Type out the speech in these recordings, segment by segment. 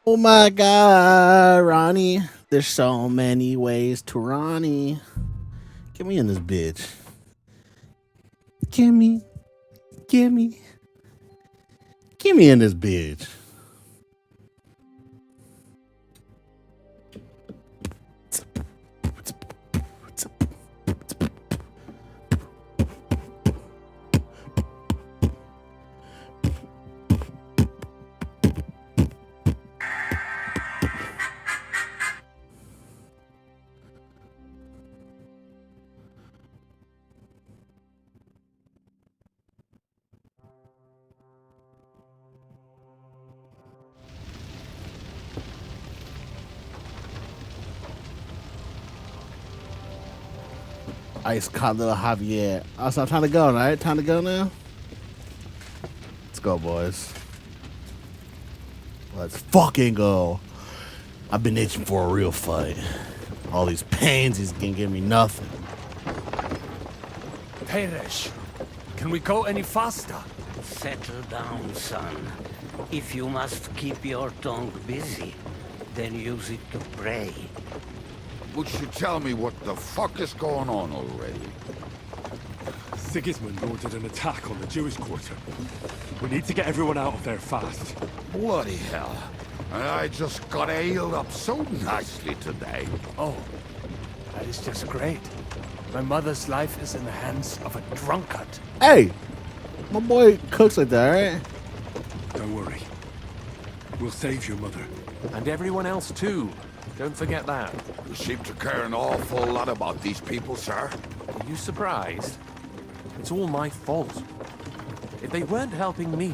Oh my god, Ronnie. There's so many ways to Ronnie. Get me in this bitch. Gimme, gimme, get me in this bitch. Ice caught little Javier. Also, time to go, right? Time to go now? Let's go, boys. Let's fucking go. I've been itching for a real fight. All these pains, he's gonna give me nothing. Peresh, can we go any faster? Settle down, son. If you must keep your tongue busy, then use it to pray. Would you tell me what the fuck is going on already? Sigismund ordered an attack on the Jewish quarter. We need to get everyone out of there fast. Bloody hell. I just got ailed up so nicely today. Oh, that is just great. My mother's life is in the hands of a drunkard. Hey, my boy cooks like that, right? Don't worry. We'll save your mother. And everyone else too. Don't forget that. You seem to care an awful lot about these people, sir. Are you surprised? It's all my fault. If they weren't helping me...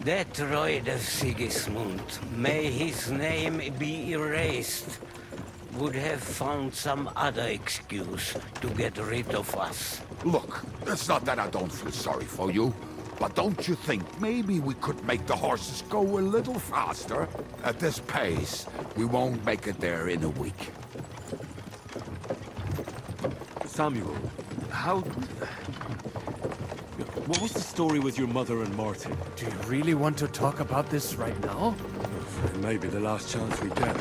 That Royd Sigismund, may his name be erased, would have found some other excuse to get rid of us. Look, it's not that I don't feel sorry for you, but don't you think maybe we could make the horses go a little faster? At this pace, we won't make it there in a week. Samuel, how... What was the story with your mother and Martin? Do you really want to talk about this right now? It may be the last chance we get.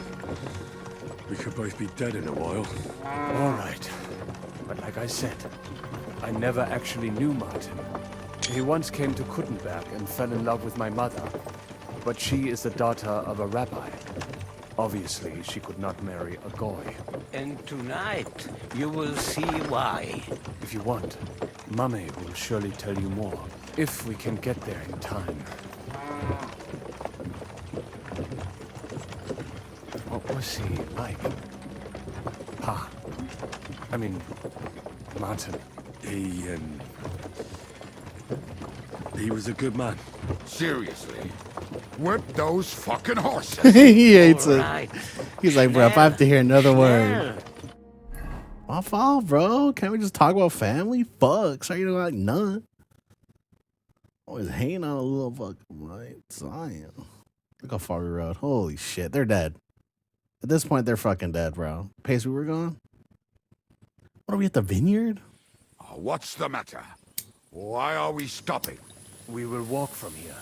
We could both be dead in a while. All right. But like I said, I never actually knew Martin. He once came to Kuttenberg and fell in love with my mother. But she is the daughter of a rabbi. Obviously, she could not marry a goy. And tonight, you will see why. If you want, Mummy will surely tell you more. If we can get there in time. What was he like? I mean, Martin. He was a good man. Seriously? Whip those fucking horses! He hates All it. right. He's like, bro, if I have to hear another word. Well, My fault, bro. Can't we just talk about family? Fuck. So you know, like none. Always hating on a little fucking right. Zion. Look how far we rode. Holy shit. They're dead. At this point, they're fucking dead, bro. Pace we were going? What are we at the vineyard? What's the matter? Why are we stopping? We will walk from here.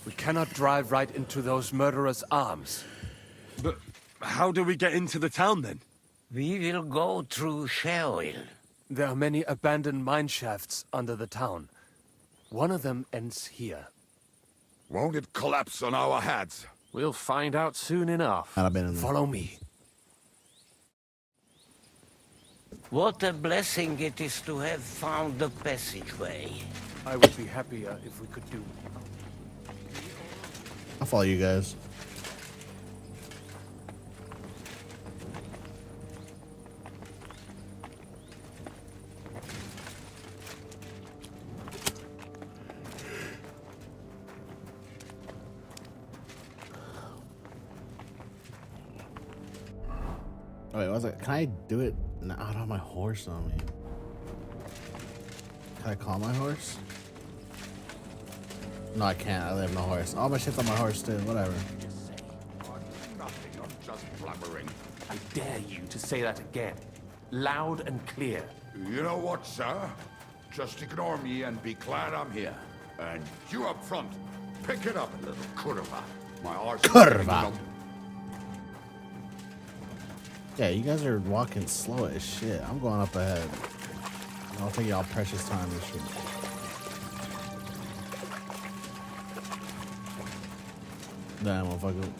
We cannot drive right into those murderers' arms. But how do we get into the town then? we will go through Sheol. There are many abandoned mine shafts under the town. One of them ends here. Won't it collapse on our heads? We'll find out soon enough. I've been in there. Follow me. What a blessing it is to have found the passageway. I would be happier if we could do. I'll follow you guys. Oh, wait, what was it? Can I do it? No, I don't have my horse on me. Can I call my horse? No, I can't. I have no horse. All my shit's on my horse, too. Whatever. Nothing, I'm just blabbering. I dare you to say that again. Loud and clear. You know what, sir? Just ignore me and be glad I'm here. And you up front, pick it up, little curva. My arse is Curva. getting low. Yeah, you guys are walking slow as shit. I'm going up ahead. I'll take y'all precious time and shit. Damn, motherfucker.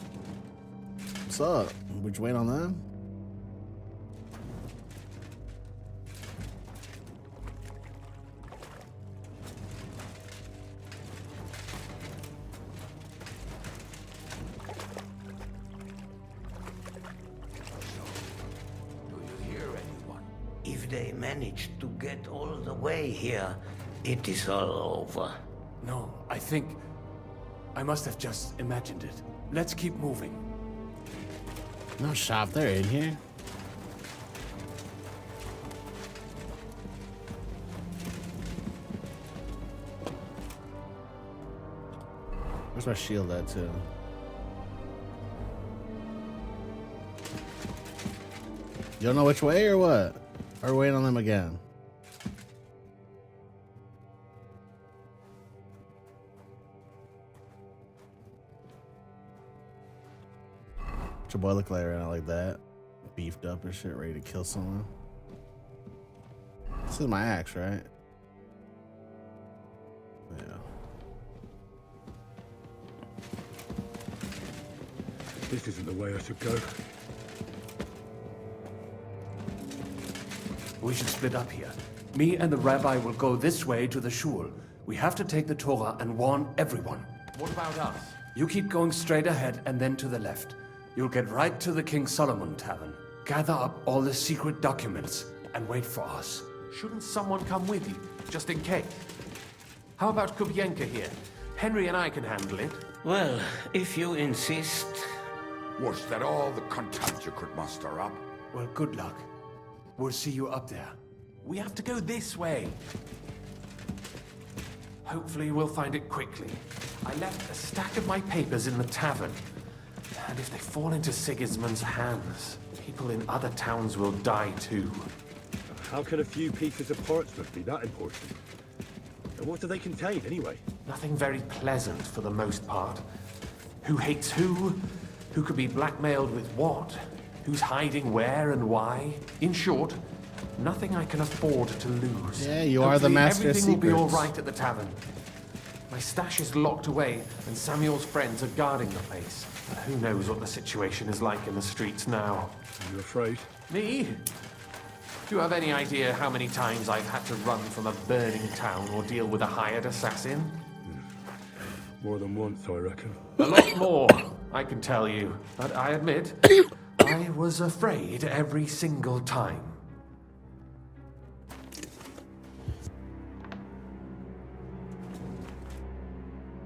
What's up? We just wait on them? If they manage to get all the way here, it is all over. No, I think... I must have just imagined it. Let's keep moving. No shop, they're in here. Where's my shield at too? You don't know which way or what? Or wait on them again? What's your boy look like right now, like that? Beefed up and shit, ready to kill someone. This is my axe, right? Yeah. This isn't the way I should go. We should split up here. Me and the rabbi will go this way to the shul. We have to take the Torah and warn everyone. What about us? You keep going straight ahead and then to the left. You'll get right to the King Solomon Tavern. Gather up all the secret documents and wait for us. Shouldn't someone come with you, just in case? How about Kubienka here? Henry and I can handle it. Well, if you insist. Was that all the contempt you could muster up? Well, good luck. We'll see you up there. We have to go this way. Hopefully we'll find it quickly. I left a stack of my papers in the tavern. And if they fall into Sigismund's hands, people in other towns will die too. How can a few pieces of parchment be that important? And what do they contain, anyway? Nothing very pleasant for the most part. Who hates who? Who could be blackmailed with what? Who's hiding where and why? In short, nothing I can afford to lose. Yeah, you are the master of everything will be all secrets. right at the tavern. My stash is locked away, and Samuel's friends are guarding the place. But who knows what the situation is like in the streets now? Are you afraid? Me? Do you have any idea how many times I've had to run from a burning town or deal with a hired assassin? More than once, I reckon. A lot more, I can tell you. But I admit, I was afraid every single time.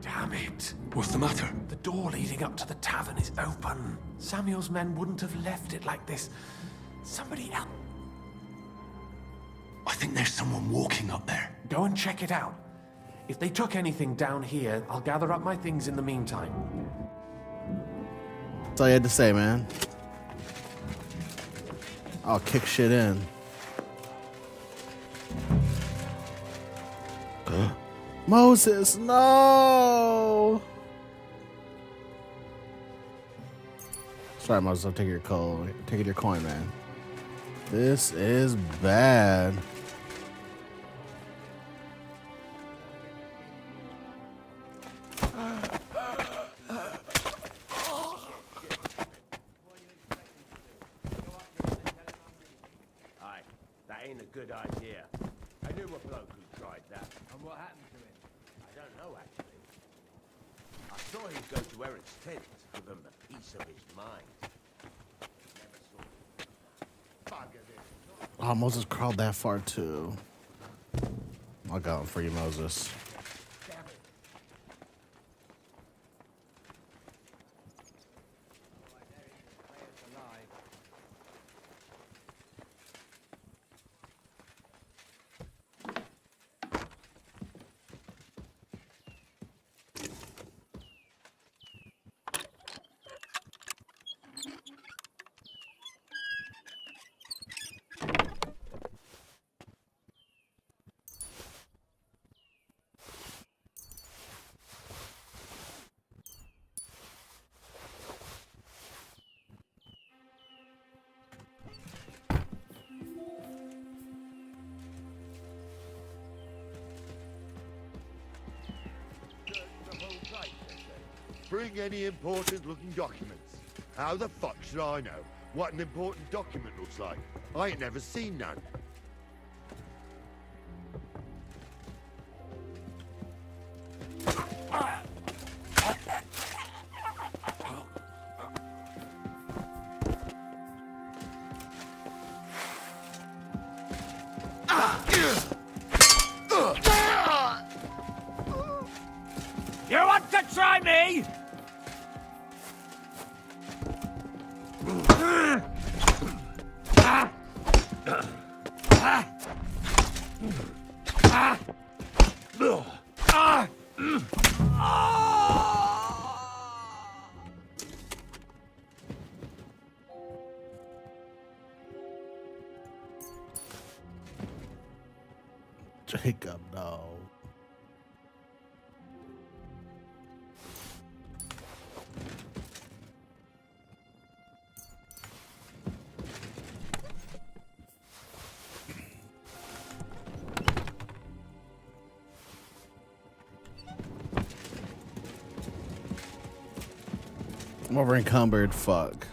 Damn it. What's the matter? The door leading up to the tavern is open. Samuel's men wouldn't have left it like this. Somebody else. I think there's someone walking up there. Go and check it out. If they took anything down here, I'll gather up my things in the meantime. That's all you had to say, man. I'll kick shit in. Moses, no! Sorry, Moses, I'll take your coin. Take your coin, man. This is bad. That ain't a good idea. I knew a bloke who tried that. And what happened to him? I don't know, actually. I saw him go to Eric's tent to give him a piece of his mind. Never saw him. Oh, Moses crawled that far, too. I'll go for you, Moses. bring any important-looking documents. How the fuck should I know what an important document looks like? I ain't never seen none. You want to try me? Jacob, no. I'm over encumbered. Fuck.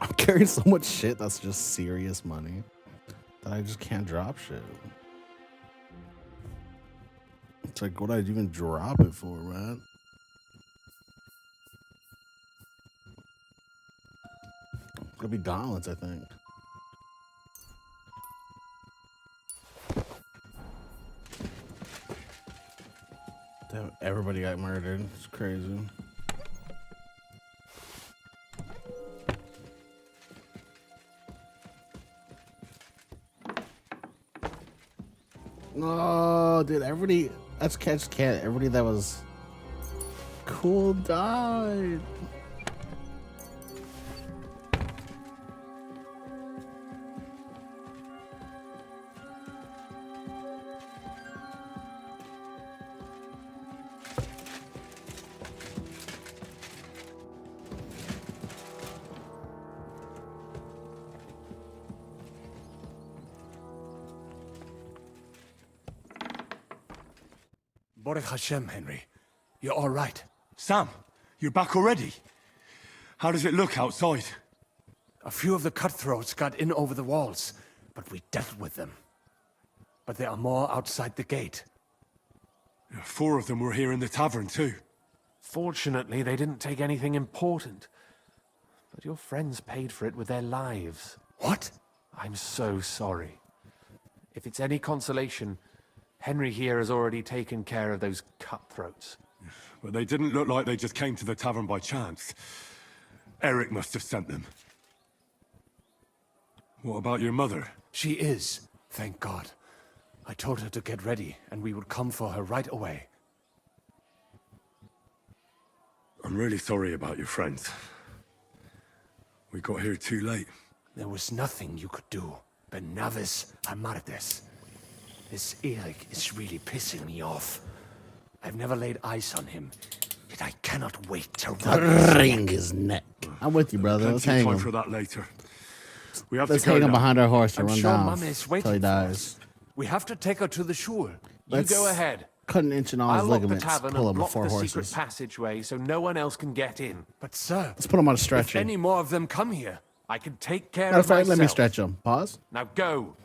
I'm carrying so much shit that's just serious money that I just can't drop shit. It's like, what I'd even drop it for, man? It's gonna be gauntlets, I think. Damn, everybody got murdered. It's crazy. No, dude, everybody, that's catch cat. Everybody that was cool died. Baruch Hashem, Henry. You're all right. Sam, you're back already? How does it look outside? A few of the cutthroats got in over the walls, but we dealt with them. But there are more outside the gate. 4 of them were here in the tavern too. Fortunately, they didn't take anything important. But your friends paid for it with their lives. What? I'm so sorry. If it's any consolation, Henry here has already taken care of those cutthroats. But they didn't look like they just came to the tavern by chance. Eric must have sent them. What about your mother? She is, thank God. I told her to get ready, and we would come for her right away. I'm really sorry about your friends. We got here too late. There was nothing you could do. Benavis Amardes. This Eric is really pissing me off. I've never laid eyes on him, yet I cannot wait to Wring his neck. I'm with you, brother. Let's Plenty of hang time him. for that later. We have Let's to go hang him now. behind our horse and I'm run sure down Mama is till waiting he for dies. us. We have to take her to the shul. You go ahead. Cut an inch in all his I'll lock the ligaments. tavern Pull and him block before the horses. secret passageway so no one else can get in. But sir, Let's put him on a if stretcher. any more of them come here, I can take care Matter of of fact, myself. let me stretch him. Pause. Now go.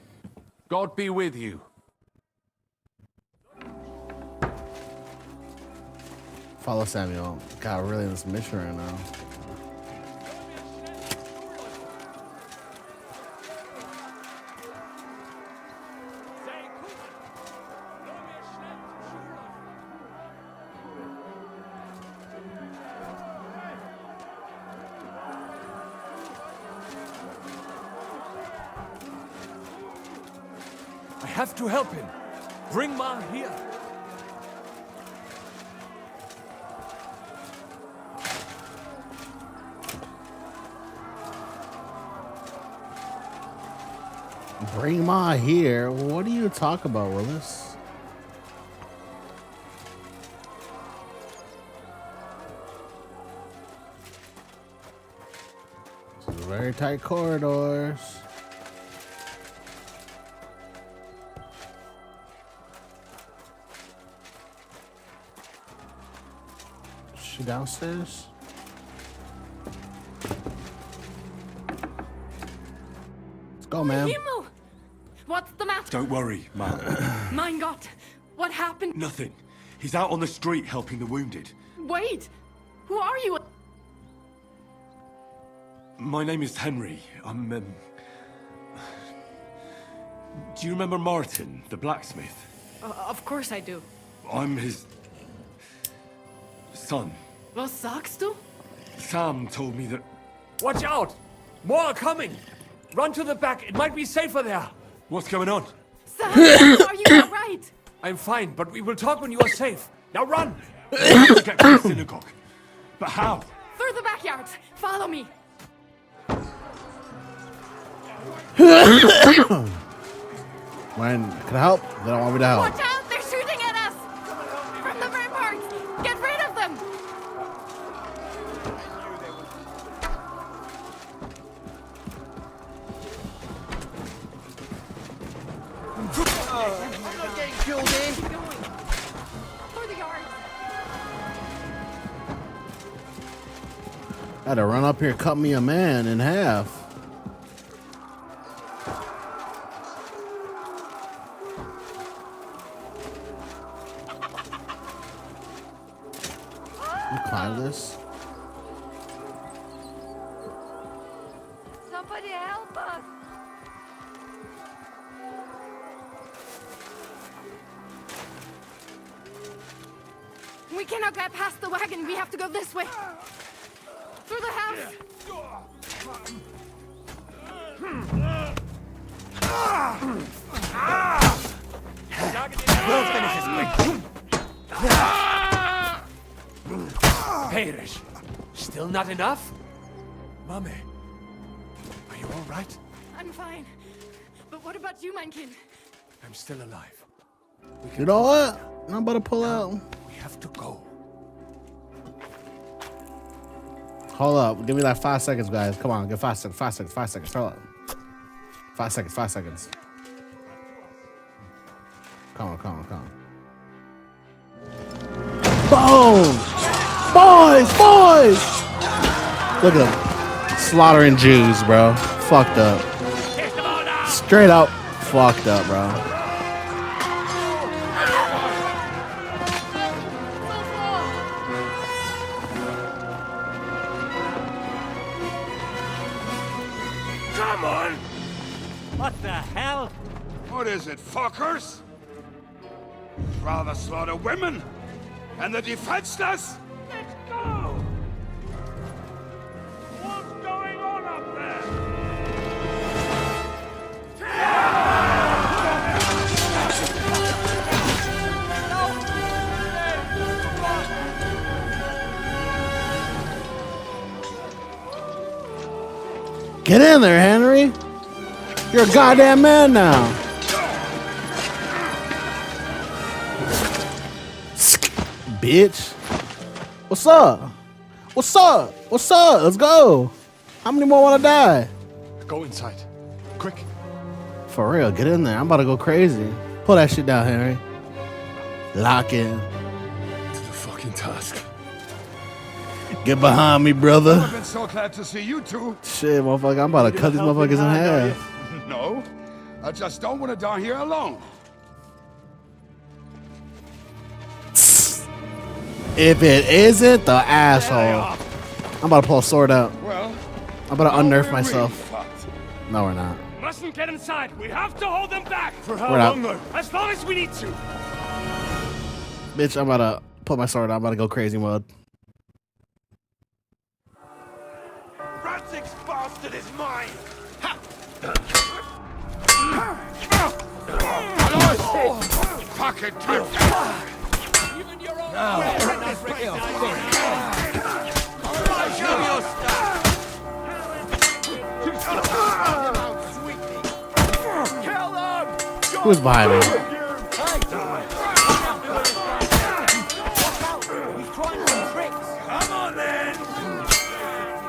God be with you. Follow Samuel. God, we're really in this mission right now. I have to help him. Bring Ma here. Bring Ma here. What do you talk about, Willis? This is very tight corridors. Is she downstairs? Let's go, man. Himmel! What's the matter? Don't worry, Mum. Mein Gott! What happened? Nothing. He's out on the street helping the wounded. Wait! Who are you? My name is Henry. I'm, Do you remember Martin, the blacksmith? Of course I do. I'm his... son. Was sagst du? Sam told me that... Watch out! More are coming! Run to the back, it might be safer there. What's going on? Sam, are you alright? I'm fine, but we will talk when you are safe. Now run! We have to get to the synagogue. But how? Through the backyard. Follow me. When can I help? They don't want me to help. Watch out! They're shooting at us! From the ramparts! Get rid of them! I'm not getting killed in. Through the yard. I had to run up here, cut me a man in half. You climb this? Somebody help us! We cannot get past the wagon. We have to go this way. Through the house. We'll finish this quick. Perish. Still not enough? Mummy, are you all right? I'm fine. But what about you, mein Kind? I'm still alive. You know what? I'm about to pull out. We have to go. Hold up. Give me like 5 seconds, guys. Come on. Get 5 seconds. 5 seconds. 5 seconds. Hold up. 5 seconds. 5 seconds. Come on. Come on. Come on. Boom! Boys! Boys! Look at them. Slaughtering Jews, bro. Fucked up. Straight up fucked up, bro. Come on! What the hell? What is it, fuckers? Rather slaughter women? And the defenseless? Let's go! What's going on up there? Get in there, Henry. You're a goddamn man now. Bitch. What's up? What's up? What's up? Let's go. How many more want to die? Go inside. Quick. For real, get in there. I'm about to go crazy. Pull that shit down, Henry. Lock in. To the fucking task. Get behind me, brother. I've been so glad to see you two. Shit, motherfucker. I'm about to cut these motherfuckers in half. No, I just don't want to die here alone. If it isn't the asshole, I'm about to pull a sword out. Well, I'm about to now unnerf we're myself. really fucked. No, we're not. Mustn't get inside. We have to hold them back. For how We're not. long, though? As long as we need to. Bitch, I'm about to put my sword out. I'm about to go crazy mode. Ranzig's bastard is mine. Pocket turf. Even your own Who's behind me? He's trying some tricks. Come on then.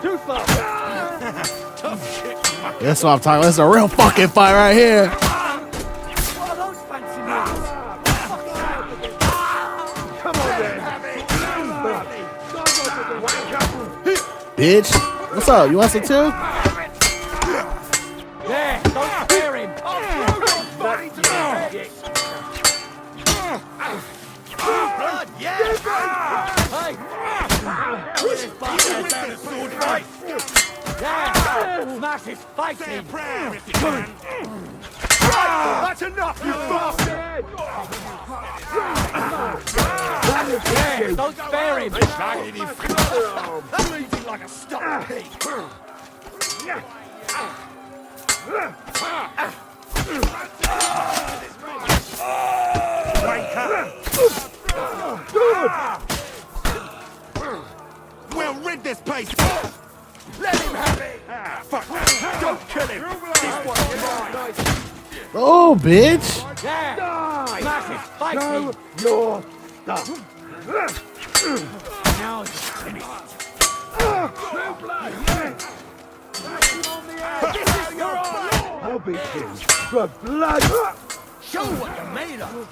Too far. That's what I'm talking about. This is a real fucking fight right here. What are those fancy moves? Come on then. Bitch. What's up? You want some too? There, don't spare him. Hey! Sword fight! Yeah! Smash his face in! That's enough, you bastard! Yeah, don't spare him! Bleeding like a stuck pig. We'll rid this place! Let him have it! Fuck! Don't kill him! This one's mine! Oh, bitch. Yeah! Smash his face in! Your stuff! Now it's finished. I'll be killed for blood! Show what you're made of!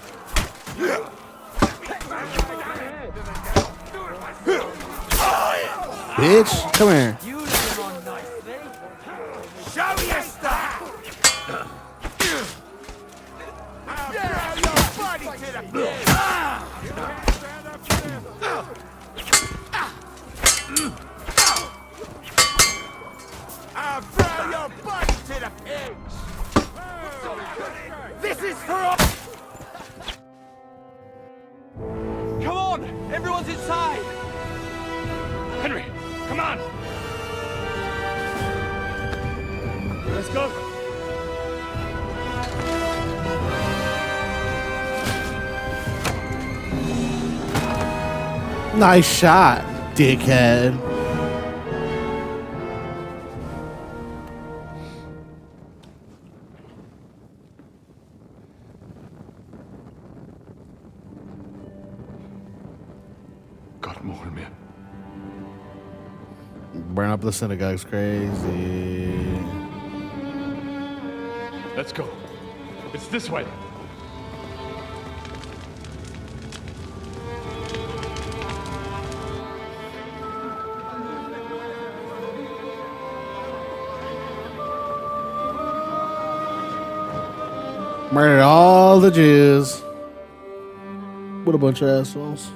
Bitch. Come here. You live on nicely. Show your stuff! I'll throw your body to the pigs! This is for all. Come on! Everyone's inside! Henry, come on! Let's go! Nice shot, dickhead. God, more me. Burn up the synagogue's crazy. Let's go. It's this way. Murdered all the Jews. What a bunch of assholes.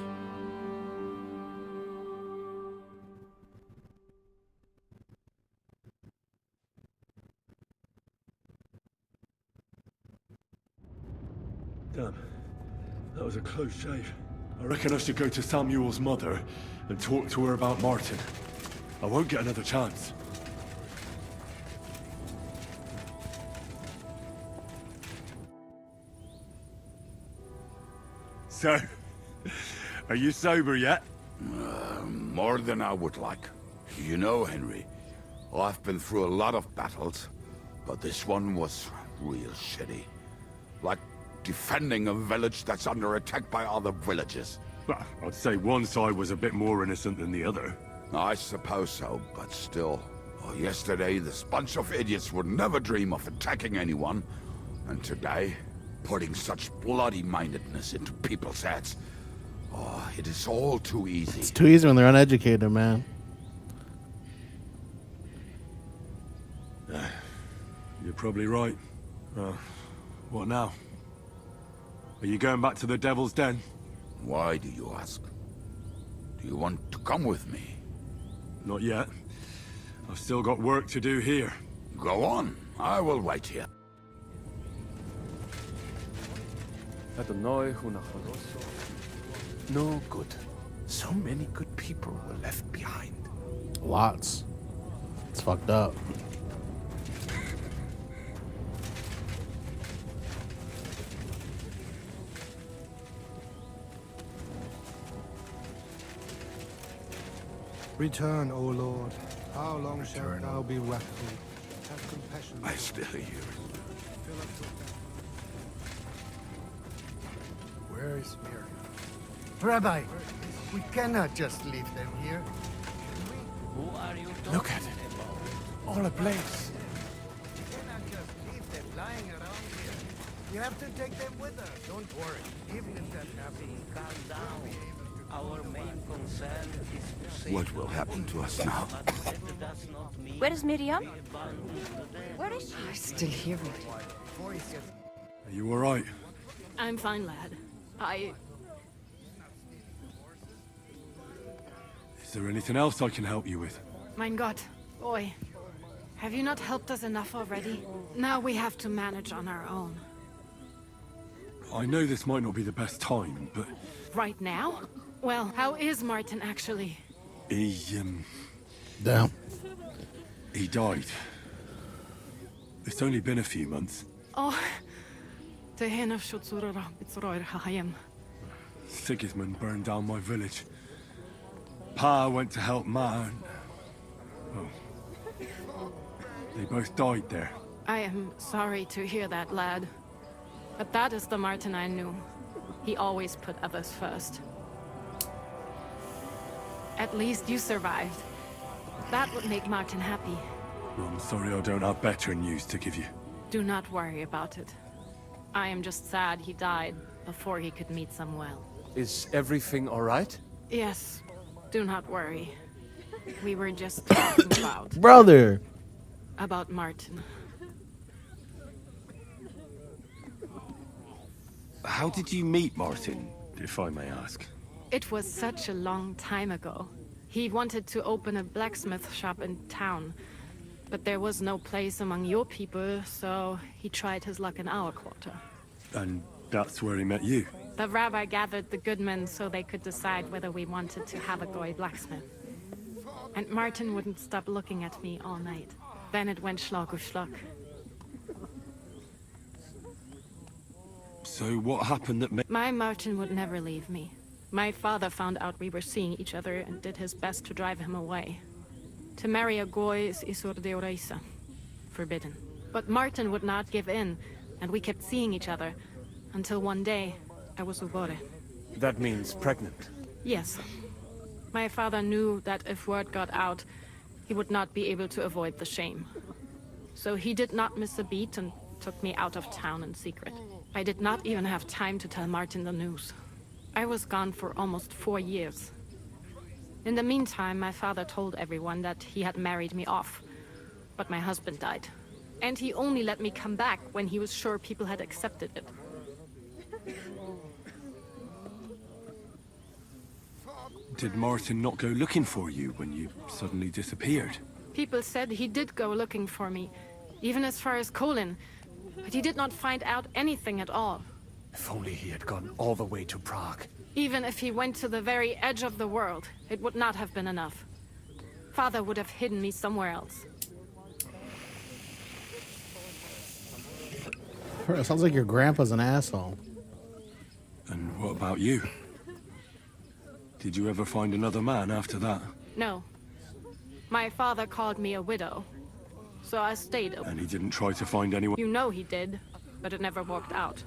Damn. That was a close shave. I reckon I should go to Samuel's mother and talk to her about Martin. I won't get another chance. So, are you sober yet? More than I would like. You know, Henry, I've been through a lot of battles, but this one was real shitty. Like defending a village that's under attack by other villages. Well, I'd say one side was a bit more innocent than the other. I suppose so, but still. Yesterday, this bunch of idiots would never dream of attacking anyone. And today, putting such bloody-mindedness into people's heads. Oh, it is all too easy. It's too easy when they're uneducated, man. You're probably right. What now? Are you going back to the Devil's Den? Why do you ask? Do you want to come with me? Not yet. I've still got work to do here. Go on. I will wait here. No good. So many good people were left behind. Lots. It's fucked up. Return, O Lord. How long shalt thou be wrathful? Have compassion. I still hear it. Fill up your Miss Miriam. Rabbi, we cannot just leave them here. Who are you talking Look at it. about? All ablaze. We cannot just leave them lying around here. We have to take them with us. Don't worry. Even if that happens, Calm down. Our main concern is to save What will happen to us now? but that does not mean Where is Miriam? we abandon them. Where is she? I still hear it. Are you alright? I'm fine, lad. Is there anything else I can help you with? Mein Gott, boy. Have you not helped us enough already? Now we have to manage on our own. I know this might not be the best time, but Right now? Well, how is Martin actually? he Damn. died. It's only been a few months. Oh, Tehena Shutzurara Bitzroir Hahayim. Sigismund burned down my village. Pa went to help Ma, and... well, they both died there. I am sorry to hear that, lad. But that is the Martin I knew. He always put others first. At least you survived. That would make Martin happy. I'm sorry I don't have better news to give you. Do not worry about it. I am just sad he died before he could meet Samuel. Is everything all right? Yes, do not worry. We were just talking Brother! about Martin. How did you meet Martin, if I may ask? It was such a long time ago. He wanted to open a blacksmith shop in town, but there was no place among your people, so he tried his luck in our quarter. And that's where he met you. The rabbi gathered the good men so they could decide whether we wanted to have a goy blacksmith. And Martin wouldn't stop looking at me all night. Then it went schlag auf schlag. So what happened that made... My Martin would never leave me. My father found out we were seeing each other and did his best to drive him away. To marry a goy is isur deoraisa, forbidden. But Martin would not give in, and we kept seeing each other, until one day, I was ubore. That means pregnant. Yes. My father knew that if word got out, he would not be able to avoid the shame. So he did not miss a beat and took me out of town in secret. I did not even have time to tell Martin the news. I was gone for almost 4 years. In the meantime, my father told everyone that he had married me off. But my husband died. And he only let me come back when he was sure people had accepted it. Did Martin not go looking for you when you suddenly disappeared? People said he did go looking for me, even as far as Colin. But he did not find out anything at all. If only he had gone all the way to Prague. Even if he went to the very edge of the world, it would not have been enough. Father would have hidden me somewhere else. It sounds like your grandpa's an asshole. And what about you? Did you ever find another man after that? No. My father called me a widow. So I stayed. And he didn't try to find anyone? You know he did, but it never worked out.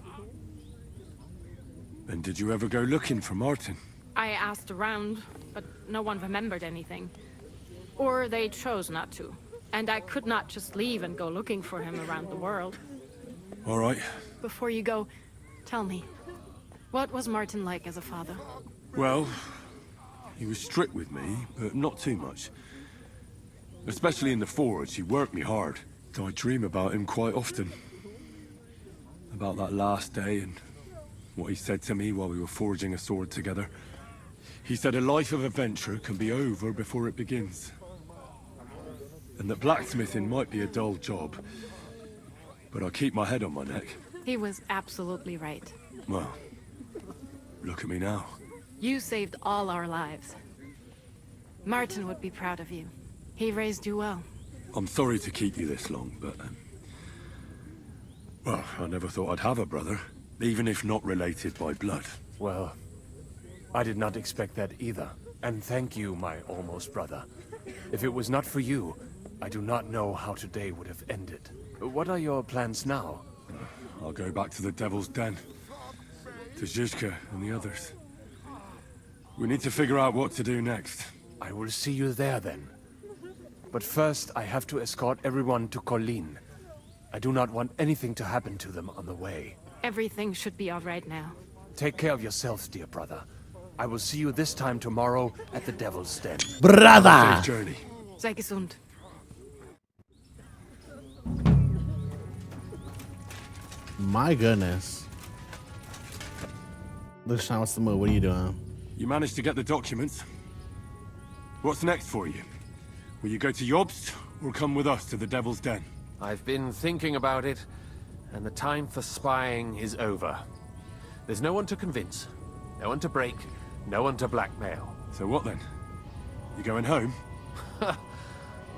And did you ever go looking for Martin? I asked around, but no one remembered anything. Or they chose not to. And I could not just leave and go looking for him around the world. All right. Before you go, tell me, what was Martin like as a father? Well, he was strict with me, but not too much. Especially in the forge, he worked me hard. I dream about him quite often. About that last day and what he said to me while we were forging a sword together. He said a life of adventure can be over before it begins. And that blacksmithing might be a dull job, but I keep my head on my neck. He was absolutely right. Well, look at me now. You saved all our lives. Martin would be proud of you. He raised you well. I'm sorry to keep you this long, but... well, I never thought I'd have a brother, even if not related by blood. Well, I did not expect that either. And thank you, my almost brother. If it was not for you, I do not know how today would have ended. What are your plans now? I'll go back to the Devil's Den. to Zizka and the others. We need to figure out what to do next. I will see you there then. But first, I have to escort everyone to Colleen. I do not want anything to happen to them on the way. Everything should be all right now. Take care of yourselves, dear brother. I will see you this time tomorrow at the Devil's Den. Brother! Safe journey. Sei gesund. My goodness. Lucian, what's the move? What are you doing? You managed to get the documents. What's next for you? Will you go to Jobst, or come with us to the Devil's Den? I've been thinking about it, and the time for spying is over. There's no one to convince, no one to break, no one to blackmail. So what then? You going home?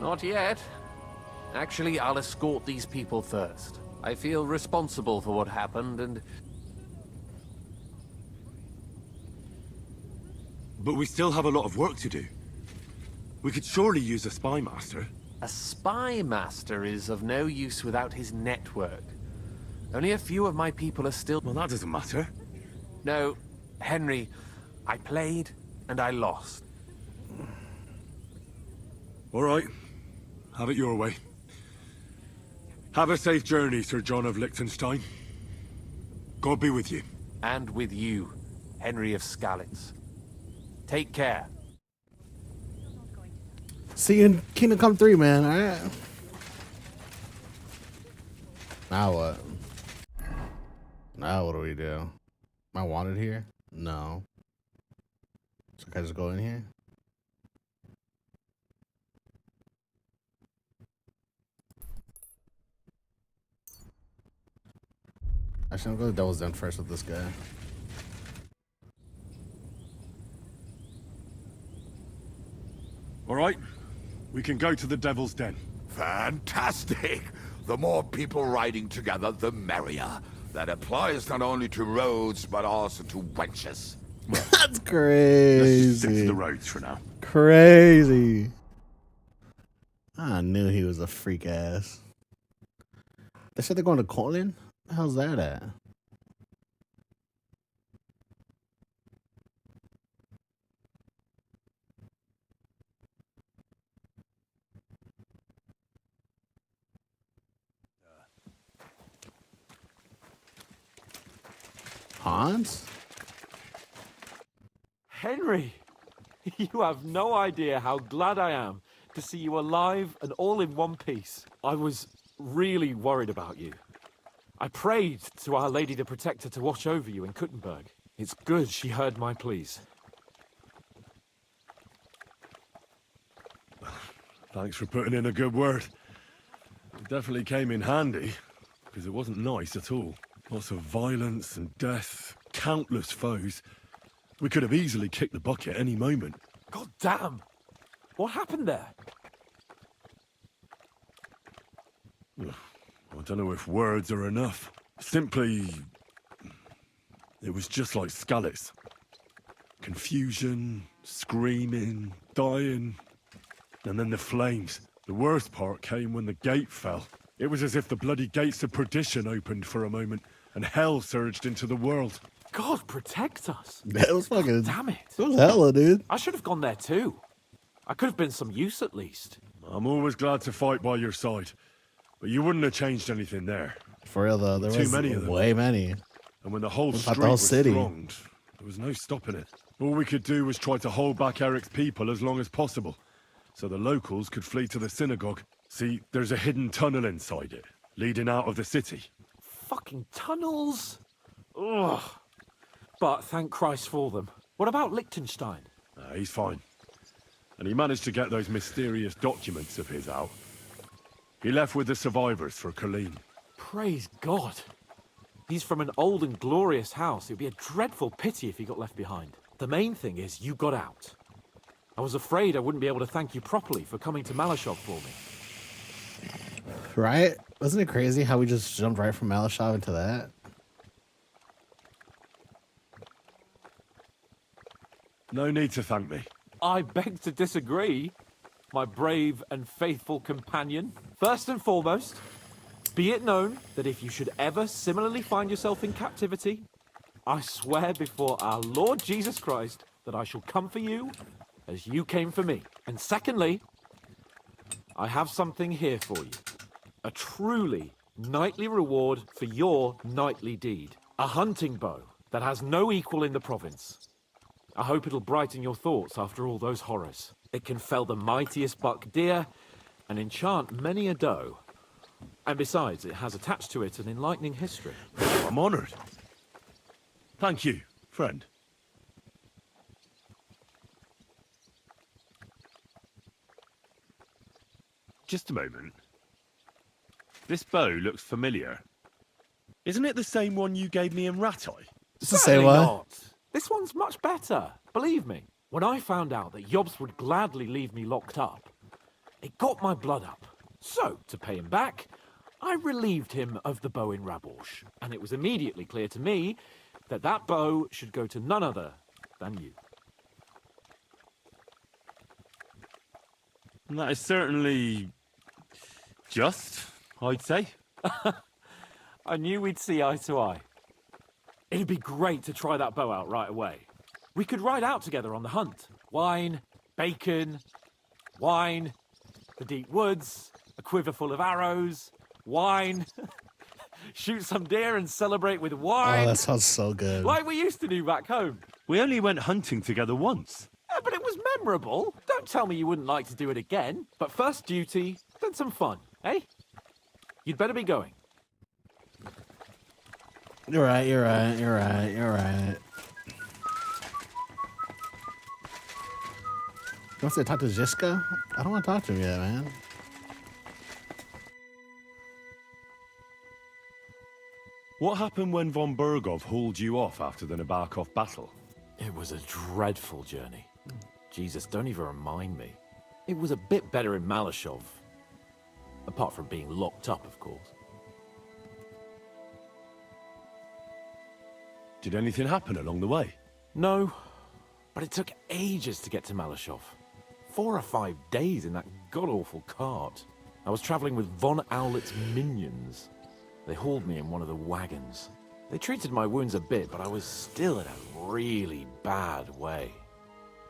Not yet. Actually, I'll escort these people first. I feel responsible for what happened, and... But we still have a lot of work to do. We could surely use a spy master. A spy master is of no use without his network. Only a few of my people are still... Well, that doesn't matter. No, Henry, I played and I lost. All right. Have it your way. Have a safe journey, Sir John of Liechtenstein. God be with you. And with you, Henry of Skalitz. Take care. See you in Kingdom Come 3, man. Alright. Now what? Now what do we do? Am I wanted here? No. So can I just go in here? Actually, I'll go to the Devil's Den first with this guy. All right. We can go to the Devil's Den. Fantastic! The more people riding together, the merrier. That applies not only to roads, but also to wenches. That's Let's just crazy. stick to the roads for now. Crazy. I knew he was a freak ass. They said they're going to Colin? The hell's that at? Hans? Henry! You have no idea how glad I am to see you alive and all in one piece. I was really worried about you. I prayed to Our Lady the Protector to watch over you in Kuttenberg. It's good she heard my pleas. Thanks for putting in a good word. It definitely came in handy, because it wasn't nice at all. Lots of violence and death, countless foes. We could have easily kicked the bucket any moment. God damn! What happened there? I don't know if words are enough. Simply, it was just like Skalitz. Confusion, screaming, dying, and then the flames. The worst part came when the gate fell. It was as if the bloody gates of perdition opened for a moment, and hell surged into the world. God protect us! That was fucking... Damn it! It was hella, dude. I should have gone there too. I could have been some use at least. I'm always glad to fight by your side, but you wouldn't have changed anything there. For real, though. There Too was many of them. way many. And when the whole What about street the whole was city? thronged, there was no stopping it. All we could do was try to hold back Eric's people as long as possible, so the locals could flee to the synagogue. See, there's a hidden tunnel inside it, leading out of the city. Fucking tunnels! Ugh. But thank Christ for them. What about Liechtenstein? He's fine. And he managed to get those mysterious documents of his out. He left with the survivors for Colleen. Praise God. He's from an old and glorious house. It'd be a dreadful pity if he got left behind. The main thing is you got out. I was afraid I wouldn't be able to thank you properly for coming to Malashov for me. Right? Wasn't it crazy how we just jumped right from Malashov into that? No need to thank me. I beg to disagree, my brave and faithful companion. First and foremost, be it known that if you should ever similarly find yourself in captivity, I swear before our Lord Jesus Christ that I shall come for you as you came for me. And secondly, I have something here for you. A truly knightly reward for your knightly deed. A hunting bow that has no equal in the province. I hope it'll brighten your thoughts after all those horrors. It can fell the mightiest buck deer and enchant many a doe. And besides, it has attached to it an enlightening history. I'm honored. Thank you, friend. Just a moment. This bow looks familiar. Isn't it the same one you gave me in Rattay? It's the same one. Not. This one's much better, believe me. When I found out that Yobs would gladly leave me locked up, it got my blood up. So, to pay him back, I relieved him of the bow in Raborsh, and it was immediately clear to me that that bow should go to none other than you. That is certainly just, I'd say. I knew we'd see eye to eye. It'd be great to try that bow out right away. We could ride out together on the hunt. Wine, bacon, wine, the deep woods, a quiver full of arrows, wine. Shoot some deer and celebrate with wine. Oh, that sounds so good. Like we used to do back home. We only went hunting together once. Yeah, but it was memorable. Don't tell me you wouldn't like to do it again. But first duty, then some fun, eh? You'd better be going. You're right. You want to talk to Ziska? I don't want to talk to him yet, man. What happened when von Bergov hauled you off after the Nabokov battle? It was a dreadful journey. Jesus, don't even remind me. It was a bit better in Malashov. Apart from being locked up, of course. Did anything happen along the way? No, but it took ages to get to Malashov. 4 or 5 days in that god-awful cart. I was traveling with Von Owlet's minions. They hauled me in one of the wagons. They treated my wounds a bit, but I was still in a really bad way.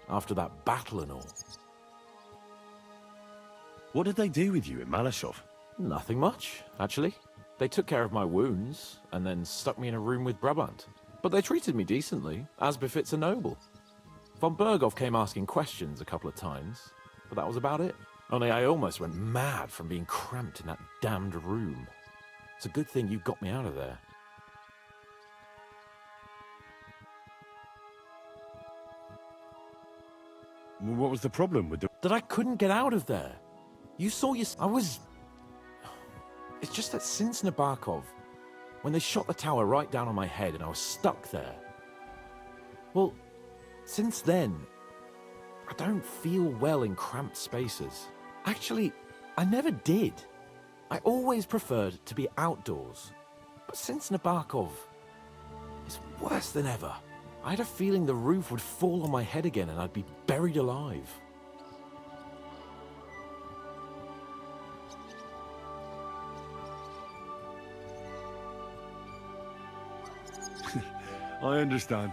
After that battle and all. What did they do with you in Malashov? Nothing much, actually. They took care of my wounds, and then stuck me in a room with Brabant. But they treated me decently, as befits a noble. Von Bergov came asking questions a couple of times, but that was about it. Only I almost went mad from being cramped in that damned room. It's a good thing you got me out of there. What was the problem with the... That I couldn't get out of there. You saw I was... It's just that since Nabokov, when they shot the tower right down on my head and I was stuck there. Well, since then, I don't feel well in cramped spaces. Actually, I never did. I always preferred to be outdoors. But since Nabokov, it's worse than ever. I had a feeling the roof would fall on my head again and I'd be buried alive. I understand.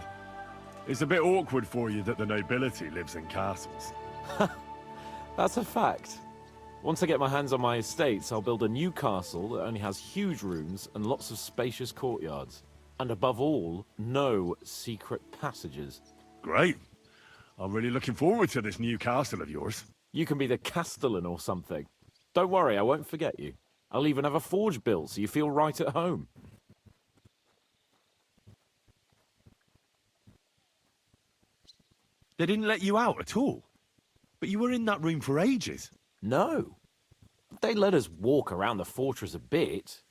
It's a bit awkward for you that the nobility lives in castles. That's a fact. Once I get my hands on my estates, I'll build a new castle that only has huge rooms and lots of spacious courtyards. And above all, no secret passages. Great. I'm really looking forward to this new castle of yours. You can be the castellan or something. Don't worry, I won't forget you. I'll even have a forge built so you feel right at home. They didn't let you out at all? But you were in that room for ages. No. They let us walk around the fortress a bit.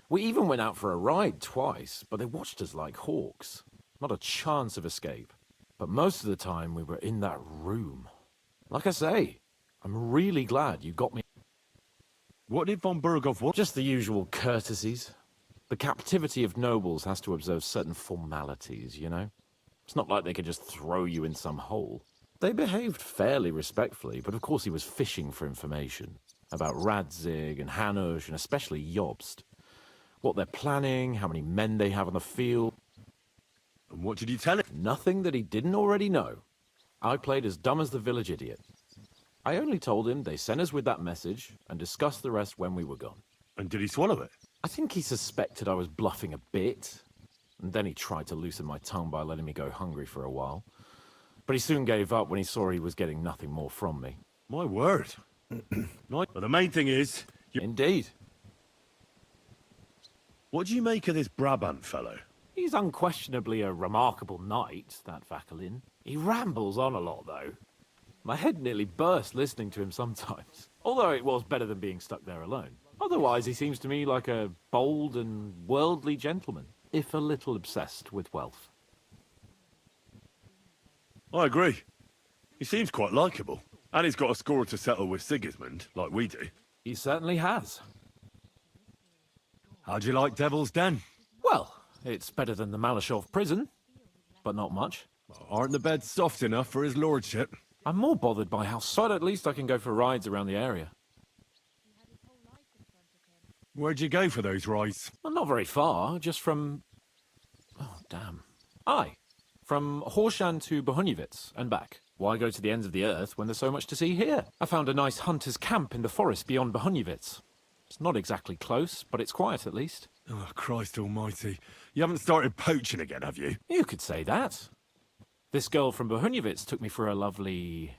We even went out for a ride twice, but they watched us like hawks. Not a chance of escape. But most of the time we were in that room. Like I say, I'm really glad you got me. What did von Bergov want? Just the usual courtesies. The captivity of nobles has to observe certain formalities, you know? It's not like they could just throw you in some hole. They behaved fairly respectfully, but of course he was fishing for information. About Radzig and Hanush, and especially Jobst. What they're planning, how many men they have on the field. And what did you tell him? Nothing that he didn't already know. I played as dumb as the village idiot. I only told him they sent us with that message and discussed the rest when we were gone. And did he swallow it? I think he suspected I was bluffing a bit, and then he tried to loosen my tongue by letting me go hungry for a while. But he soon gave up when he saw he was getting nothing more from me. My word. But the main thing is... Indeed. What do you make of this Brabant fellow? He's unquestionably a remarkable knight, that Vakelin. He rambles on a lot, though. My head nearly burst listening to him sometimes. Although it was better than being stuck there alone. Otherwise, he seems to me like a bold and worldly gentleman, if a little obsessed with wealth. I agree. He seems quite likeable. And he's got a score to settle with Sigismund, like we do. He certainly has. How'd you like Devil's Den? Well, it's better than the Malashov prison, but not much. Aren't the beds soft enough for his lordship? I'm more bothered by how but at least I can go for rides around the area. Where'd you go for those rides? Well, not very far, just from... Oh, damn. From Horshan to Bohuniewicz and back. Why go to the ends of the earth when there's so much to see here? I found a nice hunter's camp in the forest beyond Bohuniewicz. It's not exactly close, but it's quiet at least. Oh, Christ almighty. You haven't started poaching again, have you? You could say that. This girl from Bohuniewicz took me for a lovely...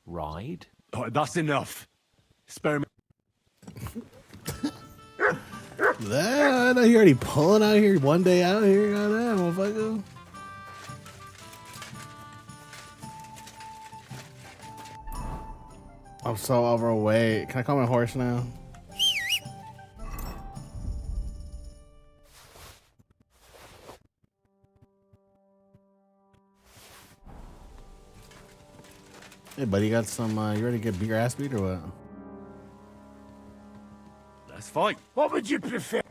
ride. Oh, that's enough. Spare me... I know you're already pulling out here one day out here. Goddamn, motherfucker. I'm so overweight. Can I call my horse now? Hey, buddy, you got some, you ready to get your ass beat or what? Let's fight. What would you prefer?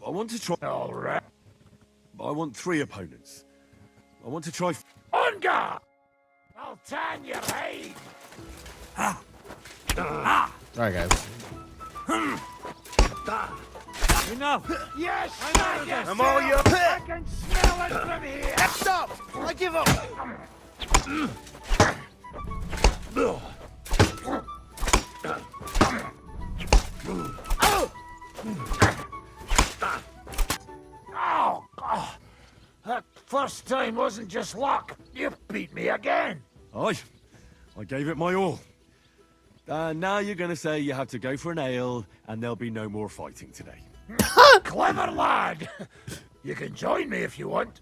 I want to try... All right. I want 3 opponents. I want to try... On guard! I'll tan your hide! Alright, guys. Enough! Yes! I'm all your pit! I can smell it from here! Stop! I give up! Oh, God. That first time wasn't just luck. You beat me again. I gave it my all. Now you're going to say you have to go for an ale, and there'll be no more fighting today. Clever lad. You can join me if you want.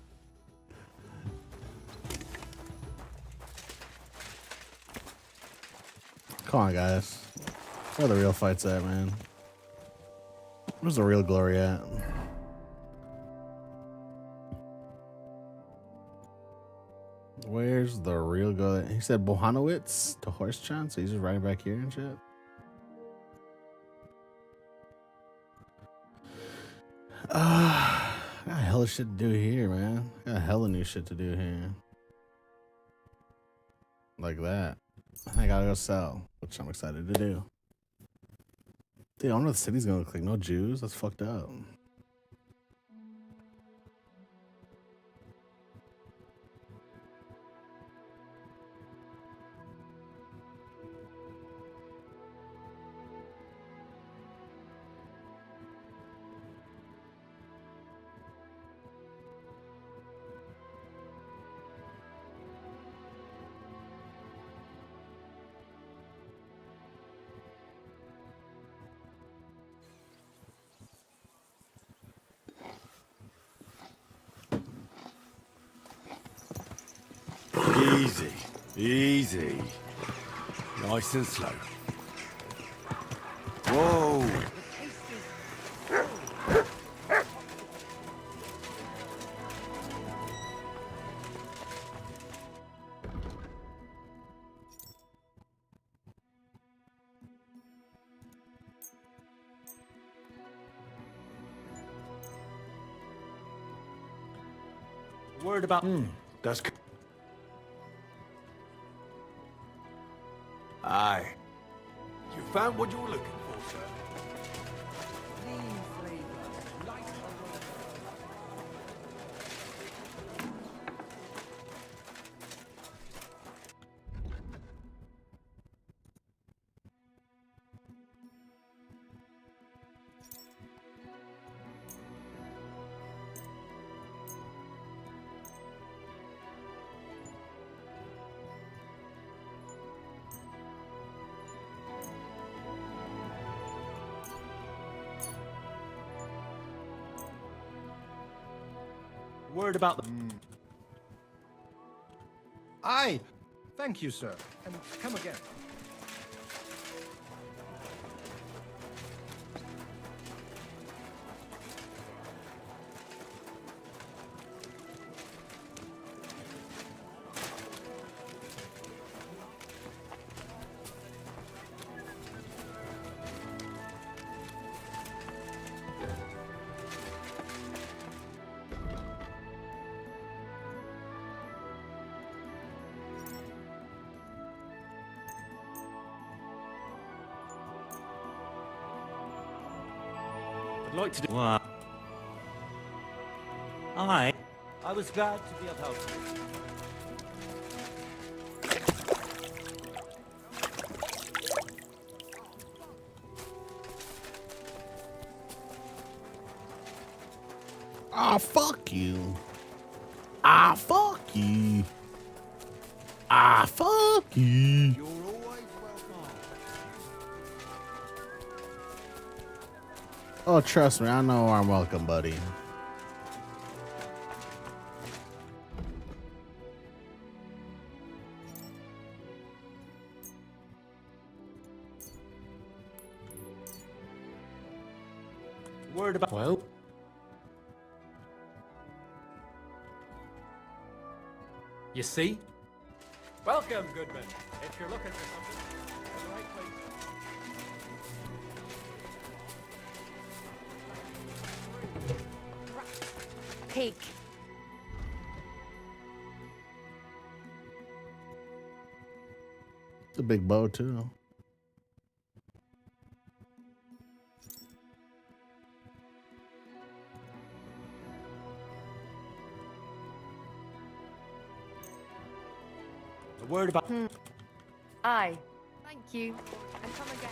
Come on, guys. Where the real fight's at, man? Where's the real glory at? Where's the real go? He said Bohanowitz to Horsechan, so he's just riding back here and shit. I got hella shit to do here, man. I got hella new shit to do here. Like that. I gotta go sell, which I'm excited to do. Dude, I don't know what the city's gonna look like. No Jews? That's fucked up. Easy. Easy. Nice and slow. Whoa. Word about... That's... Aye. You found what you were looking for, sir. Word about the... Aye. Thank you, sir. And come again. I'd like to do... What? I was glad to be of help. Ah, fuck you. Ah, fuck you. Ah, fuck you. Oh, trust me, I know I'm welcome, buddy. Word about... Well... You see? Welcome, Goodman. If you're looking for something, you're in the right place. Peek. It's a big bow, too. A word about... Aye. Thank you. And come again.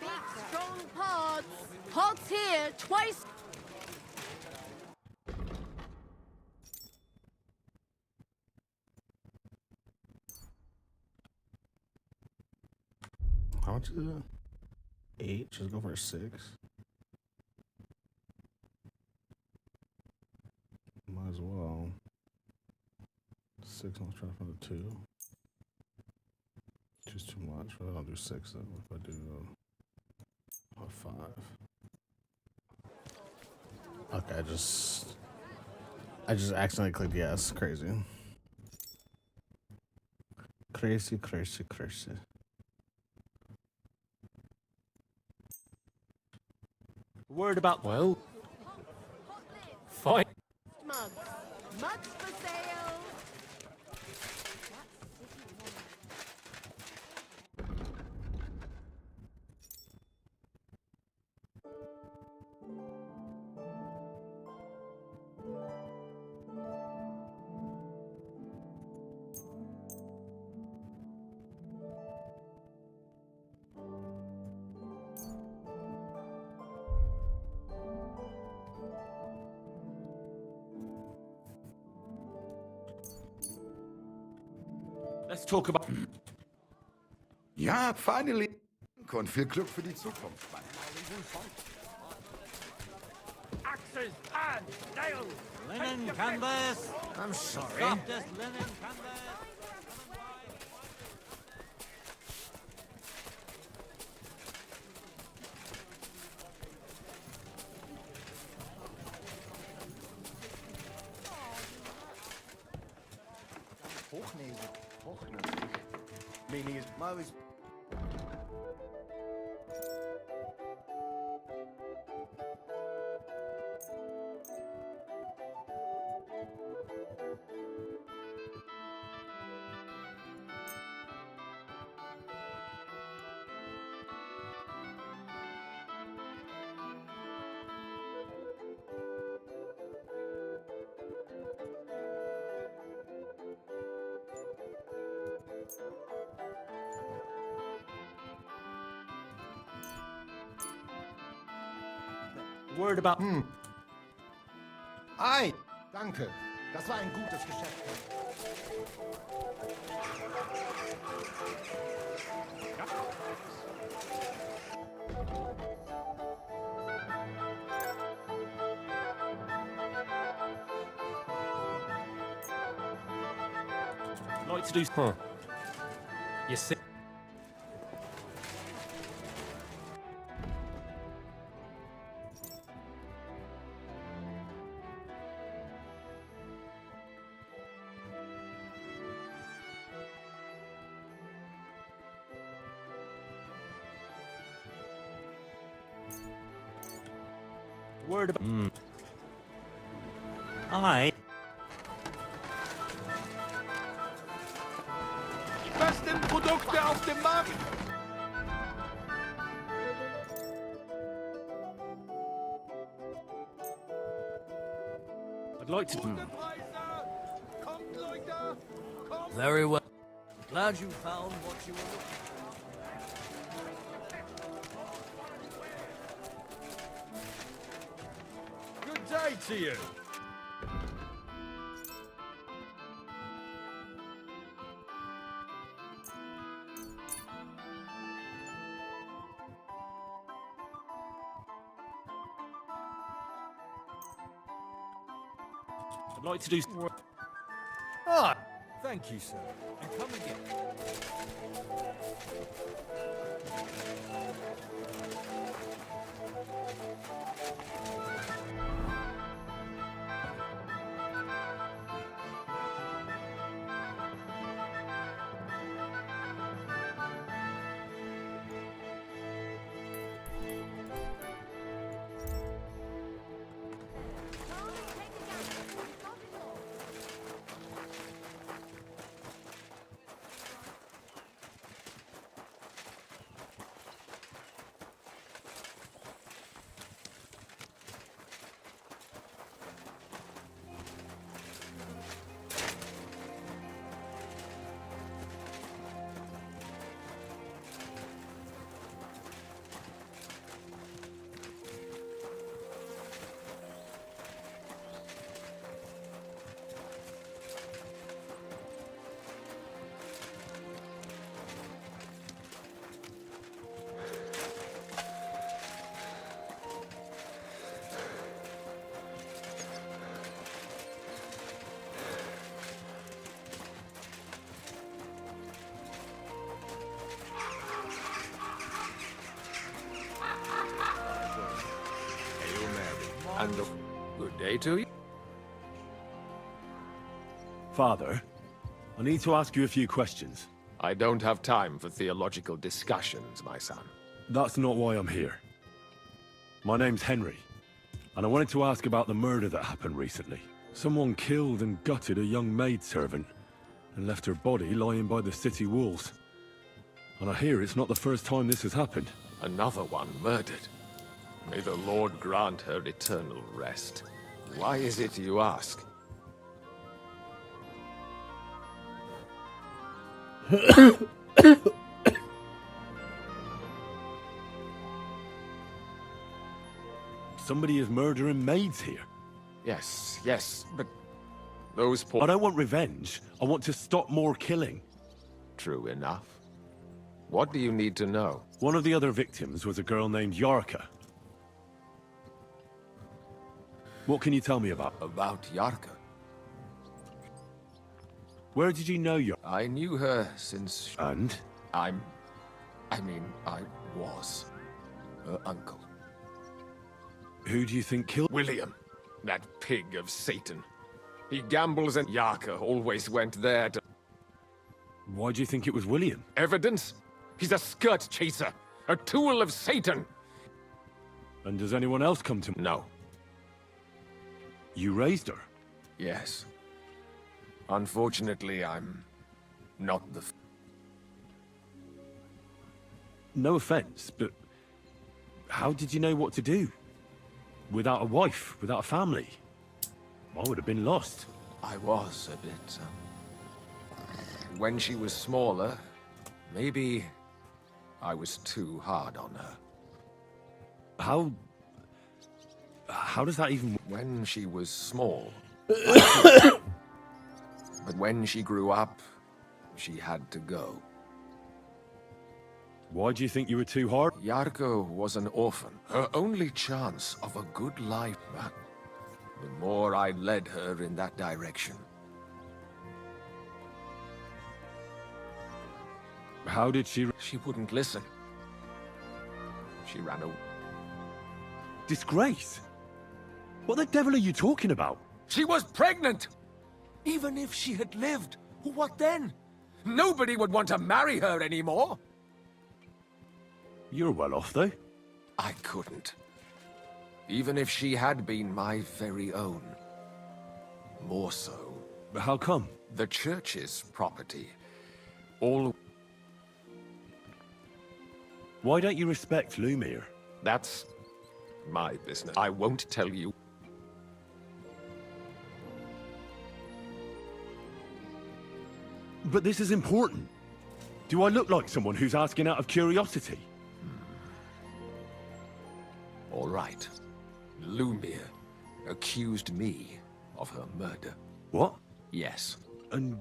Big, strong pods. Pods here, twice. How much is it? 8? Just go for a 6. Might as well. 6, I'll try for the 2. Just too much, but I'll do 6 then. If I do a 5. Okay, I just accidentally clicked yes. Crazy. Crazy, crazy, crazy. Word about... Well... Fine. Mugs. Mugs for sale. Let's talk about... Ja, finally. Und viel Glück für die Zukunft, Mann. Axes and nails! Linen canvas! I'm sorry. Softest linen canvas! Hochnäsig. Hochnäsig. Meaning is Mao's. Word about... Ei, danke. Das war ein gutes Geschäft. Like to do. Huh. You see. Word about. Aye. Besten Produkte auf dem Markt! I'd like to. Very well. Glad you found what you were looking for. Good day to you. I'd like to do. Ah, thank you, sir. And come again. And good day to you. Father, I need to ask you a few questions. I don't have time for theological discussions, my son. That's not why I'm here. My name's Henry, and I wanted to ask about the murder that happened recently. Someone killed and gutted a young maidservant and left her body lying by the city walls. And I hear it's not the first time this has happened. Another one murdered. May the Lord grant her eternal rest. Why is it you ask? Somebody is murdering maids here. Yes, but those poor... I don't want revenge. I want to stop more killing. True enough. What do you need to know? One of the other victims was a girl named Yarka. What can you tell me about? About Yarka? Where did you know Yarka? I knew her since... And? I was her uncle. Who do you think killed... William, that pig of Satan. He gambles and Yarka always went there to... Why do you think it was William? Evidence? He's a skirt chaser, a tool of Satan. And does anyone else come to... No. You raised her? Yes. Unfortunately, I'm not the... No offense, but how did you know what to do? Without a wife, without a family? I would have been lost. I was a bit... When she was smaller, maybe I was too hard on her. How does that even... When she was small. But But when she grew up, she had to go. Why do you think you were too hard? Yarko was an orphan, her only chance of a good life. But the more I led her in that direction. How did she... She wouldn't listen. She ran away. Disgrace? What the devil are you talking about? She was pregnant! Even if she had lived, what then? Nobody would want to marry her anymore. You're well off, though. I couldn't. Even if she had been my very own. More so. But how come? The church's property. All... Why don't you respect Lumiere? That's my business. I won't tell you. But this is important. Do I look like someone who's asking out of curiosity? All right. Lumiere accused me of her murder. What? Yes. And...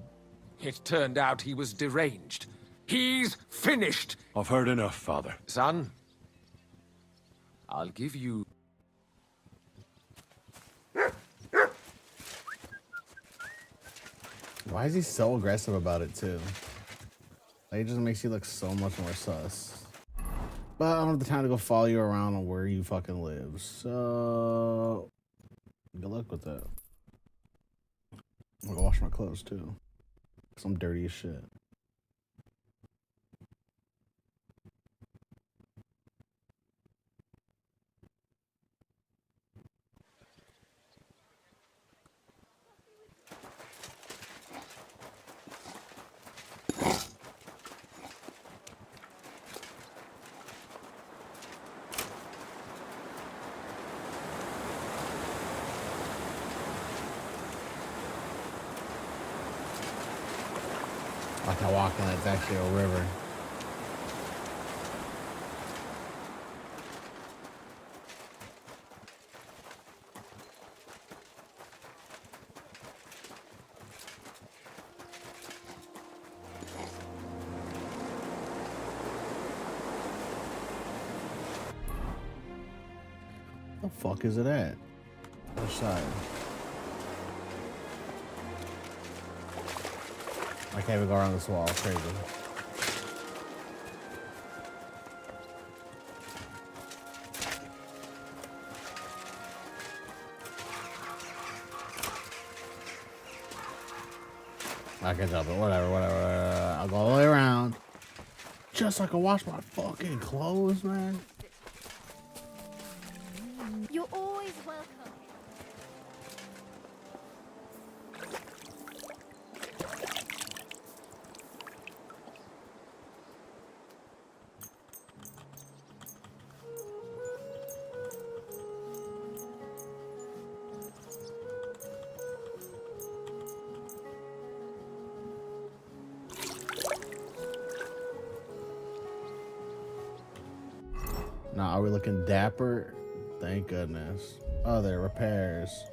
It turned out he was deranged. He's finished! I've heard enough, Father. Son, I'll give you... Why is he so aggressive about it, too? Like, it just makes you look so much more sus. But I don't have the time to go follow you around on where you fucking live. So... good luck with that. I'm gonna wash my clothes, too. Because I'm dirty as shit. Like I walk in, it's actually a river. The fuck is it at? Other side. I can't even go around this wall. It's crazy. I can help it. Whatever. I'll go all the way around. Just so I can wash my fucking clothes, man. You're always welcome. Now, are we looking dapper? Thank goodness. Oh, there, repairs.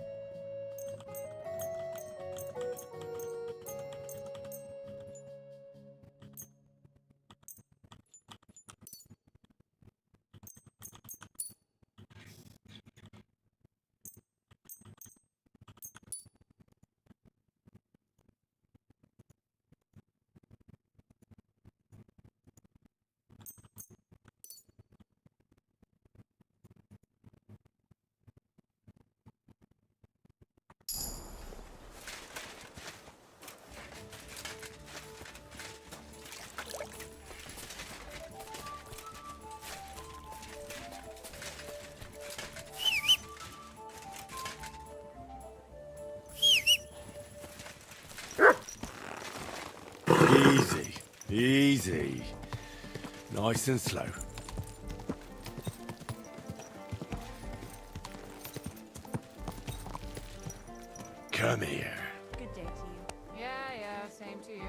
Easy. Easy. Nice and slow. Come here. Good day to you. Yeah, same to you.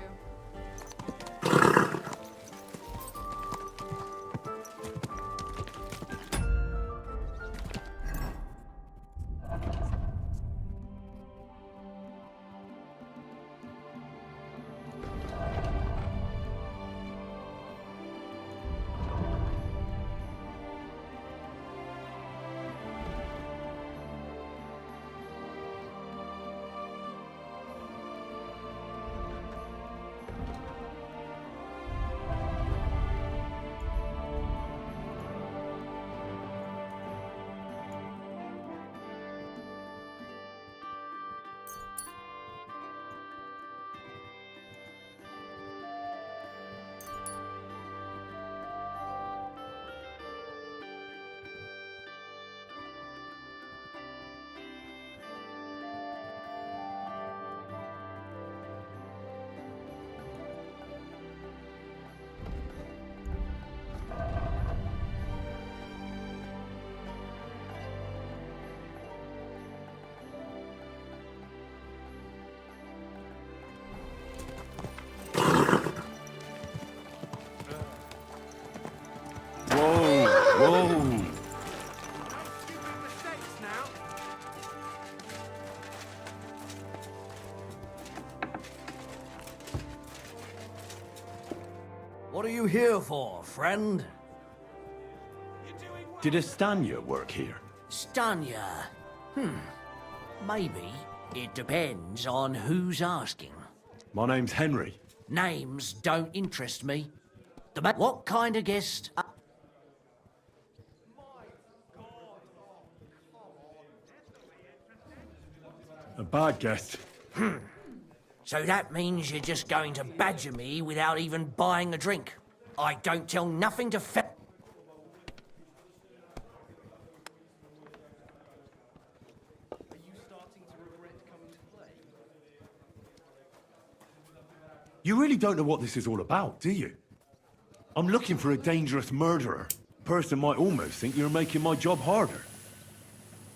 What are you here for, friend? Did Estanya work here? Stanya? Maybe. It depends on who's asking. My name's Henry. Names don't interest me. What kind of guest? A bad guest. So that means you're just going to badger me without even buying a drink. I don't tell nothing to You really don't know what this is all about, do you? I'm looking for a dangerous murderer. Person might almost think you're making my job harder.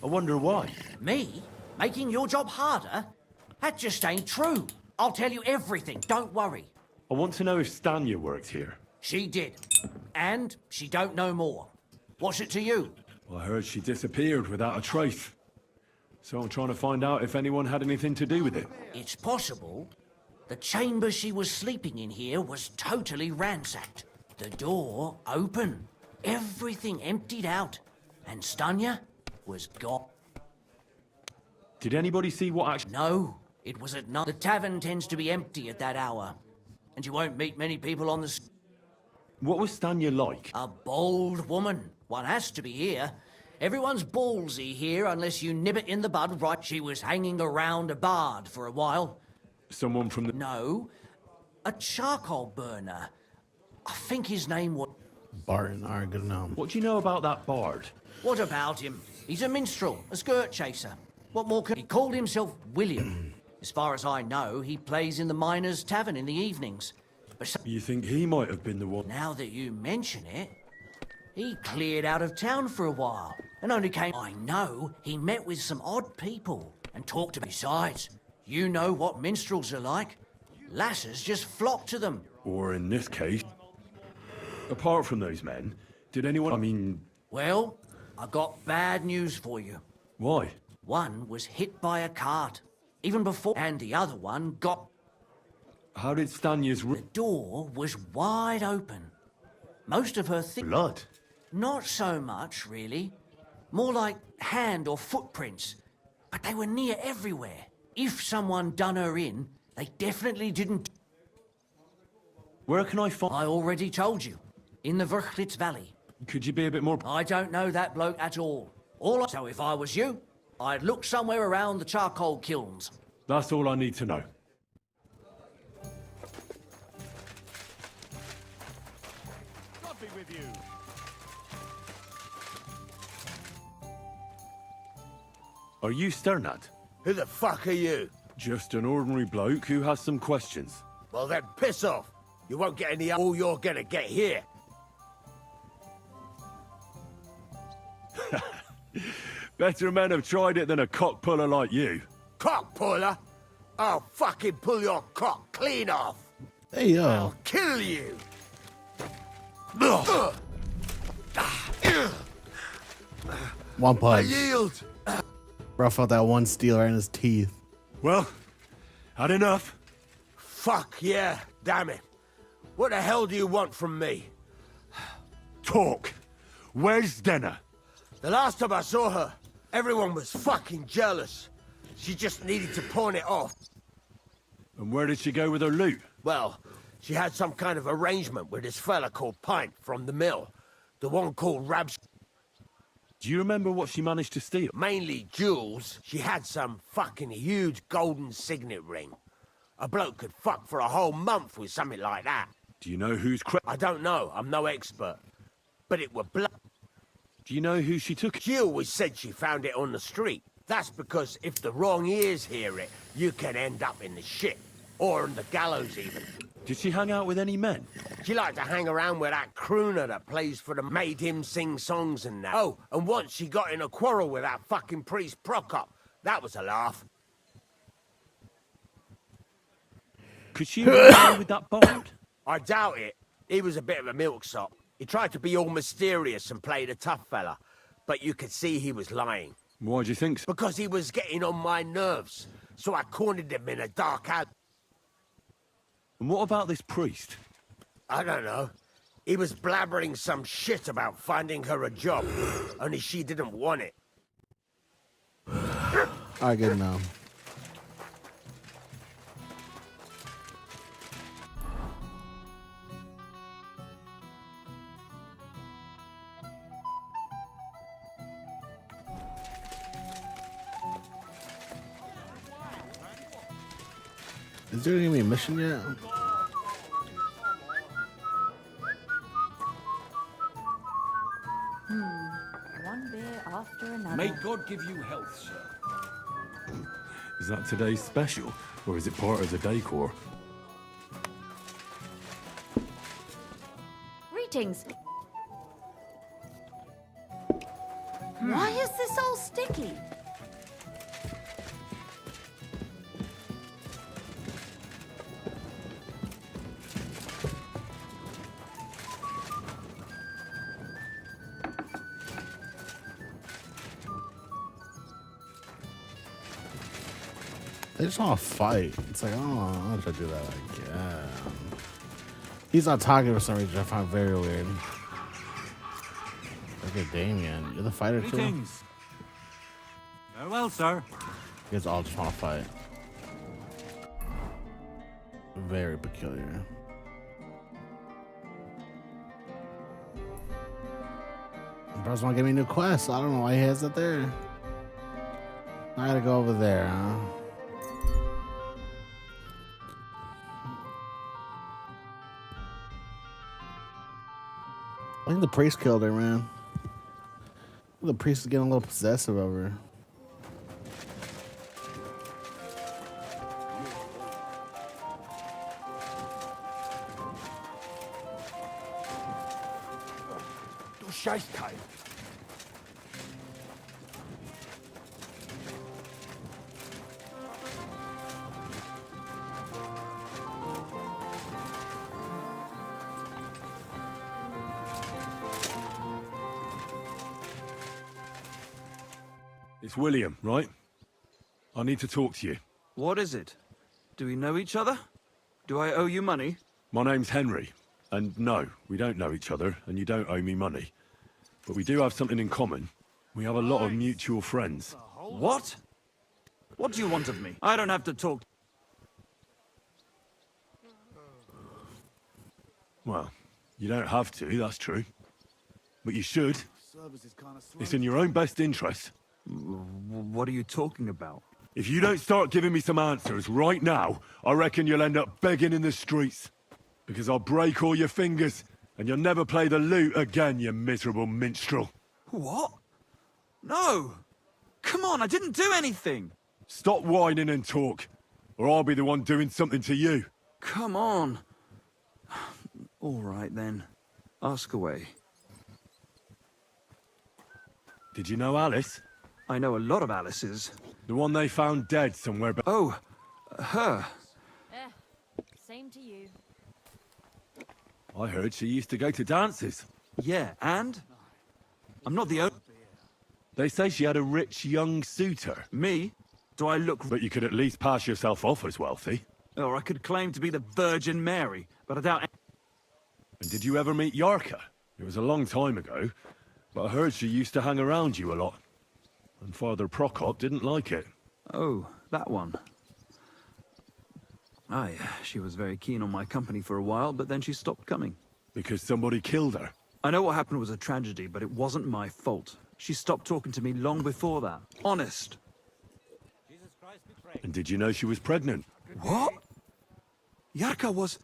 I wonder why. Me? Making your job harder? That just ain't true. I'll tell you everything, don't worry. I want to know if Stanya worked here. She did. And she don't know more. What's it to you? I heard she disappeared without a trace. So I'm trying to find out if anyone had anything to do with it. It's possible. The chamber she was sleeping in here was totally ransacked. The door open. Everything emptied out. And Stanya was gone. Did anybody see what actually... No, it was at night. The tavern tends to be empty at that hour. And you won't meet many people on the... What was Stanya like? A bold woman. One has to be here. Everyone's ballsy here unless you nib it in the bud right. She was hanging around a bard for a while. Someone from the... No, a charcoal burner. I think his name was... Barton, alright, good enough. What do you know about that bard? What about him? He's a minstrel, a skirt chaser. What more can... He called himself William. As far as I know, he plays in the Miners' Tavern in the evenings. But You think he might have been the one... now that you mention it, he cleared out of town for a while and only came... I know he met with some odd people and talked to... Besides, you know what minstrels are like. Lasses just flock to them. Or in this case... Apart from those men, did anyone... I mean... Well, I got bad news for you. Why? One was hit by a cart, even before... And the other one got... How did Stanya's... The door was wide open. Most of her Blood? Not so much, really. More like hand or footprints. But they were near everywhere. If someone done her in, they definitely didn't... Where can I find... I already told you. In the Verchlitz Valley. Could you be a bit more... I don't know that bloke at all. So if I was you, I'd look somewhere around the charcoal kilns. That's all I need to know. God be with you. Are you Sternad? Who the fuck are you? Just an ordinary bloke who has some questions. Well then, piss off. You won't get any all you're gonna get here. Better men have tried it than a cock puller like you. Cock puller? I'll fucking pull your cock clean off. Hey, yo. I'll kill you. One I punch. yield. Bro felt that one steel right in his teeth. Well, had enough. Fuck yeah, damn it. What the hell do you want from me? Talk. Where's Denna? The last time I saw her, everyone was fucking jealous. She just needed to pawn it off. And where did she go with her loot? Well, she had some kind of arrangement with this fella called Pint from the mill. The one called Rabs... Do you remember what she managed to steal? Mainly jewels. She had some fucking huge golden signet ring. A bloke could fuck for a whole month with something like that. Do you know who's I don't know, I'm no expert. But it were blood. Do you know who she took it? She always said she found it on the street. That's because if the wrong ears hear it, you can end up in the shit. Or on the gallows even. Did she hang out with any men? She liked to hang around with that crooner that plays for the made him sing songs and that. Oh, and once she got in a quarrel with that fucking priest Prokop. That was a laugh. Could she have been with that bard? I doubt it. He was a bit of a milksop. He tried to be all mysterious and play the tough fella. But you could see he was lying. Why do you think so? Because he was getting on my nerves. So I cornered him in a dark alley. And what about this priest? I don't know. He was blabbering some shit about finding her a job, only she didn't want it. Alright, good enough. Is there gonna be a mission yet? One beer after another. May God give you health, sir. Is that today's special, or is it part of the decor? Greetings. Why is this all sticky? They just want to fight. It's like, oh, I'm gonna try to do that again. He's not talking for some reason. I find very weird. Look at Damien. You're the fighter too? Greetings. Very well, sir. You guys all just want to fight. Very peculiar. Bros want to give me a new quest. I don't know why he has it there. I gotta go over there, huh? I think the priest killed her, man. The priest is getting a little possessive over her. Du Scheißteil. It's William, right? I need to talk to you. What is it? Do we know each other? Do I owe you money? My name's Henry, and no, we don't know each other, and you don't owe me money. But we do have something in common. We have a lot of mutual friends. What? What do you want of me? I don't have to talk. Well, you don't have to, that's true. But you should. It's in your own best interest. What are you talking about? If you don't start giving me some answers right now, I reckon you'll end up begging in the streets. Because I'll break all your fingers, and you'll never play the lute again, you miserable minstrel. What? No! Come on, I didn't do anything! Stop whining and talk, or I'll be the one doing something to you. Come on. All right, then. Ask away. Did you know Alice? I know a lot of Alice's. The one they found dead somewhere. Oh, her. Same to you. I heard she used to go to dances. Yeah, and? I'm not the only... They say she had a rich young suitor. Me? Do I look... But you could at least pass yourself off as wealthy. Or I could claim to be the Virgin Mary, but I doubt... And did you ever meet Yarka? It was a long time ago, but I heard she used to hang around you a lot. And Father Prokop didn't like it. Oh, that one. Aye, she was very keen on my company for a while, but then she stopped coming. Because somebody killed her? I know what happened was a tragedy, but it wasn't my fault. She stopped talking to me long before that. Honest. And did you know she was pregnant? What? Yarka was...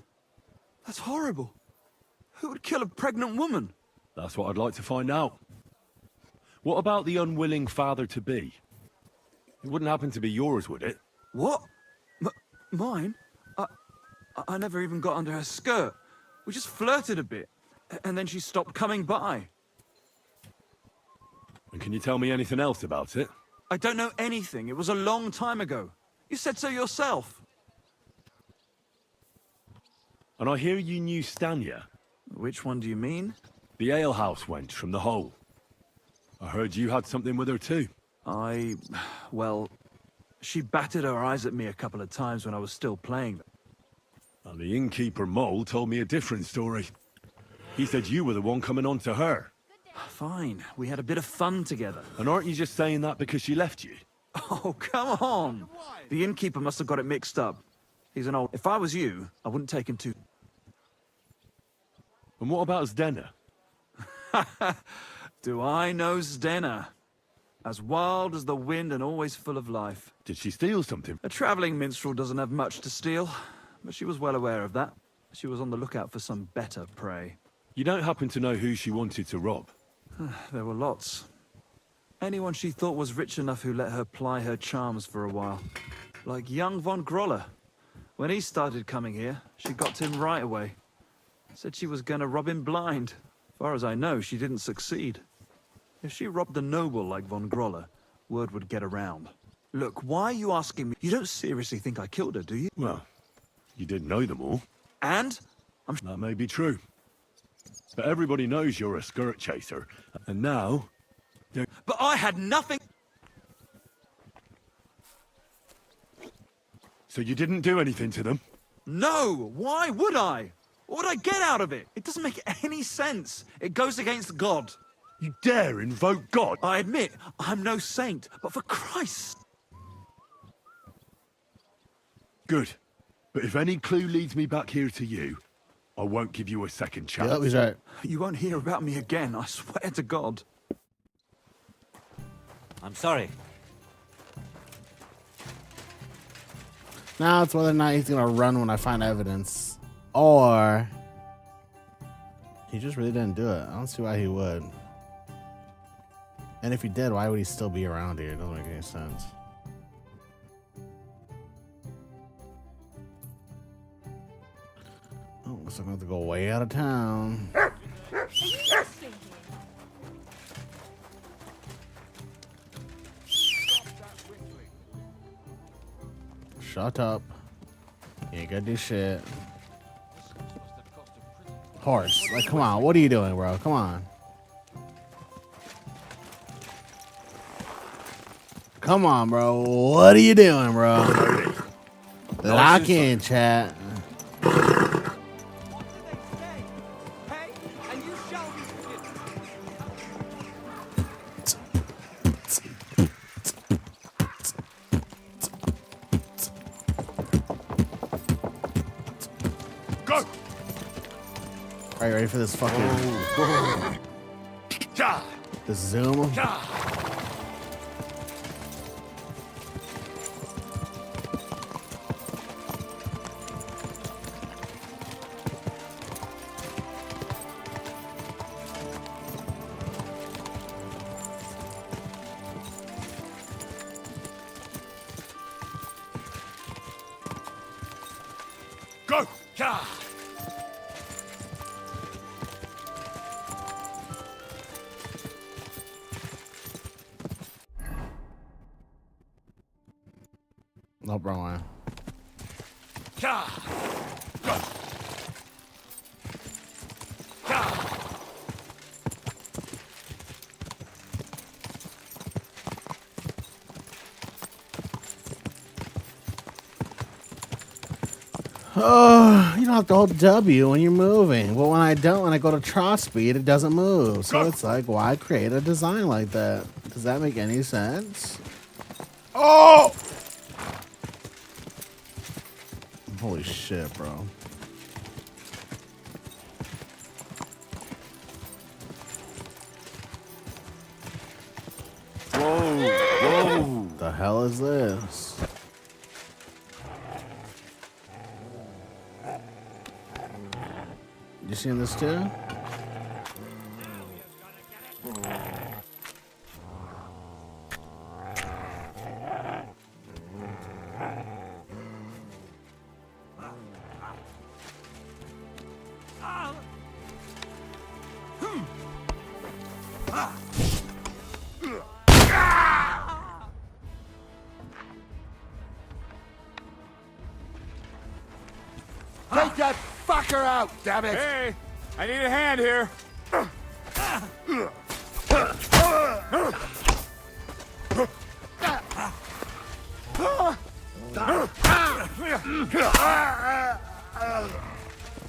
That's horrible. Who would kill a pregnant woman? That's what I'd like to find out. What about the unwilling father-to-be? It wouldn't happen to be yours, would it? What? Mine? I never even got under her skirt. We just flirted a bit, and then she stopped coming by. And can you tell me anything else about it? I don't know anything. It was a long time ago. You said so yourself. And I hear you knew Stanya. Which one do you mean? The alehouse wench from the hole. I heard you had something with her too. Well, she batted her eyes at me a couple of times when I was still playing. And the innkeeper Mole told me a different story. He said you were the one coming on to her. Fine, we had a bit of fun together. And aren't you just saying that because she left you? Oh, come on! The innkeeper must have got it mixed up. He's an old... If I was you, I wouldn't take him too... And what about Zdena? Do I know Zdena? As wild as the wind and always full of life. Did she steal something? A traveling minstrel doesn't have much to steal, but she was well aware of that. She was on the lookout for some better prey. You don't happen to know who she wanted to rob? There were lots. Anyone she thought was rich enough who let her ply her charms for a while. Like young von Groller. When he started coming here, she got to him right away. Said she was gonna rob him blind. As far as I know, she didn't succeed. If she robbed a noble like von Groller, word would get around. Look, why are you asking me? You don't seriously think I killed her, do you? Well, you didn't know them all. And? That may be true. But everybody knows you're a skirt chaser. And now... But I had nothing... So you didn't do anything to them? No! Why would I? What would I get out of it? It doesn't make any sense. It goes against God. You dare invoke God? I admit, I'm no saint, but for Christ... Good. But if any clue leads me back here to you, I won't give you a second chance. Yep, he's right. You won't hear about me again, I swear to God. I'm sorry. Now it's whether or not he's gonna run when I find evidence. Or he just really didn't do it. I don't see why he would. And if he did, why would he still be around here? It doesn't make any sense. Oh, looks like I'm gonna have to go way out of town. Shut up. You ain't gonna do shit. Horse. Like, come on. What are you doing, bro? Come on. Come on, bro. What are you doing, bro? Lock in, chat. Are you ready for this fucking... This zoom? Go! No, bro, man. Oh, you don't have to hold W when you're moving. But when I don't, when I go to trot speed, it doesn't move. So it's like, why create a design like that? Does that make any sense? Oh! Holy shit, bro. Whoa, whoa. The hell is this? You seen this too? Take that fucker out, damn it! Hey, I need a hand here.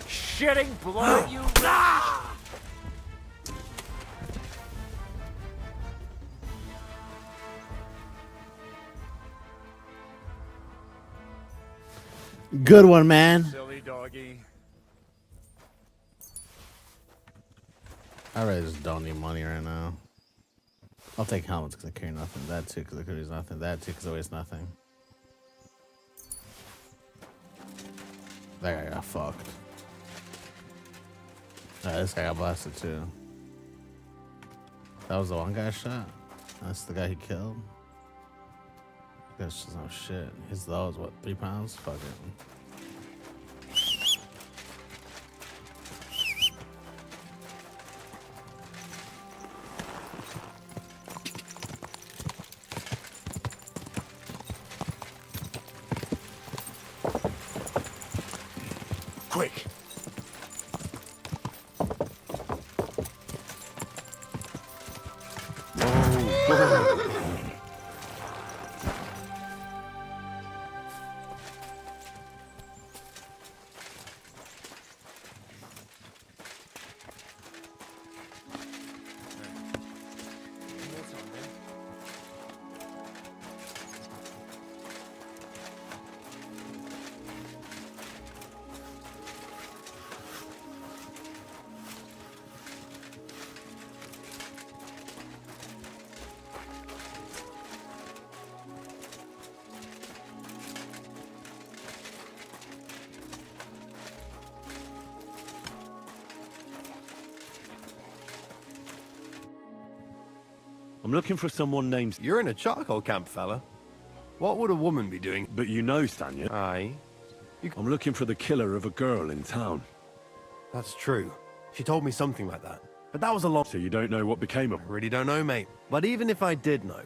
Shitting blood, you. Good one, man. Silly doggy. I really just don't need money right now. I'll take helmets because I carry nothing. That too because I could use nothing. That too because I waste nothing. That guy got fucked. This guy got blasted too. That was the one guy shot? That's the guy he killed? That's just no shit. His low is what, 3 pounds? Fuck it. Quick. I'm looking for someone named... You're in a charcoal camp, fella. What would a woman be doing? But you know, Stanya. Aye. I'm looking for the killer of a girl in town. That's true. She told me something like that. But that was a long... So you don't know what became of her? Really don't know, mate. But even if I did know...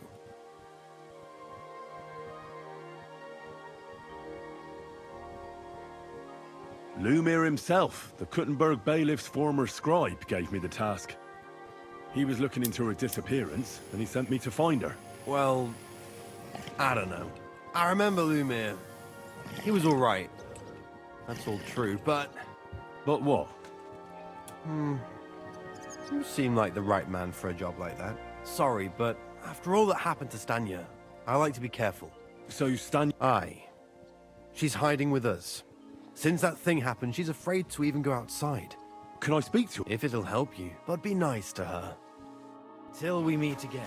Lumir himself, the Kuttenberg bailiff's former scribe, gave me the task. He was looking into her disappearance, and he sent me to find her. Well, I don't know. I remember Lumir. He was alright. That's all true, but... But what? You seem like the right man for a job like that. Sorry, but after all that happened to Stanya, I like to be careful. So Stanya... Aye. She's hiding with us. Since that thing happened, she's afraid to even go outside. Can I speak to her? If it'll help you, but be nice to her. Till we meet again.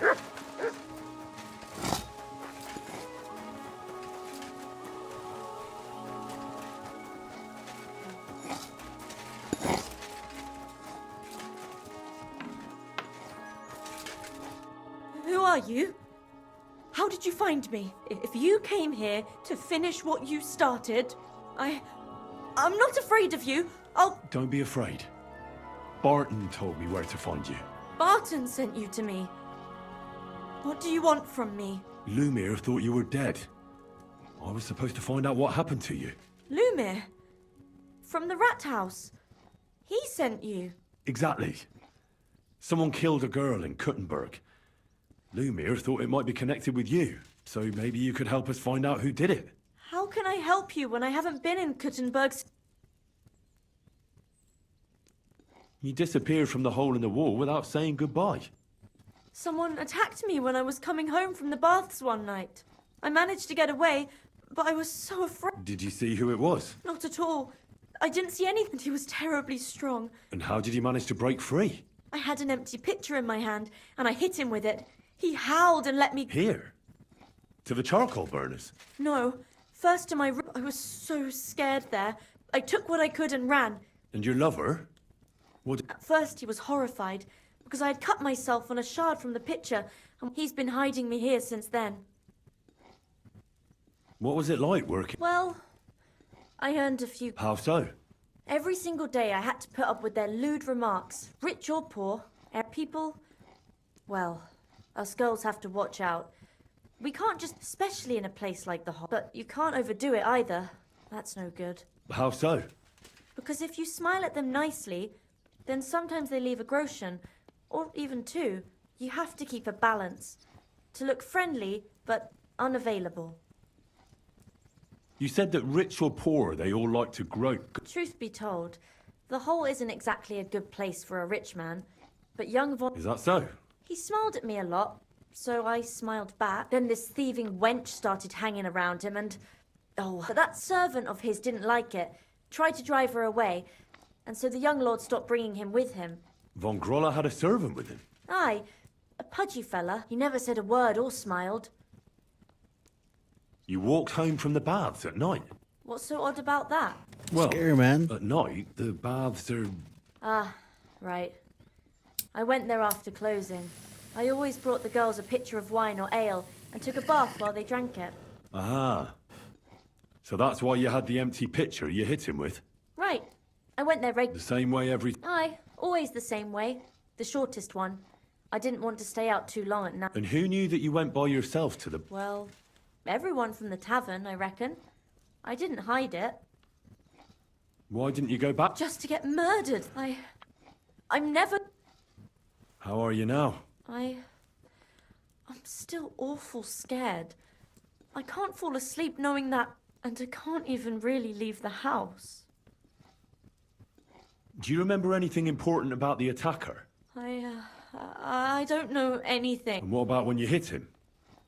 Who are you? How did you find me? If you came here to finish what you started, I'm not afraid of you. Don't be afraid. Barton told me where to find you. Barton sent you to me. What do you want from me? Lumir thought you were dead. I was supposed to find out what happened to you. Lumir? From the rat house. He sent you. Exactly. Someone killed a girl in Kuttenberg. Lumir thought it might be connected with you, so maybe you could help us find out who did it. How can I help you when I haven't been in Kuttenberg? You disappeared from the hole in the wall without saying goodbye. Someone attacked me when I was coming home from the baths one night. I managed to get away, but I was so afraid. Did you see who it was? Not at all. I didn't see anything. He was terribly strong. And how did you manage to break free? I had an empty pitcher in my hand, and I hit him with it. He howled and let me... Here? To the charcoal burners? No. First to my room. I was so scared there. I took what I could and ran. And your lover? What? At first he was horrified, because I had cut myself on a shard from the pitcher, and he's been hiding me here since then. What was it like working? Well, I earned a few... How so? Every single day I had to put up with their lewd remarks. Rich or poor, people... Well, us girls have to watch out. We can't just... Especially in a place like the hall. But you can't overdo it either. That's no good. How so? Because if you smile at them nicely, then sometimes they leave a groschen, or even two. You have to keep a balance. To look friendly, but unavailable. You said that rich or poor, they all like to grope. Truth be told, the hole isn't exactly a good place for a rich man, but young Von... Is that so? He smiled at me a lot, so I smiled back. Then this thieving wench started hanging around him, and Oh, but that servant of his didn't like it. Tried to drive her away. And so the young lord stopped bringing him with him. Von Groller had a servant with him. Aye, a pudgy fella. He never said a word or smiled. You walked home from the baths at night. What's so odd about that? Well, Scary, man. At night, the baths are... Ah, right. I went there after closing. I always brought the girls a pitcher of wine or ale and took a bath while they drank it. Ah. So that's why you had the empty pitcher you hit him with? Right. I went there The same way every... Aye, always the same way. The shortest one. I didn't want to stay out too long at night. And who knew that you went by yourself to the... Well, everyone from the tavern, I reckon. I didn't hide it. Why didn't you go back? Just to get murdered. I'm never... How are you now? I'm still awful scared. I can't fall asleep knowing that, and I can't even really leave the house. Do you remember anything important about the attacker? I don't know anything. And what about when you hit him?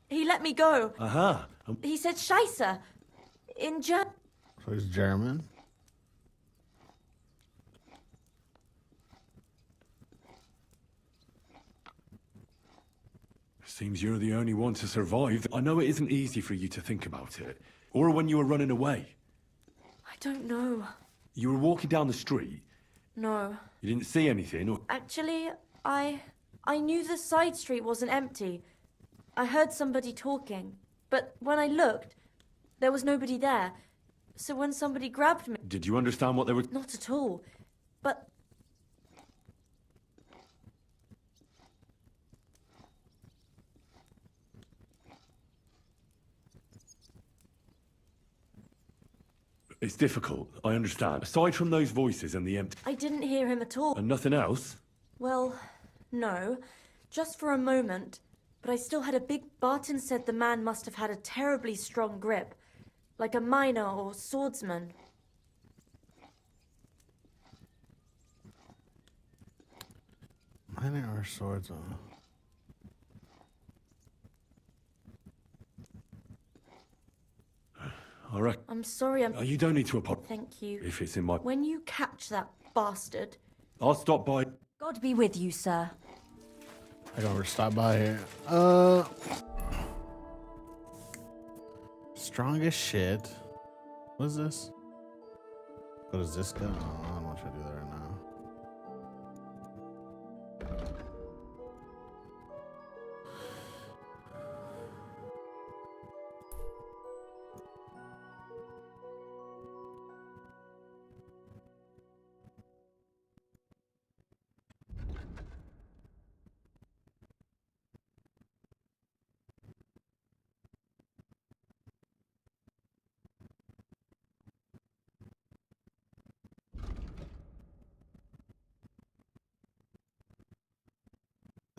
He let me go. Aha. He said Scheisse. In German. So he's German. Seems you're the only one to survive. I know it isn't easy for you to think about it. Or when you were running away. I don't know. You were walking down the street. No. You didn't see anything, or... Actually, I knew the side street wasn't empty. I heard somebody talking. But when I looked, there was nobody there. So when somebody grabbed me... Did you understand what they were... Not at all. But... It's difficult, I understand. Aside from those voices and the empty... I didn't hear him at all. And nothing else? Well, no. Just for a moment. But I still had a big... Barton said the man must have had a terribly strong grip. Like a miner or swordsman. Miner or swordsman? I reckon... I'm sorry, You don't need to apologize. Thank you. If it's in my... When you catch that bastard... I'll stop by... God be with you, sir. I gotta stop by here. Strongest shit. What is this? What is this guy? Oh, I don't want you to do that right now.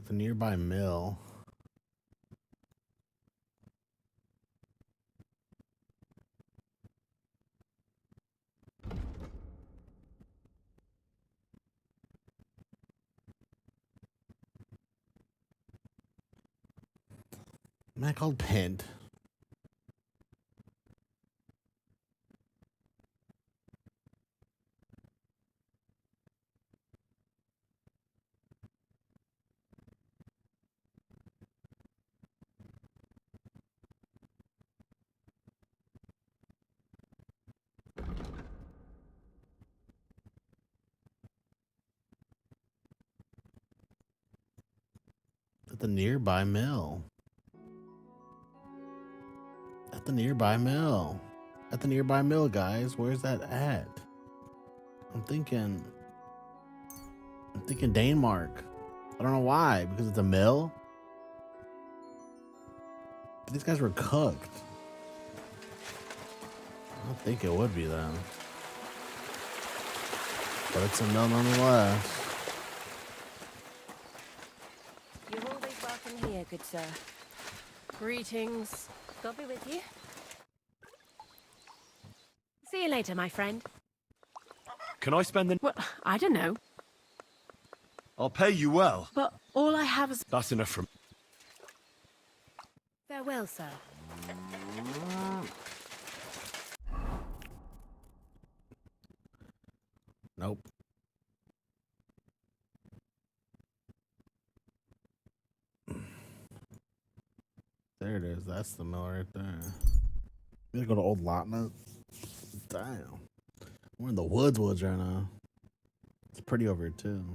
The nearby mill. Man called Pent. At the nearby mill. At the nearby mill. At the nearby mill, guys. Where's that at? I'm thinking Denmark. I don't know why. Because it's a mill? These guys were cooked. I don't think it would be them. But it's a mill nonetheless. You're always welcome here, good sir. Greetings. God be with you. See you later, my friend. Can I spend the... Well, I don't know. I'll pay you well. But all I have is... That's enough from... Farewell, sir. There it is. That's the mill right there. We gotta go to Old Lotna. Damn. We're in the woods right now. It's pretty over here, too.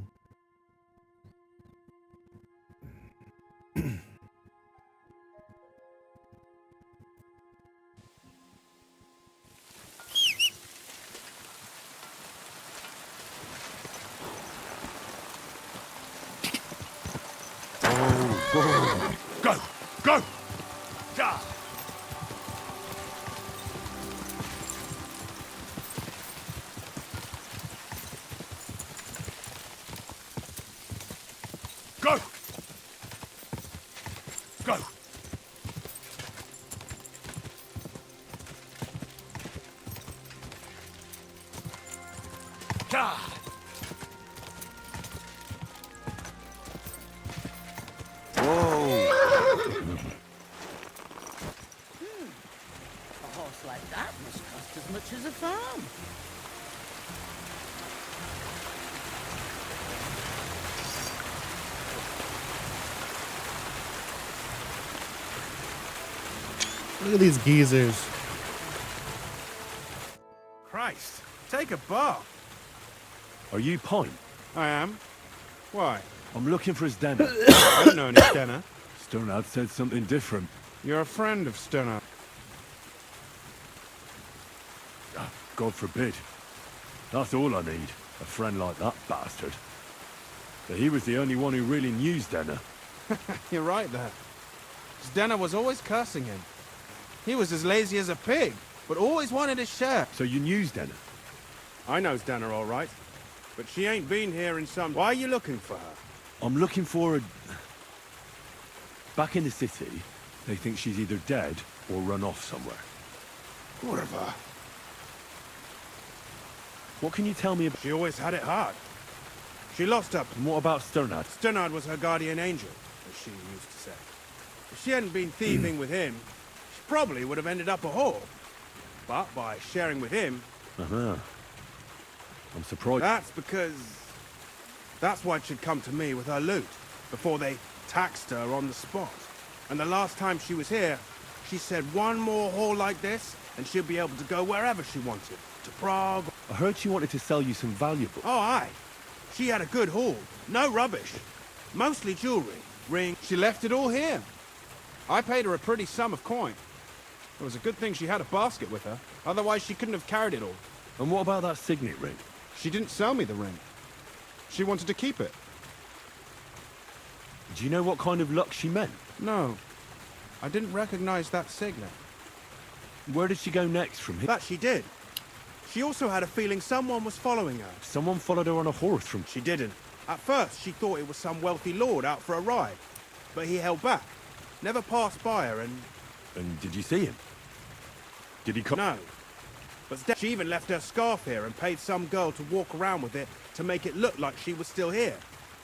Go! Go! Ja! Go! Go! Ja! A horse like that must cost as much as a farm. Look at these geezers. Christ, take a bath. Are you Pine? I am. Why? I'm looking for his Denner. I don't know any Stenner. Sternad said something different. You're a friend of Stenner. God forbid. That's all I need. A friend like that bastard. But he was the only one who really knew Denner. You're right there. Stenner was always cursing him. He was as lazy as a pig, but always wanted his share. So you knew Denner? I know Stenner all right, but she ain't been here in some... Why are you looking for her? I'm looking for a... Back in the city, they think she's either dead or run off somewhere. Whatever. What can you tell me about... She always had it hard. She lost her... And what about Sternad? Sternad was her guardian angel, as she used to say. If she hadn't been thieving with him, she probably would have ended up a whore. But by sharing with him... Uh-huh. I'm surprised. That's because... That's why she'd come to me with her loot, before they taxed her on the spot. And the last time she was here, she said one more haul like this, and she'll be able to go wherever she wanted. To Prague. I heard she wanted to sell you some valuables. Oh, aye. She had a good haul. No rubbish. Mostly jewelry, ring. She left it all here. I paid her a pretty sum of coin. It was a good thing she had a basket with her. Otherwise, she couldn't have carried it all. And what about that signet ring? She didn't sell me the ring. She wanted to keep it. Do you know what kind of luck she meant? No. I didn't recognize that signet. Where did she go next from here? That she did. She also had a feeling someone was following her. Someone followed her on a horse from... She didn't. At first, she thought it was some wealthy lord out for a ride. But he held back. Never passed by her and... And did you see him? Did he come... No. But she even left her scarf here and paid some girl to walk around with it to make it look like she was still here.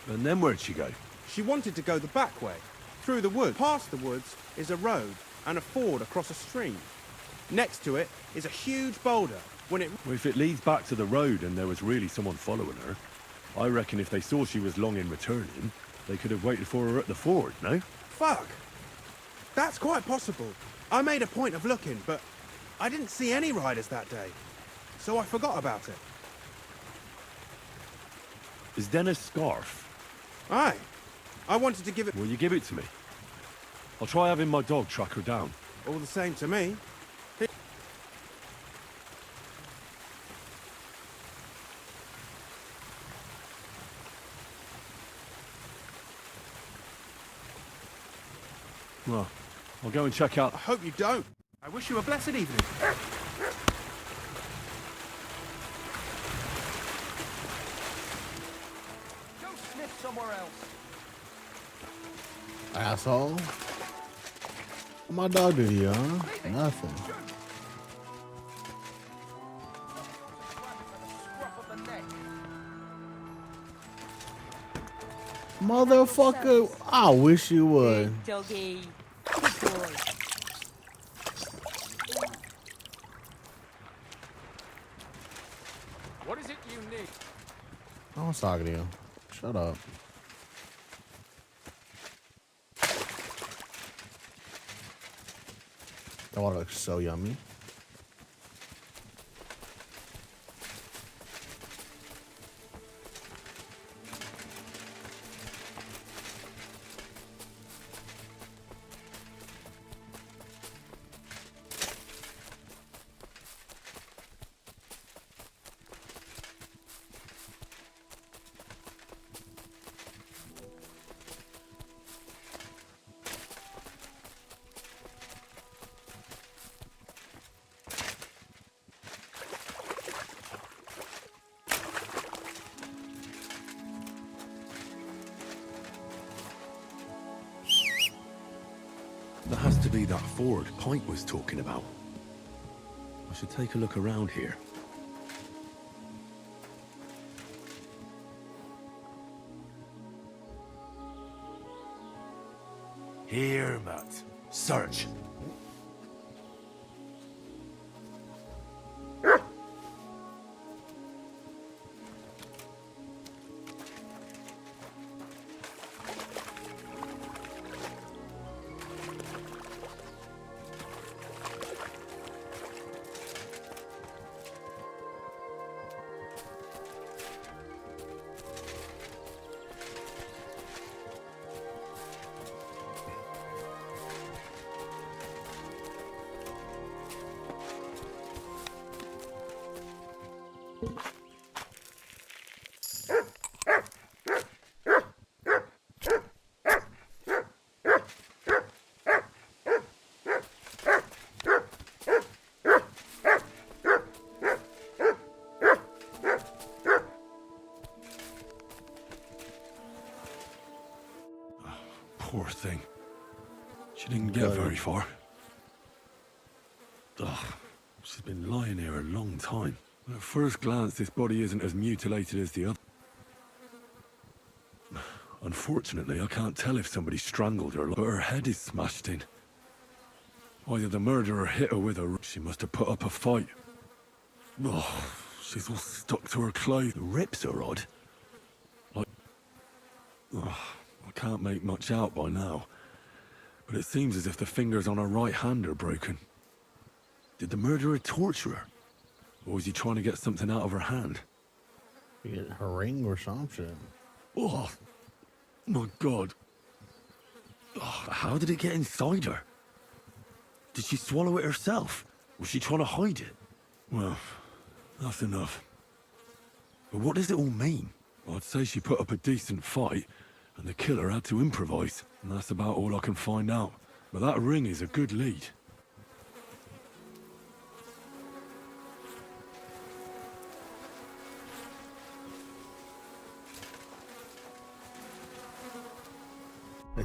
And then where'd she go? She wanted to go the back way, through the woods. Past the woods is a road and a ford across a stream. Next to it is a huge boulder. Well, if it leads back to the road and there was really someone following her, I reckon if they saw she was long in returning, they could have waited for her at the ford, no? Fuck! That's quite possible. I made a point of looking, but I didn't see any riders that day, so I forgot about it. Is Denner's scarf? Aye. I wanted to give it... Will you give it to me? I'll try having my dog track her down. All the same to me. Well, I'll go and check out... I hope you don't. I wish you a blessed evening. Go sniff somewhere else. Asshole. What my dog do to you, huh? Nothing. Motherfucker, I wish you would. Doggy. Good boy. What is it you need? I was talking to you. Shut up. That water looks so yummy. That has to be that ford Pint was talking about. I should take a look around here. Here, Matt. Search. Poor thing. She didn't get very far. Ugh, she's been lying here a long time. At first glance, this body isn't as mutilated as the other. Unfortunately, I can't tell if somebody strangled her, but her head is smashed in. Either the murderer hit her with a... She must have put up a fight. Oh, she's all stuck to her clothes. The rips are odd. I can't make much out by now, but it seems as if the fingers on her right hand are broken. Did the murderer torture her? Or was he trying to get something out of her hand? Get her ring or some shit. Oh, my God. Oh, how did it get inside her? Did she swallow it herself? Was she trying to hide it? Well, that's enough. But what does it all mean? I'd say she put up a decent fight, and the killer had to improvise, and that's about all I can find out. But that ring is a good lead.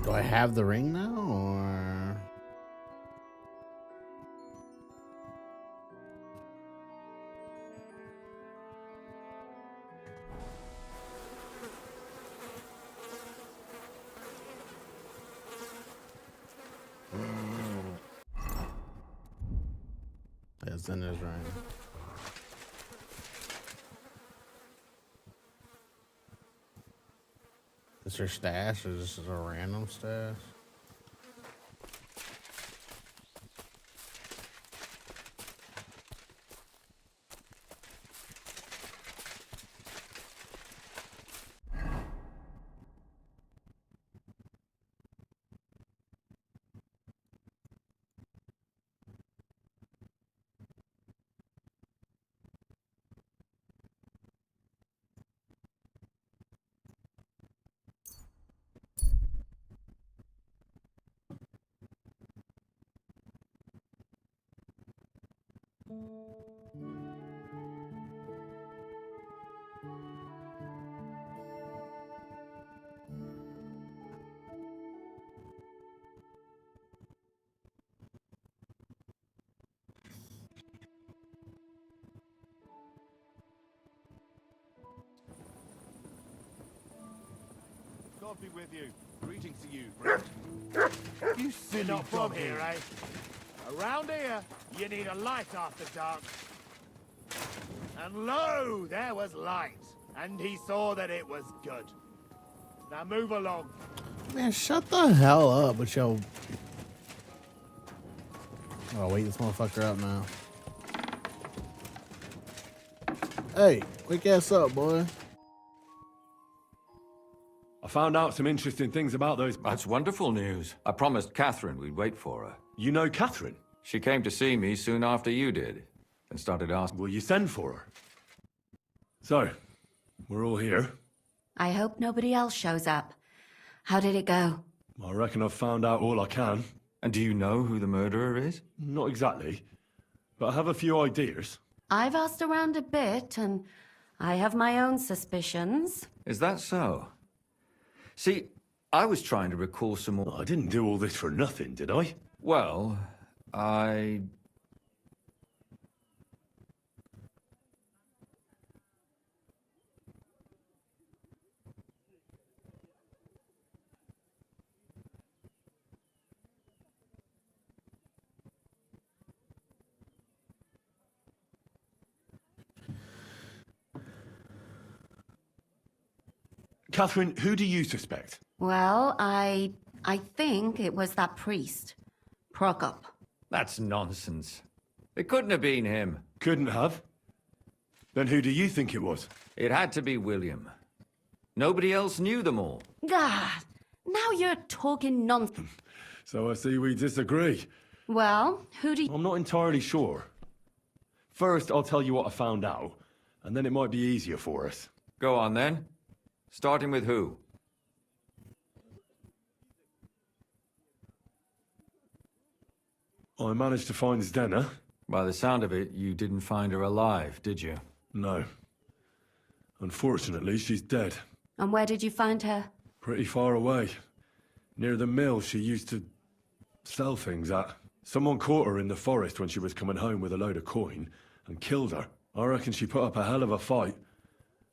Do I have the ring now, or...? Yes, then there's ring. Is her stash, or this is a random stash? God be with you. Greetings to you, friend. You silly not from here, eh? Around here, you need a light after dark. And lo, there was light. And he saw that it was good. Now move along. Man, shut the hell up with your... Oh, wait this motherfucker up now. Hey, wake ass up, boy. I found out some interesting things about those... That's wonderful news. I promised Catherine we'd wait for her. You know Catherine? She came to see me soon after you did, and started asking... Will you send for her? So, we're all here. I hope nobody else shows up. How did it go? I reckon I've found out all I can. And do you know who the murderer is? Not exactly, but I have a few ideas. I've asked around a bit, and I have my own suspicions. Is that so? See, I was trying to recall some more... I didn't do all this for nothing, did I? Well, I... Catherine, who do you suspect? Well, I think it was that priest, Prokop. That's nonsense. It couldn't have been him. Couldn't have? Then who do you think it was? It had to be William. Nobody else knew them all. God, now you're talking nonsense. So I see we disagree. Well, who do you... I'm not entirely sure. First, I'll tell you what I found out, and then it might be easier for us. Go on, then. Starting with who? I managed to find Zdena. By the sound of it, you didn't find her alive, did you? No. Unfortunately, she's dead. And where did you find her? Pretty far away. Near the mill she used to sell things at. Someone caught her in the forest when she was coming home with a load of coin and killed her. I reckon she put up a hell of a fight.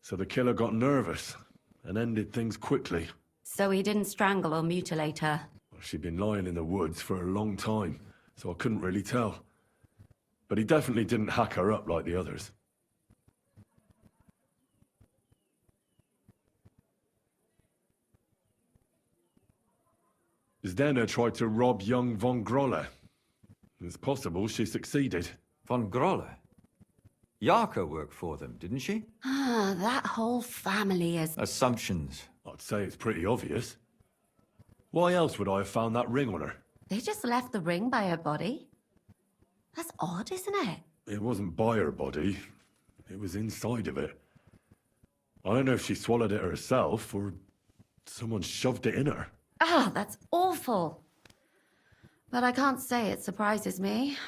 So the killer got nervous and ended things quickly. So he didn't strangle or mutilate her? She'd been lying in the woods for a long time, so I couldn't really tell. But he definitely didn't hack her up like the others. Zdena tried to rob young von Grolle. It's possible she succeeded. Von Grolle? Yarka worked for them, didn't she? Ah, that whole family is... Assumptions. I'd say it's pretty obvious. Why else would I have found that ring on her? They just left the ring by her body? That's odd, isn't it? It wasn't by her body. It was inside of it. I don't know if she swallowed it herself or someone shoved it in her. Ah, that's awful. But I can't say it surprises me.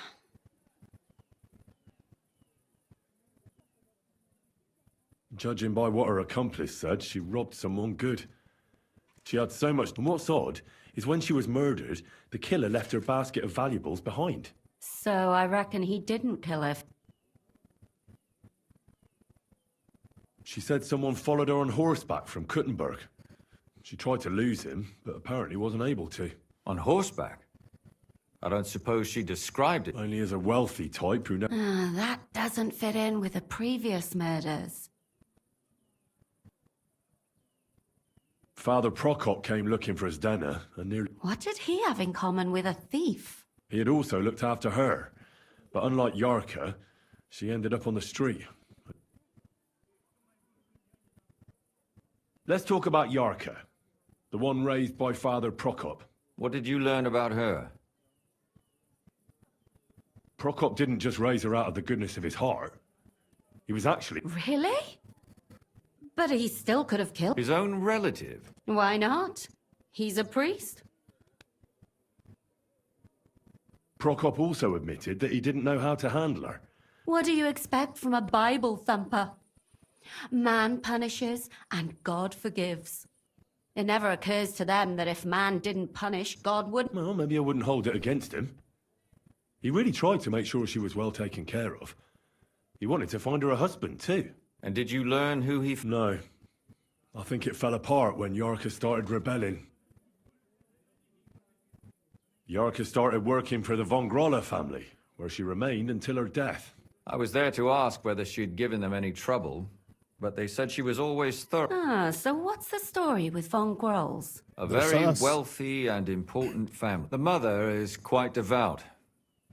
Judging by what her accomplice said, she robbed someone good. She had so much... And what's odd is when she was murdered, the killer left her basket of valuables behind. So I reckon he didn't kill her. She said someone followed her on horseback from Kuttenberg. She tried to lose him, but apparently wasn't able to. On horseback? I don't suppose she described it. Only as a wealthy type who... That doesn't fit in with the previous murders. Father Prokop came looking for Zdena and nearly... What did he have in common with a thief? He had also looked after her, but unlike Yarka, she ended up on the street. Let's talk about Yarka, the one raised by Father Prokop. What did you learn about her? Prokop didn't just raise her out of the goodness of his heart. He was actually... Really? But he still could have killed... His own relative? Why not? He's a priest. Prokop also admitted that he didn't know how to handle her. What do you expect from a Bible thumper? Man punishes and God forgives. It never occurs to them that if man didn't punish, God would... Well, maybe I wouldn't hold it against him. He really tried to make sure she was well taken care of. He wanted to find her a husband, too. And did you learn who he... No. I think it fell apart when Yarka started rebelling. Yarka started working for the von Grolle family, where she remained until her death. I was there to ask whether she'd given them any trouble, but they said she was always thorough. Ah, so what's the story with von Grolls? A very wealthy and important family. The mother is quite devout.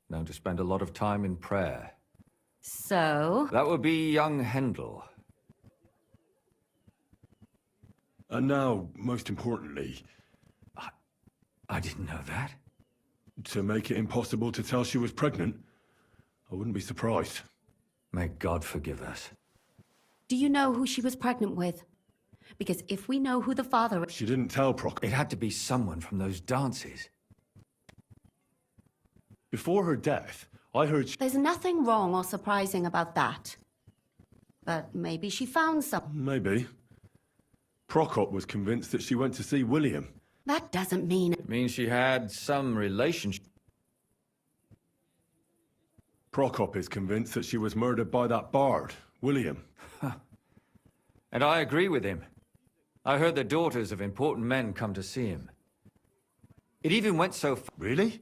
known to spend a lot of time in prayer. So? That would be young Hendel. And now, most importantly... I didn't know that. To make it impossible to tell she was pregnant, I wouldn't be surprised. May God forgive us. Do you know who she was pregnant with? Because if we know who the father is... She didn't tell Proc. It had to be someone from those dances. Before her death, I heard There's nothing wrong or surprising about that. But maybe she found some... Maybe. Prokop was convinced that she went to see William. That doesn't mean... It means she had some relationship. Prokop is convinced that she was murdered by that bard, William. And I agree with him. I heard the daughters of important men come to see him. It even went so far... Really?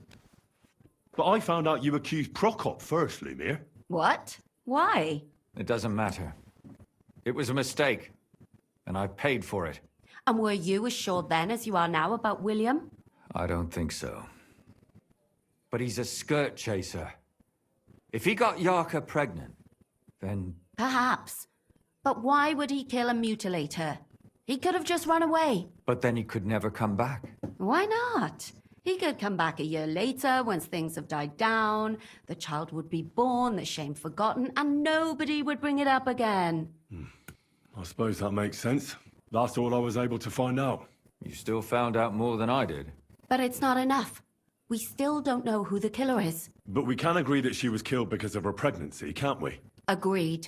But I found out you accused Prokop first, Lumir. What? Why? It doesn't matter. It was a mistake. And I paid for it. And were you as sure then as you are now about William? I don't think so. But he's a skirt chaser. If he got Yarka pregnant, then... Perhaps. But why would he kill and mutilate her? He could have just run away. But then he could never come back. Why not? He could come back a year later, once things have died down, the child would be born, the shame forgotten, and nobody would bring it up again. I suppose that makes sense. That's all I was able to find out. You still found out more than I did. But it's not enough. We still don't know who the killer is. But we can agree that she was killed because of her pregnancy, can't we? Agreed.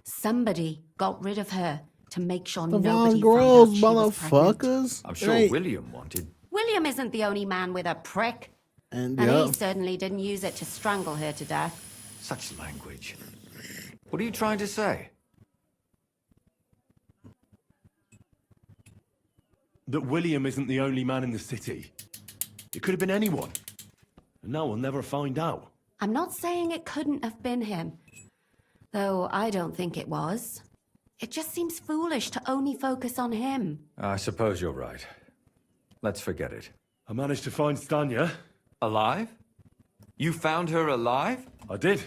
Somebody got rid of her to make sure The nobody Von found out Girls, she was pregnant. motherfuckers. I'm sure Hey. William wanted. William isn't the only man with a prick. And he yeah. certainly didn't use it to strangle her to death. Such language. What are you trying to say? That William isn't the only man in the city. It could have been anyone. And now we'll never find out. I'm not saying it couldn't have been him. Though I don't think it was. It just seems foolish to only focus on him. I suppose you're right. Let's forget it. I managed to find Stanya. Alive? You found her alive? I did.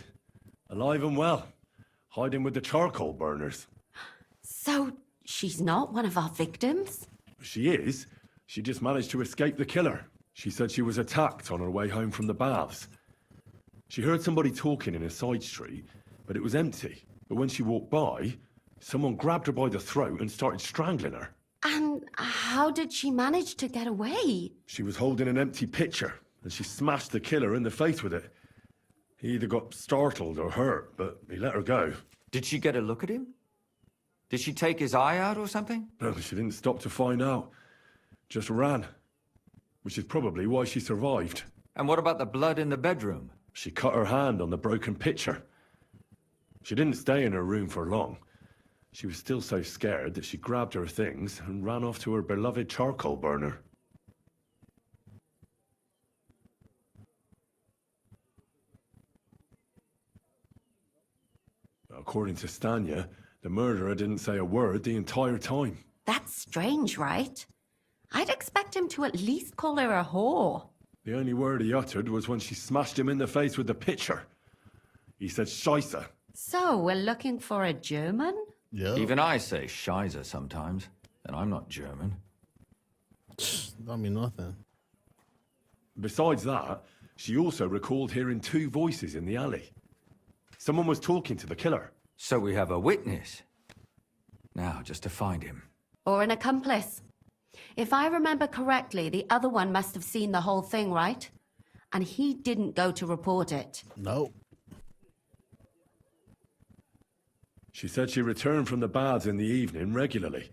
Alive and well. Hiding with the charcoal burners. So, she's not one of our victims? She is. She just managed to escape the killer. She said she was attacked on her way home from the baths. She heard somebody talking in a side street, but it was empty. But when she walked by, someone grabbed her by the throat and started strangling her. And how did she manage to get away? She was holding an empty pitcher, and she smashed the killer in the face with it. He either got startled or hurt, but he let her go. Did she get a look at him? Did she take his eye out or something? No, she didn't stop to find out. Just ran. Which is probably why she survived. And what about the blood in the bedroom? She cut her hand on the broken pitcher. She didn't stay in her room for long. She was still so scared that she grabbed her things and ran off to her beloved charcoal burner. According to Stanya, the murderer didn't say a word the entire time. That's strange, right? I'd expect him to at least call her a whore. The only word he uttered was when she smashed him in the face with the pitcher. He said Scheisse. So, we're looking for a German? Yeah. Even I say Scheiße sometimes, and I'm not German. Don't mean nothing. Besides that, she also recalled hearing two voices in the alley. Someone was talking to the killer. So we have a witness. Now, just to find him. Or an accomplice. If I remember correctly, the other one must have seen the whole thing, right? And he didn't go to report it. Nope. She said she returned from the baths in the evening regularly,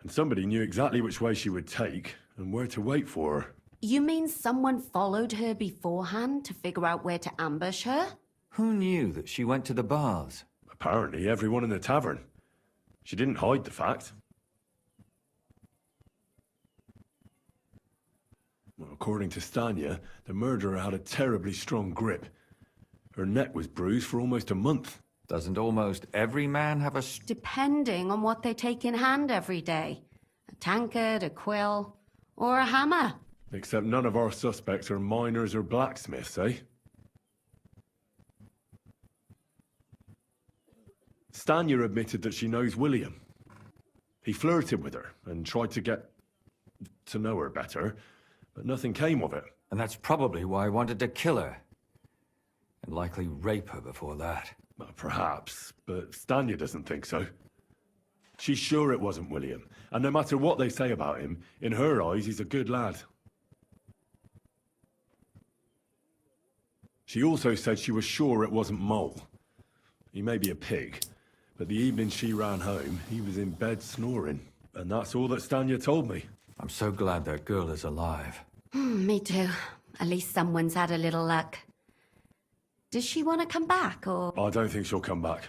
and somebody knew exactly which way she would take and where to wait for her. You mean someone followed her beforehand to figure out where to ambush her? Who knew that she went to the baths? Apparently everyone in the tavern. She didn't hide the fact. Well, according to Stanya, the murderer had a terribly strong grip. Her neck was bruised for almost a month. Doesn't almost every man have a... Depending on what they take in hand every day. A tankard, a quill, or a hammer. Except none of our suspects are miners or blacksmiths, eh? Stanya admitted that she knows William. He flirted with her and tried to get to know her better, but nothing came of it. And that's probably why I wanted to kill her. And likely rape her before that. Well, perhaps, but Stanya doesn't think so. She's sure it wasn't William, and no matter what they say about him, in her eyes, he's a good lad. She also said she was sure it wasn't Mole. He may be a pig, but the evening she ran home, he was in bed snoring. And that's all that Stanya told me. I'm so glad that girl is alive. Me too. At least someone's had a little luck. Does she want to come back, or...? I don't think she'll come back.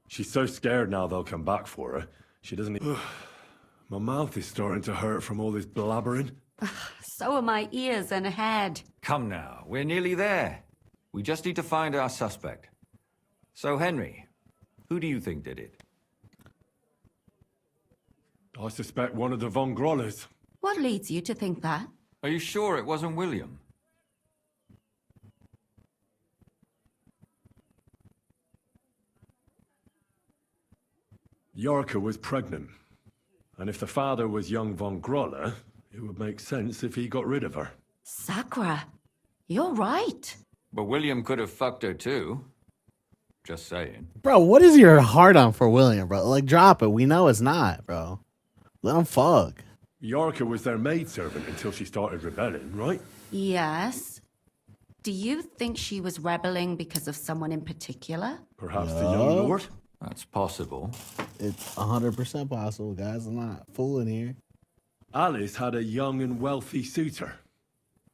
She's so scared now they'll come back for her. She doesn't... My mouth is starting to hurt from all this blabbering. So are my ears and head. Come now, we're nearly there. We just need to find our suspect. So, Henry, who do you think did it? I suspect one of the Von Grollers. What leads you to think that? Are you sure it wasn't William? Yorka was pregnant. And if the father was young Von Groller, it would make sense if he got rid of her. Sakura, you're right. But William could have fucked her too. Just saying. Bro, what is your heart on for William, bro? Like, drop it. We know it's not, bro. Let him fuck. Yorka was their maidservant until she started rebelling, right? Yes. Do you think she was rebelling because of someone in particular? Perhaps the young lord? That's possible. It's 100% possible, guys. I'm not fooling here. Alice had a young and wealthy suitor.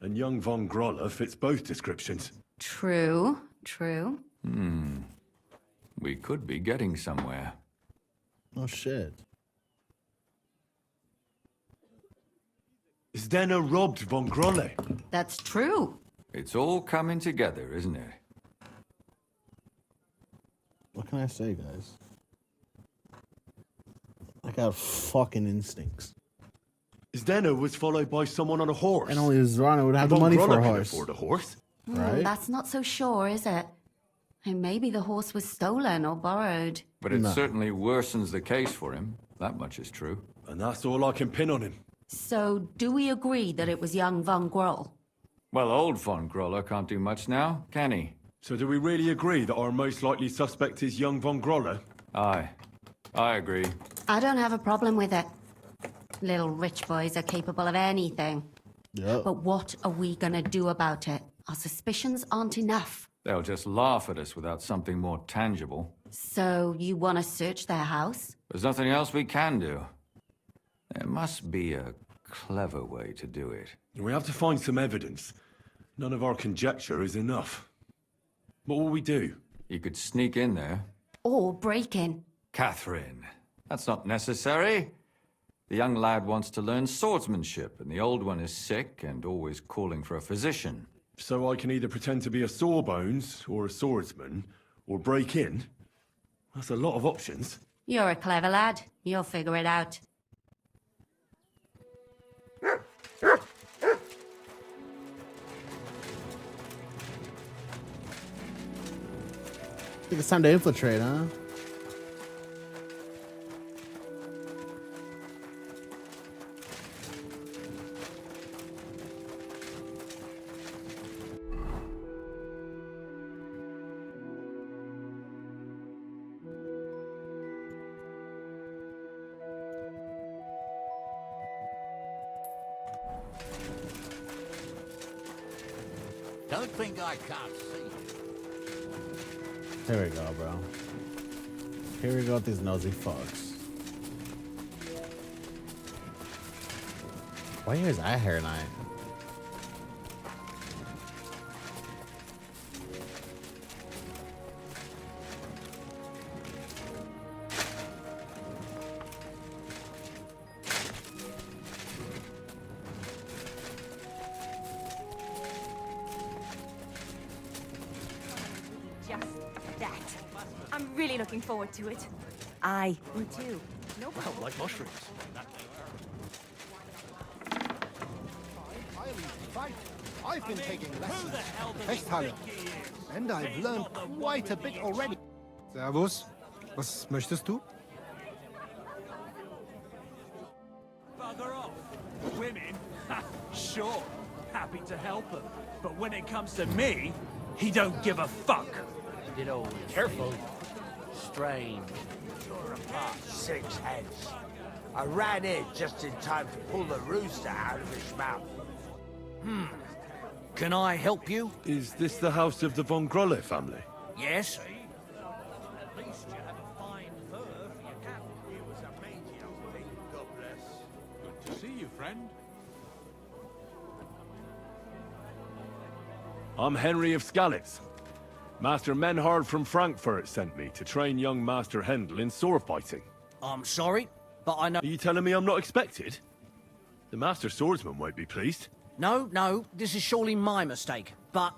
And young Von Groller fits both descriptions. True. We could be getting somewhere. Oh, shit. Zdeno robbed Von Grolle. That's true. It's all coming together, isn't it? What can I say, guys? I got fucking instincts. Zdeno was followed by someone on a horse. And only Zrana would have the Von money Groller for a can horse. afford a horse. Right? That's not so sure, is it? And maybe the horse was stolen or borrowed. But it certainly worsens the case for him. That much is true. And that's all I can pin on him. So, do we agree that it was young Von Groll? Well, old Von Groller can't do much now, can he? So do we really agree that our most likely suspect is young Von Groller? Aye. I agree. I don't have a problem with it. Little rich boys are capable of anything. Yep. But what are we gonna do about it? Our suspicions aren't enough. They'll just laugh at us without something more tangible. So, you want to search their house? There's nothing else we can do. There must be a clever way to do it. We have to find some evidence. None of our conjecture is enough. What will we do? You could sneak in there. Or break in. Catherine, that's not necessary. The young lad wants to learn swordsmanship, and the old one is sick and always calling for a physician. So I can either pretend to be a sawbones, or a swordsman, or break in? That's a lot of options. You're a clever lad. You'll figure it out. I think it's time to infiltrate, huh? Don't think I can't see. Here we go, bro. Here we go with these nosy fucks. Why is eye hair night? Just that. I'm really looking forward to it. Me too. No problem. Like mushrooms. I've been taking lessons at Festhalle, and I've learned quite a bit already. Servus. Was möchtest du? Bugger off. Women? Sure. Happy to help him. But when it comes to me, he don't give a fuck. Did all careful. Strange. Tore apart 6 heads. I ran in just in time to pull the rooster out of his mouth. Can I help you? Is this the house of the Von Grolle family? Yes? At least you have a fine fur for your cap. He was a mangy old thing, God bless. Good to see you, friend. I'm Henry of Skalitz. Master Menhard from Frankfurt sent me to train young Master Hendel in sword fighting. I'm sorry, but I know... Are you telling me I'm not expected? The Master Swordsman won't be pleased. No, this is surely my mistake. But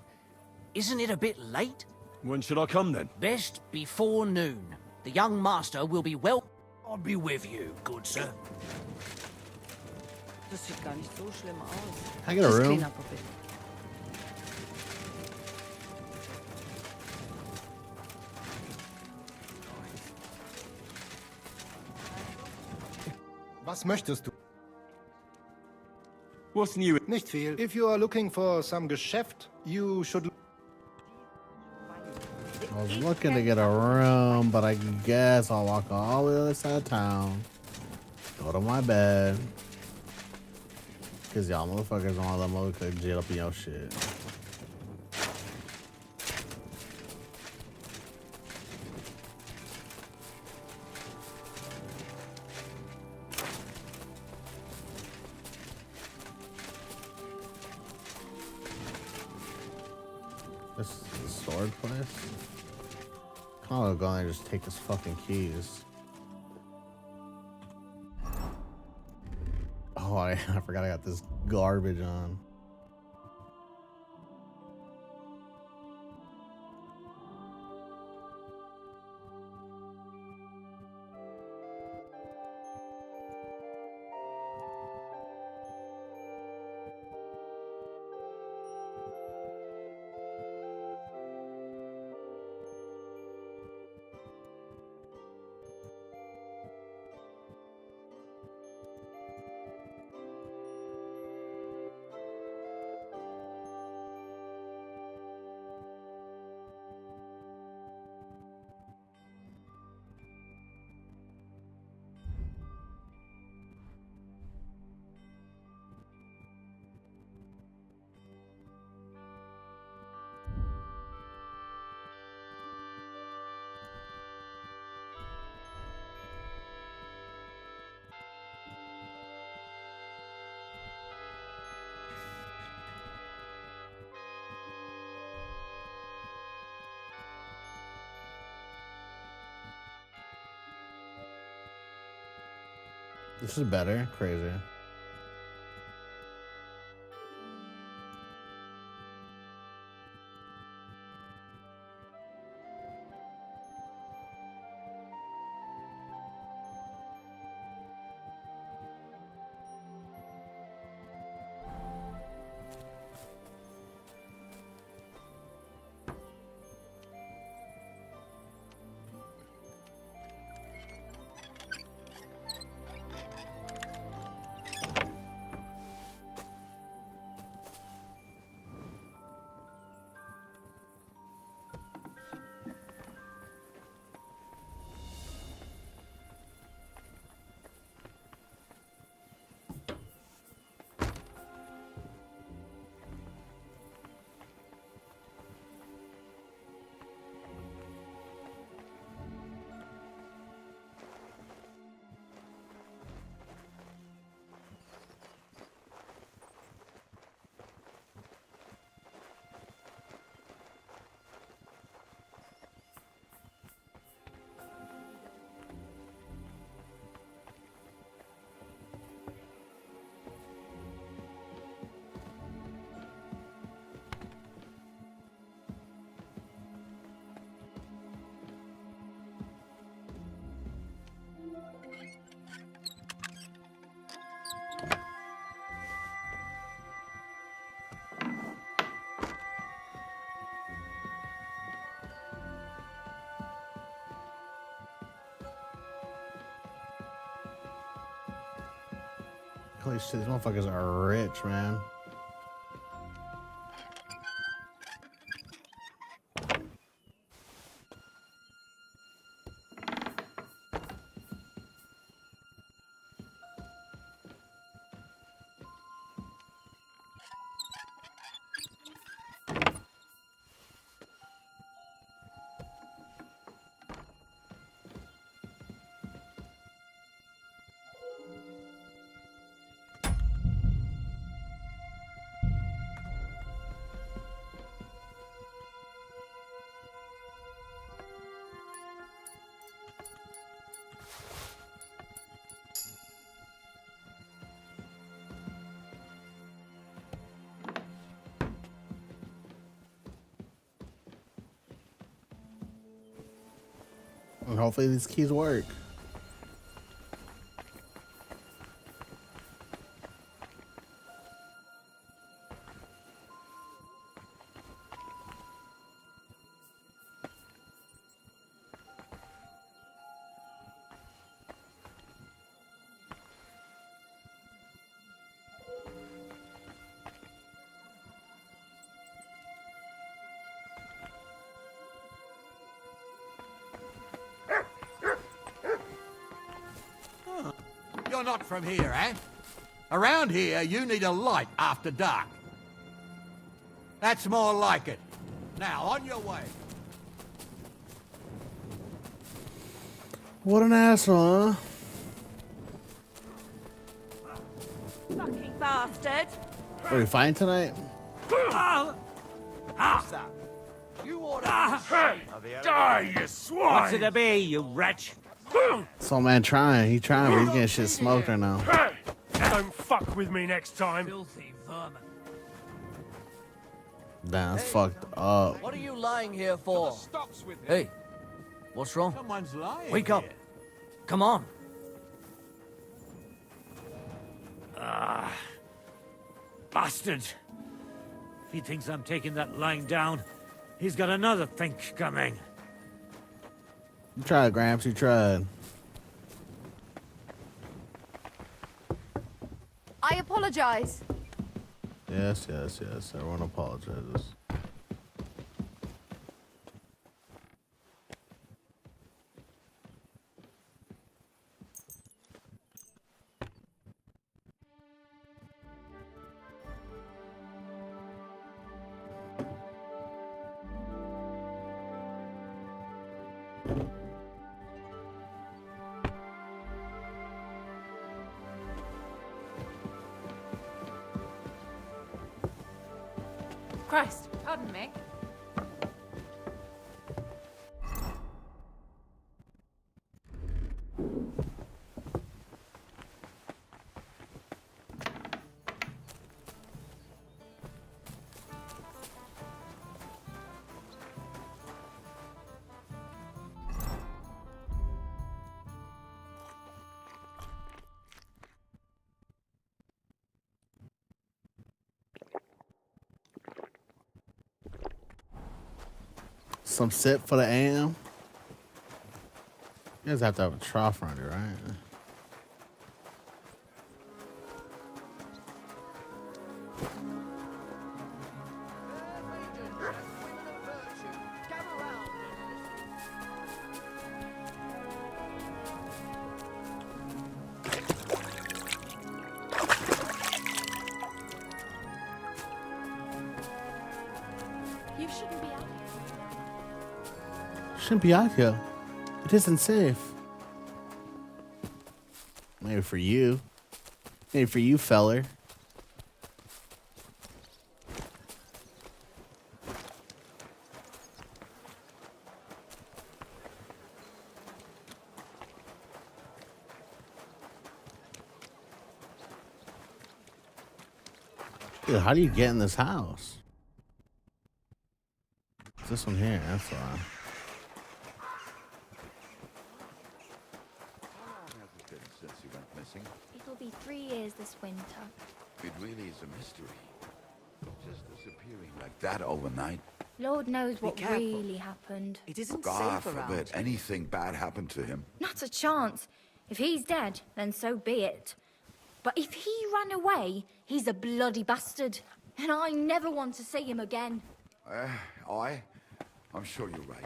isn't it a bit late? When should I come then? Best before noon. The young master will be well... I'll be with you, good sir. Das sieht gar nicht so schlimm aus. Can I get a Just room? clean up a bit. Was möchtest du? What's new? Nicht viel. If you are looking for some Geschäft, you should... I was looking to get a room, but I guess I'll walk all the other side of town. Go to my bed. Cause y'all motherfuckers don't let motherfuckers get up in your shit. This is the sword place? Kind of go in there and just take his fucking keys. Oh, I forgot I got this garbage on. This is better. Crazy. Holy shit, these motherfuckers are rich, man. And hopefully these keys work. You're not from here, eh? Around here, you need a light after dark. That's more like it. Now, on your way. What an asshole, huh? Fucking bastard! Are we fighting tonight? You order Die, you swine! What's it to be, you wretch? Some man trying. He trying, but he's getting shit smoked right now. Don't fuck with me next time. Filthy vermin. Damn, that's fucked up. What are you lying here for? Hey, what's wrong? Someone's lying. Wake up. Come on. Bastard. If he thinks I'm taking that lying down, he's got another think coming. You tried, Gramps. You tried. I apologize. Yes, yes, yes. Everyone apologizes. Christ, pardon me. Some sip for the AM. You guys have to have a trough around here, right? You shouldn't be out here. Shouldn't be out here. It isn't safe. Maybe for you. Maybe for you, feller. Dude, how do you get in this house? It's this one here, that's why. Since you went missing, It'll be 3 years this winter. it really is a mystery. Just disappearing like that overnight. Lord knows what careful. really happened. It isn't God safe around. forbid anything bad happened to him. Not a chance. If he's dead, then so be it. But if he ran away, he's a bloody bastard. And I never want to see him again. I'm sure you're right.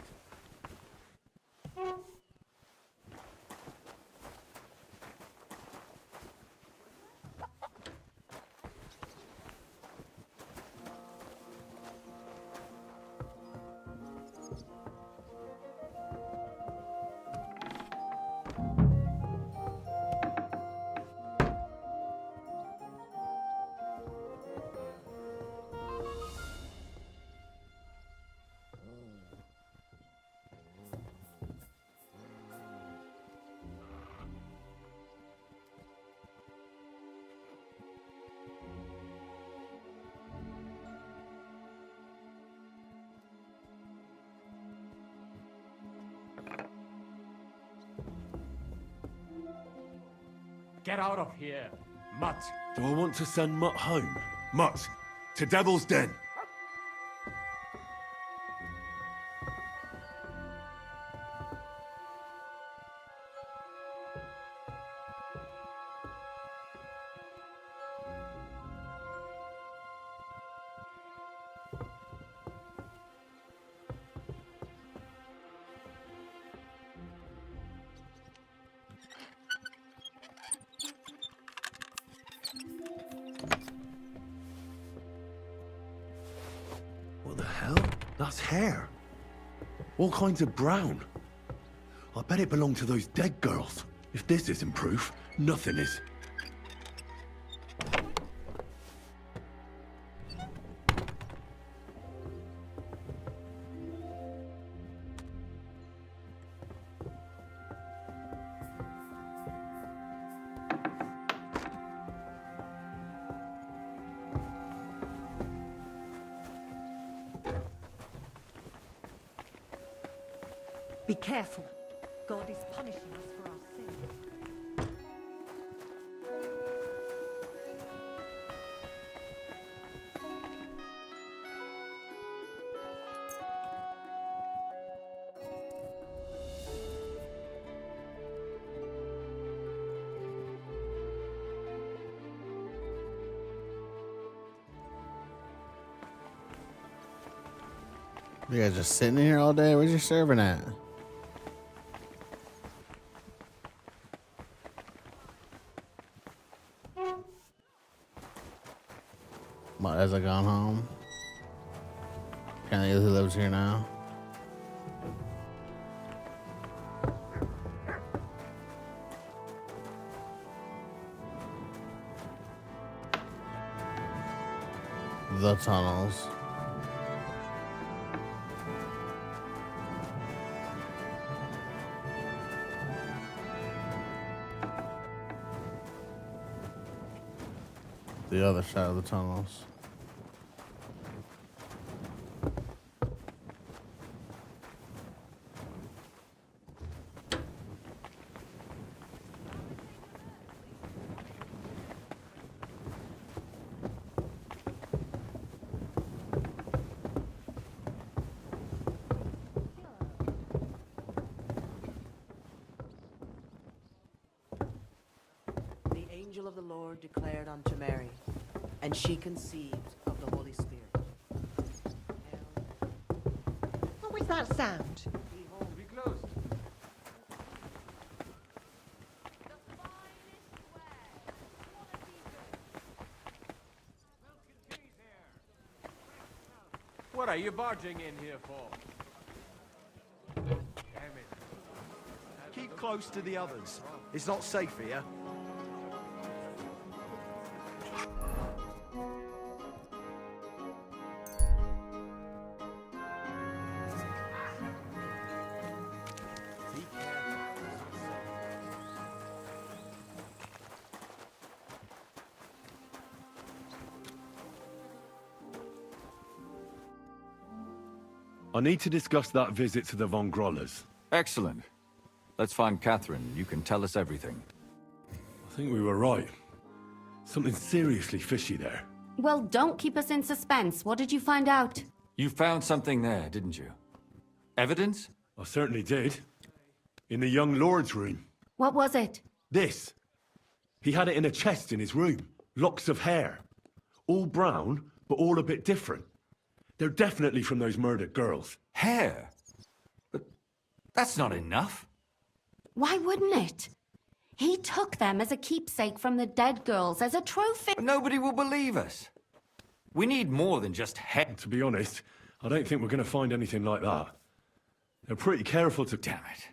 Get out of here, Mutt. Do I want to send Mutt home? Mutt, to Devil's Den. What the hell? That's hair. All kinds of brown. I bet it belonged to those dead girls. If this isn't proof, nothing is. Be careful. God is punishing us for our sins. You guys just sitting in here all day? Where's your servant at? Mutt hasn't gone home. Can't think of who lives here now. The tunnels. The other side of the tunnels. The angel of the Lord declared unto Mary, and she conceived of the Holy Spirit. What was that sound? Be closed. What are you barging in here for? Damn it. Keep close to the others. It's not safe here. I need to discuss that visit to the Von Grollers. Excellent. Let's find Catherine. You can tell us everything. I think we were right. Something seriously fishy there. Well, don't keep us in suspense. What did you find out? You found something there, didn't you? Evidence? I certainly did. In the young lord's room. What was it? This. He had it in a chest in his room. Locks of hair. All brown, but all a bit different. They're definitely from those murdered girls. Hair? But that's not enough. Why wouldn't it? He took them as a keepsake from the dead girls, as a trophy. But nobody will believe us. We need more than just hair. To be honest, I don't think we're going to find anything like that. They're pretty careful to... Damn it.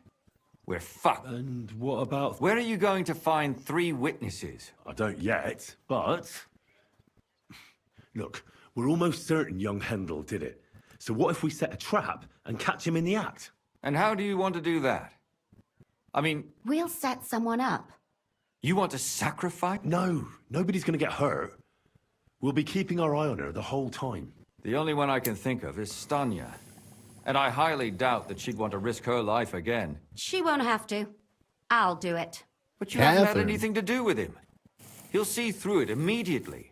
We're fucked. And what about... Where are you going to find 3 witnesses? I don't yet, but... Look, we're almost certain young Hendel did it. So what if we set a trap and catch him in the act? And how do you want to do that? I mean... We'll set someone up. You want to sacrifice? No, nobody's going to get hurt. We'll be keeping our eye on her the whole time. The only one I can think of is Stanya. And I highly doubt that she'd want to risk her life again. She won't have to. I'll do it. But you haven't had anything to do with him. He'll see through it immediately.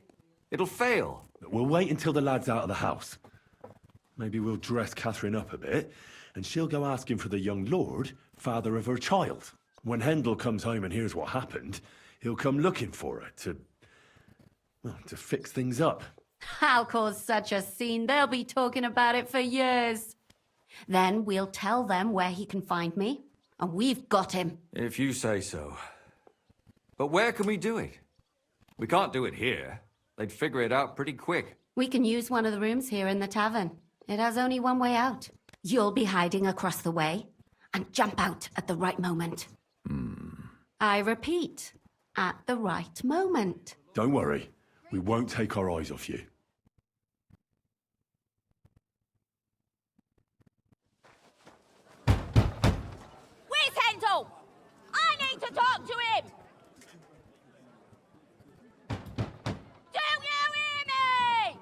It'll fail. We'll wait until the lad's out of the house. Maybe we'll dress Catherine up a bit, and she'll go asking for the young lord, father of her child. When Hendel comes home and hears what happened, he'll come looking for her to fix things up. I'll cause such a scene, they'll be talking about it for years. Then we'll tell them where he can find me, and we've got him. If you say so. But where can we do it? We can't do it here. They'd figure it out pretty quick. We can use one of the rooms here in the tavern. It has only one way out. You'll be hiding across the way, and jump out at the right moment. I repeat, at the right moment. Don't worry, we won't take our eyes off you. Where's Hendel? I need to talk to him! Do you hear me?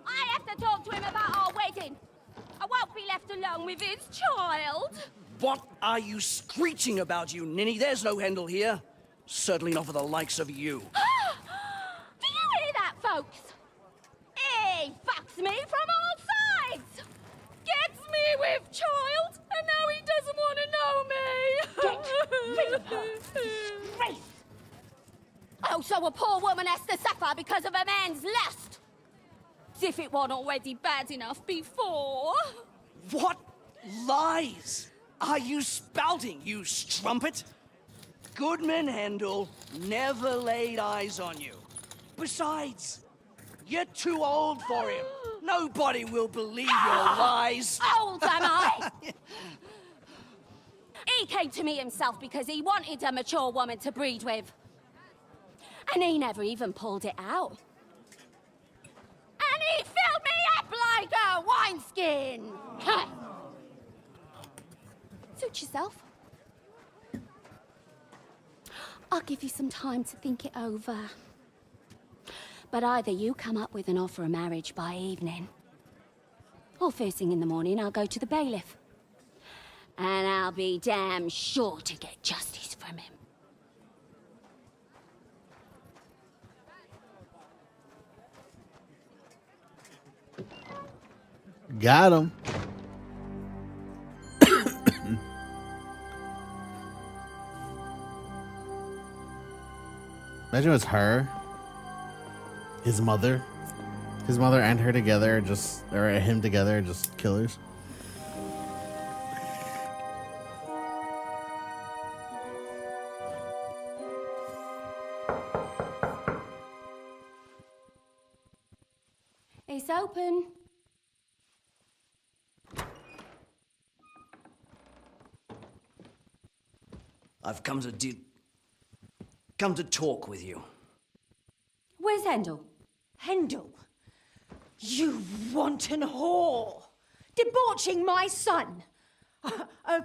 I have to talk to him about our wedding. I won't be left alone with his child. What are you screeching about, you ninny? There's no Hendel here. Certainly not for the likes of you. Do you hear that, folks? He fucks me from all sides. Gets me with child, and now he doesn't want to know me. Get rid of her. Disgrace. Oh, so a poor woman has to suffer because of a man's lust. As if it wasn't already bad enough before. What lies are you spouting, you strumpet? Goodman Hendel never laid eyes on you. Besides, you're too old for him. Nobody will believe your lies. Old am I? He came to me himself because he wanted a mature woman to breed with. And he never even pulled it out. And he filled me up like a wineskin. Suit yourself. I'll give you some time to think it over. But either you come up with an offer of marriage by evening, or first thing in the morning I'll go to the bailiff. And I'll be damn sure to get justice from him. Got him. Imagine it's her, his mother and her together, or him together, just killers. It's open. I've come to talk with you. Where's Hendel? Hendel? You wanton whore! Debauching my son! A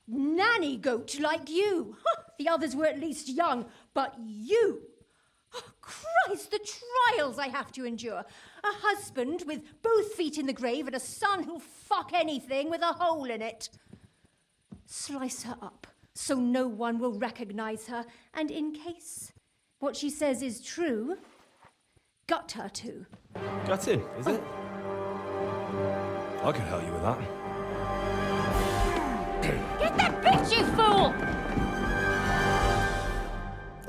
nanny goat like you! The others were at least young, but you! Christ, the trials I have to endure! A husband with both feet in the grave and a son who'll fuck anything with a hole in it. Slice her up so no one will recognize her, and in case what she says is true, gut her too. Gutting, is it? I can help you with that. Get that bitch, you fool!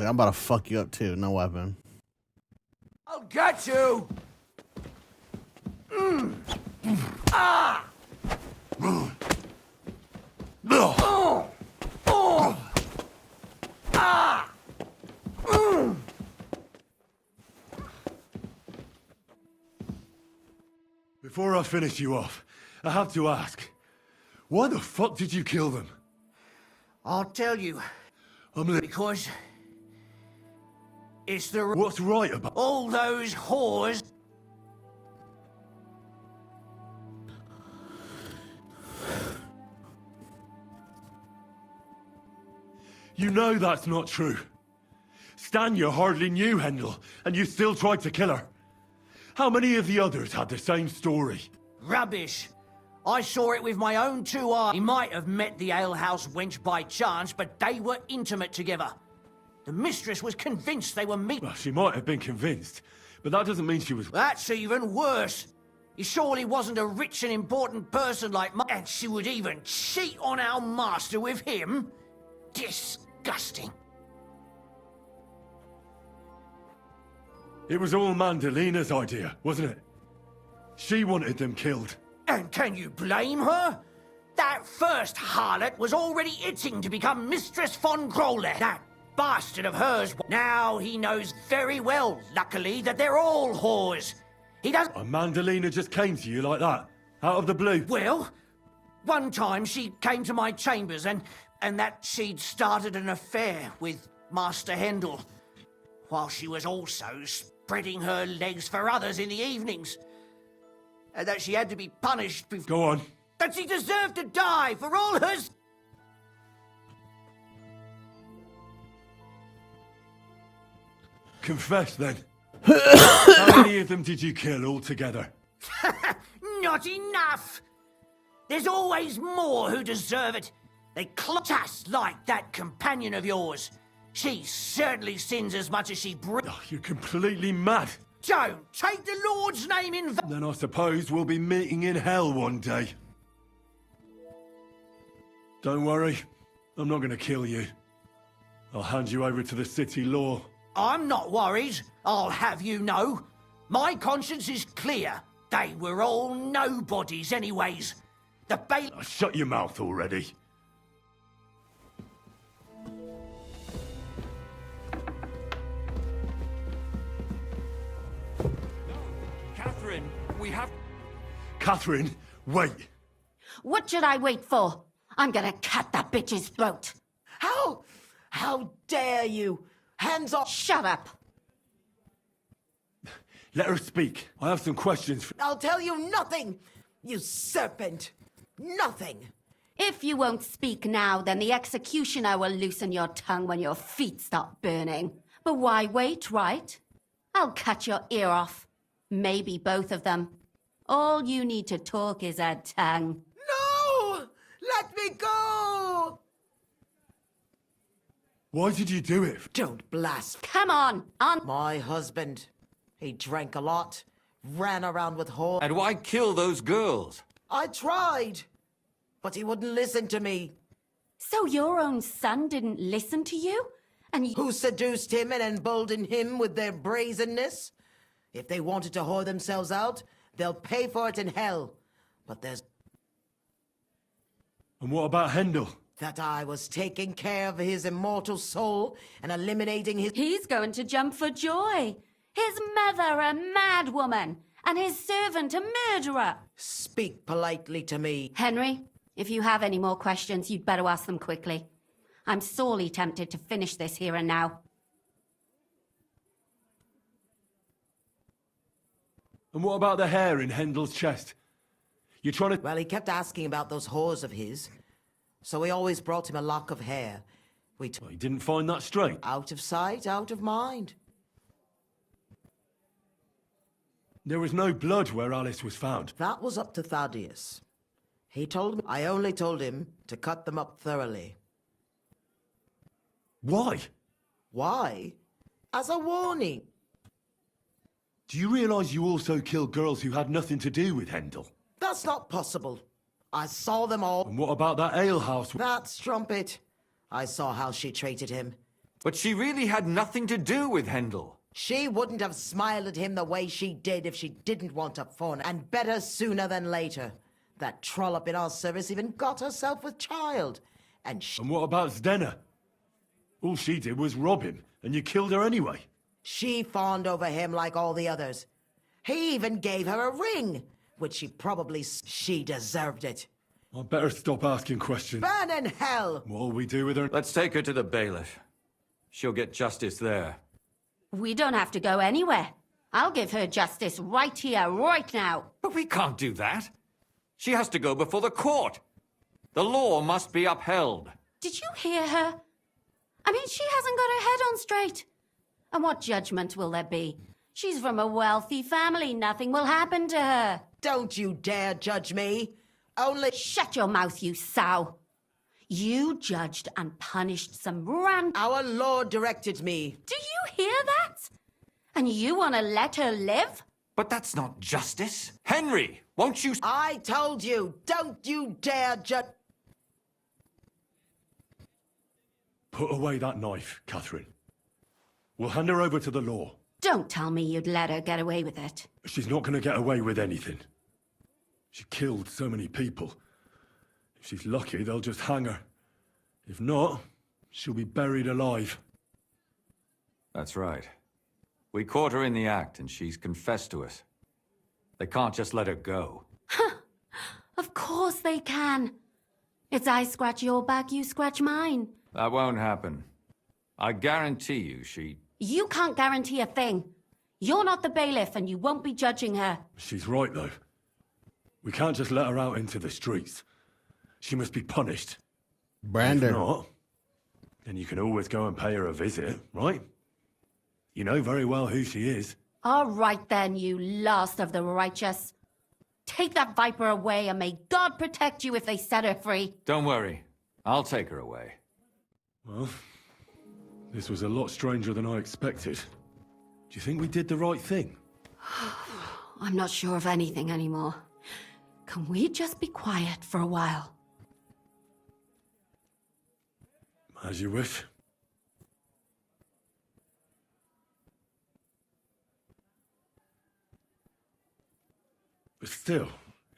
Like, I'm about to fuck you up too. No weapon. I'll get you! Ah! Oh! Oh! Ah! Before I finish you off, I have to ask, why the fuck did you kill them? I'll tell you. Because it's the... What's right about... all those whores... You know that's not true. Stan, you hardly knew Hendel, and you still tried to kill her. How many of the others had the same story? Rubbish. I saw it with my own 2 eyes. He might have met the alehouse wench by chance, but they were intimate together. The mistress was convinced they were meeting. Well, she might have been convinced, but that doesn't mean she was... That's even worse. He surely wasn't a rich and important person like my... And she would even cheat on our master with him? Disgusting. It was all Mandalina's idea, wasn't it? She wanted them killed. And can you blame her? That first harlot was already itching to become Mistress von Grole. That bastard of hers. Now he knows very well, luckily, that they're all whores. He doesn't... And Mandalina just came to you like that? Out of the blue? Well, one time she came to my chambers and that she'd started an affair with Master Hendel, while she was also spreading her legs for others in the evenings. And that she had to be punished before... Go on. That she deserved to die for all her... Confess, then. How many of them did you kill altogether? Not enough! There's always more who deserve it. They just like that companion of yours. She certainly sins as much as she breathes. Oh, you're completely mad. Don't take the Lord's name in vain. Then I suppose we'll be meeting in hell one day. Don't worry, I'm not gonna kill you. I'll hand you over to the city law. I'm not worried, I'll have you know. My conscience is clear. They were all nobodies anyways. The bail... Shut your mouth already. Catherine, we have... Catherine, wait. What should I wait for? I'm gonna cut that bitch's throat. How dare you? Hands off! Shut up! Let her speak. I have some questions for... I'll tell you nothing, you serpent. Nothing. If you won't speak now, then the executioner will loosen your tongue when your feet start burning. But why wait, right? I'll cut your ear off. Maybe both of them. All you need to talk is a tongue. No! Let me go! Why did you do it? Don't blaspheme. Come on! My husband. He drank a lot, ran around with whores. And why kill those girls? I tried, but he wouldn't listen to me. So your own son didn't listen to you? And who seduced him and emboldened him with their brazenness? If they wanted to whore themselves out, they'll pay for it in hell. But there's... And what about Hendel? That I was taking care of his immortal soul and eliminating his... He's going to jump for joy. His mother a mad woman, and his servant a murderer. Speak politely to me. Henry, if you have any more questions, you'd better ask them quickly. I'm sorely tempted to finish this here and now. And what about the hair in Hendel's chest? You're trying to... Well, he kept asking about those whores of his, so we always brought him a lock of hair. He didn't find that straight? Out of sight, out of mind. There was no blood where Alice was found. That was up to Thaddeus. He told me... I only told him to cut them up thoroughly. Why? Why? As a warning. Do you realize you also killed girls who had nothing to do with Hendel? That's not possible. I saw them all. And what about that alehouse? That strumpet. I saw how she treated him. But she really had nothing to do with Hendel. She wouldn't have smiled at him the way she did if she didn't want a fun, and better sooner than later. That trollop in our service even got herself with child. And what about Zdenna? All she did was rob him, and you killed her anyway. she fawned over him like all the others. He even gave her a ring, which she deserved it. I'd better stop asking questions. Burn in hell! What'll we do with her? Let's take her to the bailiff. She'll get justice there. We don't have to go anywhere. I'll give her justice right here, right now. But we can't do that. She has to go before the court. The law must be upheld. Did you hear her? I mean, she hasn't got her head on straight. And what judgment will there be? She's from a wealthy family. Nothing will happen to her. Don't you dare judge me. Only... Shut your mouth, you sow. You judged and punished some Our Lord directed me. Do you hear that? And you want to let her live? But that's not justice. Henry, won't you... I told you, don't you dare judge... Put away that knife, Catherine. We'll hand her over to the law. Don't tell me you'd let her get away with it. She's not going to get away with anything. She killed so many people. If she's lucky, they'll just hang her. If not, she'll be buried alive. That's right. We caught her in the act, and she's confessed to us. They can't just let her go. Of course they can. It's I scratch your back, you scratch mine. That won't happen. I guarantee you she... You can't guarantee a thing. You're not the bailiff, and you won't be judging her. She's right, though. We can't just let her out into the streets. She must be punished. Brander. If not, then you can always go and pay her a visit, right? You know very well who she is. All right then, you last of the righteous. Take that viper away, and may God protect you if they set her free. Don't worry. I'll take her away. Well, this was a lot stranger than I expected. Do you think we did the right thing? I'm not sure of anything anymore. Can we just be quiet for a while? As you wish. But still,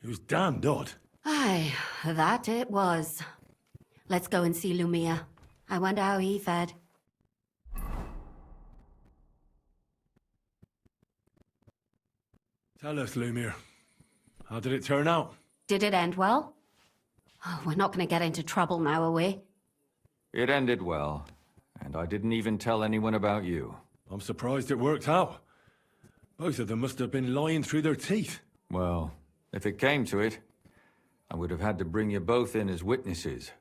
it was damned odd. Aye, that it was. Let's go and see Lumia. I wonder how he fared. Tell us, Lumir. How did it turn out? Did it end well? Oh, we're not going to get into trouble now, are we? It ended well, and I didn't even tell anyone about you. I'm surprised it worked out. Both of them must have been lying through their teeth. Well, if it came to it, I would have had to bring you both in as witnesses.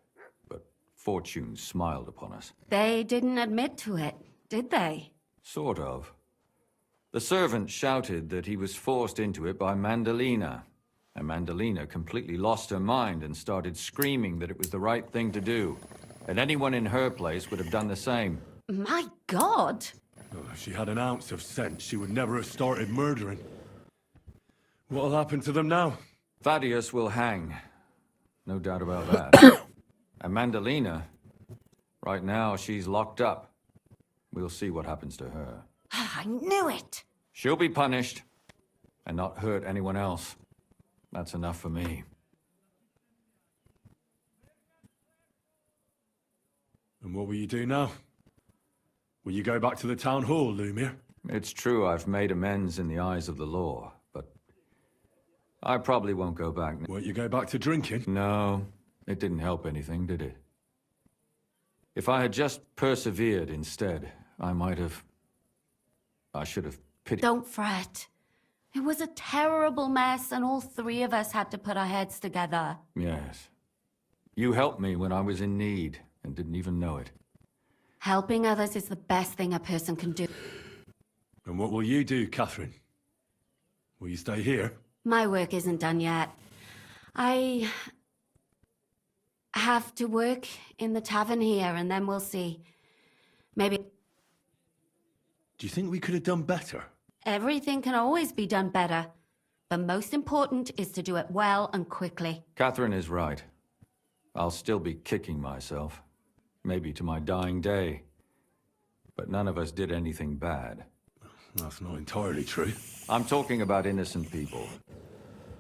But fortune smiled upon us. They didn't admit to it, did they? Sort of. The servant shouted that he was forced into it by Mandalina. And Mandalina completely lost her mind and started screaming that it was the right thing to do. And anyone in her place would have done the same. My God! Oh, if she had an ounce of sense, she would never have started murdering. What'll happen to them now? Thaddeus will hang. No doubt about that. And Mandalina, right now she's locked up. We'll see what happens to her. I knew it! She'll be punished, and not hurt anyone else. That's enough for me. And what will you do now? Will you go back to the town hall, Lumir? It's true I've made amends in the eyes of the law, but I probably won't go back. Won't you go back to drinking? No, it didn't help anything, did it? If I had just persevered instead, I should have pitied... Don't fret. It was a terrible mess, and all three of us had to put our heads together. Yes. You helped me when I was in need, and didn't even know it. Helping others is the best thing a person can do. And what will you do, Catherine? Will you stay here? My work isn't done yet. I have to work in the tavern here, and then we'll see. Maybe... Do you think we could have done better? Everything can always be done better. But most important is to do it well and quickly. Catherine is right. I'll still be kicking myself. Maybe to my dying day. but none of us did anything bad. That's not entirely true. I'm talking about innocent people.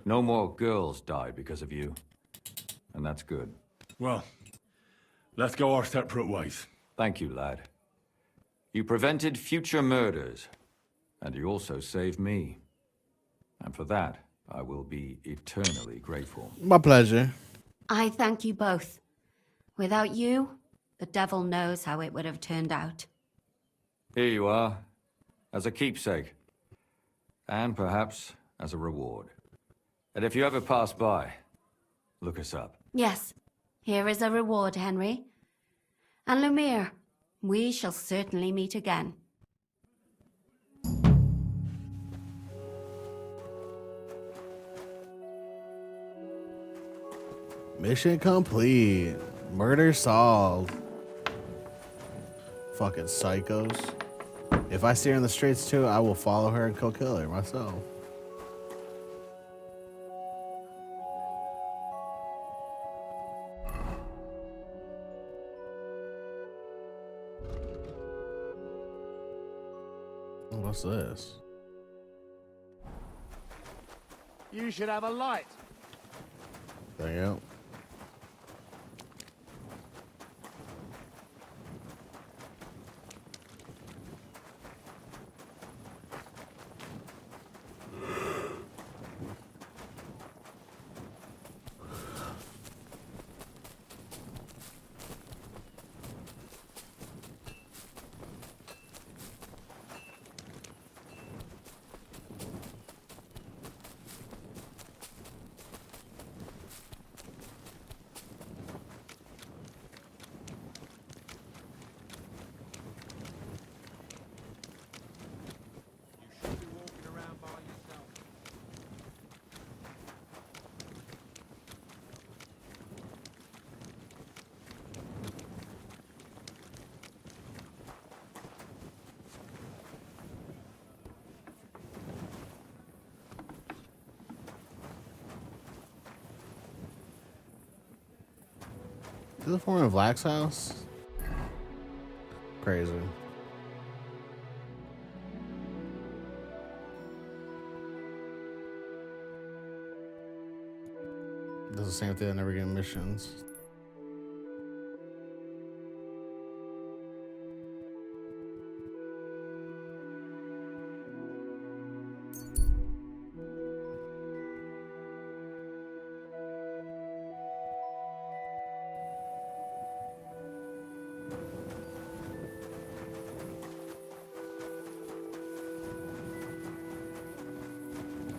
No more girls died because of you. And that's good. Well, let's go our separate ways. Thank you, lad. You prevented future murders, and you also saved me. And for that, I will be eternally grateful. My pleasure. I thank you both. Without you, the devil knows how it would have turned out. Here you are, as a keepsake. And perhaps as a reward. And if you ever pass by, look us up. Yes, here is a reward, Henry. And Lumiere, we shall certainly meet again. Mission complete. Murder solved. Fucking psychos. If I see her in the streets too, I will follow her and go kill her myself. What's this? You should have a light. There you go. Is this Foreman Black's house? Crazy. Does the same thing. I never get missions.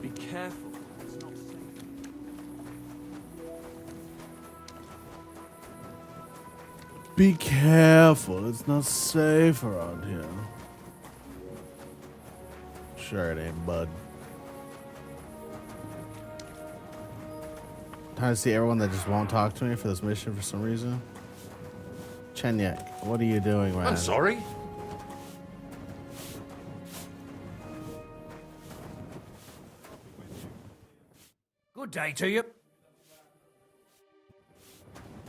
Be careful. It's not safe. Be careful, it's not safe around here. Sure it ain't, bud. Time to see everyone that just won't talk to me for this mission for some reason. Chenyak, what are you doing, man? I'm sorry. Good day to you.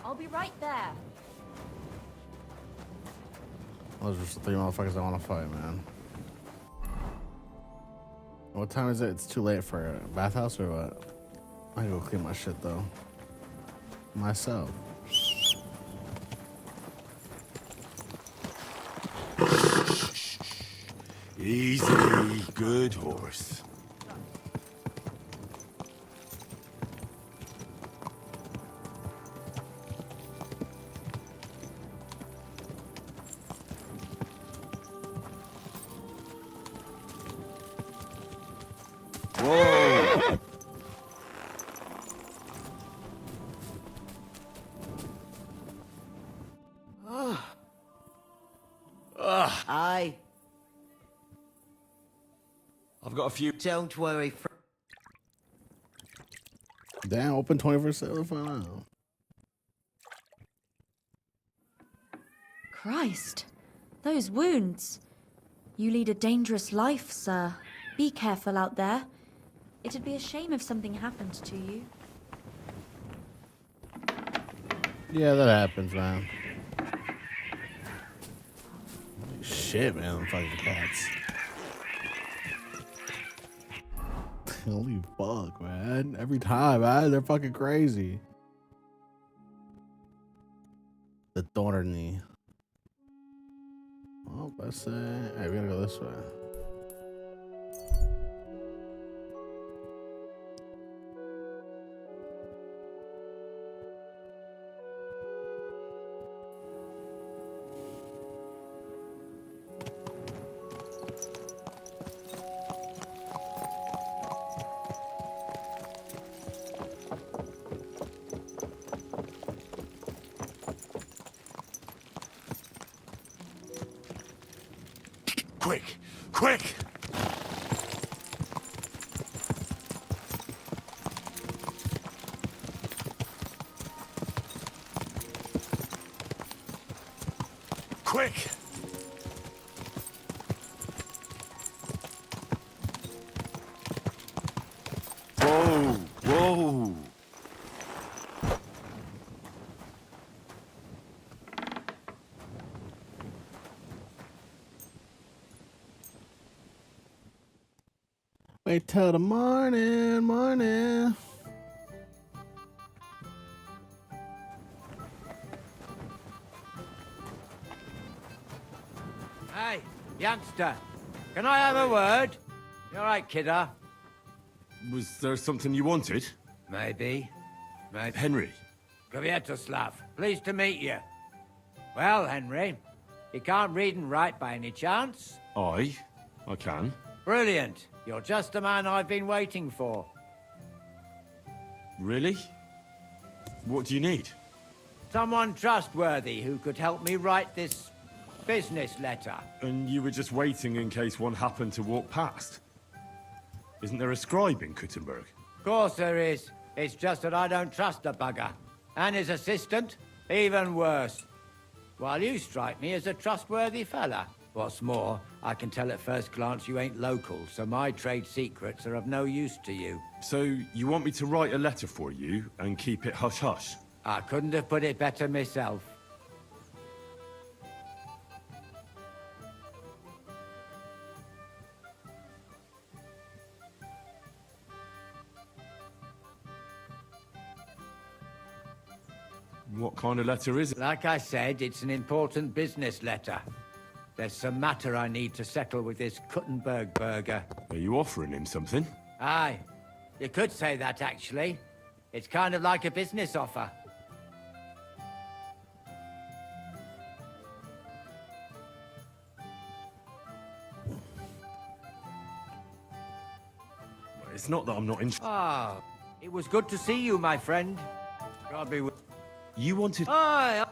I'll be right there. Those are just 3 motherfuckers I want to fight, man. What time is it? It's too late for a bathhouse or what? I can go clean my shit though. Myself. Easy, good horse. Whoa! Aye. I've got a few. Don't worry. Damn, open 24/7 for now. Christ, those wounds. You lead a dangerous life, sir. Be careful out there. It'd be a shame if something happened to you. Yeah, that happens, man. Shit. shit, man. Them fucking cats. Holy fuck, man. Every time, man. They're fucking crazy. The thorny. Oh, that's it. Hey, we gotta go this way. Quick! Quick! Quick! Whoa! Whoa! Wait till the morning. Hey, youngster, can I have a word? You all right, kidder? Was there something you wanted? Maybe. Henry. Kvietoslav, pleased to meet you. Well, Henry, you can't read and write by any chance? I can. Brilliant. You're just the man I've been waiting for. Really? What do you need? Someone trustworthy who could help me write this business letter. And you were just waiting in case one happened to walk past? Isn't there a scribe in Kuttenberg? Of course there is. It's just that I don't trust the bugger. And his assistant, even worse. While you strike me as a trustworthy fella. What's more, I can tell at first glance you ain't local, so my trade secrets are of no use to you. So, you want me to write a letter for you and keep it hush-hush? I couldn't have put it better myself. What kind of letter is it? Like I said, it's an important business letter. There's some matter I need to settle with this Kuttenberg burger. Are you offering him something? Aye. You could say that, actually. It's kind of like a business offer. It's not that I'm not interested. Ah, it was good to see you, my friend. God be with... You wanted... Aye.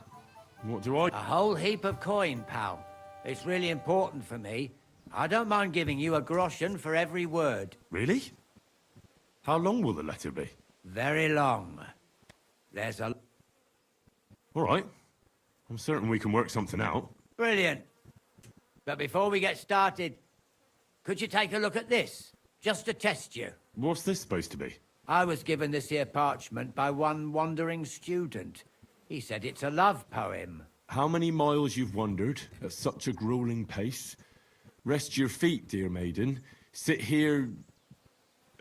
What do I... A whole heap of coin, pal. It's really important for me. I don't mind giving you a groschen for every word. Really? How long will the letter be? Very long. There's a... All right. I'm certain we can work something out. Brilliant. But before we get started, could you take a look at this? Just to test you. What's this supposed to be? I was given this here parchment by one wandering student. He said it's a love poem. How many miles you've wandered at such a grueling pace? Rest your feet, dear maiden. Sit here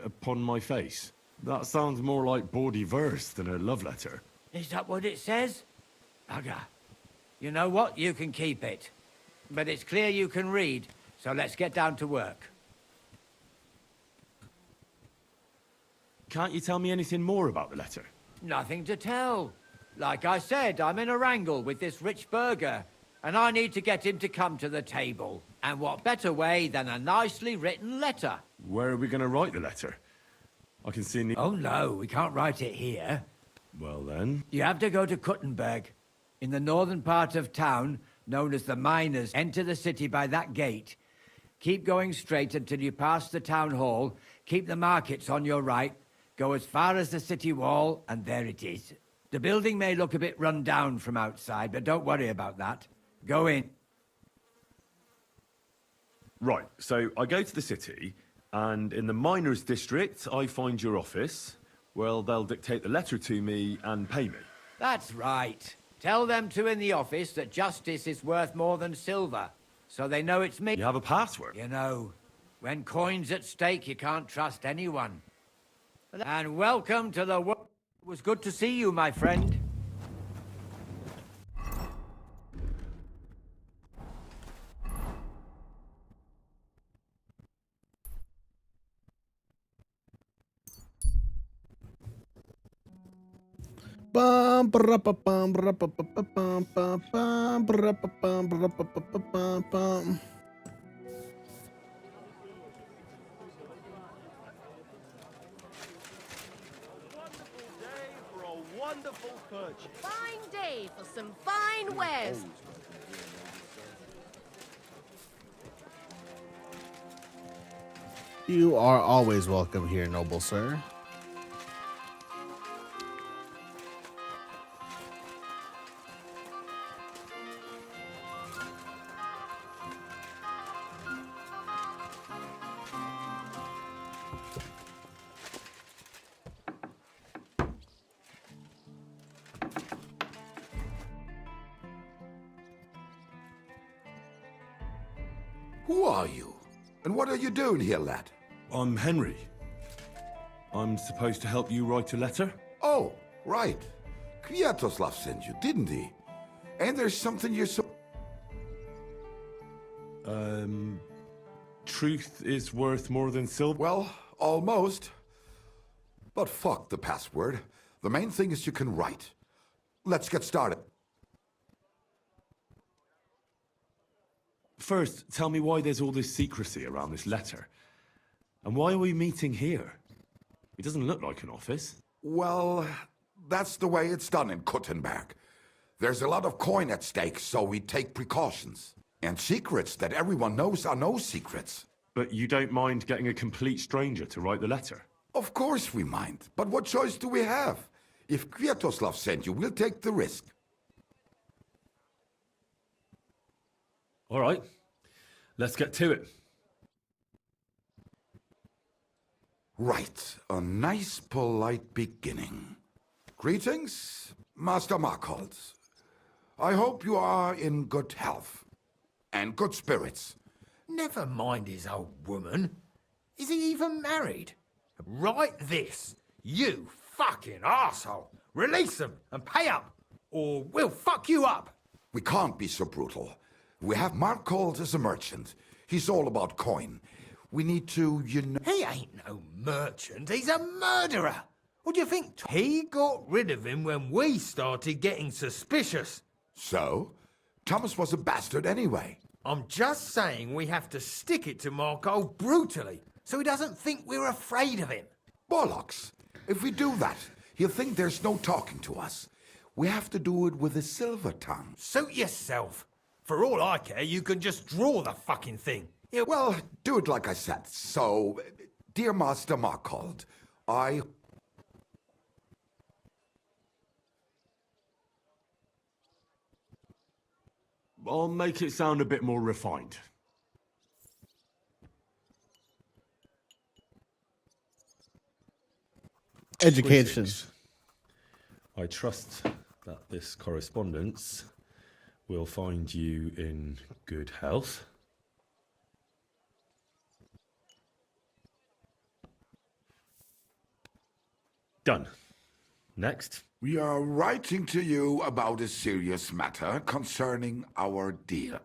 upon my face. That sounds more like bawdy verse than a love letter. Is that what it says? Bugger. You know what? You can keep it. But it's clear you can read, so let's get down to work. Can't you tell me anything more about the letter? Nothing to tell. Like I said, I'm in a wrangle with this rich burger, and I need to get him to come to the table. And what better way than a nicely written letter? Where are we going to write the letter? I can see... Oh no, we can't write it here. Well then... You have to go to Kuttenberg. In the northern part of town, known as the Miners, enter the city by that gate. Keep going straight until you pass the town hall. Keep the markets on your right. Go as far as the city wall, and there it is. The building may look a bit run down from outside, but don't worry about that. Go in. Right, so I go to the city, and in the miners' district, I find your office. Well, they'll dictate the letter to me and pay me. That's right. Tell them two in the office that justice is worth more than silver. So they know it's me. You have a password? You know, when coin's at stake, you can't trust anyone. And welcome to the world. It was good to see you, my friend. Bum, brum, brum, bum, bum. Wonderful purchase. Fine day for some fine wares. You are always welcome here, noble sir. Who are you? And what are you doing here, lad? I'm Henry. I'm supposed to help you write a letter? Oh, right. Kwiatoslav sent you, didn't he? And there's something you're so... Truth is worth more than silver? Well, almost. But fuck the password. The main thing is you can write. Let's get started. First, tell me why there's all this secrecy around this letter. And why are we meeting here? It doesn't look like an office. Well, that's the way it's done in Kuttenberg. There's a lot of coin at stake, so we take precautions. And secrets that everyone knows are no secrets. But you don't mind getting a complete stranger to write the letter? Of course we mind. But what choice do we have? If Kwiatoslav sent you, we'll take the risk. All right. Let's get to it. Right. A nice, polite beginning. Greetings, Master Markhold. I hope you are in good health. And good spirits. Never mind his old woman. Is he even married? Write this. You fucking arsehole. Release them and pay up, or we'll fuck you up. We can't be so brutal. We have Markhold as a merchant. He's all about coin. We need to, you know... He ain't no merchant. He's a murderer. What do you think? He got rid of him when we started getting suspicious. So? Thomas was a bastard anyway. I'm just saying we have to stick it to Markhold brutally, so he doesn't think we're afraid of him. Bollocks. If we do that, he'll think there's no talking to us. We have to do it with a silver tongue. Suit yourself. For all I care, you can just draw the fucking thing. Yeah, well, do it like I said. So, dear Master Markhold, I'll make it sound a bit more refined. Education. I trust that this correspondence will find you in good health. Done. Next. We are writing to you about a serious matter concerning our deal.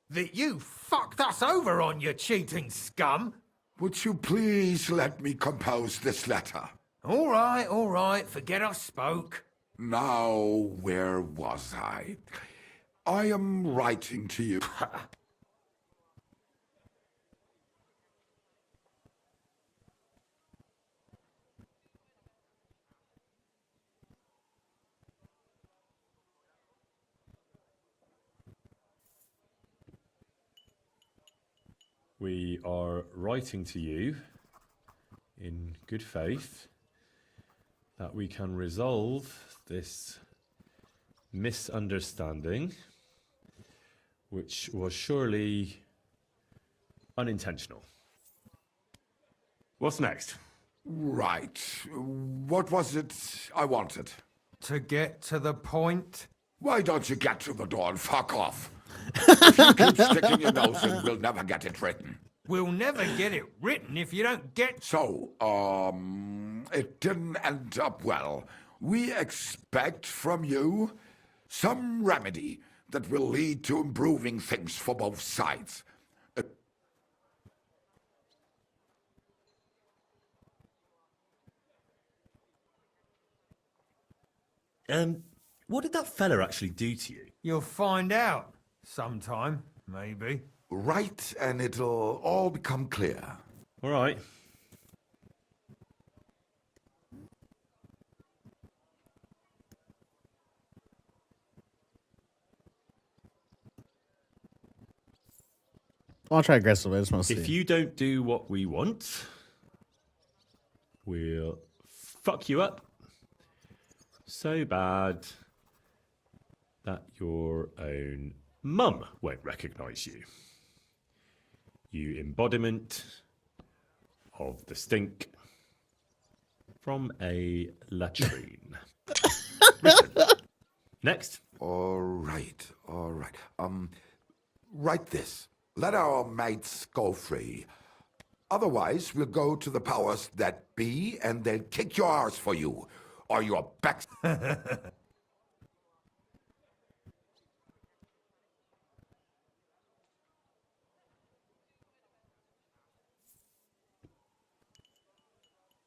That you fucked us over on, you cheating scum! Would you please let me compose this letter? All right, forget I spoke. Now, where was I? I am writing to you. We are writing to you in good faith that we can resolve this misunderstanding, which was surely unintentional. What's next? Right. What was it I wanted? To get to the point? Why don't you get to the door and fuck off? If you keep sticking your nose in, we'll never get it written. We'll never get it written if you don't get... So, it didn't end up well. We expect from you some remedy that will lead to improving things for both sides. What did that fella actually do to you? You'll find out. Sometime, maybe. Right, and it'll all become clear. All right. I'll try aggressive. I just want to see. If you don't do what we want, we'll fuck you up so bad that your own mum won't recognise you. You embodiment of the stink from a latrine. Written. Next. All right. Write this. Let our mates go free. Otherwise, we'll go to the powers that be and they'll kick your arse for you. Or your back.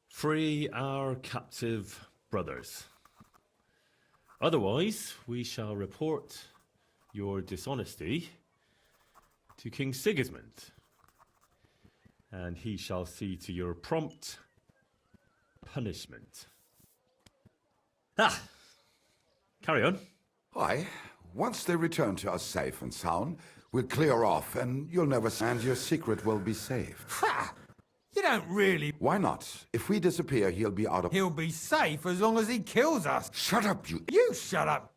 Free our captive brothers. Otherwise, we shall report your dishonesty to King Sigismund, and he shall see to your prompt punishment. Carry on. Aye. Once they return to us safe and sound, we'll clear off and you'll never... And your secret will be safe. Ha! You don't really... Why not? If we disappear, he'll be out of... He'll be safe as long as he kills us. Shut up, you... You shut up.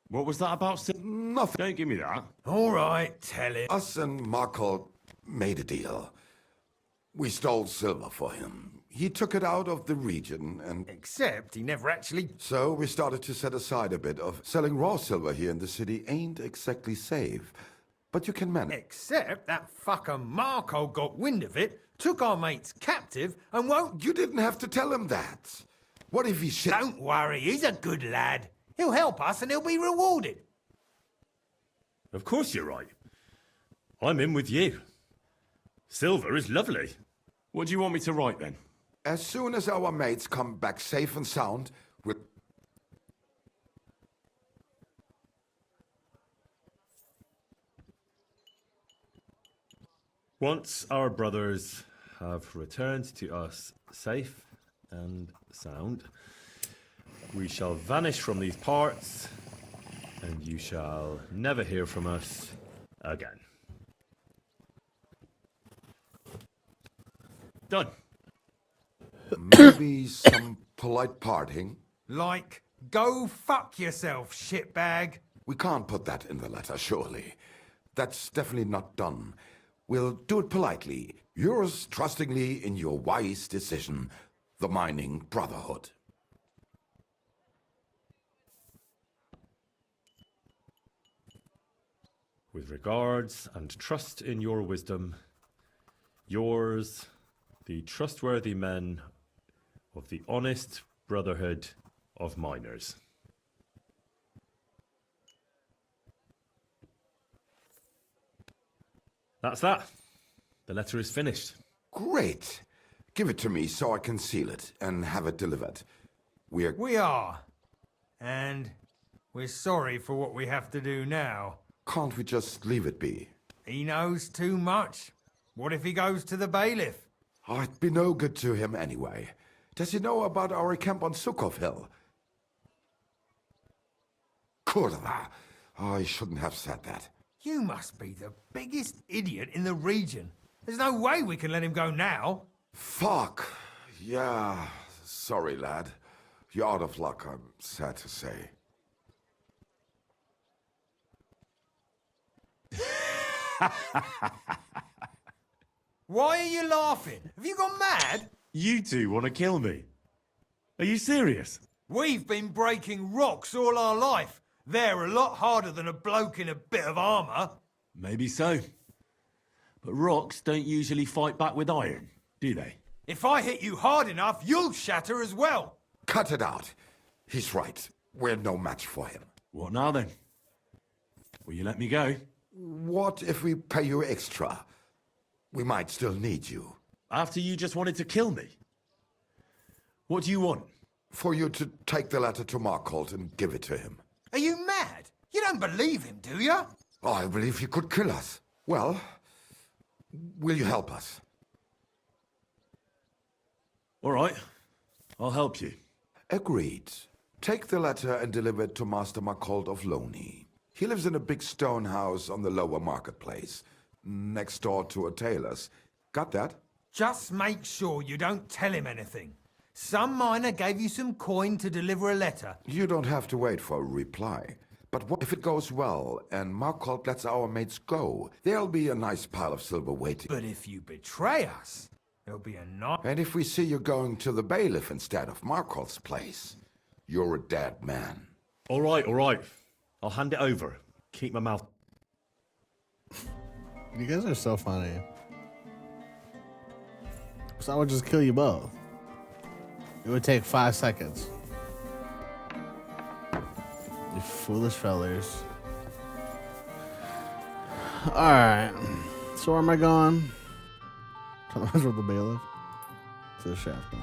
What was that about? Nothing. Don't give me that. All right, tell it. Us and Marco made a deal. We stole silver for him. He took it out of the region and... Except he never actually... So we started to set aside a bit of... Selling raw silver here in the city ain't exactly safe. But you can manage. Except that fucker Marco got wind of it, took our mates captive, and won't... You didn't have to tell him that. What if he shit... Don't worry, he's a good lad. He'll help us and he'll be rewarded. Of course you're right. I'm in with you. Silver is lovely. What do you want me to write then? As soon as our mates come back safe and sound, we'll... Once our brothers have returned to us safe and sound, we shall vanish from these parts, and you shall never hear from us again. Done. Maybe some polite parting? Like, go fuck yourself, shitbag. We can't put that in the letter, surely. That's definitely not done. We'll do it politely. Yours trustingly in your wise decision, the Mining Brotherhood. With regards and trust in your wisdom, yours, the trustworthy men of the honest Brotherhood of Miners. That's that. The letter is finished. Great. Give it to me so I can seal it and have it delivered. We are. And we're sorry for what we have to do now. Can't we just leave it be? He knows too much. What if he goes to the bailiff? I'd be no good to him anyway. Does he know about our camp on Sukov Hill? Kurva. I shouldn't have said that. You must be the biggest idiot in the region. There's no way we can let him go now. Fuck. Yeah. Sorry, lad. You're out of luck, I'm sad to say. Why are you laughing? Have you gone mad? You two want to kill me. Are you serious? We've been breaking rocks all our life. They're a lot harder than a bloke in a bit of armour. Maybe so. But rocks don't usually fight back with iron, do they? If I hit you hard enough, you'll shatter as well. Cut it out. He's right. We're no match for him. What now then? Will you let me go? What if we pay you extra? We might still need you. After you just wanted to kill me? What do you want? For you to take the letter to Markholt and give it to him. Are you mad? You don't believe him, do you? I believe he could kill us. Well, will you help us? All right. I'll help you. Agreed. Take the letter and deliver it to Master Markholt of Loney. He lives in a big stone house on the lower marketplace, next door to a tailor's. Got that? Just make sure you don't tell him anything. Some miner gave you some coin to deliver a letter. You don't have to wait for a reply. But what if it goes well and Markholt lets our mates go? There'll be a nice pile of silver waiting. But if you betray us, there'll be a nice... And if we see you going to the bailiff instead of Markholt's place, you're a dead man. All right, all right. I'll hand it over. Keep my mouth... You guys are so funny. So I would just kill you both. It would take 5 seconds. You foolish fellers. Alright. So where am I going? To the bailiff? To the shaft.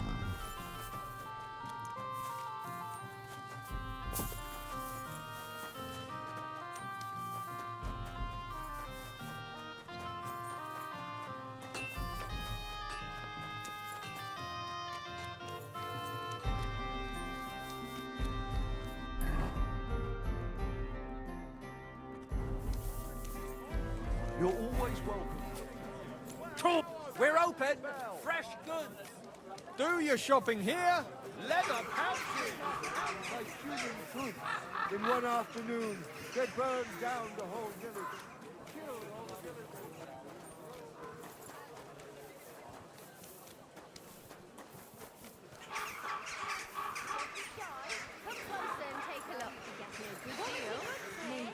You're always welcome. We're open. Fresh goods. Do your shopping here. Leather pouches. Like human fruit. In one afternoon, they burned down the whole village. Killed all the villagers. Come closer and take a look. Get me a good deal. Maybe.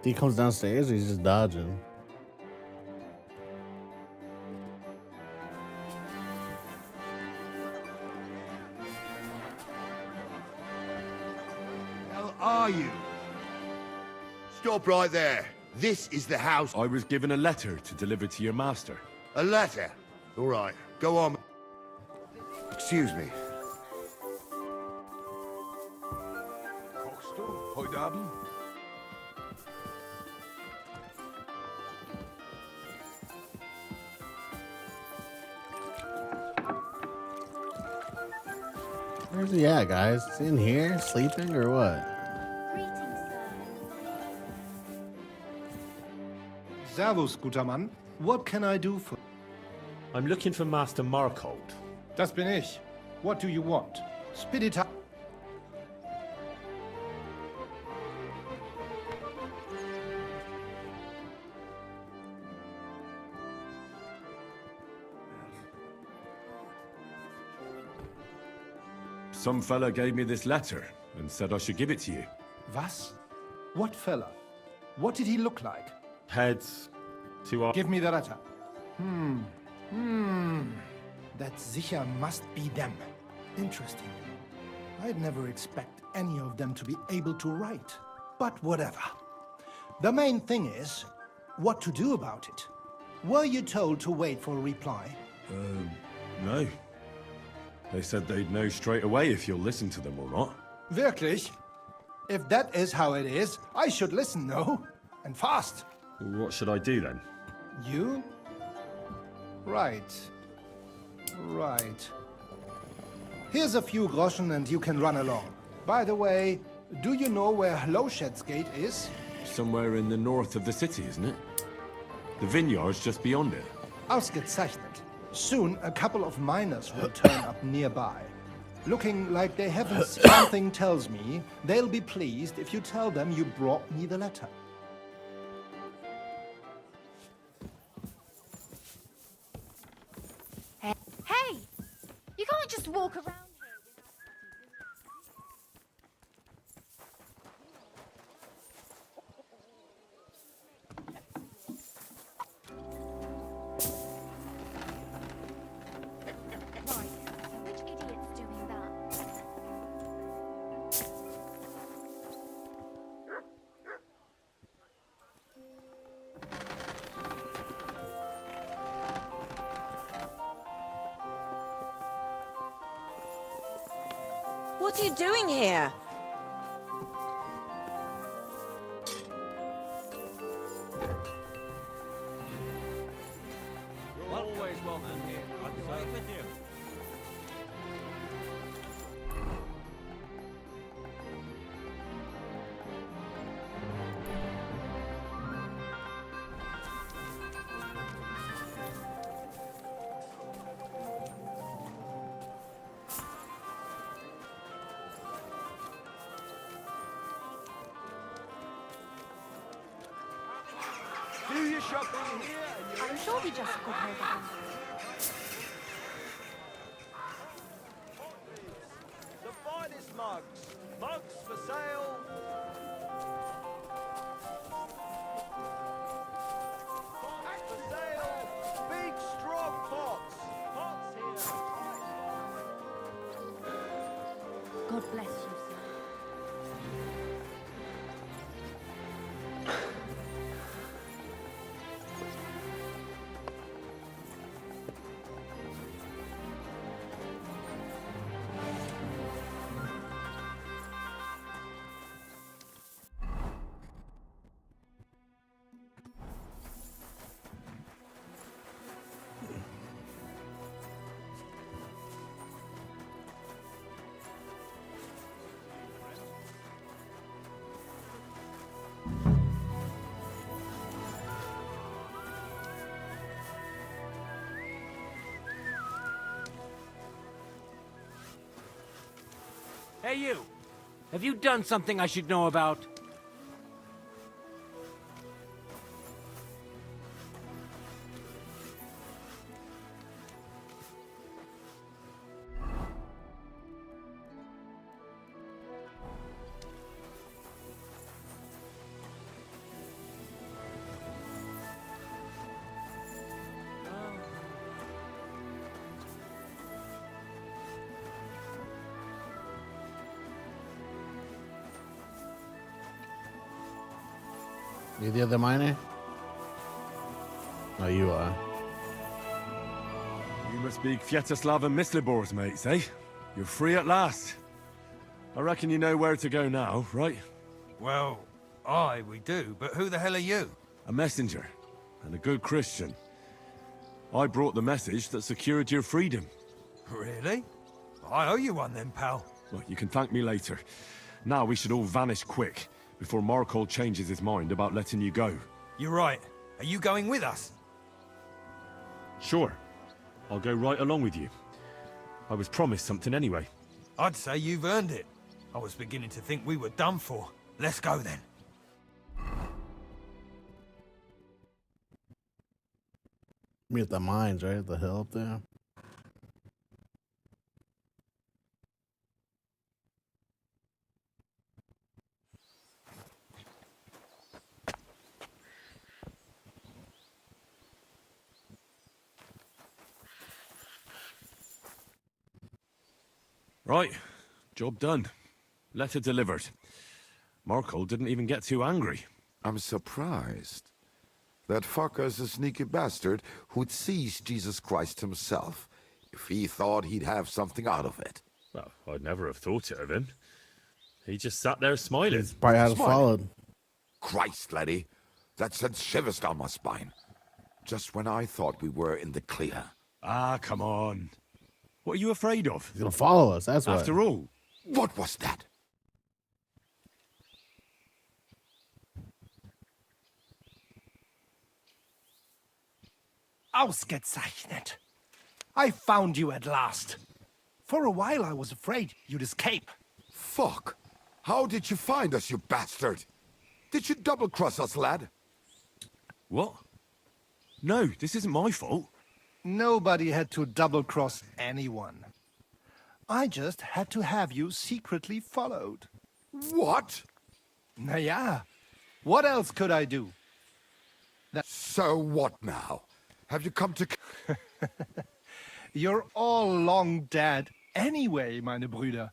He comes downstairs, he's just dodging. How are you? Stop right there. This is the house. I was given a letter to deliver to your master. A letter? All right, go on. Excuse me. Where's he at, guys? Is he in here, sleeping, or what? Servus, guter Mann. What can I do for... I'm looking for Master Markholt. Das bin ich. What do you want? Spit it out. Some fella gave me this letter and said I should give it to you. Was? What fella? What did he look like? Heads, 2 arms. Give me the letter. That sicher must be them. Interesting. I'd never expect any of them to be able to write. But whatever. The main thing is, what to do about it. Were you told to wait for a reply? No. They said they'd know straight away if you'll listen to them or not. Wirklich? If that is how it is, I should listen, no? And fast. What should I do then? You? Right. Right. Here's a few groschen and you can run along. By the way, do you know where Lowshed's Gate is? Somewhere in the north of the city, isn't it? The vineyard's just beyond it. Ausgezeichnet. Soon, a couple of miners will turn up nearby. Looking like they haven't something tells me they'll be pleased if you tell them you brought me the letter. Hey! You can't just walk around here without... Right. Which idiot's doing that? What are you doing here? You're always welcome here. I'm safe with you. Do your shopping here and you're I'm sure we just got over him. the finest mugs. Mugs for sale. Pots for sale. Big strong pots. Pots here. God bless you, sir. Hey, you! Have you done something I should know about? You the other miner? No, you are. You must be Kviatoslav and Myslibor's mates, eh? You're free at last. I reckon you know where to go now, right? Well, aye, we do, but who the hell are you? A messenger, and a good Christian. I brought the message that secured your freedom. Really? I owe you one then, pal. Well, you can thank me later. Now we should all vanish quick, before Markol changes his mind about letting you go. You're right. Are you going with us? Sure. I'll go right along with you. I was promised something anyway. I'd say you've earned it. I was beginning to think we were done for. Let's go then. Me at the mines, right? The hill up there. Right. Job done. Letter delivered. Markol didn't even get too angry. I'm surprised. That fucker's a sneaky bastard who'd seize Jesus Christ himself if he thought he'd have something out of it. Well, I'd never have thought it of him. He just sat there smiling. Probably had followed. Christ, laddie. That sent shivers down my spine. Just when I thought we were in the clear. Ah, come on. What are you afraid of? He's gonna follow us, that's what. After all. What was that? Ausgezeichnet. I found you at last. For a while I was afraid you'd escape. Fuck! How did you find us, you bastard? Did you double-cross us, lad? What? No, this isn't my fault. Nobody had to double-cross anyone. I just had to have you secretly followed. What? Naja, what else could I do? So what now? Have you come to... You're all long dead anyway, meine Brüder.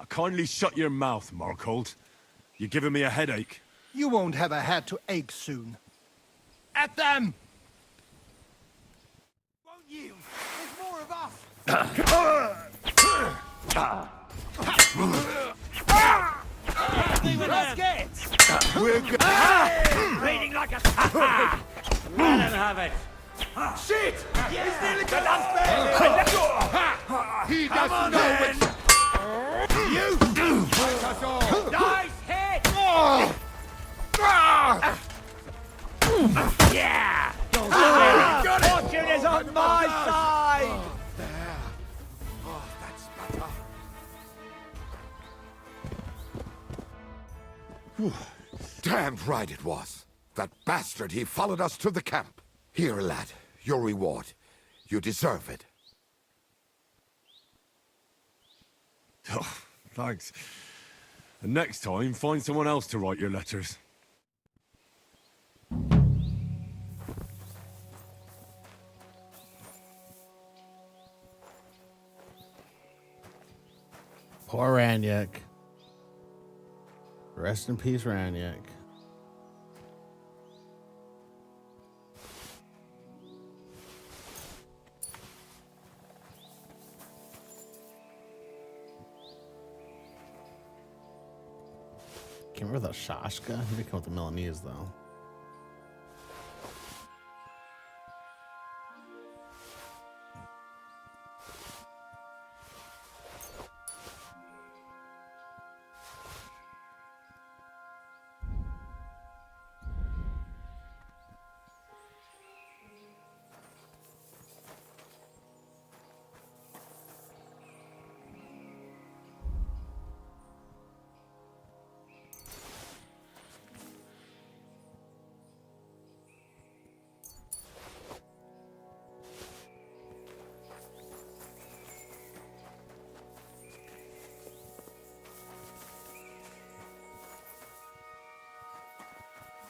Kindly shut your mouth, Markhold. You're giving me a headache. You won't have a head to ache soon. At them! Won't you? There's more of us! Let's get! We're Bleeding like a papa! Let him have it! Shit! He's nearly got us He doesn't know it! You! Fight us all! Nice hit! Yeah! Fortune is on my side! There. Oh, that's better. Damned right it was. That bastard, he followed us to the camp. Here, lad, your reward. You deserve it. Oh, thanks. And next time, find someone else to write your letters. Poor Ranyak. Rest in peace, Ranyak. Can't remember the Shashka. He did come with the Milanese though.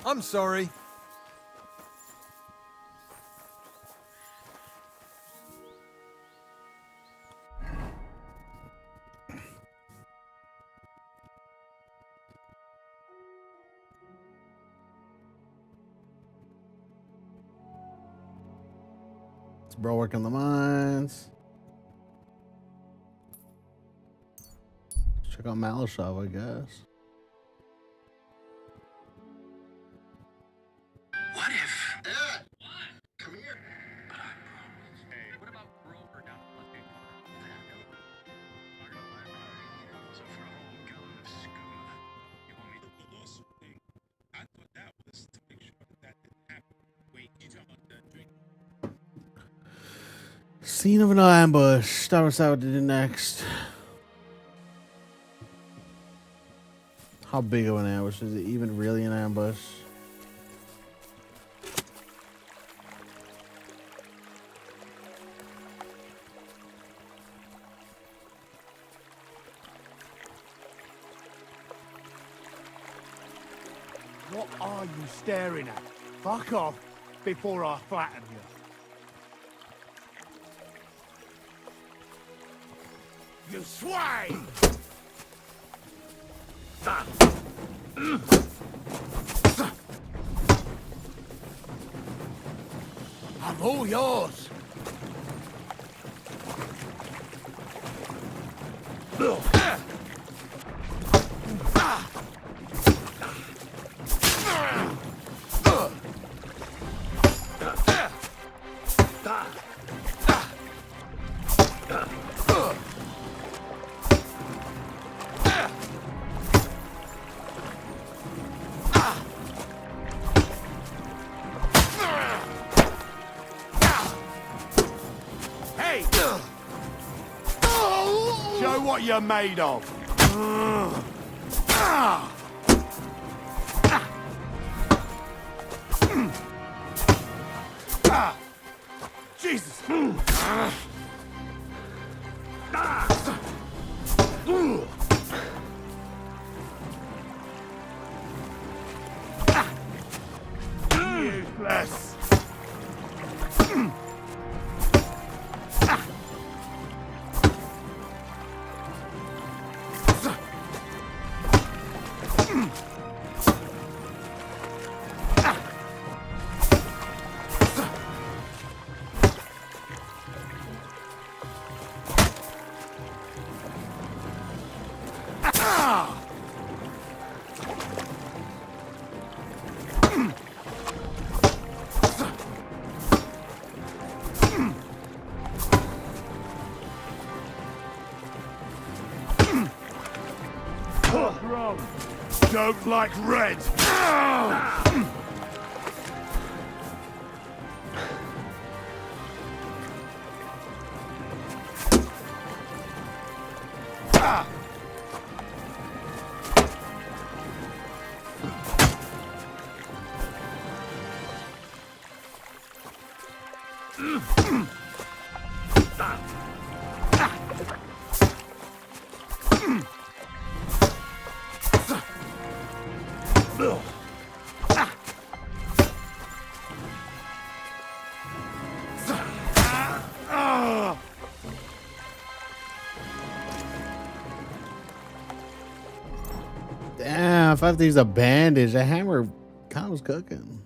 I'm sorry. It's bro working the mines. Check out Malashov, I guess. What if? Dad! Come here. What about Grover down at London? So for a whole gallon of skooma, you want me to lose? I thought that was to make sure that didn't happen. Wait, you talking about that drink? Scene of an ambush. That was what we did next. How big of an ambush? Is it even really an ambush? What are you staring at? Fuck off before I flatten you. You swine! I'm all yours. Hey! Show what you're made of. Jesus! Useless! What's wrong? Don't like red. Damn, if I have to use a bandage, a hammer kind of was cooking.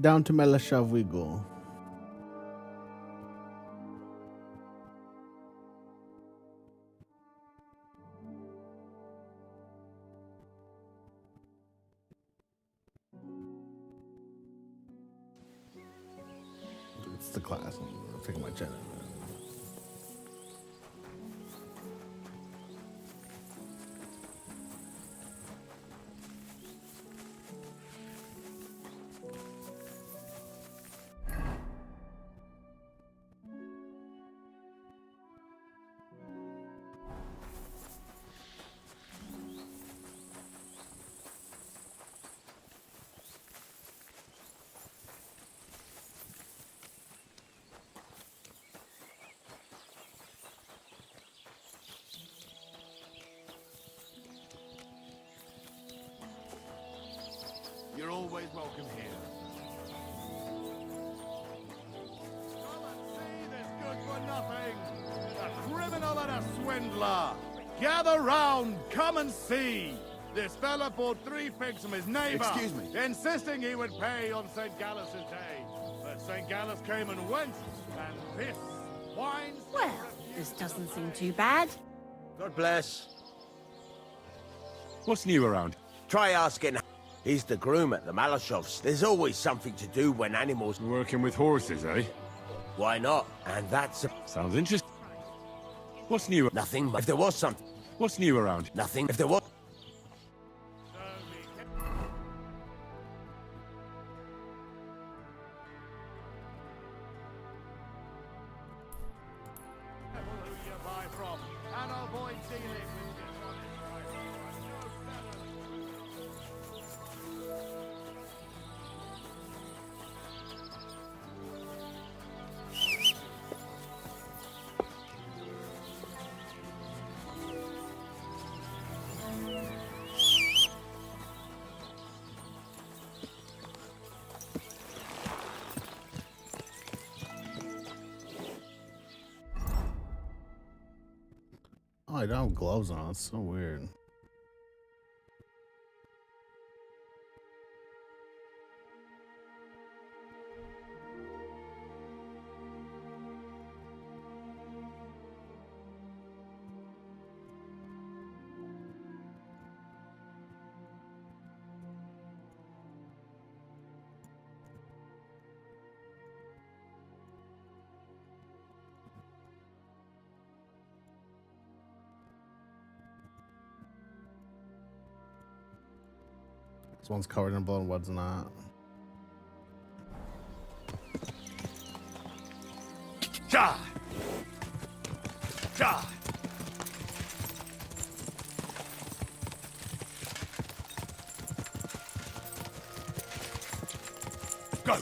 Down to Melashav we go. It's the class. I'm taking my jet. You're always welcome here. Come and see this good-for-nothing, a criminal and a swindler. Gather round, come and see. This fella bought 3 figs from his neighbor. Excuse me. Insisting he would pay on St. Gallus' day. But St. Gallus came and went, and this wine's... Well, this doesn't seem too bad. God bless. What's new around? Try asking. He's the groom at the Malashovs. There's always something to do when animals... Working with horses, eh? Why not? And that's... Sounds interesting. What's new? Nothing. If there was something... What's new around? Nothing. If there was... buy from, and avoid dealing with dishonest prices. No better. Oh, I don't have gloves on. It's so weird. This one's covered in blood and one's not. Ja! Ja! Go!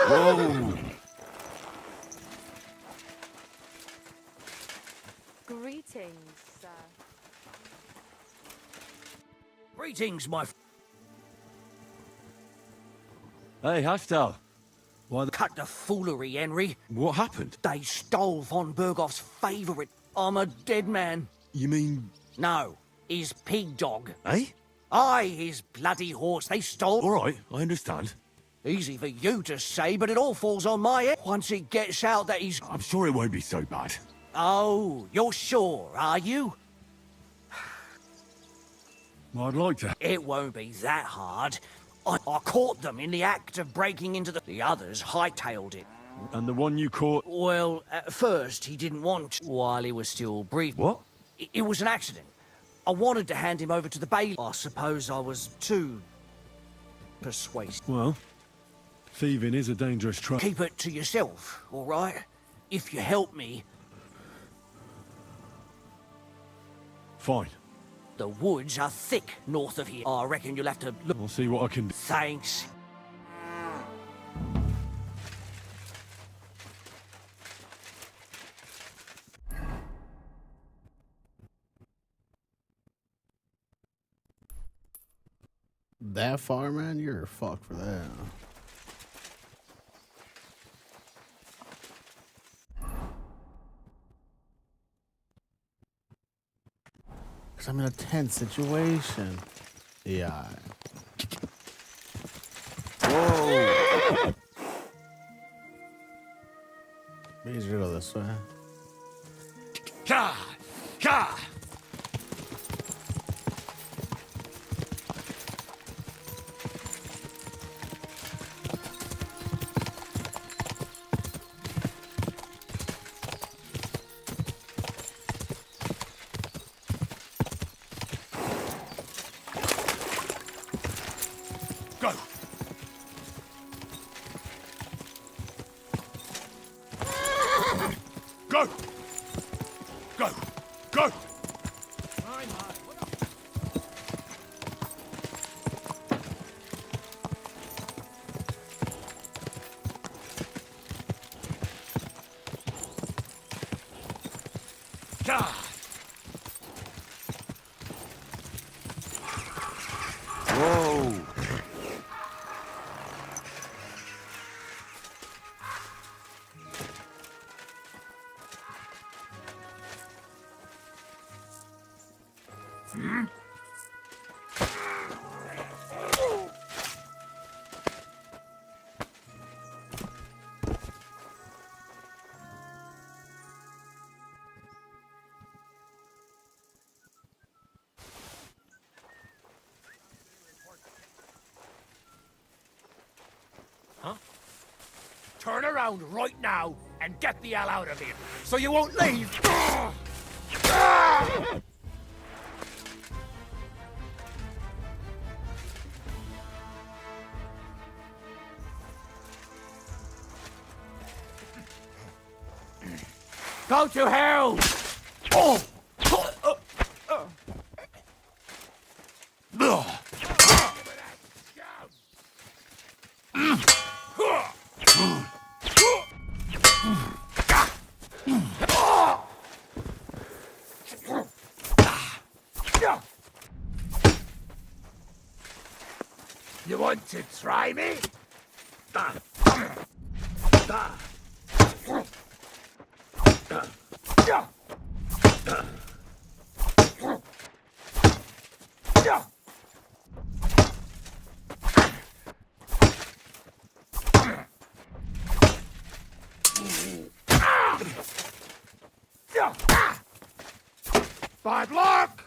Whoa! Greetings, sir. Greetings, my Hey, Haftal. Why cut the foolery, Henry. What happened? They stole von Bergoff's favourite. I'm a dead man. You mean... No, his pig dog. Eh? Aye, his bloody horse. They stole... All right, I understand. Easy for you to say, but it all falls on my head once it gets out that he's... I'm sure it won't be so bad. Oh, you're sure, are you? I'd like to... It won't be that hard. I caught them in the act of breaking into the... The others hightailed it. And the one you caught... Well, at first, he didn't want to while he was still breathing. What? It was an accident. I wanted to hand him over to the bailiff. I suppose I was too... persuasive. Well, thieving is a dangerous trade. Keep it to yourself, all right? If you help me... Fine. The woods are thick north of here. I reckon you'll have to look... I'll see what I can do. Thanks. That far, man? You're fucked for that. Cause I'm in a tense situation. Yeah. Whoa. Maybe you go this way. Ka! Ka! Go! Go! Go! Go! God! Whoa! Hmm? around right now and get the hell out of here, so you won't leave. Go to hell! You want to try me? Bad luck!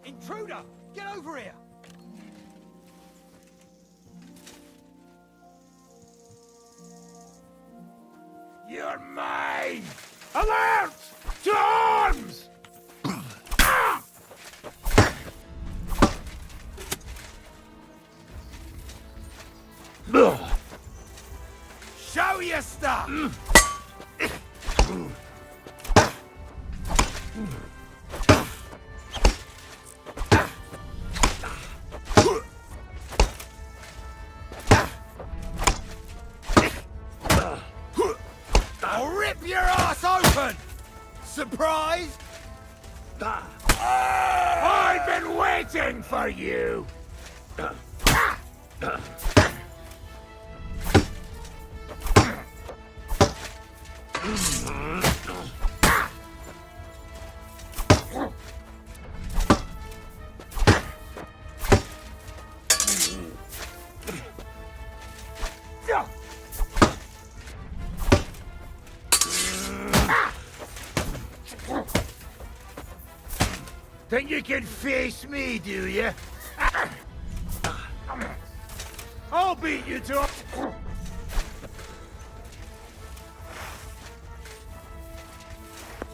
Intruder! Get over here! You're mine! Alert! To arms! Show your stuff! I'll rip your ass open! Surprised? I've been waiting for you! Think you can face me, do you? I'll beat you to it.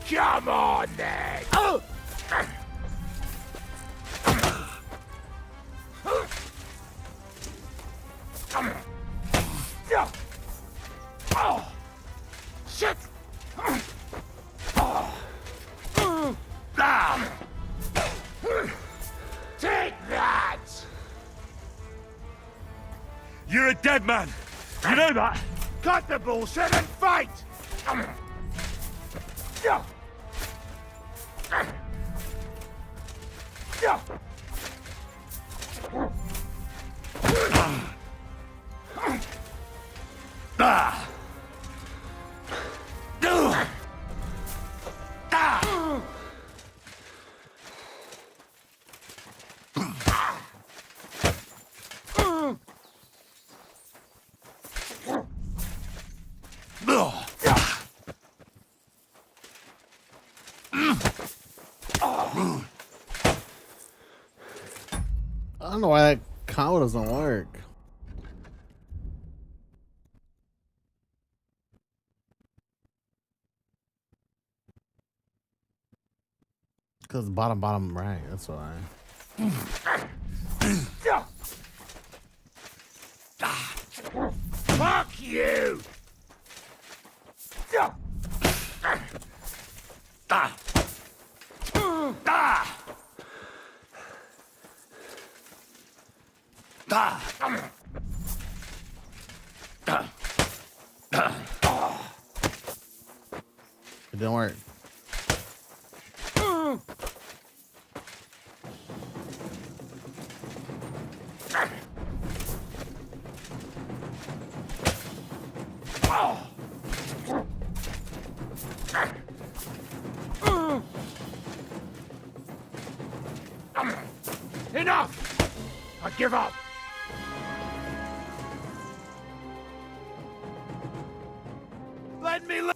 Come on, then. Shit! Take that! You're a dead man. You know that? Cut the bullshit and fight! I don't know why that combo doesn't work. Because bottom right, that's why. Fuck you! Ah! Ah! Ah! It didn't work. Enough! I give up! Let me live!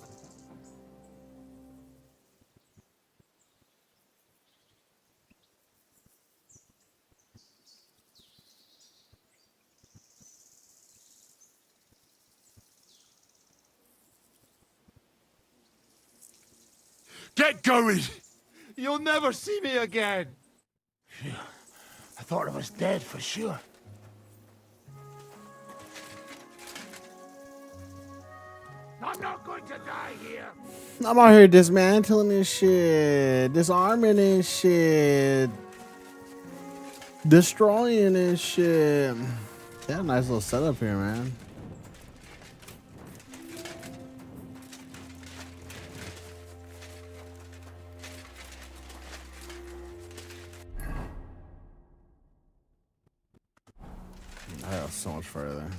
Get going! You'll never see me again! I thought I was dead for sure. I'm not going to die here! I'm out here dismantling this shit, disarming this shit, destroying this shit. They have a nice little setup here, man. I got so much further.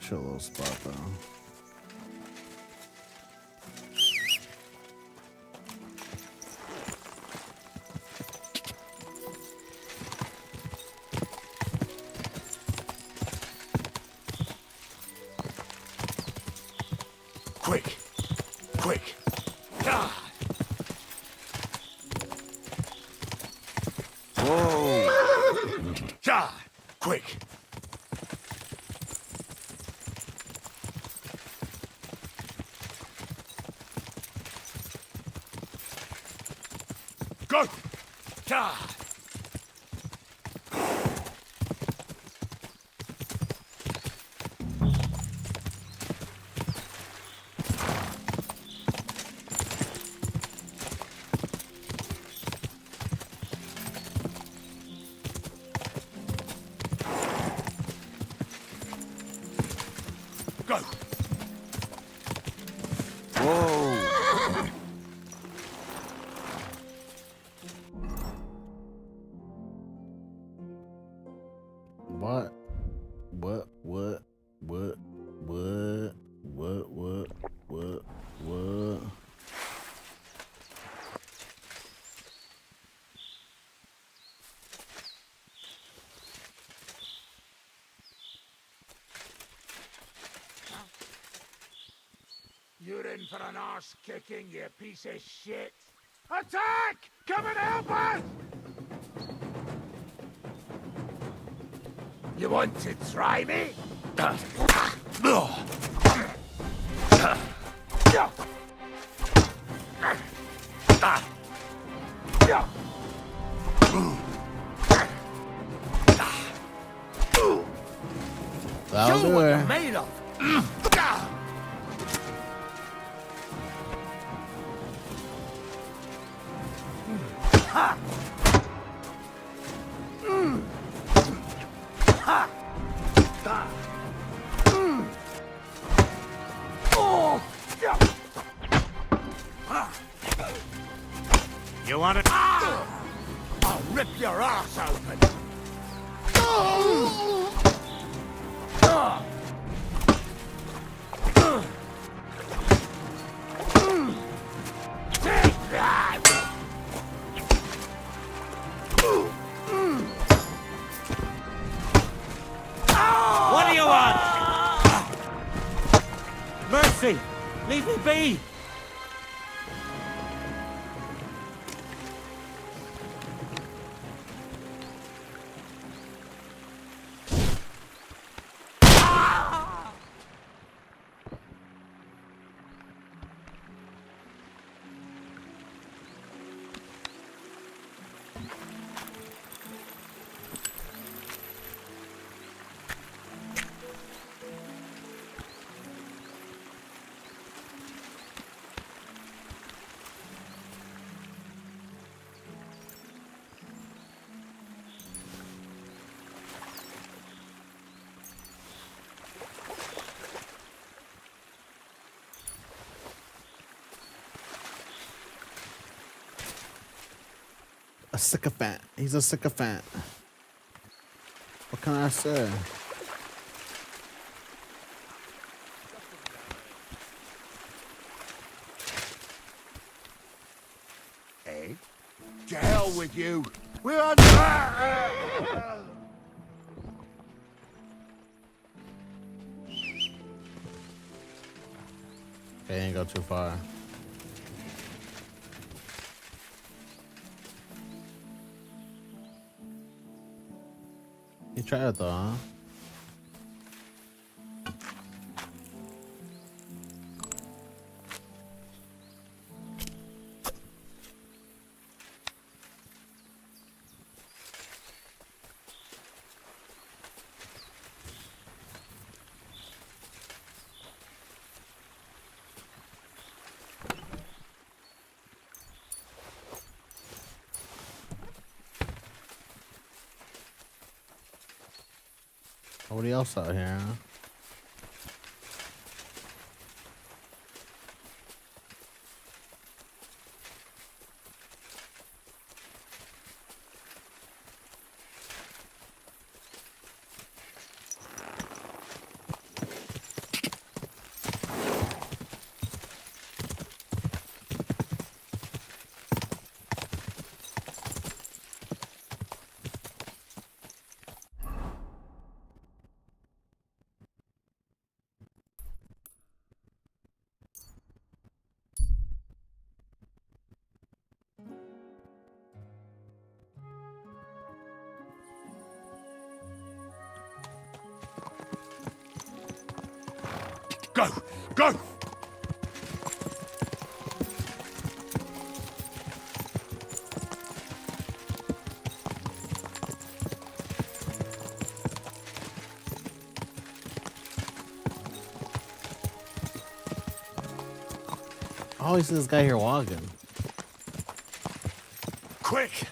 Chill little spot though. Quick! Quick! Ah! Whoa! Ah! Quick! Go! Ah! Go! Whoa! What? What? What? What? What? What? What? What? What? You're in for an arse kicking, you piece of shit! Attack! Come and help us! You want to try me? That'll do what it. you're made of! Ha! Ha! Ha! Oh! You want it? I'll rip your ass open! Take that! What do you want? Mercy! Leave me be! A sycophant. He's a sycophant. What can I say? Eh? To hell with you. We're on. Okay, ain't go too far. You tried it though, huh? Nobody else out here, huh? Go! Go! I always see this guy here walking. Quick!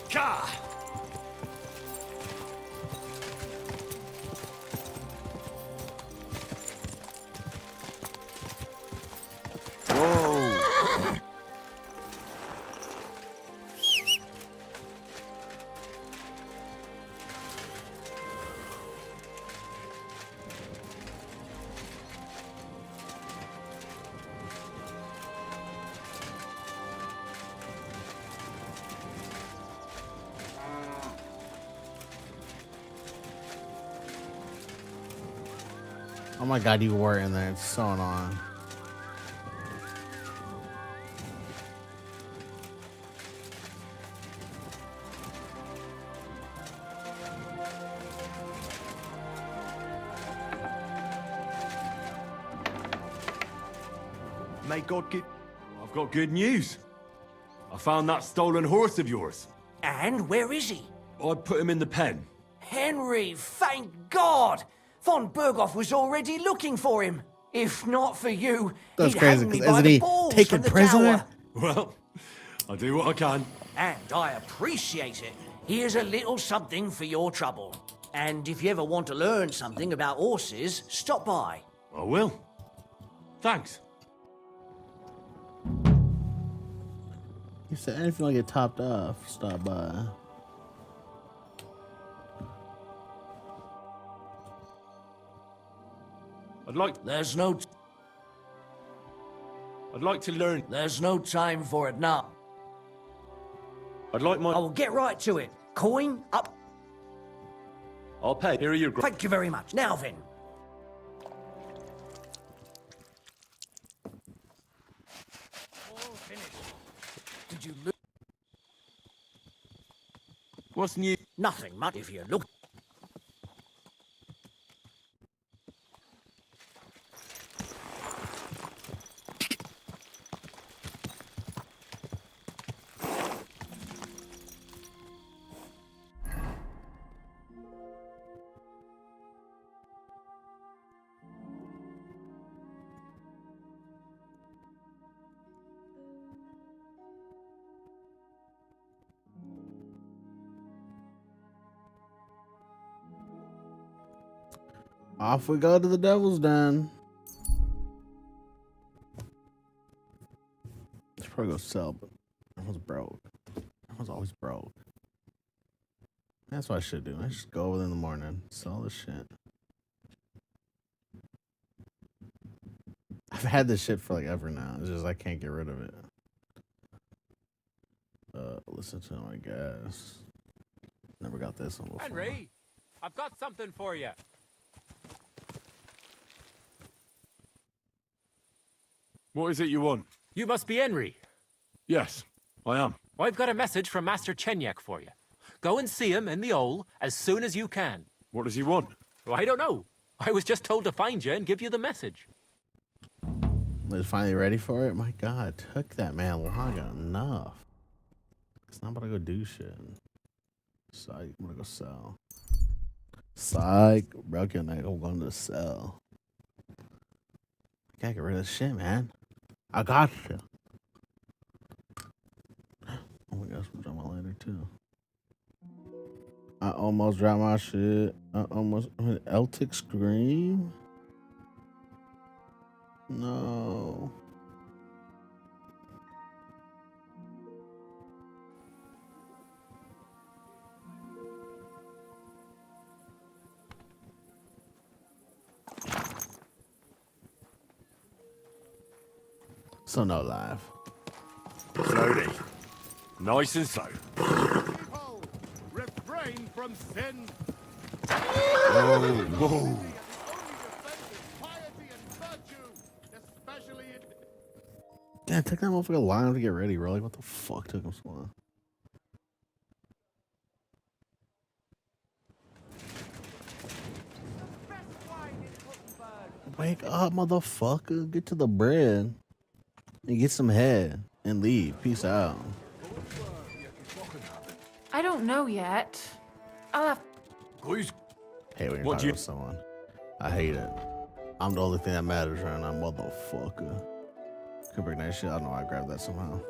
Ka! Whoa! Oh my god, you were in there. It's so annoying. May God give... I've got good news. I found that stolen horse of yours. And where is he? I put him in the pen. Henry, thank God! Von Berghoff was already looking for him. If not for you, That's he'd crazy, hang me 'cause by isn't the he balls taken from the prisoner? tower. Well, I do what I can. And I appreciate it. Here's a little something for your trouble. And if you ever want to learn something about horses, stop by. I will. Thanks. You said anything like get topped off, stop by. I'd like to learn. There's no time for it now. I'd like my... I will get right to it. Coin up. I'll pay. Here are your... Thank you very much. Now then. Did you look? What's new? Nothing much if you look. Off we go to the devil's den. Should probably go sell, but everyone's broke. Everyone's always broke. That's what I should do. I should go over there in the morning, sell this shit. I've had this shit for like ever now. It's just I can't get rid of it. Listen to him, I guess. Never got this one before. Henry, I've got something for you. What is it you want? You must be Henry. Yes, I am. I've got a message from Master Chenyek for you. Go and see him in the Ole as soon as you can. What does he want? Well, I don't know. I was just told to find you and give you the message. Was finally ready for it? My God, took that man long enough. It's not about to go do shit. Psych, I'm gonna go sell. Psych, broken night, I'm going to sell. I gotta get rid of this shit, man. I got you. Oh my gosh, we'll drop my lighter too. I almost dropped my shit. Eltic Scream? No. So no live. Slowly. Nice and slow. Refrain from sin. Whoa, whoa. Damn, it took that motherfucker long to get ready, bro. Like, what the fuck took him so long? Wake up, motherfucker. Get to the bread. And get some head. And leave. Peace out. I don't know yet. I'll have... Hey, we can talk to someone. I hate it. I'm the only thing that matters right now, motherfucker. Could bring that shit. I don't know why I grabbed that somehow.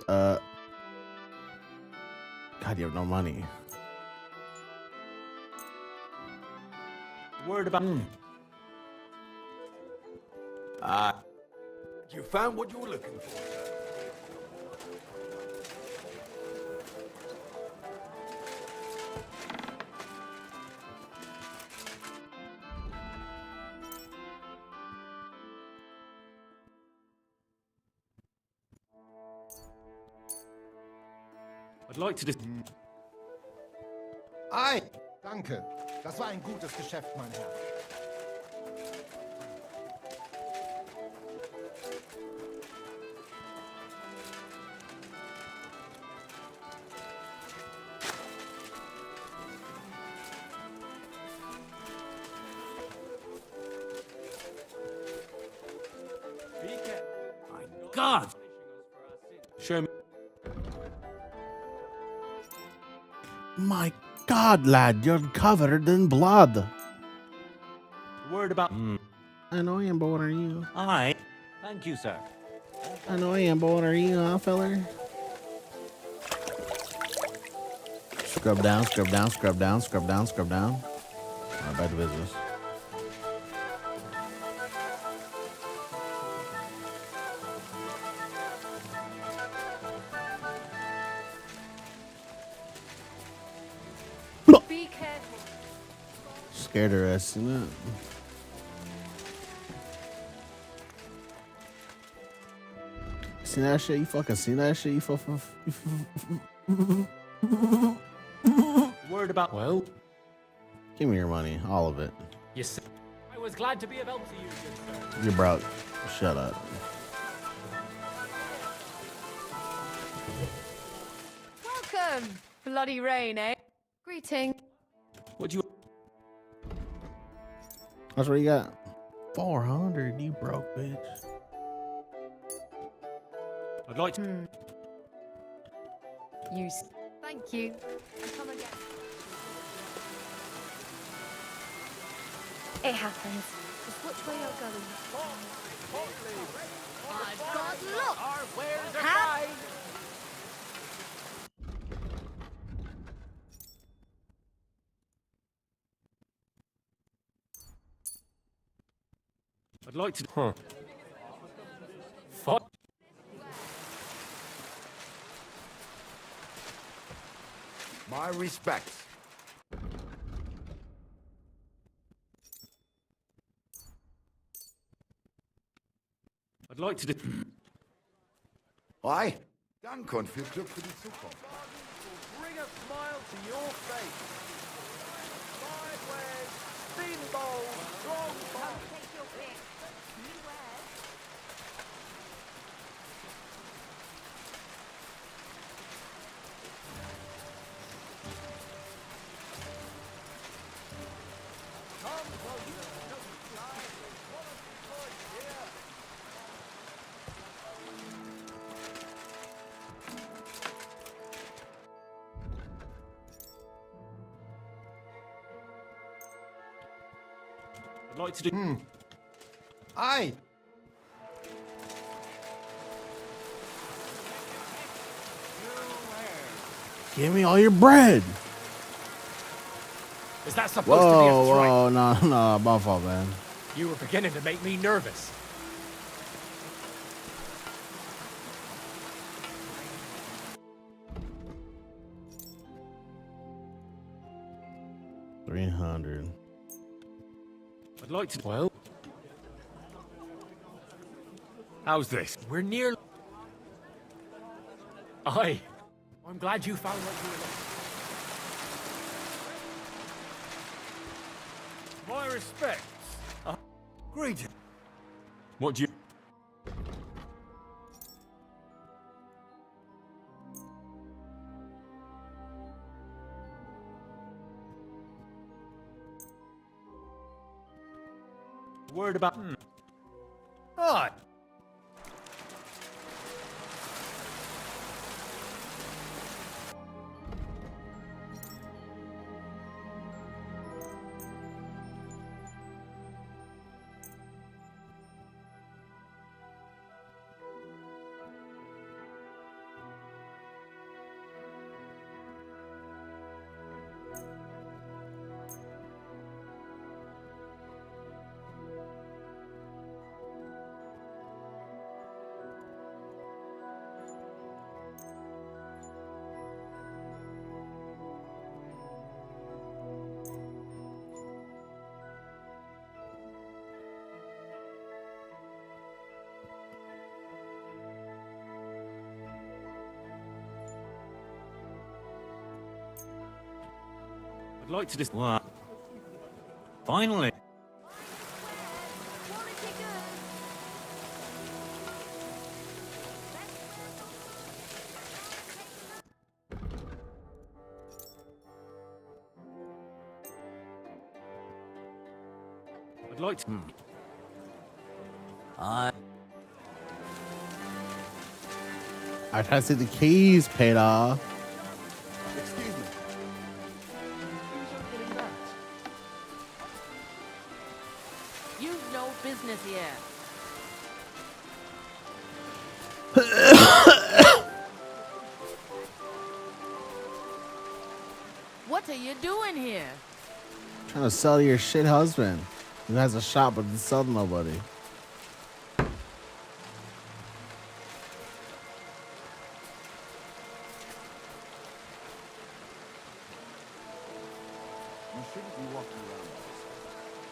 God, you have no money. Word about... You found what you were looking for, sir. I'd like to just... Ei, danke. Das war ein gutes Geschäft, mein Herr. God! Show me... My God, lad, you're covered in blood. Word about... I know I am, but what are you? Aye. Thank you, sir. I know I am, but what are you, huh, feller? Scrub down, scrub down, scrub down, scrub down, scrub down. All right, back to business. Be careful. Scared her ass, isn't it? Seen that shit? You fucking seen that shit? You Word about... Well? Give me your money, all of it. Yes. I was glad to be of help to you, good sir. You're broke. Shut up. Welcome, bloody rain, eh? Greeting. What do you... That's what you got. 400, you broke, bitch. I'd like to... Thank you. Come again. It happens. Just which way you're going. I've got look. Our wares are Have- fine. like to... Huh. Fuck. My respects. I'd like to do... Hi. Danke und viel Glück für die Zukunft. Bring a smile to your face. Sideways, spin bowl, strong bowl. Take your pick. Beware. Come closer. Don't slide. Quality choice here. I'd like to do... Aye. Give me all your bread. Is that supposed to be a threat? Whoa, no, my fault, man. You were beginning to make me nervous. $300. I'd like to... Well... How's this? We're near... Aye. I'm glad you found what you were looking. My respects. Great. What do you... Word about... Aye. I'd like to just... What? Finally. I'd like to... I try to see the keys paid off. Excuse me. You've no business here. What are you doing here? Trying to sell to your shit husband who has a shop but doesn't sell to nobody. You shouldn't be walking around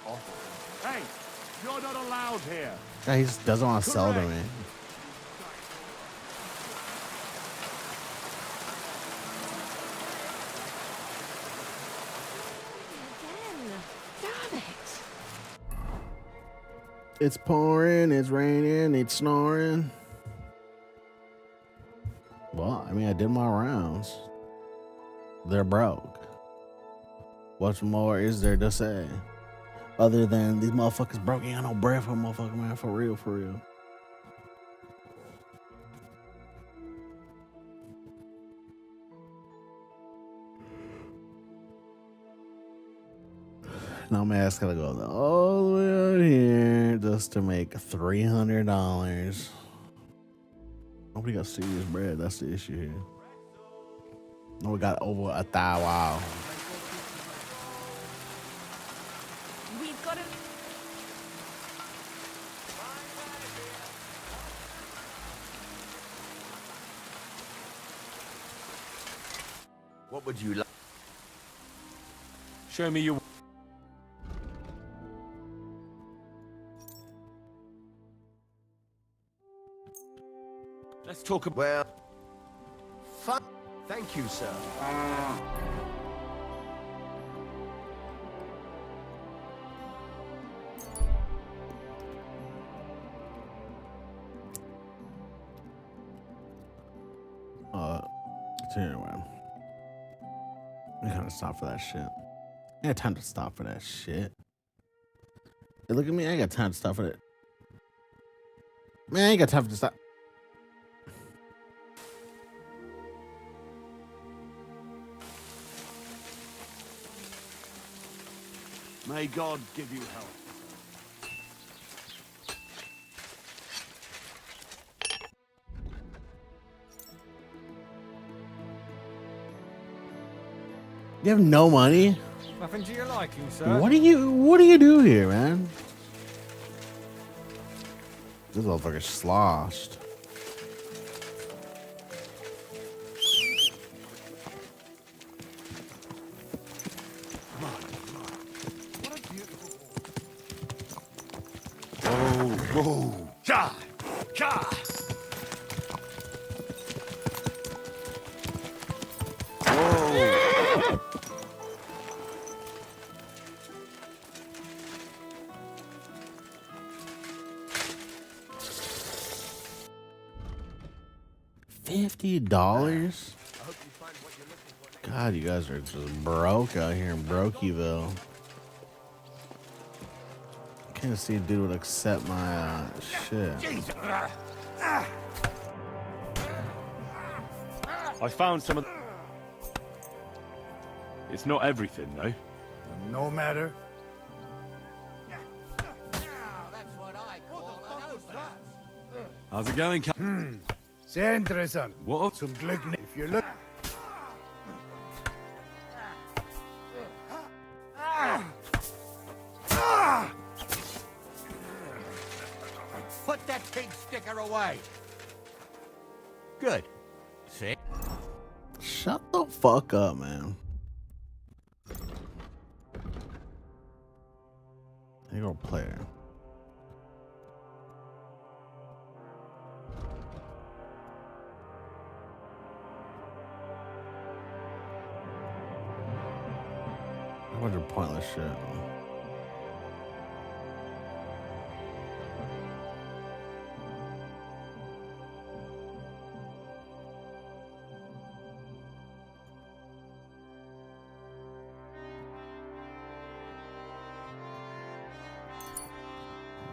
this. Hey, you're not allowed here. Guy, he just doesn't want to sell to me. Again. Damn it. It's pouring, it's raining, it's snoring. Well, I mean, I did my rounds. They're broke. What more is there to say? Other than these motherfuckers broke. Ain't got no bread for a motherfucker, man. For real, for real. Now my ass gotta go all the way out here just to make $300. Nobody got serious bread. That's the issue here. Nobody got over a thou. Wow. We've got to... What would you like? Show me your... Let's talk about... Well... Fun. Thank you, sir. Anyway, I gotta stop for that shit. I got time to stop for that shit. Hey, look at me, I ain't got time to stop for that. Man, I ain't got time to stop. May God give you help. You have no money? Nothing to your liking, sir. What do you do here, man? This motherfucker's sloshed. Whoa. Cha! Cha! $50? God, you guys are just broke out here in Brokeyville. Can't see a dude would accept my shit. I found some of... It's not everything, though. No matter. How's it going, Sehr interessant. What? Zum Glück nicht. If you're looking... Put that pig sticker away. Good. See? Shut the fuck up, man. Here you go, player. A bunch of pointless shit.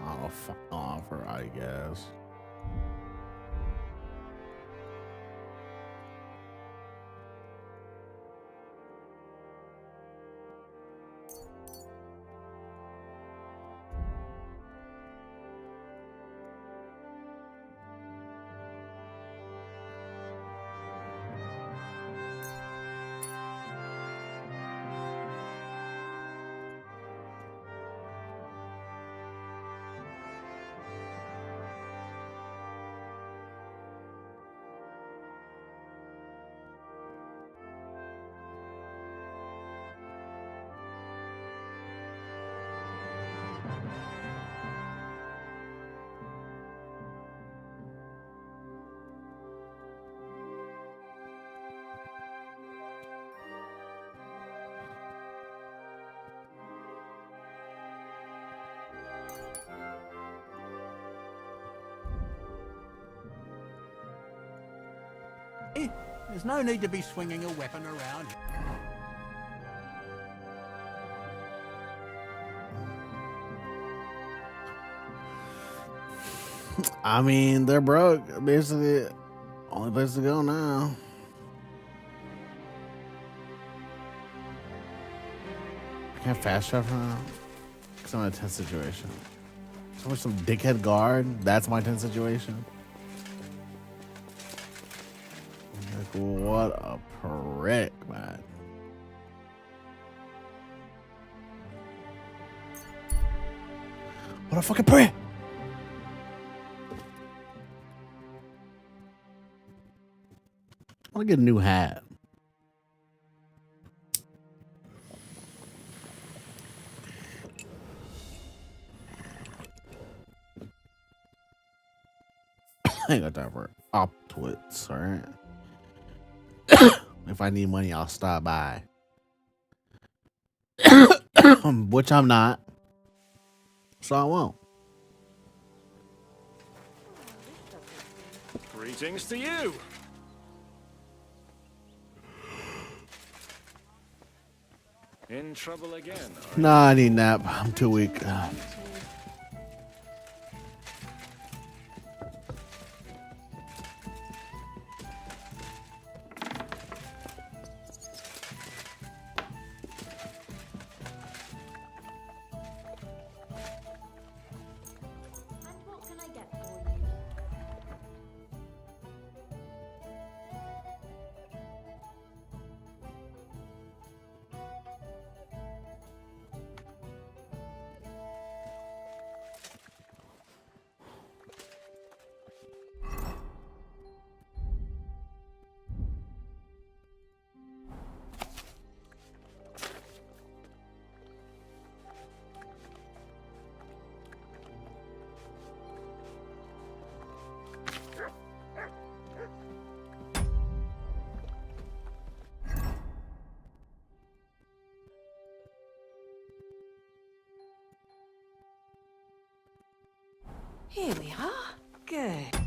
Oh, fuck offer, I guess. There's no need to be swinging a weapon around. I mean, they're broke. Basically, only place to go now. I can't fast travel now because I'm in a tense situation. So much some dickhead guard. That's my tense situation. Like, what a prick, man. What a fucking prick. I want to get a new hat. ain't got time for optwits, alright? If I need money, I'll stop by. Which I'm not. So I won't. Greetings to you. In trouble again, are you? Nah, I need a nap. I'm too weak. Here we are. Good.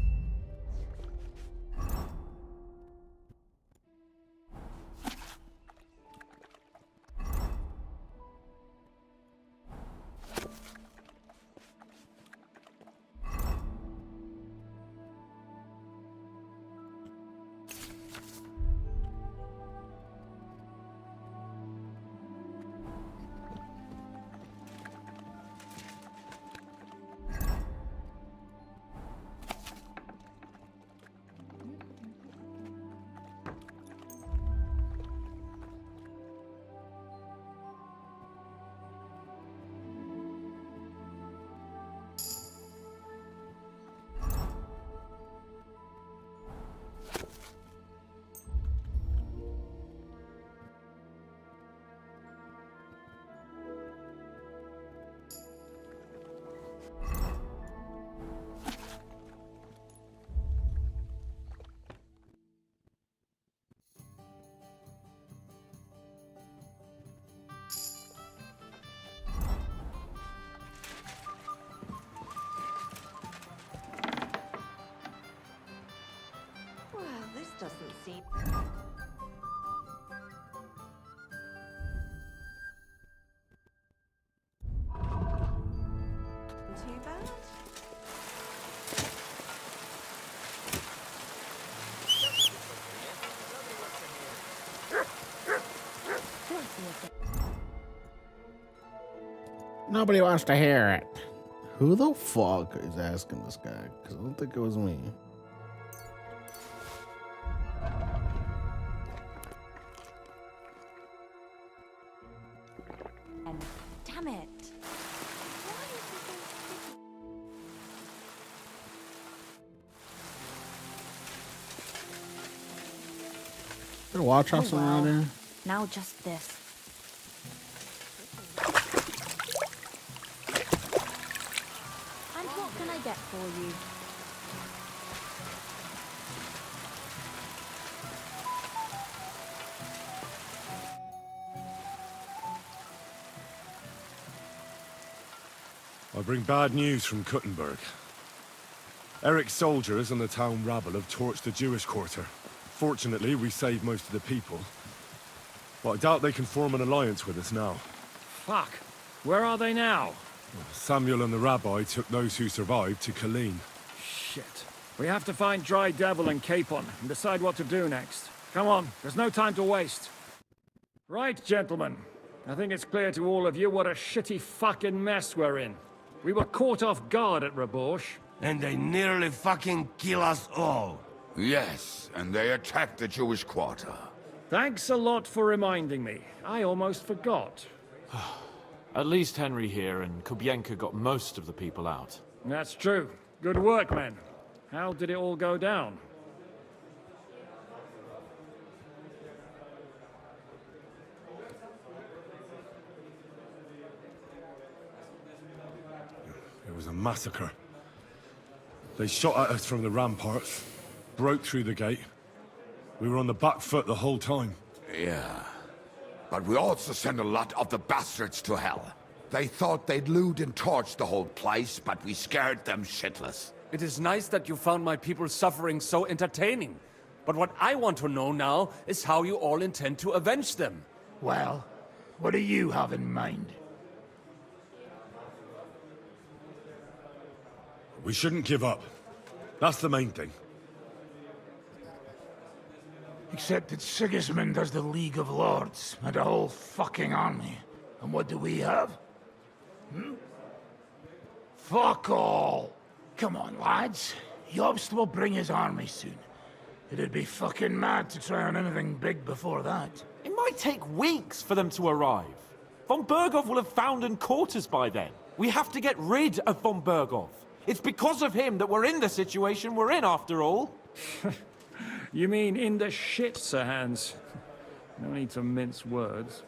Well, this doesn't seem... too bad. Nobody wants to hear it. Who the fuck is asking this guy? Because I don't think it was me. Damn it. There watch house around there. Now just this. And what can I get for you? I bring bad news from Kuttenberg. Eric's soldiers and the town rabble have torched the Jewish quarter. Fortunately, we saved most of the people. But I doubt they can form an alliance with us now. Fuck. Where are they now? Samuel and the rabbi took those who survived to Colleen. Shit. We have to find Dry Devil and Capon and decide what to do next. Come on, there's no time to waste. Right, gentlemen. I think it's clear to all of you what a shitty fucking mess we're in. We were caught off guard at Rabosh. And they nearly fucking kill us all. Yes, and they attacked the Jewish quarter. Thanks a lot for reminding me. I almost forgot. At least Henry here and Kubienka got most of the people out. That's true. Good work, men. How did it all go down? It was a massacre. They shot at us from the ramparts, broke through the gate. We were on the back foot the whole time. Yeah. But we also sent a lot of the bastards to hell. They thought they'd loot and torch the whole place, but we scared them shitless. It is nice that you found my people's suffering so entertaining. But what I want to know now is how you all intend to avenge them. Well, what do you have in mind? We shouldn't give up. That's the main thing. Except that Sigismund has the League of Lords and a whole fucking army. And what do we have? Hmm? Fuck all! Come on, lads. Jobst will bring his army soon. It'd be fucking mad to try on anything big before that. It might take weeks for them to arrive. Von Berghoff will have found and caught us by then. We have to get rid of Von Berghoff. It's because of him that we're in the situation we're in, after all. You mean in the shit, Sir Hans? No need to mince words.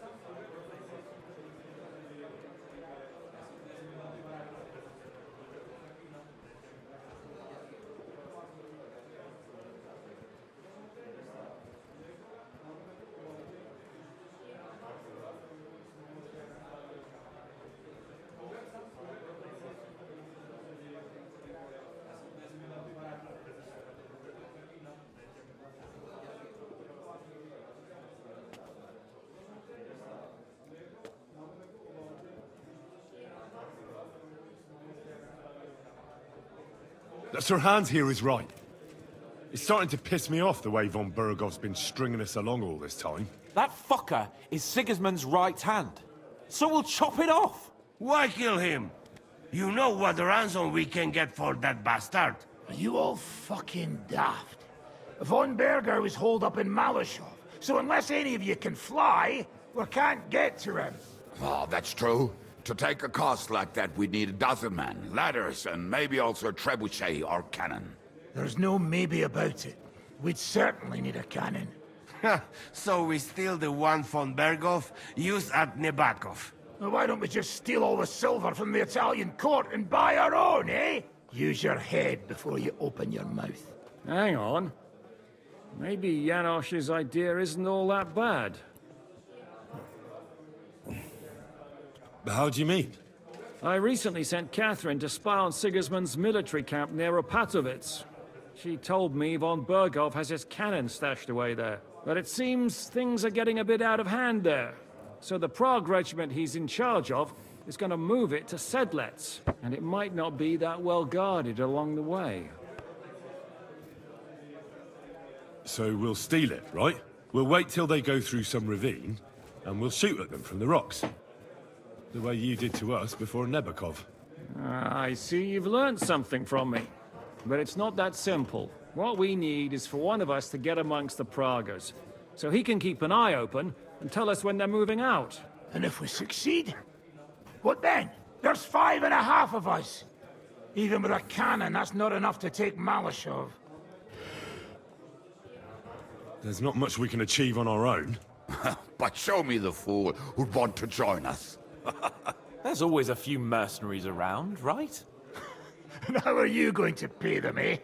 Sir Hans here is right. It's starting to piss me off the way Von Berghoff's been stringing us along all this time. That fucker is Sigismund's right hand. So we'll chop it off. Why kill him? You know what ransom we can get for that bastard. Are you all fucking daft? Von Berger was holed up in Malashov, so unless any of you can fly, we can't get to him. Oh, that's true. To take a cost like that, we'd need a dozen men, ladders, and maybe also a trebuchet or cannon. There's no maybe about it. We'd certainly need a cannon. So we steal the one von Berghoff used at Nebakov. Well, why don't we just steal all the silver from the Italian court and buy our own, eh? Use your head before you open your mouth. Hang on. Maybe Janosch's idea isn't all that bad. How do you mean? I recently sent Catherine to spy on Sigismund's military camp near Opatovitz. She told me Von Berghoff has his cannon stashed away there. But it seems things are getting a bit out of hand there. So the Prague regiment he's in charge of is going to move it to Sedlec. And it might not be that well guarded along the way. So we'll steal it, right? We'll wait till they go through some ravine, and we'll shoot at them from the rocks. The way you did to us before Nebakov. I see you've learned something from me. But it's not that simple. What we need is for one of us to get amongst the Pragas, so he can keep an eye open and tell us when they're moving out. And if we succeed? What then? There's 5.5 of us. Even with a cannon, that's not enough to take Malashov. There's not much we can achieve on our own. But show me the fool who'd want to join us. There's always a few mercenaries around, right? And how are you going to pay them, eh?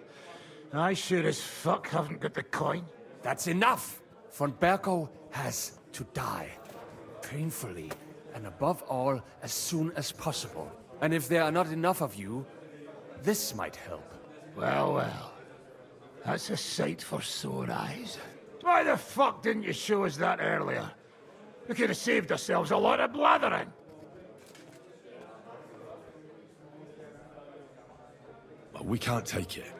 I sure as fuck haven't got the coin. That's enough! Von Berghoff has to die. Painfully, and above all, as soon as possible. And if there are not enough of you, this might help. Well, well. That's a sight for sore eyes. Why the fuck didn't you show us that earlier? We could have saved ourselves a lot of blathering. Well, we can't take it.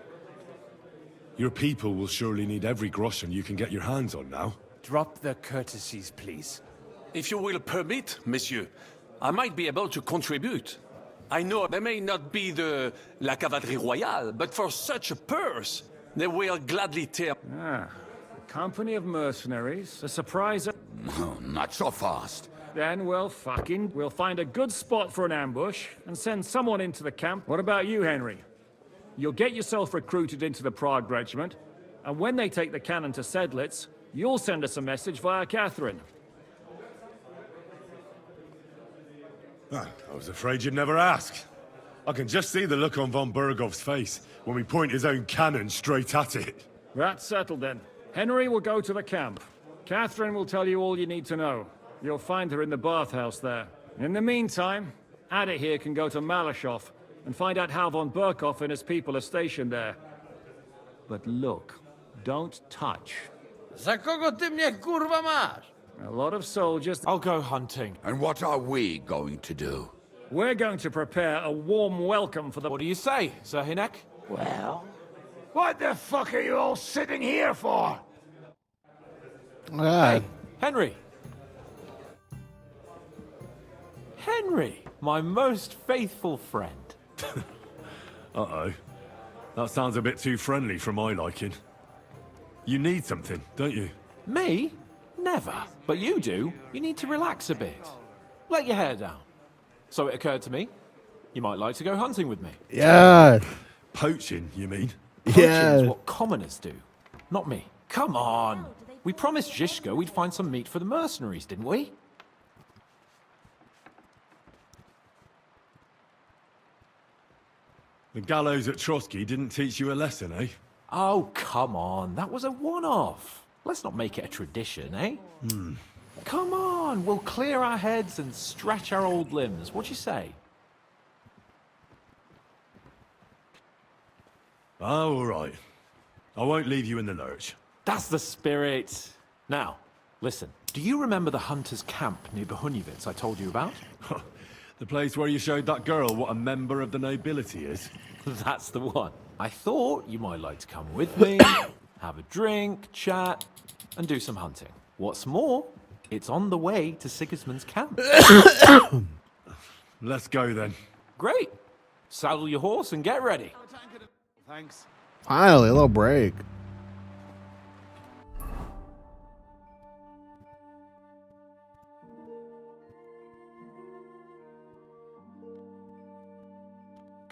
Your people will surely need every groschen you can get your hands on now. Drop the courtesies, please. If you will permit, monsieur, I might be able to contribute. I know they may not be la cavalerie royale, but for such a purse, they will gladly tear... Ah, a company of mercenaries, a surprise... No, not so fast. Then, well, we'll find a good spot for an ambush and send someone into the camp. What about you, Henry? You'll get yourself recruited into the Prague regiment, and when they take the cannon to Sedlec, you'll send us a message via Catherine. I was afraid you'd never ask. I can just see the look on von Bergov's face when we point his own cannon straight at it. That's settled then. Henry will go to the camp. Catherine will tell you all you need to know. You'll find her in the bathhouse there. In the meantime, Ada here can go to Malashov and find out how von Berkov and his people are stationed there. But look, don't touch. Za kogo ty mnie kurwa masz? A lot of soldiers... I'll go hunting. And what are we going to do? We're going to prepare a warm welcome for the... What do you say, Sir Hinek? Well, what the fuck are you all sitting here for? God. Hey, Henry. Henry, my most faithful friend. Uh-oh. That sounds a bit too friendly for my liking. You need something, don't you? Me? Never. But you do. You need to relax a bit. Let your hair down. So it occurred to me, you might like to go hunting with me. Yeah. Poaching, you mean? Poaching Yeah. is what commoners do, not me. Come on. We promised Zizka we'd find some meat for the mercenaries, didn't we? The gallows at Trotsky didn't teach you a lesson, eh? Oh, come on. That was a one-off. Let's not make it a tradition, eh? Come on. We'll clear our heads and stretch our old limbs. What do you say? Oh, all right. I won't leave you in the lurch. That's the spirit. Now, listen. Do you remember the hunter's camp near Bohunyevitz I told you about? The place where you showed that girl what a member of the nobility is? That's the one. I thought you might like to come with me, have a drink, chat, and do some hunting. What's more, it's on the way to Sigismund's camp. Let's go then. Great. Saddle your horse and get ready. Thanks. Finally, a little break.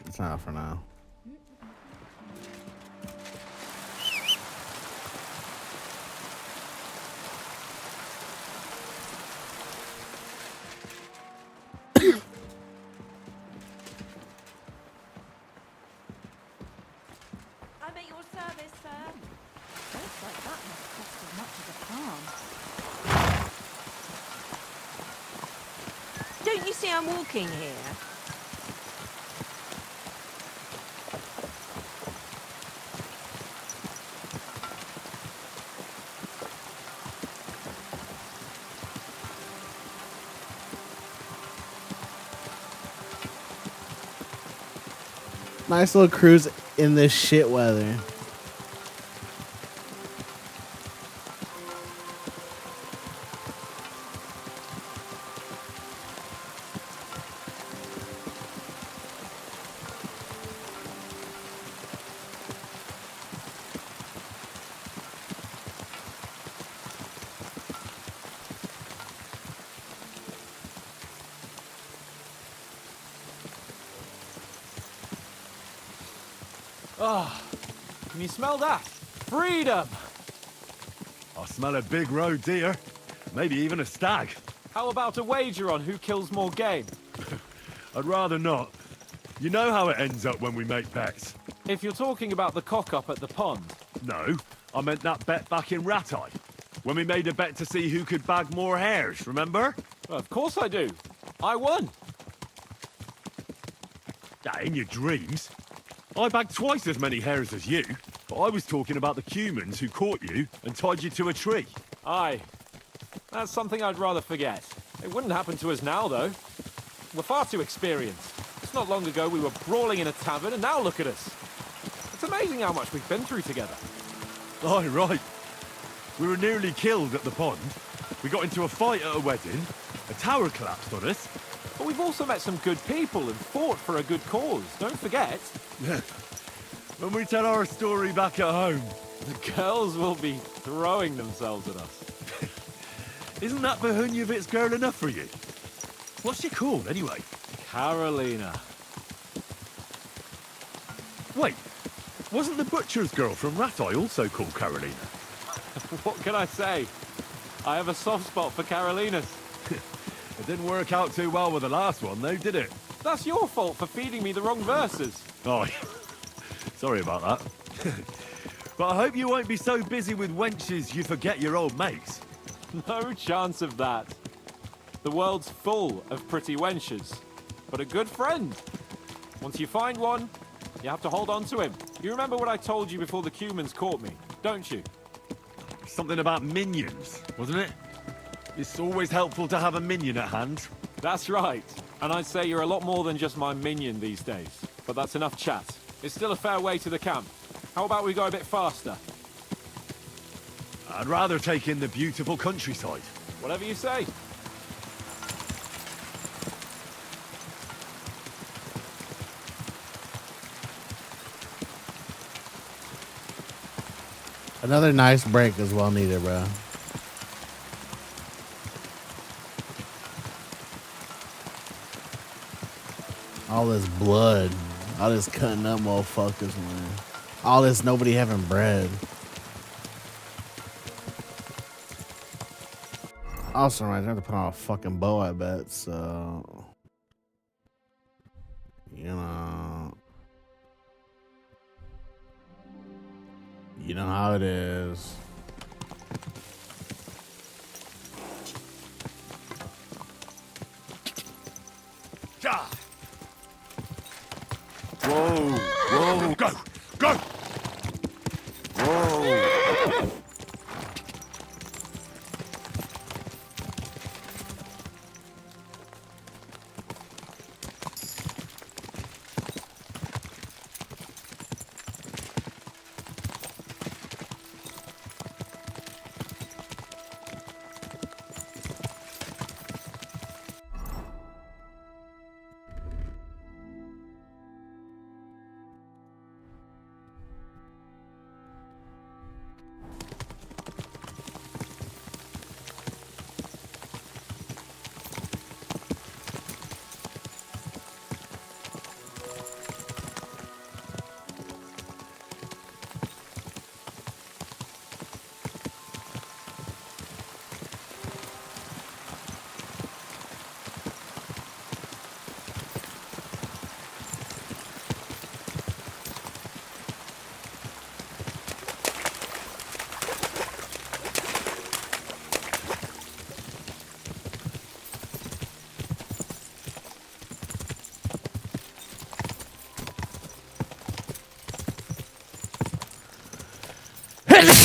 It's not for now. I'm at your service, sir. Looks like that must cost as much as a farm. Don't you see I'm walking here? Nice little cruise in this shit weather. Ah, can you smell that? Freedom! I smell a big roe deer. Maybe even a stag. How about a wager on who kills more game? I'd rather not. You know how it ends up when we make bets. If you're talking about the cock-up at the pond. No, I meant that bet back in Ratai. When we made a bet to see who could bag more hares, remember? Well, of course I do. I won. In your dreams. I bagged twice as many hares as you, but I was talking about the humans who caught you and tied you to a tree. Aye. That's something I'd rather forget. It wouldn't happen to us now, though. We're far too experienced. It's not long ago we were brawling in a tavern, and now look at us. It's amazing how much we've been through together. Aye, right. We were nearly killed at the pond. We got into a fight at a wedding. A tower collapsed on us. But we've also met some good people and fought for a good cause. Don't forget. When we tell our story back at home. The girls will be throwing themselves at us. Isn't that Bohunyevitz girl enough for you? What's she called, anyway? Carolina. Wait, wasn't the butcher's girl from Ratai also called Carolina? What can I say? I have a soft spot for Carolinas. It didn't work out too well with the last one, though, did it? That's your fault for feeding me the wrong verses. Oh, sorry about that. But I hope you won't be so busy with wenches you forget your old mates. No chance of that. The world's full of pretty wenches, but a good friend. Once you find one, you have to hold on to him. You remember what I told you before the Cumans caught me, don't you? Something about minions, wasn't it? It's always helpful to have a minion at hand. That's right. And I'd say you're a lot more than just my minion these days. But that's enough chat. It's still a fair way to the camp. How about we go a bit faster? I'd rather take in the beautiful countryside. Whatever you say. Another nice break is well needed, bro. All this blood, all this cutting up motherfuckers, man. All this nobody having bread. Also, right, I have to put on a fucking bow, I bet. So, you know how it is. Whoa, whoa, go, go! Whoa!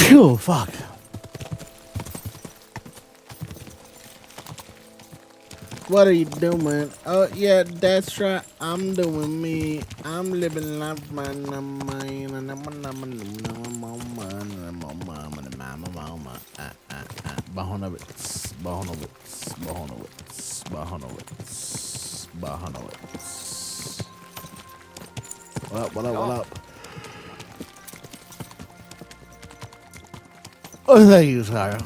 Phew, fuck. What are you doing? Oh, yeah, that's right. I'm doing me. I'm living life, man. Bahanowitz. What up? Oh, thank you, Sarah.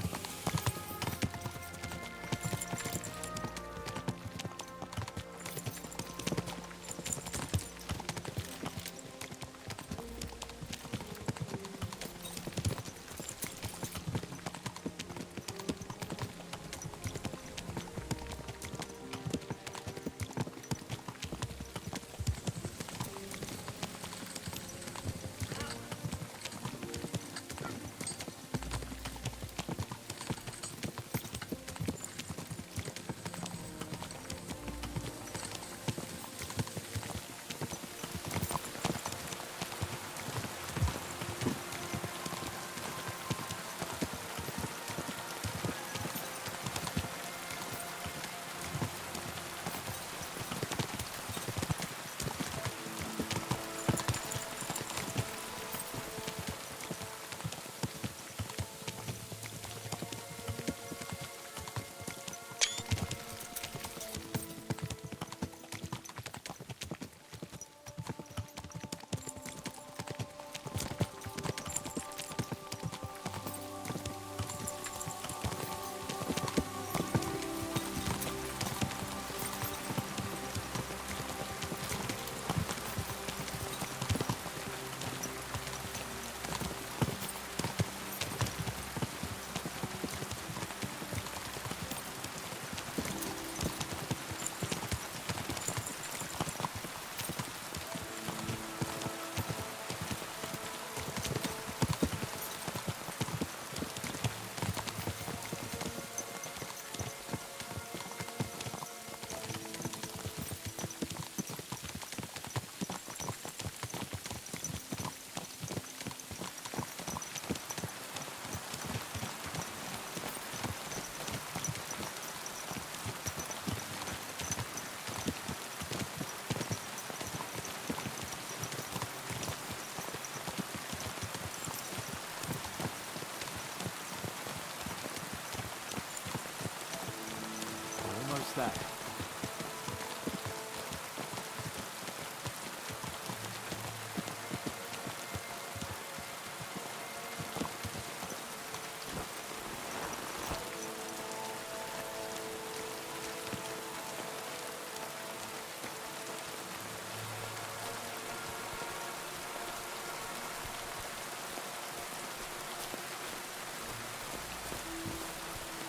there.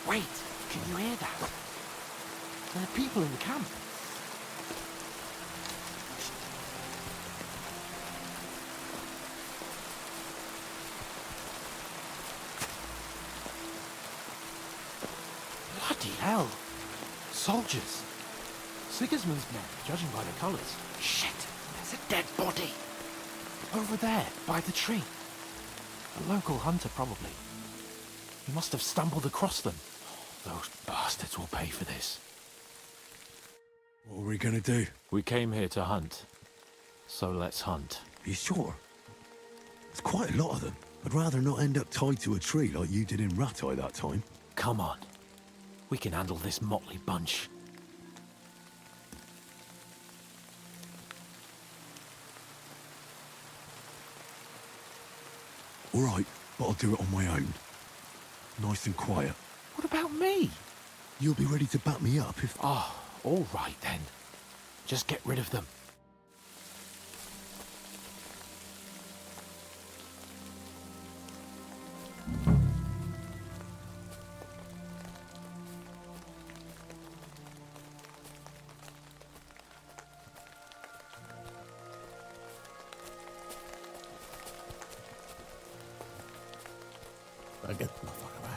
Wait, can you hear that? There are people in the camp. Bloody hell. Soldiers. Sigismund's men, judging by the colours. Shit, there's a dead body. Over there, by the tree. A local hunter, probably. He must have stumbled across them. Those bastards will pay for this. What are we gonna do? We came here to hunt. So let's hunt. Are you sure? There's quite a lot of them. I'd rather not end up tied to a tree like you did in Rattay that time. Come on. We can handle this motley bunch. All right, but I'll do it on my own. Nice and quiet. What about me? You'll be ready to back me up if... Oh, all right then. Just get rid of them. I get the fuck right.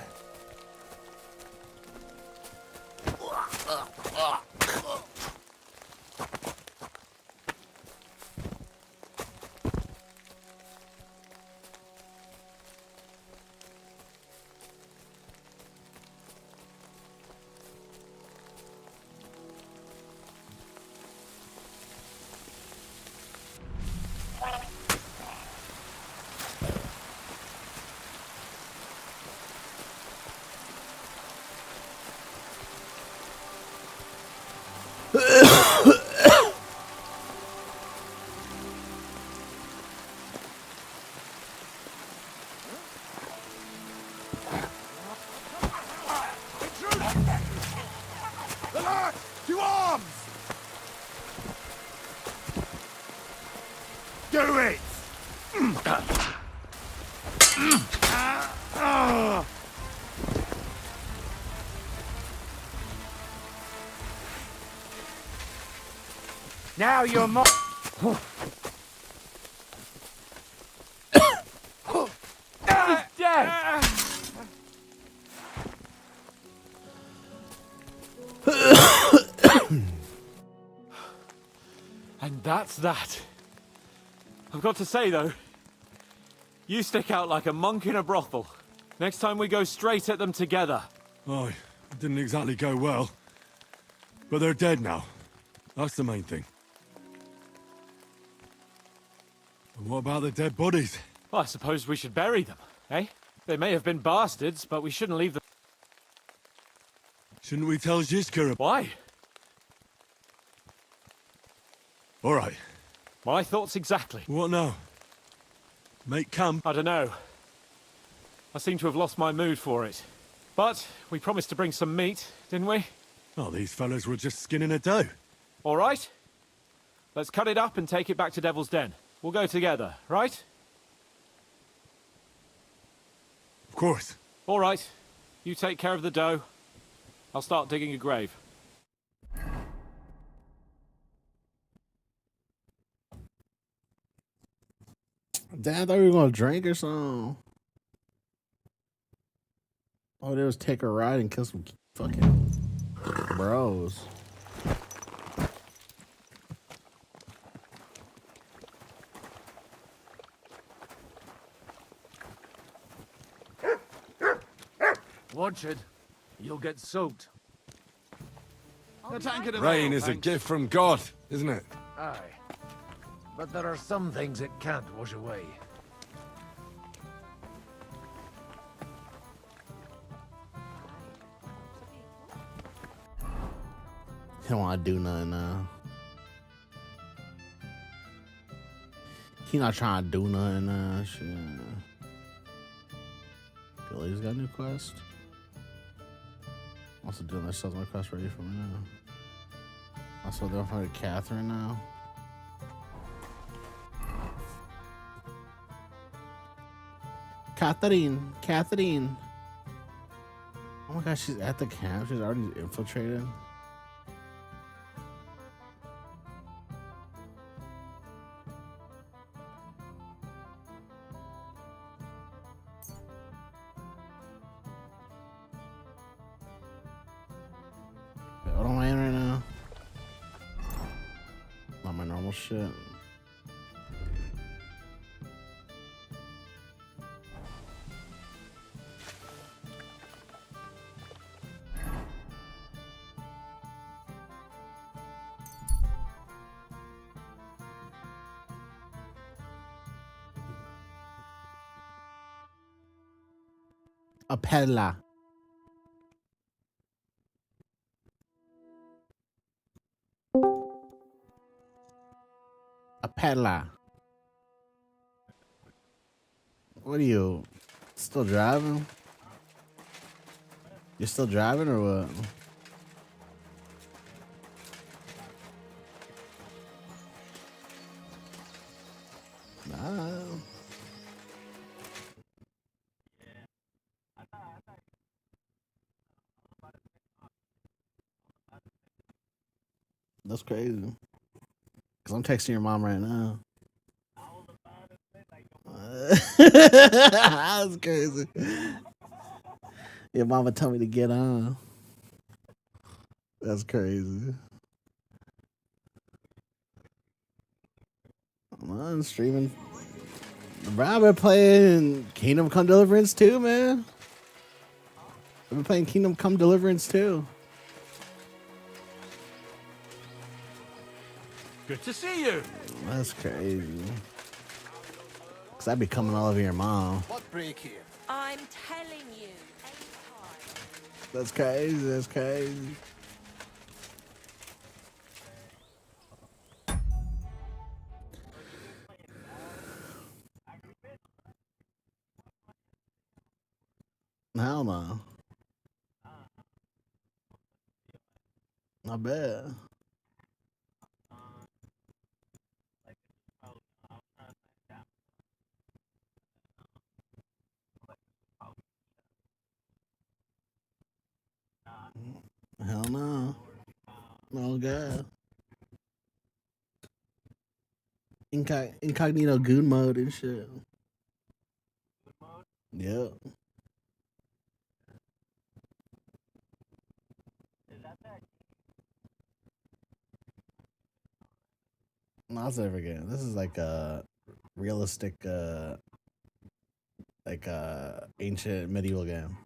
The lad! To arms! Do it! Now you're more... Dead! And that's that. I've got to say, though, you stick out like a monk in a brothel. Next time we go straight at them together. Oh, it didn't exactly go well. But they're dead now. That's the main thing. And what about the dead bodies? Well, I suppose we should bury them, eh? They may have been bastards, but we shouldn't leave them... Shouldn't we tell Zizka? Why? All right. My thoughts exactly. What now? Make camp? I don't know. I seem to have lost my mood for it. But we promised to bring some meat, didn't we? Oh, these fellas were just skinning a doe. All right. Let's cut it up and take it back to Devil's Den. We'll go together, right? Of course. All right. You take care of the dough. I'll start digging a grave. Damn, I thought we were gonna drink or something. Oh, they was take a ride and kill some fucking bros. Watch it. You'll get soaked. Rain is a gift from God, isn't it? Aye. But there are some things it can't wash away. He don't want to do nothing now. He not trying to do nothing now. Shit. Billy's got a new quest. Also doing this my quest ready for me now. Also they'll find Catherine now. Catherine. Oh my gosh, she's at the camp. She's already infiltrated. What am I in right now? Not my normal shit. Appella. Appella. What are you still driving? You're still driving or what? Nah. That's crazy. Cause I'm texting your mom right now. That's crazy. Your mama told me to get on. That's crazy. I'm streaming. Bro, I've been playing Kingdom Come Deliverance too, man. I've been playing Kingdom Come Deliverance too. Good to see you. That's crazy. Cause I'd be coming all over your mom. What break here? I'm telling you. That's crazy. That's crazy. Hell no. Not bad. Hell no. No god. Incognito goon mode and shit. Yep. No, I'll never again. This is like a realistic, ancient medieval game.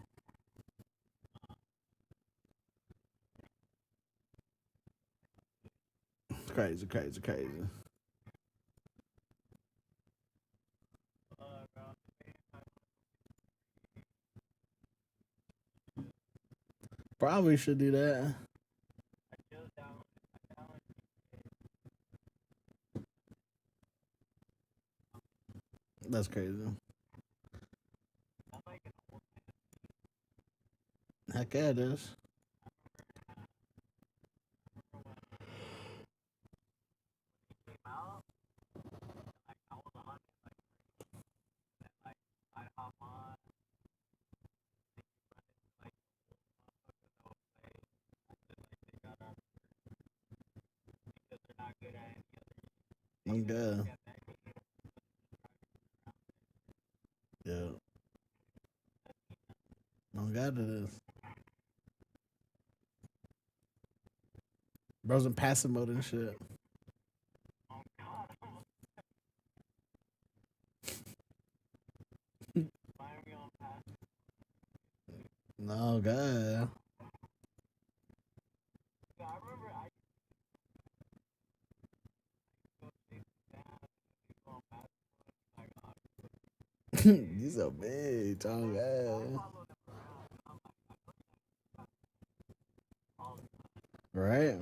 Crazy. Probably should do that. That's crazy. Heck yeah, it is. I'm good. Yeah. Oh God, it is. Bro's in passive mode and shit. No God. You so big, oh God. Right?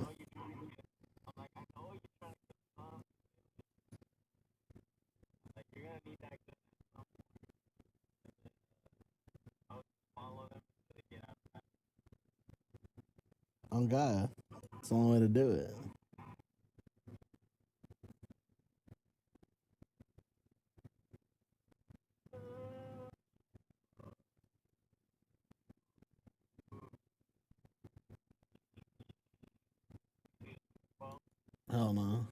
On God. It's the only way to do it. Hell no.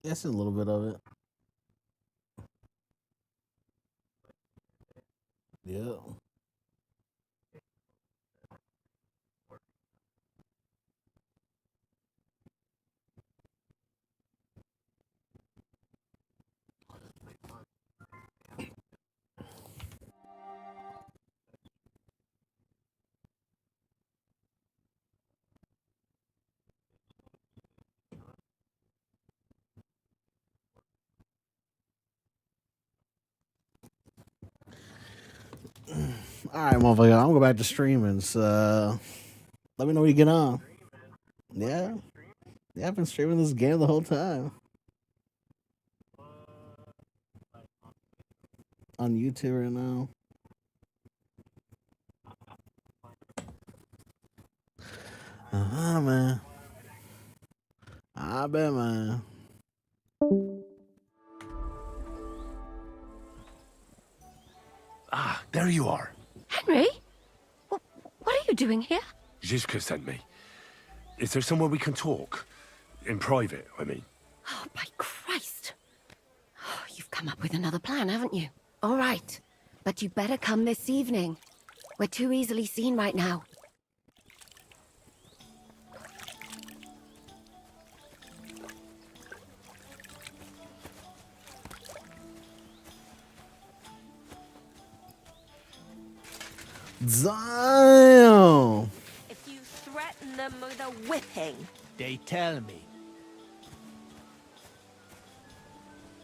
Yes, a little bit of it. Yeah. All right, motherfucker. I'm gonna go back to streaming. So let me know when you get on. Yeah. Yeah, I've been streaming this game the whole time. On YouTube right now. Man. I bet, man. Ah, there you are. Henry? What are you doing here? Zizka sent me. Is there somewhere we can talk? In private, I mean. Oh, by Christ. Oh, you've come up with another plan, haven't you? All right. But you better come this evening. We're too easily seen right now. Damn. If you threaten them with a whipping. They tell me.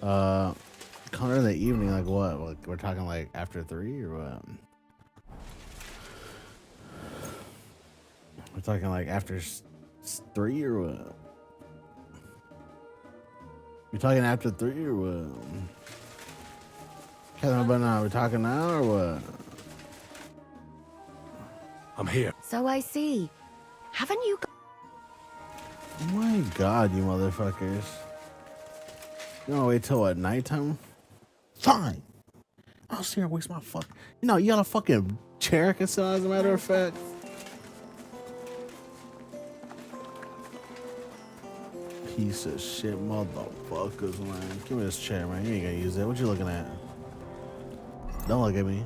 Connor in the evening, like what? Like, we're talking like after 3 or what? We're talking like after 3 or what? You're talking after 3 or what? But now, we're talking now or what? I'm here. So I see. Haven't you got... Oh my God, you motherfuckers. You wanna wait till what, nighttime? Fine. I'll sit here and waste my fuck. You know, you got a fucking chair I can sit on, as a matter of fact. Piece of shit motherfuckers, man. Give me this chair, man. You ain't gonna use it. What you looking at? Don't look at me.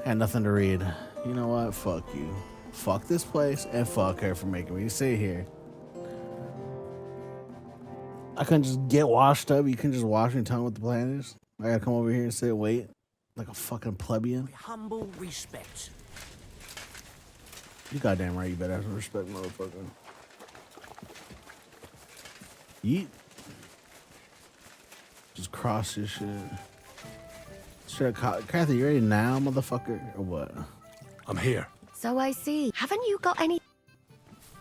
Had nothing to read. You know what? Fuck you. Fuck this place and fuck her for making me sit here. I couldn't just get washed up. You couldn't just wash me and tell me what the plan is. I gotta come over here and sit and wait like a fucking plebeian. Humble respect. You goddamn right. You better have some respect, motherfucker. Yeet. Just cross your shit. Straight Kathy, you ready now, motherfucker, or what? I'm here. So I see. Haven't you got any...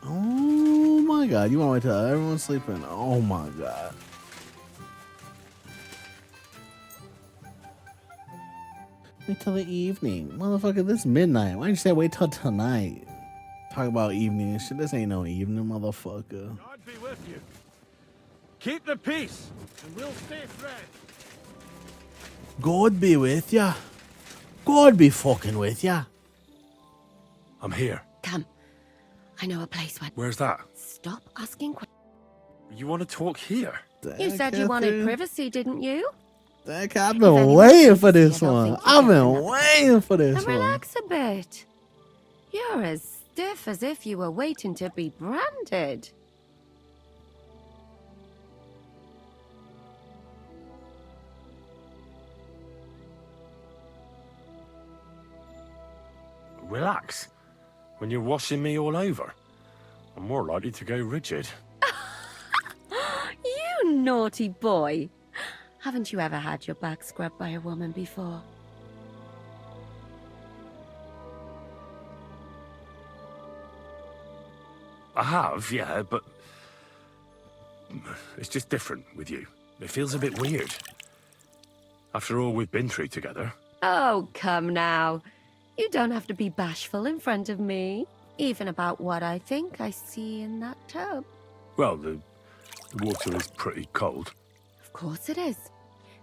Oh my God, you wanna wait till everyone's sleeping? Oh my God. Wait till the evening. Motherfucker, this midnight. Why didn't you say wait till tonight? Talk about evening and shit. This ain't no evening, motherfucker. God be with you. Keep the peace, and we'll stay friends. God be with ya. God be fucking with ya. I'm here. Come. I know a place where... Where's that? Stop asking questions. You want to talk here? You said you wanted privacy, didn't you? I've been waiting for this one. I've been waiting for this And one. relax a bit. You're as stiff as if you were waiting to be branded. Relax. When you're washing me all over, I'm more likely to go rigid. You naughty boy. Haven't you ever had your back scrubbed by a woman before? I have, yeah, but it's just different with you. It feels a bit weird. After all we've been through together. Oh, come now. You don't have to be bashful in front of me, even about what I think I see in that tub. Well, the water is pretty cold. Of course it is.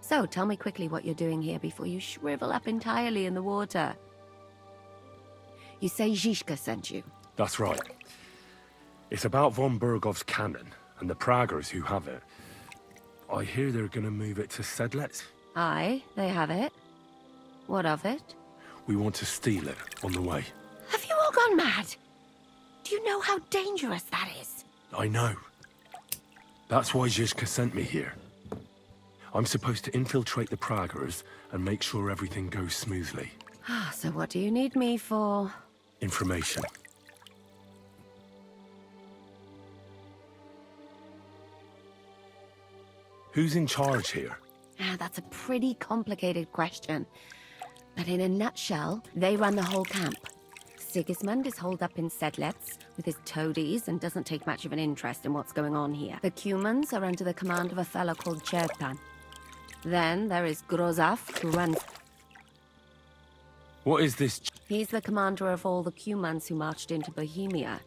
So tell me quickly what you're doing here before you shrivel up entirely in the water. You say Zhishka sent you. That's right. It's about von Bergov's cannon and the Praggers who have it. I hear they're gonna move it to Sedlec. Aye, they have it. What of it? We want to steal it on the way. Have you all gone mad? Do you know how dangerous that is? I know. That's why Zhishka sent me here. I'm supposed to infiltrate the Praggers and make sure everything goes smoothly. So what do you need me for? Information. Who's in charge here? That's a pretty complicated question. But in a nutshell, they run the whole camp. Sigismund is holed up in Sedlec with his toadies and doesn't take much of an interest in what's going on here. The Cumans are under the command of a fellow called Cherpan. Then there is Grozaf, who runs... What is this? He's the commander of all the Cumans who marched into Bohemia.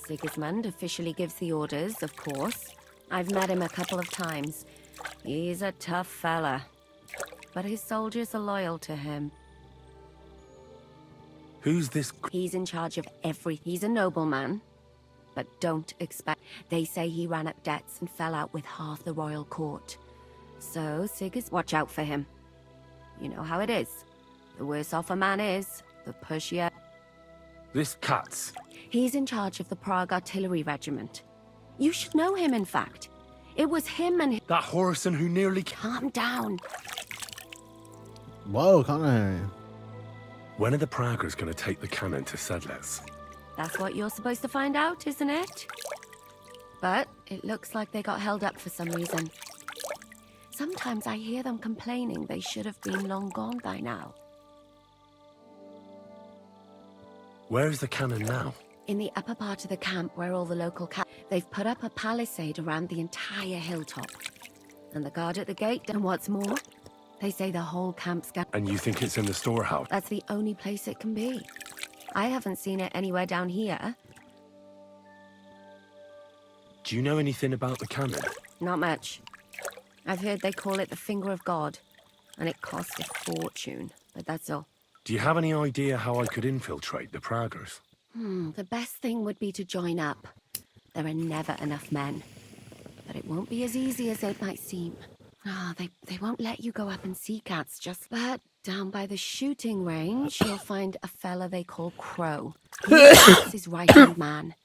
Sigismund officially gives the orders, of course. I've met him a couple of times. He's a tough fella. But his soldiers are loyal to him. Who's this? He's in charge of He's a nobleman. But don't expect... They say he ran up debts and fell out with half the royal court. So, watch out for him. You know how it is. The worse off a man is, the pushier... This Katz. He's in charge of the Prague Artillery Regiment. You should know him, in fact. It was him and... That Horison who nearly... Calm down. Whoa, calm down. When are the Praggers going to take the cannon to Sedlec? That's what you're supposed to find out, isn't it? But it looks like they got held up for some reason. Sometimes I hear them complaining they should have been long gone by now. Where's the cannon now? In the upper part of the camp where all the local they've put up a palisade around the entire hilltop. And the guard at the gate, and what's more, they say the whole camp's got... And you think it's in the storehouse? That's the only place it can be. I haven't seen it anywhere down here. Do you know anything about the cannon? Not much. I've heard they call it the Finger of God, and it costs a fortune, but that's all. Do you have any idea how I could infiltrate the Praggers? The best thing would be to join up. There are never enough men. But it won't be as easy as it might seem. They won't let you go up and see cats, just that. Down by the shooting range, you'll find a fella they call Crow. He's his right-hand man.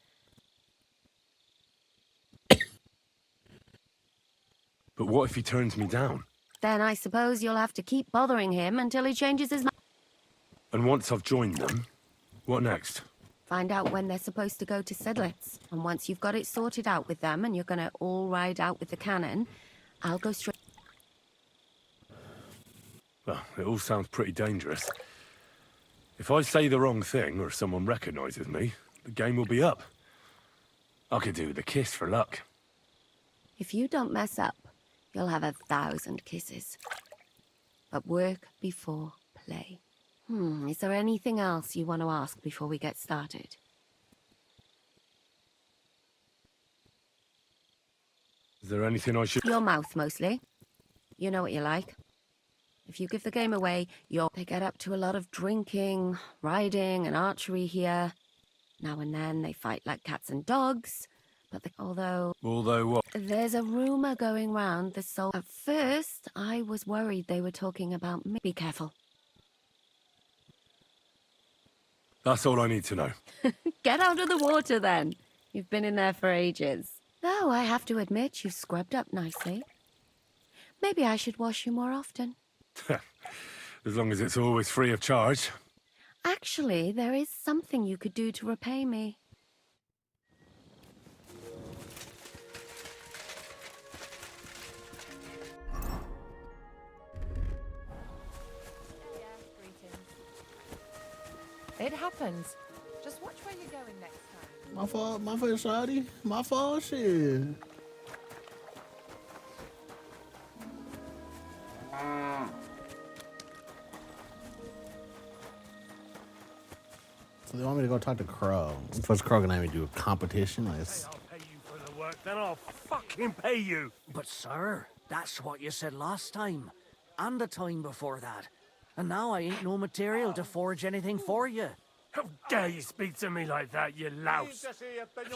But what if he turns me down? Then I suppose you'll have to keep bothering him until he changes his mind. And once I've joined them, what next? Find out when they're supposed to go to Sedlec. And once you've got it sorted out with them and you're gonna all ride out with the cannon, I'll go straight... Well, it all sounds pretty dangerous. If I say the wrong thing or someone recognizes me, the game will be up. I could do with a kiss for luck. If you don't mess up, you'll have 1,000 kisses. But work before play. Is there anything else you want to ask before we get started? Is there anything I should... Your mouth, mostly. You know what you like. If you give the game away, they get up to a lot of drinking, riding, and archery here. Now and then they fight like cats and dogs, but although what? There's a rumor going round the soul... At first, I was worried they were talking about me. Be careful. That's all I need to know. Get out of the water, then. You've been in there for ages. Though I have to admit, you've scrubbed up nicely. Maybe I should wash you more often. As long as it's always free of charge. Actually, there is something you could do to repay me. It happens. Just watch where you're going next time. My fault, shawty. My fault, shit. So they want me to go talk to Crow. What's Crow gonna have me do? A competition? Like, I'll pay you for the work, then I'll fucking pay you. But sir, that's what you said last time. And the time before that. And now I ain't no material to forge anything for you. How dare you speak to me like that, you louse? Have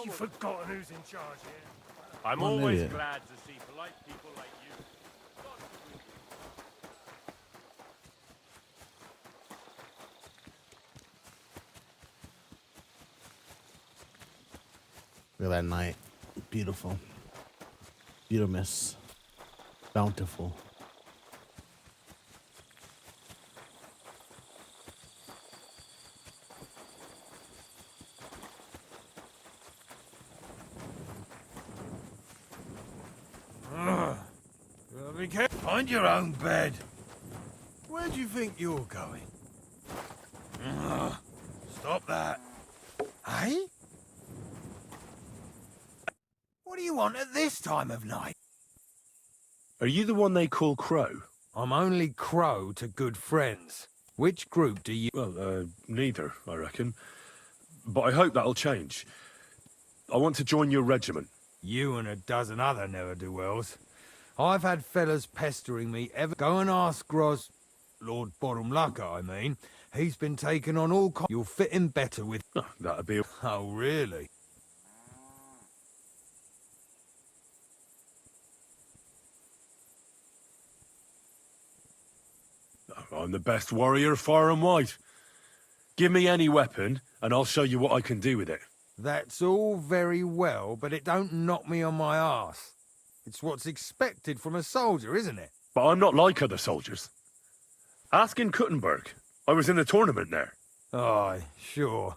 you forgotten who's in charge here? I'm What an always idiot. glad to see polite people like you. Look at that night. Beautiful. Beautiful. Bountiful. Find your own bed. Where do you think you're going? Stop that. Hey? What do you want at this time of night? Are you the one they call Crow? I'm only Crow to good friends. Which group do you... Well, neither, I reckon. But I hope that'll change. I want to join your regiment. You and a dozen other ne'er-do-wells. I've had fellas pestering me ever... Go and ask Gros... Lord Borumlaka, I mean. He's been taking on all kinds... You'll fit in better with... Oh, that'd be... Oh, really? I'm the best warrior far and wide. Give me any weapon, and I'll show you what I can do with it. That's all very well, but it don't knock me on my arse. It's what's expected from a soldier, isn't it? But I'm not like other soldiers. Ask in Kuttenberg. I was in the tournament there. Aye, sure.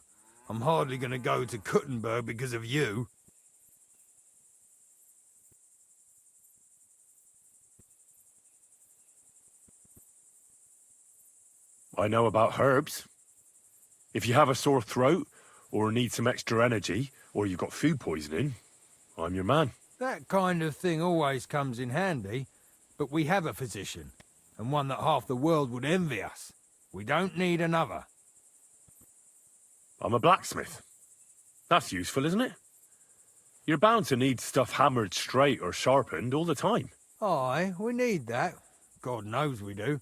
I'm hardly going to go to Kuttenberg because of you. I know about herbs. If you have a sore throat, or need some extra energy, or you've got food poisoning, I'm your man. That kind of thing always comes in handy, but we have a physician, and one that half the world would envy us. We don't need another. I'm a blacksmith. That's useful, isn't it? You're bound to need stuff hammered straight or sharpened all the time. Aye, we need that. God knows we do.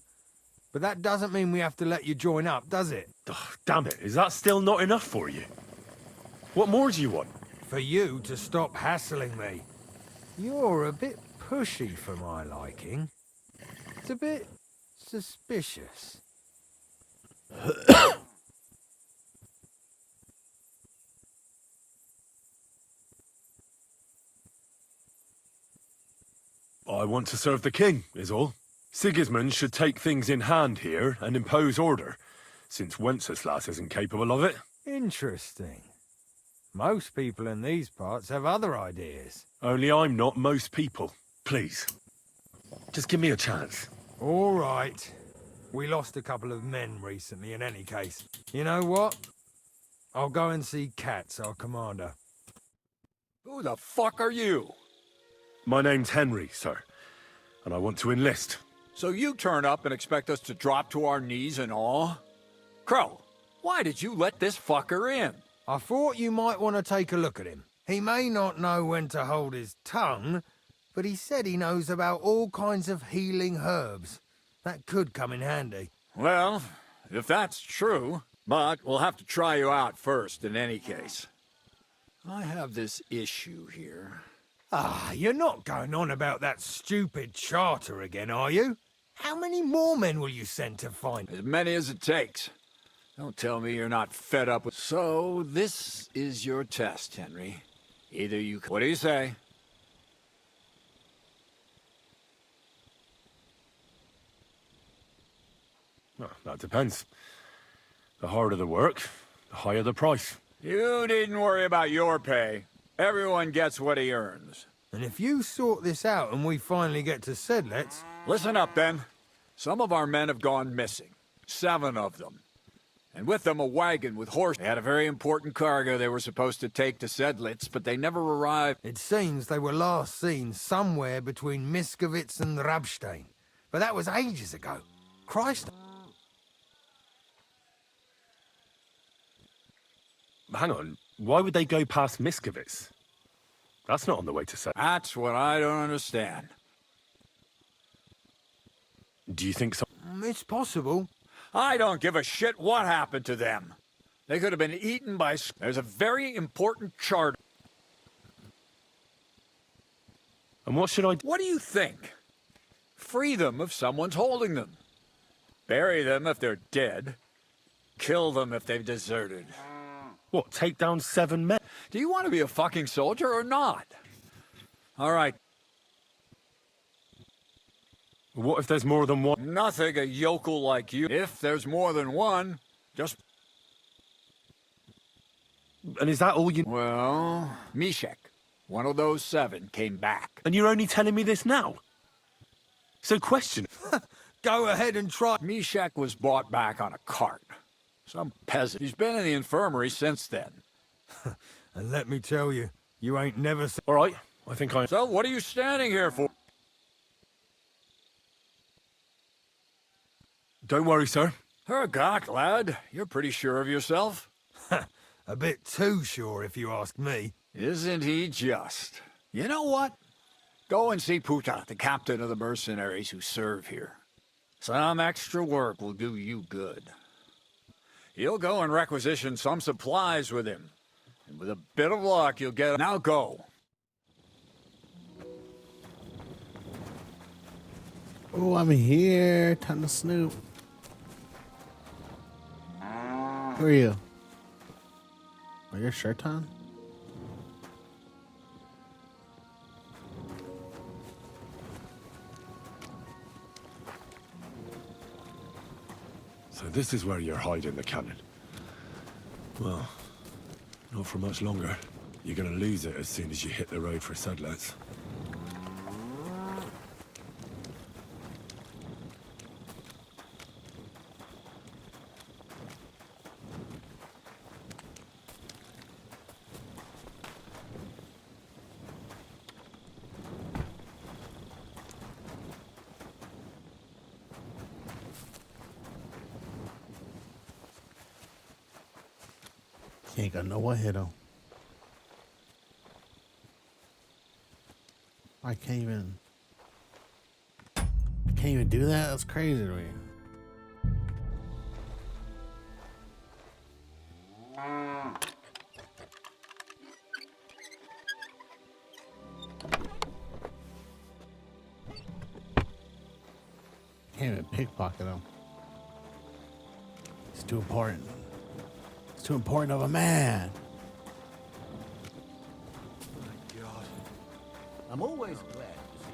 But that doesn't mean we have to let you join up, does it? Ugh, damn it, is that still not enough for you? What more do you want? For you to stop hassling me. You're a bit pushy for my liking. It's a bit suspicious. I want to serve the king, is all. Sigismund should take things in hand here and impose order, since Wenceslas isn't capable of it. Interesting. Most people in these parts have other ideas. Only I'm not most people. Please. Just give me a chance. All right. We lost a couple of men recently in any case. You know what? I'll go and see Katz, our commander. Who the fuck are you? My name's Henry, sir, and I want to enlist. So you turn up and expect us to drop to our knees in awe? Crow, why did you let this fucker in? I thought you might want to take a look at him. He may not know when to hold his tongue, but he said he knows about all kinds of healing herbs. That could come in handy. Well, if that's true, but we'll have to try you out first in any case. I have this issue here. Ah, you're not going on about that stupid charter again, are you? How many more men will you send to find? As many as it takes. Don't tell me you're not fed up with... So, this is your test, Henry. Either you... What do you say? Well, that depends. The harder the work, the higher the price. You needn't worry about your pay. Everyone gets what he earns. And if you sort this out and we finally get to Sedlets... Listen up, then. Some of our men have gone missing. 7 of them. And with them a wagon with horses. They had a very important cargo they were supposed to take to Sedlitz, but they never arrived. It seems they were last seen somewhere between Miskovitz and Rabstein. But that was ages ago. Christ... Hang on. Why would they go past Miskovitz? That's not on the way to say. That's what I don't understand. Do you think so? It's possible. I don't give a shit what happened to them. They could have been eaten by... There's a very important charter. And what should I do? What do you think? Free them if someone's holding them. Bury them if they're dead. Kill them if they've deserted. What, take down 7 men? Do you want to be a fucking soldier or not? All right. What if there's more than one? Nothing a yokel like you. If there's more than one, just... And is that all you... Well, Mishek, one of those 7, came back. And you're only telling me this now? So question... Go ahead and try. Mishek was brought back on a cart. Some peasant. He's been in the infirmary since then. And let me tell you, you ain't never... All right, I think I... So what are you standing here for? Don't worry, sir. Hergott, lad. You're pretty sure of yourself. A bit too sure, if you ask me. Isn't he just? You know what? Go and see Puta, the captain of the mercenaries who serve here. Some extra work will do you good. You'll go and requisition some supplies with him. And with a bit of luck, you'll get... Now go. Oh, I'm here. Time to snoop. Who are you? Are your shirt on? So this is where you're hiding the cannon. Well, not for much longer. You're gonna lose it as soon as you hit the road for Sedlets. He ain't got no one hit him. I can't even do that. That's crazy to me. Can't even pickpocket him. It's too important. It's too important of a man. My God. I'm always glad to see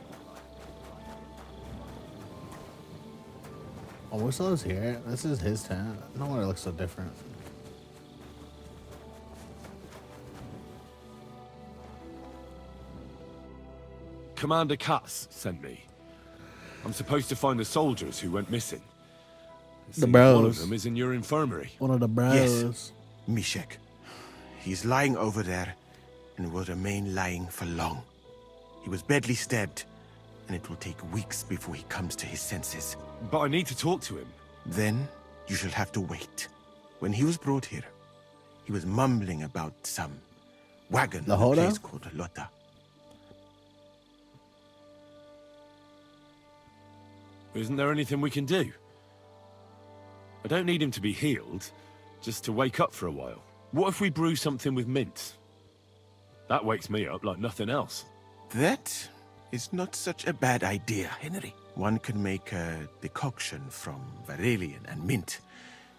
Oh, Whistler's here. This is his tent. No wonder it looks so different. Commander Katz sent me. I'm supposed to find the soldiers who went missing. The One bros. of them is in your infirmary. One of the bros. Yes. Mishek. He's lying over there and will remain lying for long. He was badly stabbed, and it will take weeks before he comes to his senses. But I need to talk to him. Then you shall have to wait. When he was brought here, he was mumbling about some wagon The in a Hoda? place called Lota. Isn't there anything we can do? I don't need him to be healed, just to wake up for a while. What if we brew something with mint? That wakes me up like nothing else. That is not such a bad idea, Henry. One can make a decoction from Varelian and mint,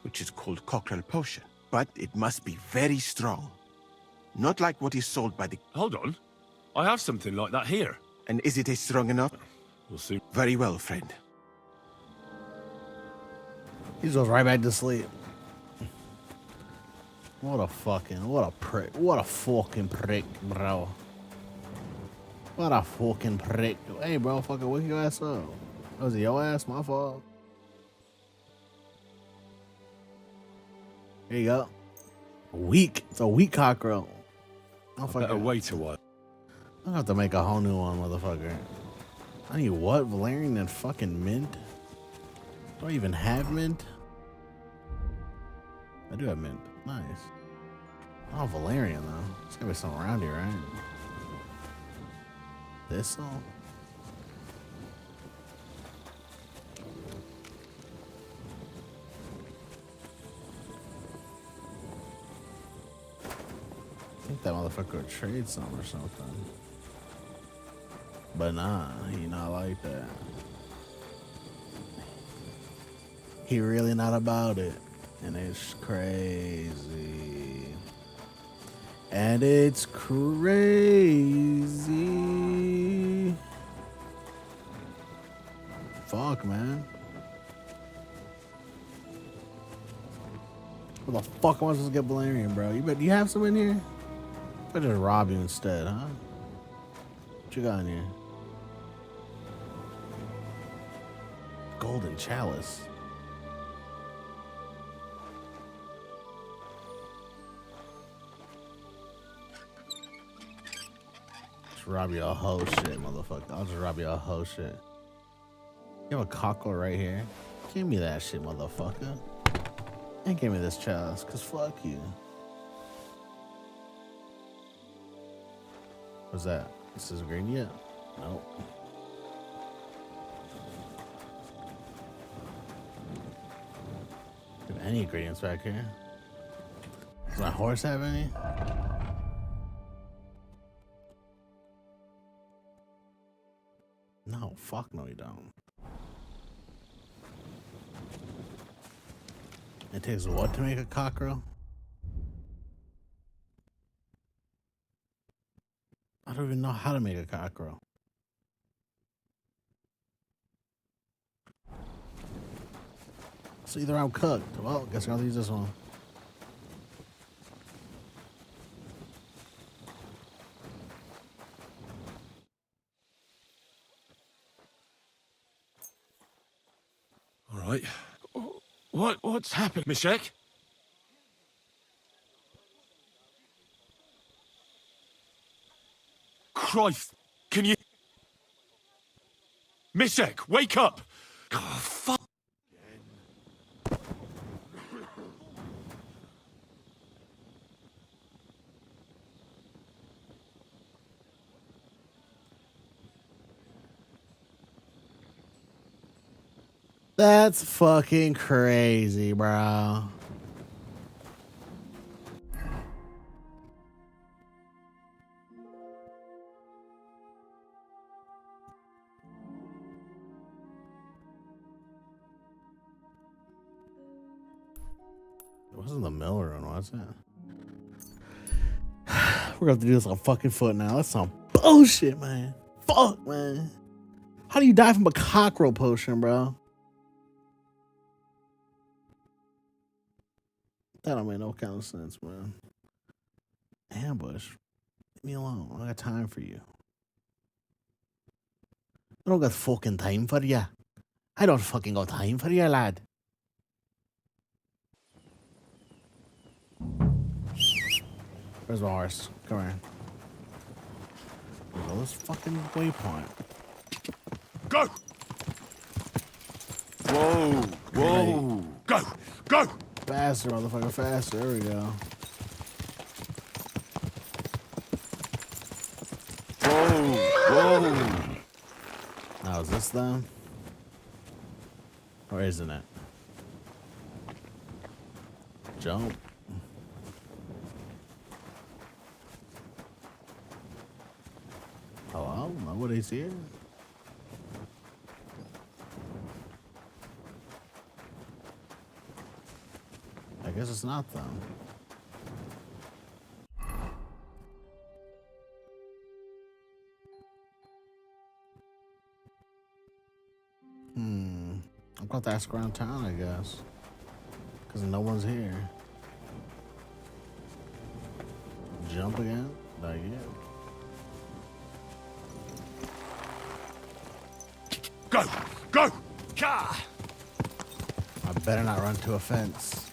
which is called cockerel potion. But it must be very strong. Not like what is sold by the... Hold on. I have something like that here. And is it strong enough? We'll see. Very well, friend. He goes right back to sleep. What a prick. What a fucking prick, bro. What a fucking prick. Hey, bro, fucking wake your ass up. That was your ass, my fault. Here you go. Weak. It's a weak cockerel. I better wait a while. I'm gonna have to make a whole new one, motherfucker. I need what? Valerian and fucking mint? Do I even have mint? I do have mint. Nice. Oh, Valerian though. There's gotta be something around here, right? This all? I think that motherfucker would trade some or something. But nah, he not like that. He really not about it. And it's crazy. And it's crazy. Fuck, man. Where the fuck am I supposed to get Valerian, bro? Do you have some in here? I just rob you instead, huh? What you got in here? Golden chalice. Just rob you a whole shit, motherfucker. I'll just rob you a whole shit. You have a cockerel right here. Give me that shit, motherfucker. And give me this chalice, cause fuck you. What's that? This is green yet? Nope. Do any ingredients back here? Does my horse have any? No, fuck no, you don't. It takes what to make a cockerel? I don't even know how to make a cockerel. So either I'm cooked. Well, guess I'll use this one. All right. What's happened, Mishek? Christ, can you... Mishek, wake up! Oh, fuck. That's fucking crazy, bro. It wasn't the mill run, was it? We're gonna have to do this on fucking foot now. That's some bullshit, man. Fuck, man. How do you die from a cockerel potion, bro? That don't make no kind of sense, man. Ambush. Leave me alone. I don't got time for you. I don't got fucking time for you. I don't fucking got time for you, lad. Where's my horse? Come here. Go this fucking waypoint. Go! Whoa! Whoa! Go! Go! Faster, motherfucker, faster. There we go. Whoa! Whoa! Now, is this them? Or isn't it? Jump. Hello? Nobody's here? I guess it's not them. I'm going to ask around town, I guess. Because no one's here. Jump again? Not yet. Go! Go! I better not run to a fence.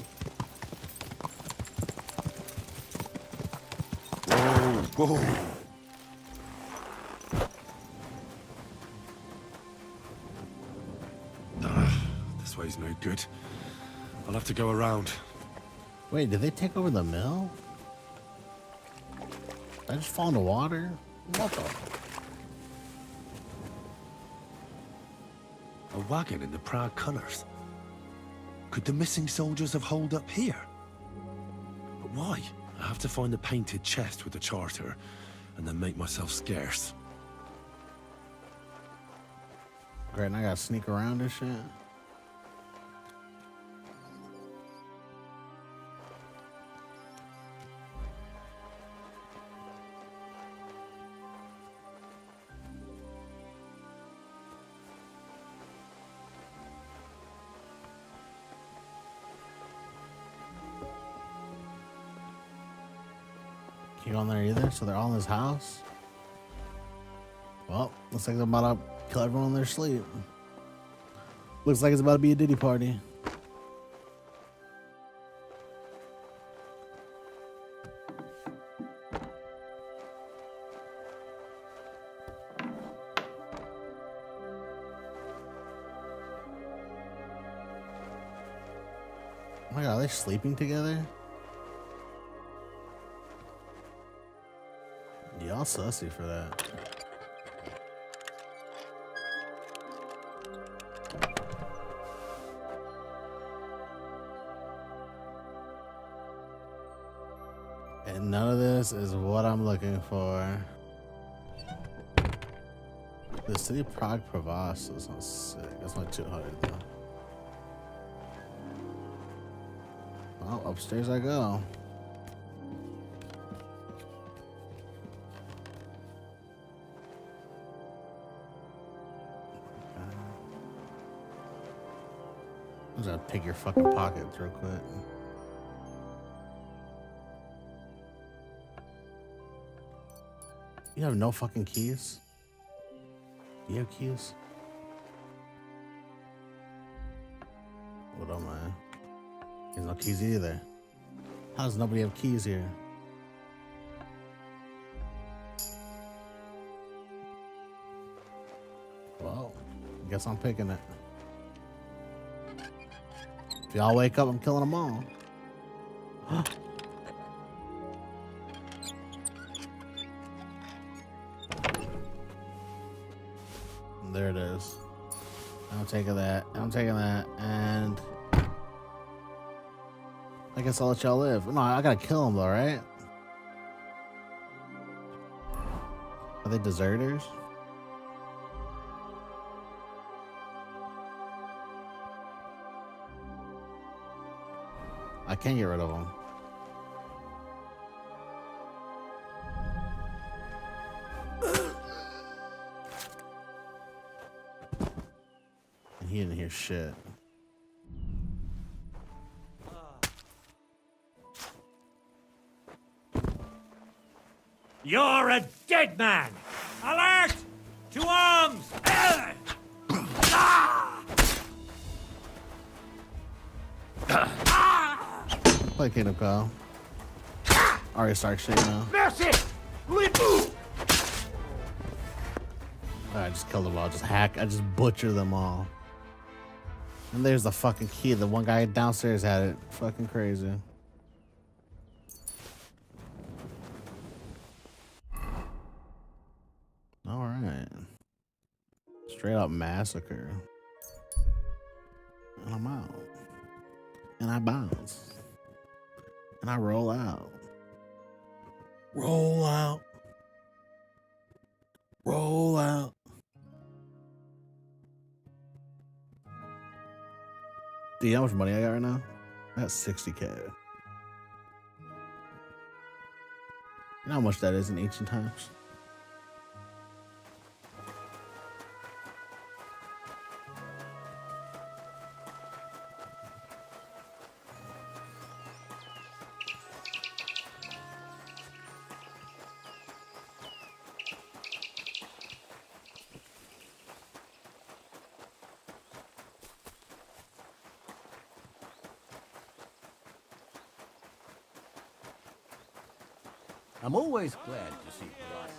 Whoa! Whoa! This way's no good. I'll have to go around. Wait, did they take over the mill? Did I just fall in the water? What the? A wagon in the Prague colours. Could the missing soldiers have holed up here? But why? I have to find the painted chest with the charter, and then make myself scarce. Great, and I gotta sneak around this shit. Can't go in there either, so they're all in his house. Well, looks like they're about to kill everyone in their sleep. Looks like it's about to be a Diddy party. Oh my god, are they sleeping together? Y'all sussy for that. And none of this is what I'm looking for. The city of Prague Provost is not sick. That's not 200 though. Well, upstairs I go. I'm just gonna pick your fucking pockets real quick. You have no fucking keys? Do you have keys? What am I? There's no keys either. How does nobody have keys here? Well, I guess I'm picking it. If y'all wake up, I'm killing them all. There it is. I'm taking that. I'm taking that. And I guess I'll let y'all live. No, I gotta kill them though, right? Are they deserters? I can't get rid of them. And he didn't hear shit. You're a dead man! Alert! To arms! Play Kingdom Come. Already start shit now. Mercy! I just killed them all. Just hack. I just butcher them all. And there's the fucking key. The one guy downstairs had it. Fucking crazy. All right. Straight up massacre. And I'm out. And I bounce. And I roll out. Roll out. Roll out. Do you know how much money I got right now? I got 60K. You know how much that is in ancient times? I'm always glad to see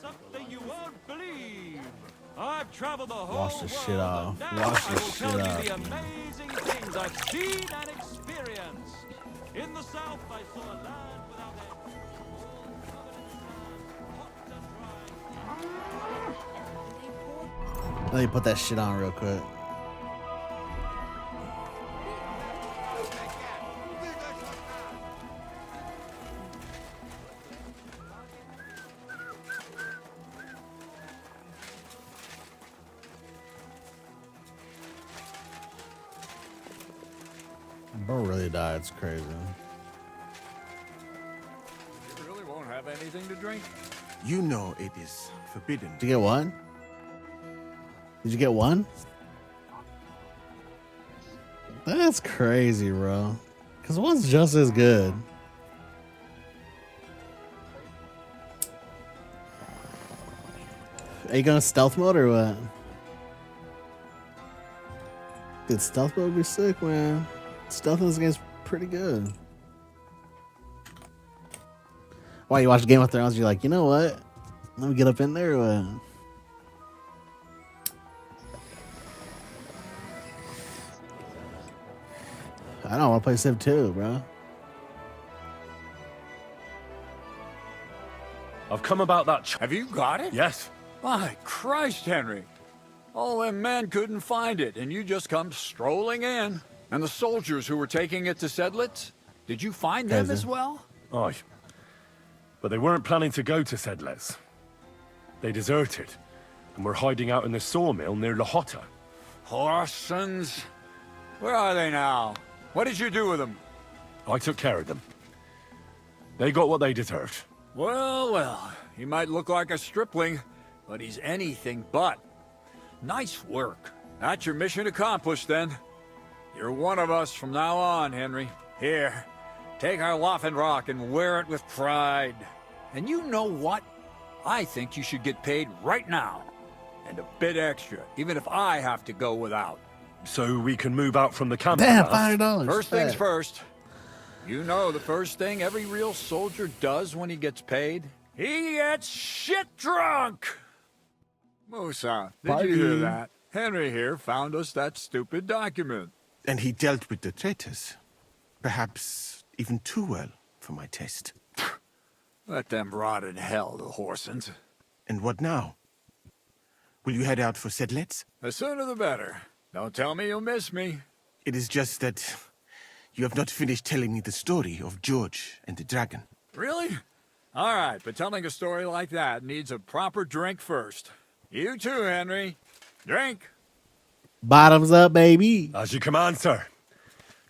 Something you won't believe. I've traveled the whole Wash this shit off. Now Wash I this will shit tell you off. the amazing things I've seen and experienced. In the south, I saw a land without end. Let me put that shit on real quick. Bro really died. It's crazy. You really won't have anything to drink? You know it is forbidden. Did you get one? Did you get one? That's crazy, bro. Because one's just as good. Are you going stealth mode or what? Dude, stealth mode would be sick, man. Stealth in this game's pretty good. Why, you watch Game of Thrones, you're like, you know what? Let me get up in there or what? I don't want to play Civ 2, bro. I've come about that. Have you got it? Yes. My Christ, Henry. All them men couldn't find it, and you just come strolling in. And the soldiers who were taking it to Sedlitz, did you find them as well? Aye. But they weren't planning to go to Sedlitz. They deserted, and were hiding out in the sawmill near Lahota. Horsons. Where are they now? What did you do with them? I took care of them. They got what they deserved. Well, well, he might look like a stripling, but he's anything but. Nice work. That's your mission accomplished, then. You're one of us from now on, Henry. Here, take our Waffenrock and wear it with pride. And you know what? I think you should get paid right now. And a bit extra, even if I have to go without. So we can move out from the camp. Damn, $5. First things first. You know the first thing every real soldier does when he gets paid? He gets shit drunk! Musa, did you hear that? Henry here found us that stupid document. And he dealt with the traitors. Perhaps even too well for my taste. Let them rot in hell, the Horsens. And what now? Will you head out for Sedlitz? The sooner the better. Don't tell me you'll miss me. It is just that you have not finished telling me the story of George and the dragon. Really? All right, but telling a story like that needs a proper drink first. You too, Henry. Drink. Bottoms up, baby. As you command, sir.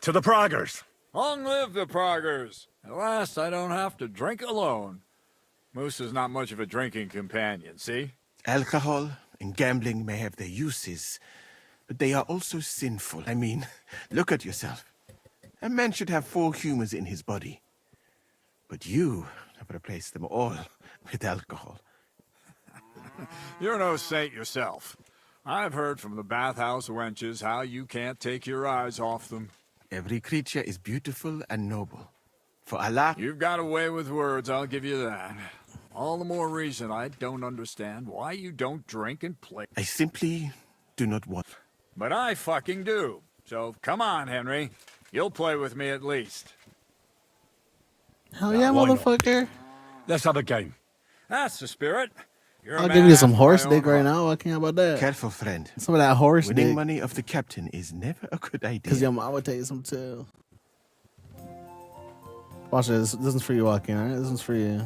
To the Praggers. Long live the Praggers. At last, I don't have to drink alone. Moose is not much of a drinking companion, see? Alcohol and gambling may have their uses, but they are also sinful. I mean, look at yourself. A man should have 4 humors in his body. But you have replaced them all with alcohol. You're no saint yourself. I've heard from the bathhouse wenches how you can't take your eyes off them. Every creature is beautiful and noble. For Allah... You've got a way with words, I'll give you that. All the more reason I don't understand why you don't drink and play. I simply do not want... But I fucking do. So come on, Henry. You'll play with me at least. Hell yeah, motherfucker. Let's have a game. That's the spirit. You're a I'll man give you some after horse my own dick right heart. now. What can you about that? Careful, friend. Some of that horse Winning dick. money of the captain is never a good idea. Because your mom would tell you some too. Watch this. This is for you, Joaquin, alright? This one's for you.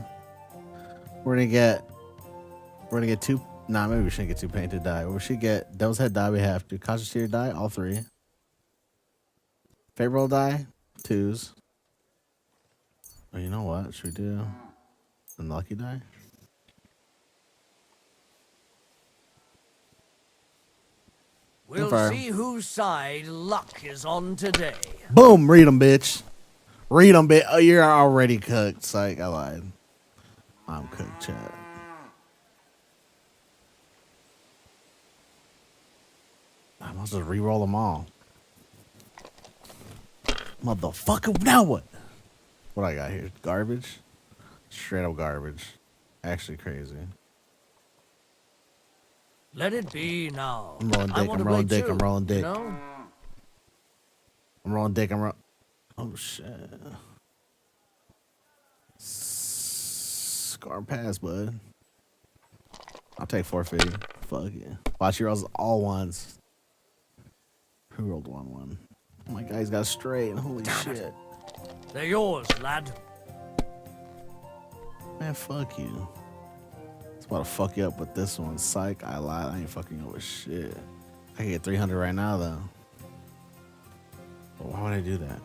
We're gonna get 2. Nah, maybe we shouldn't get 2 painted die. We should get Devil's Head die. We have to. Cautious Tear die. All 3. Favorable die. 2s. Oh, you know what? Should we do Unlucky die? We'll Fire. see whose side luck is on today. Boom! Read them, bitch. Read them, bitch. Oh, you're already cooked. Psych, I lied. I'm cooked, chat. I must just re-roll them all. Motherfucker, now what? What I got here? Garbage? Straight up garbage. Actually crazy. Let it be now. I'm rolling I dick, want I'm to rolling play dick, I'm too, rolling dick. You know? I'm rolling dick, I'm rolling... Oh, shit. Scar pass, bud. I'll take 450. Fuck yeah. Watch your rolls all ones. Who rolled 1-1? Oh my god, he's got a straight. Holy shit. They're yours, lad. Man, fuck you. It's about to fuck you up with this one. Psych, I lied. I ain't fucking you with shit. I can get 300 right now, though. But why would I do that?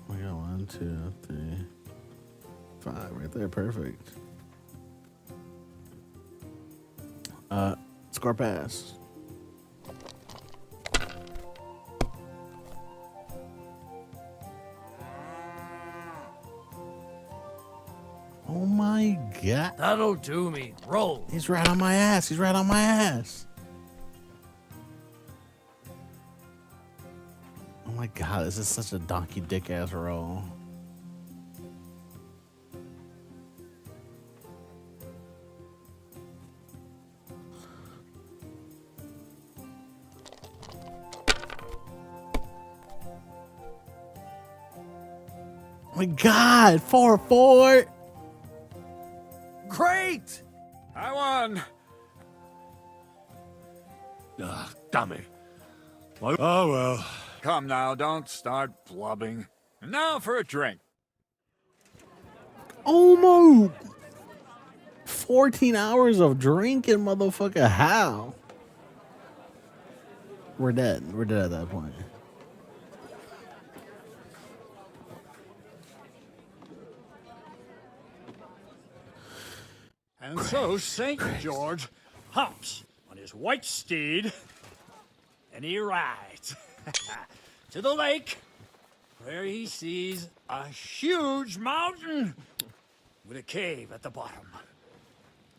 We got 1, 2, 3, 5 right there. Perfect. Score pass. Oh my god. That'll do me. Roll. He's right on my ass. He's right on my ass. Oh my god, this is such a donkey dick ass roll. Oh my god, 4-4. Great! I won. Ah, damn it. Oh well. Come now, don't start blubbing. And now for a drink. Almost 14 hours of drinking, motherfucker. How? We're dead. We're dead at that point. And so St. George hops on his white steed and he rides to the lake where he sees a huge mountain with a cave at the bottom.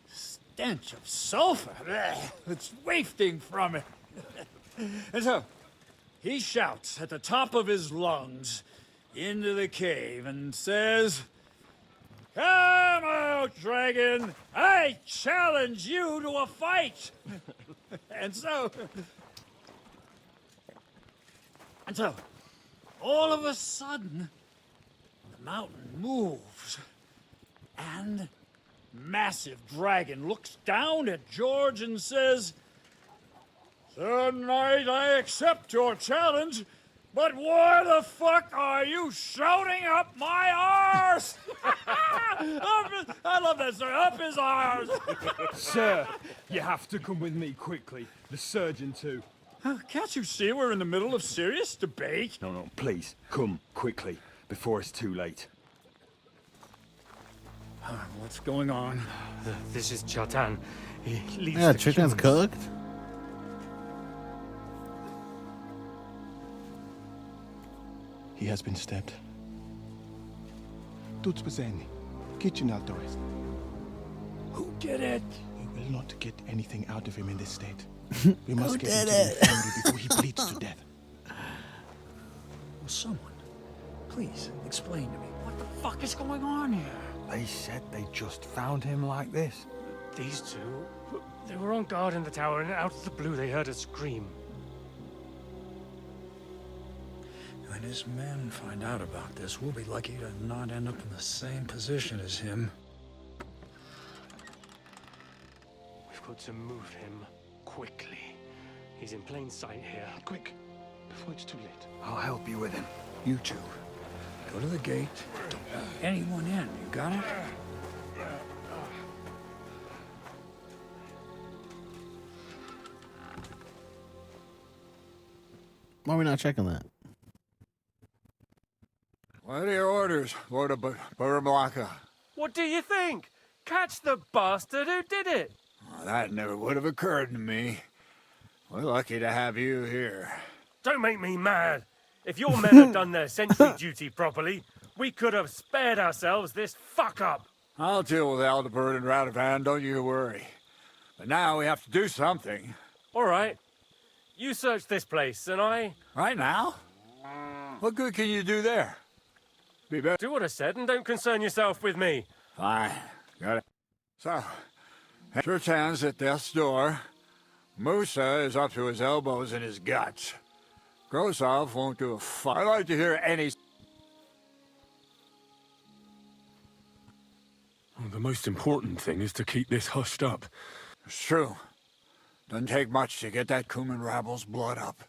Stench of sulfur. It's wafting from it. And so he shouts at the top of his lungs into the cave and says, "Come out, dragon! I challenge you to a fight!" And so, all of a sudden, the mountain moves, and massive dragon looks down at George and says, "Sir Knight, I accept your challenge, but why the fuck are you shouting up my arse?" I love that, sir. Up his arse. Sir, you have to come with me quickly. The surgeon too. Can't you see we're in the middle of serious debate? No, please, come quickly, before it's too late. What's going on? This is Chatan. He leads Yeah, the chicken's humans. cooked. He has been stabbed. Tudo bem. Kitchen outdoors. Who did it? We will not get anything out of him in this state. We Who must get did him to the it? infirmary before he bleeds to death. Will someone please explain to me what the fuck is going on here? They said they just found him like this. These two, they were on guard in the tower, and out of the blue they heard a scream. When his men find out about this, we'll be lucky to not end up in the same position as him. We've got to move him quickly. He's in plain sight here. Quick, before it's too late. I'll help you with him. You two, go to the gate. Don't let anyone in. You got it? Why are we not checking that? What are your orders, Lord of Burmlaka? What do you think? Catch the bastard who did it! Well, that never would have occurred to me. We're lucky to have you here. Don't make me mad. If your men had done their sentry duty properly, we could have spared ourselves this fuck-up. I'll deal with Aldebert and Radovan, don't you worry. But now we have to do something. All right. You search this place, and I... Right now? What good can you do there? Be better. Do what I said, and don't concern yourself with me. Fine. Got it. So, Churchan's at death's door. Musa is up to his elbows in his guts. Grosov won't do a fuck. I'd like to hear any... Well, the most important thing is to keep this hushed up. It's true. Doesn't take much to get that Kuman rabble's blood up.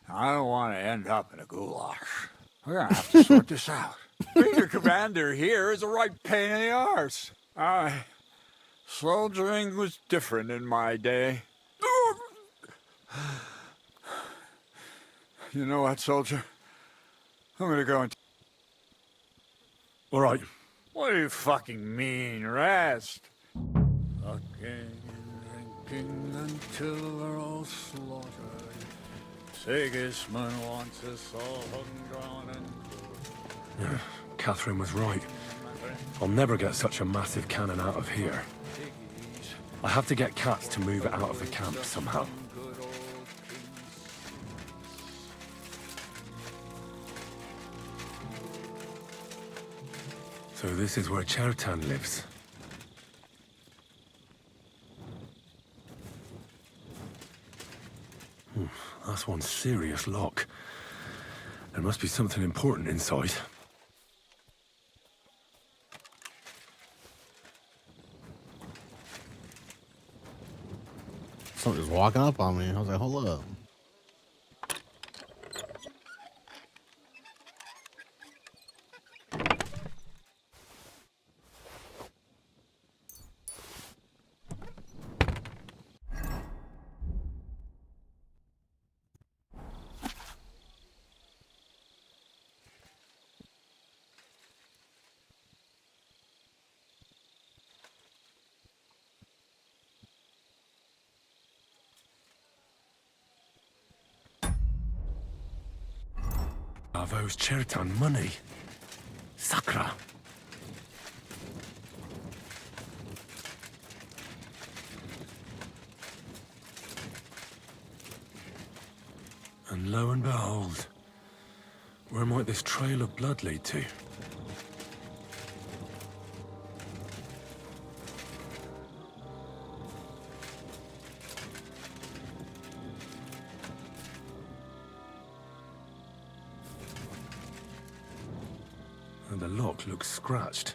I don't want to end up in a goulash. We're gonna have to sort this out. Being a commander here is a right pain in the arse. Soldiering was different in my day. You know what, soldier? I'm gonna go and... All right. What do you fucking mean, rest? Fucking and drinking until we're all slaughtered. Sigismund wants us all hung, drawn, and... Yeah, Catherine was right. I'll never get such a massive cannon out of here. I have to get Cats to move it out of the camp somehow. So this is where Chertan lives. That's one serious lock. There must be something important inside. Someone just walking up on me. I was like, hold up. Bravo's Chertan money. Sakra. And lo and behold, where might this trail of blood lead to? And the lock looks scratched.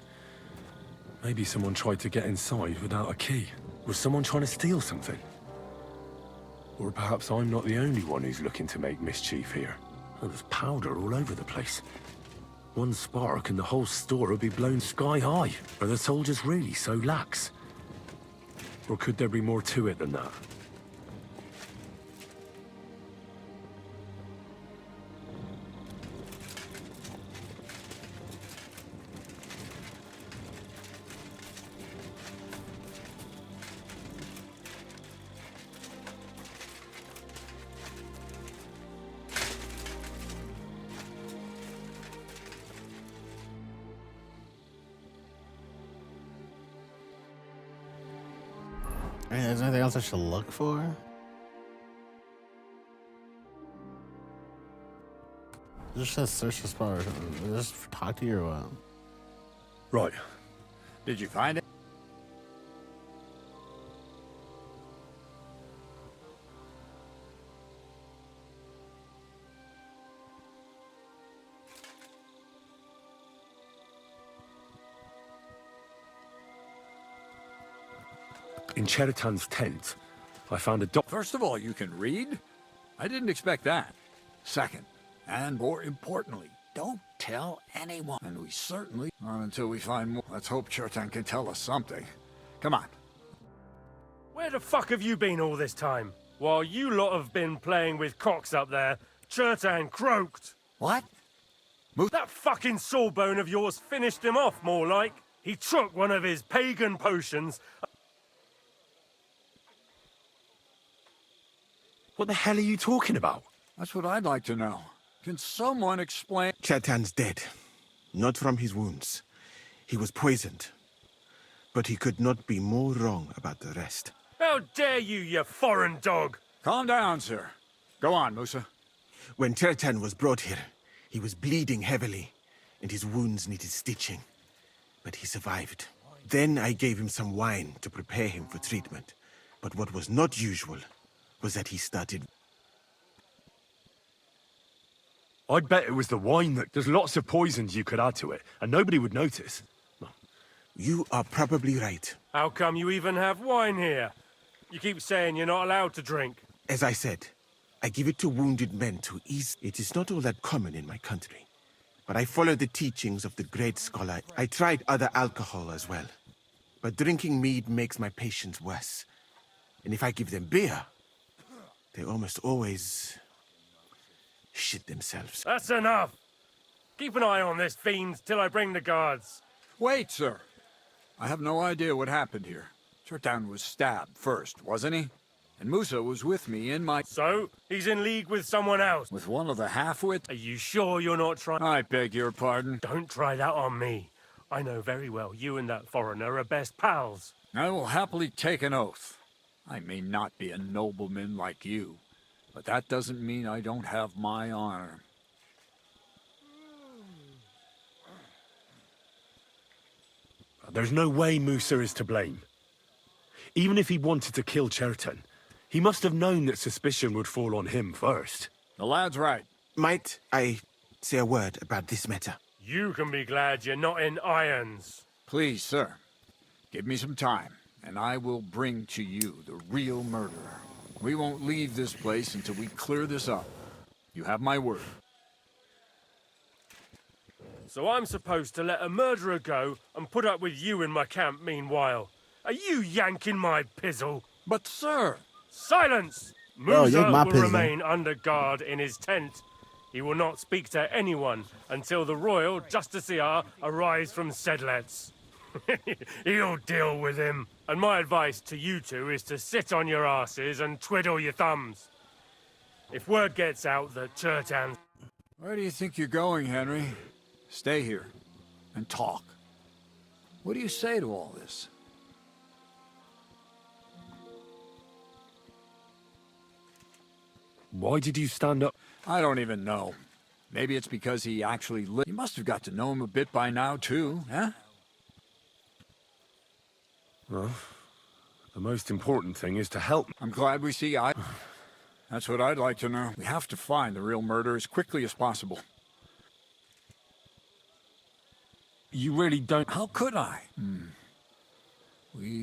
Maybe someone tried to get inside without a key. Was someone trying to steal something? Or perhaps I'm not the only one who's looking to make mischief here. Oh, there's powder all over the place. One spark and the whole store would be blown sky high. Are the soldiers really so lax? Or could there be more to it than that? Hey, is there anything else I should look for? Just says search the spot. Just talk to you or what? Right. Did you find it? In Cheritan's tent, I found a doc... First of all, you can read? I didn't expect that. Second, and more importantly, don't tell anyone. And we certainly... Not until we find more. Let's hope Chertan can tell us something. Come on. Where the fuck have you been all this time? While you lot have been playing with cocks up there, Chertan croaked. What? That fucking sawbone of yours finished him off, more like. He took one of his pagan potions... What the hell are you talking about? That's what I'd like to know. Can someone explain... Chertan's dead. Not from his wounds. He was poisoned. But he could not be more wrong about the rest. How dare you, you foreign dog! Calm down, sir. Go on, Musa. When Chertan was brought here, he was bleeding heavily, and his wounds needed stitching. But he survived. Then I gave him some wine to prepare him for treatment. But what was not usual was that he started... I'd bet it was the wine that... There's lots of poisons you could add to it, and nobody would notice. Well, You are probably right. How come you even have wine here? You keep saying you're not allowed to drink. As I said, I give it to wounded men to ease. It is not all that common in my country. But I follow the teachings of the great scholar. I tried other alcohol as well. But drinking mead makes my patients worse. And if I give them beer, they almost always shit themselves. That's enough! Keep an eye on this fiend till I bring the guards. Wait, sir. I have no idea what happened here. Chertan was stabbed first, wasn't he? And Musa was with me in my... So? He's in league with someone else? With one of the half-wits? Are you sure you're not trying... I beg your pardon. Don't try that on me. I know very well you and that foreigner are best pals. I will happily take an oath. I may not be a nobleman like you, but that doesn't mean I don't have my honor. There's no way Musa is to blame. Even if he wanted to kill Chertan, he must have known that suspicion would fall on him first. The lad's right. Might I say a word about this matter? You can be glad you're not in irons. Please, sir. Give me some time, and I will bring to you the real murderer. We won't leave this place until we clear this up. You have my word. So I'm supposed to let a murderer go and put up with you in my camp meanwhile. Are you yanking my pizzle? But, sir... Silence! Bro, Musa yank my will pizzle. remain under guard in his tent. He will not speak to anyone until the royal justiciar arrives from Sedlets. He'll deal with him. And my advice to you two is to sit on your asses and twiddle your thumbs. If word gets out that Chertan... Where do you think you're going, Henry? Stay here and talk. What do you say to all this? Why did you stand up? I don't even know. Maybe it's because he actually lived. You must have got to know him a bit by now, too, huh? Well, the most important thing is to help. I'm glad we see eye. That's what I'd like to know. We have to find the real murderer as quickly as possible. You really don't... How could I?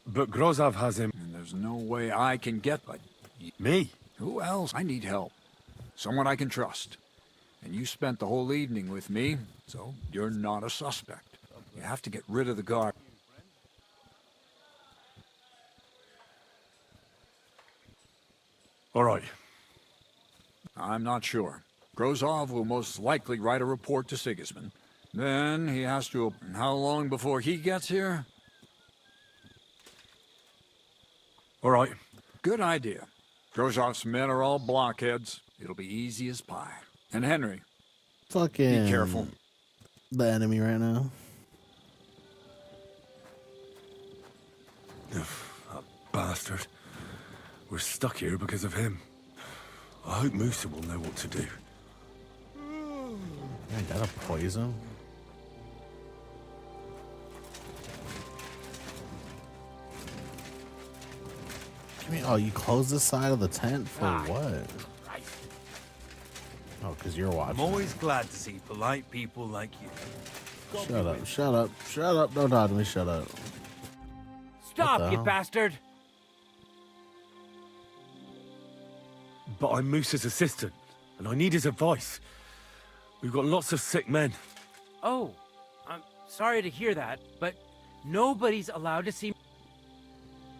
But Grozov has him... And there's no way I can get... But me? Who else? I need help. Someone I can trust. And you spent the whole evening with me, so you're not a suspect. You have to get rid of the guard. All right. I'm not sure. Grozov will most likely write a report to Sigismund. Then he has to... And how long before he gets here? All right. Good idea. Grozov's men are all blockheads. It'll be easy as pie. And Henry, Fucking be careful. The enemy right now. That bastard. We're stuck here because of him. I hope Musa will know what to do. I gotta poison. Oh, you closed the side of the tent for what? Oh, because you're watching. I'm always glad to see polite people like you. Shut up, shut up, shut up. Don't talk to me, shut up. Stop, you hell? bastard! But I'm Musa's assistant, and I need his advice. We've got lots of sick men. Oh, I'm sorry to hear that, but nobody's allowed to see...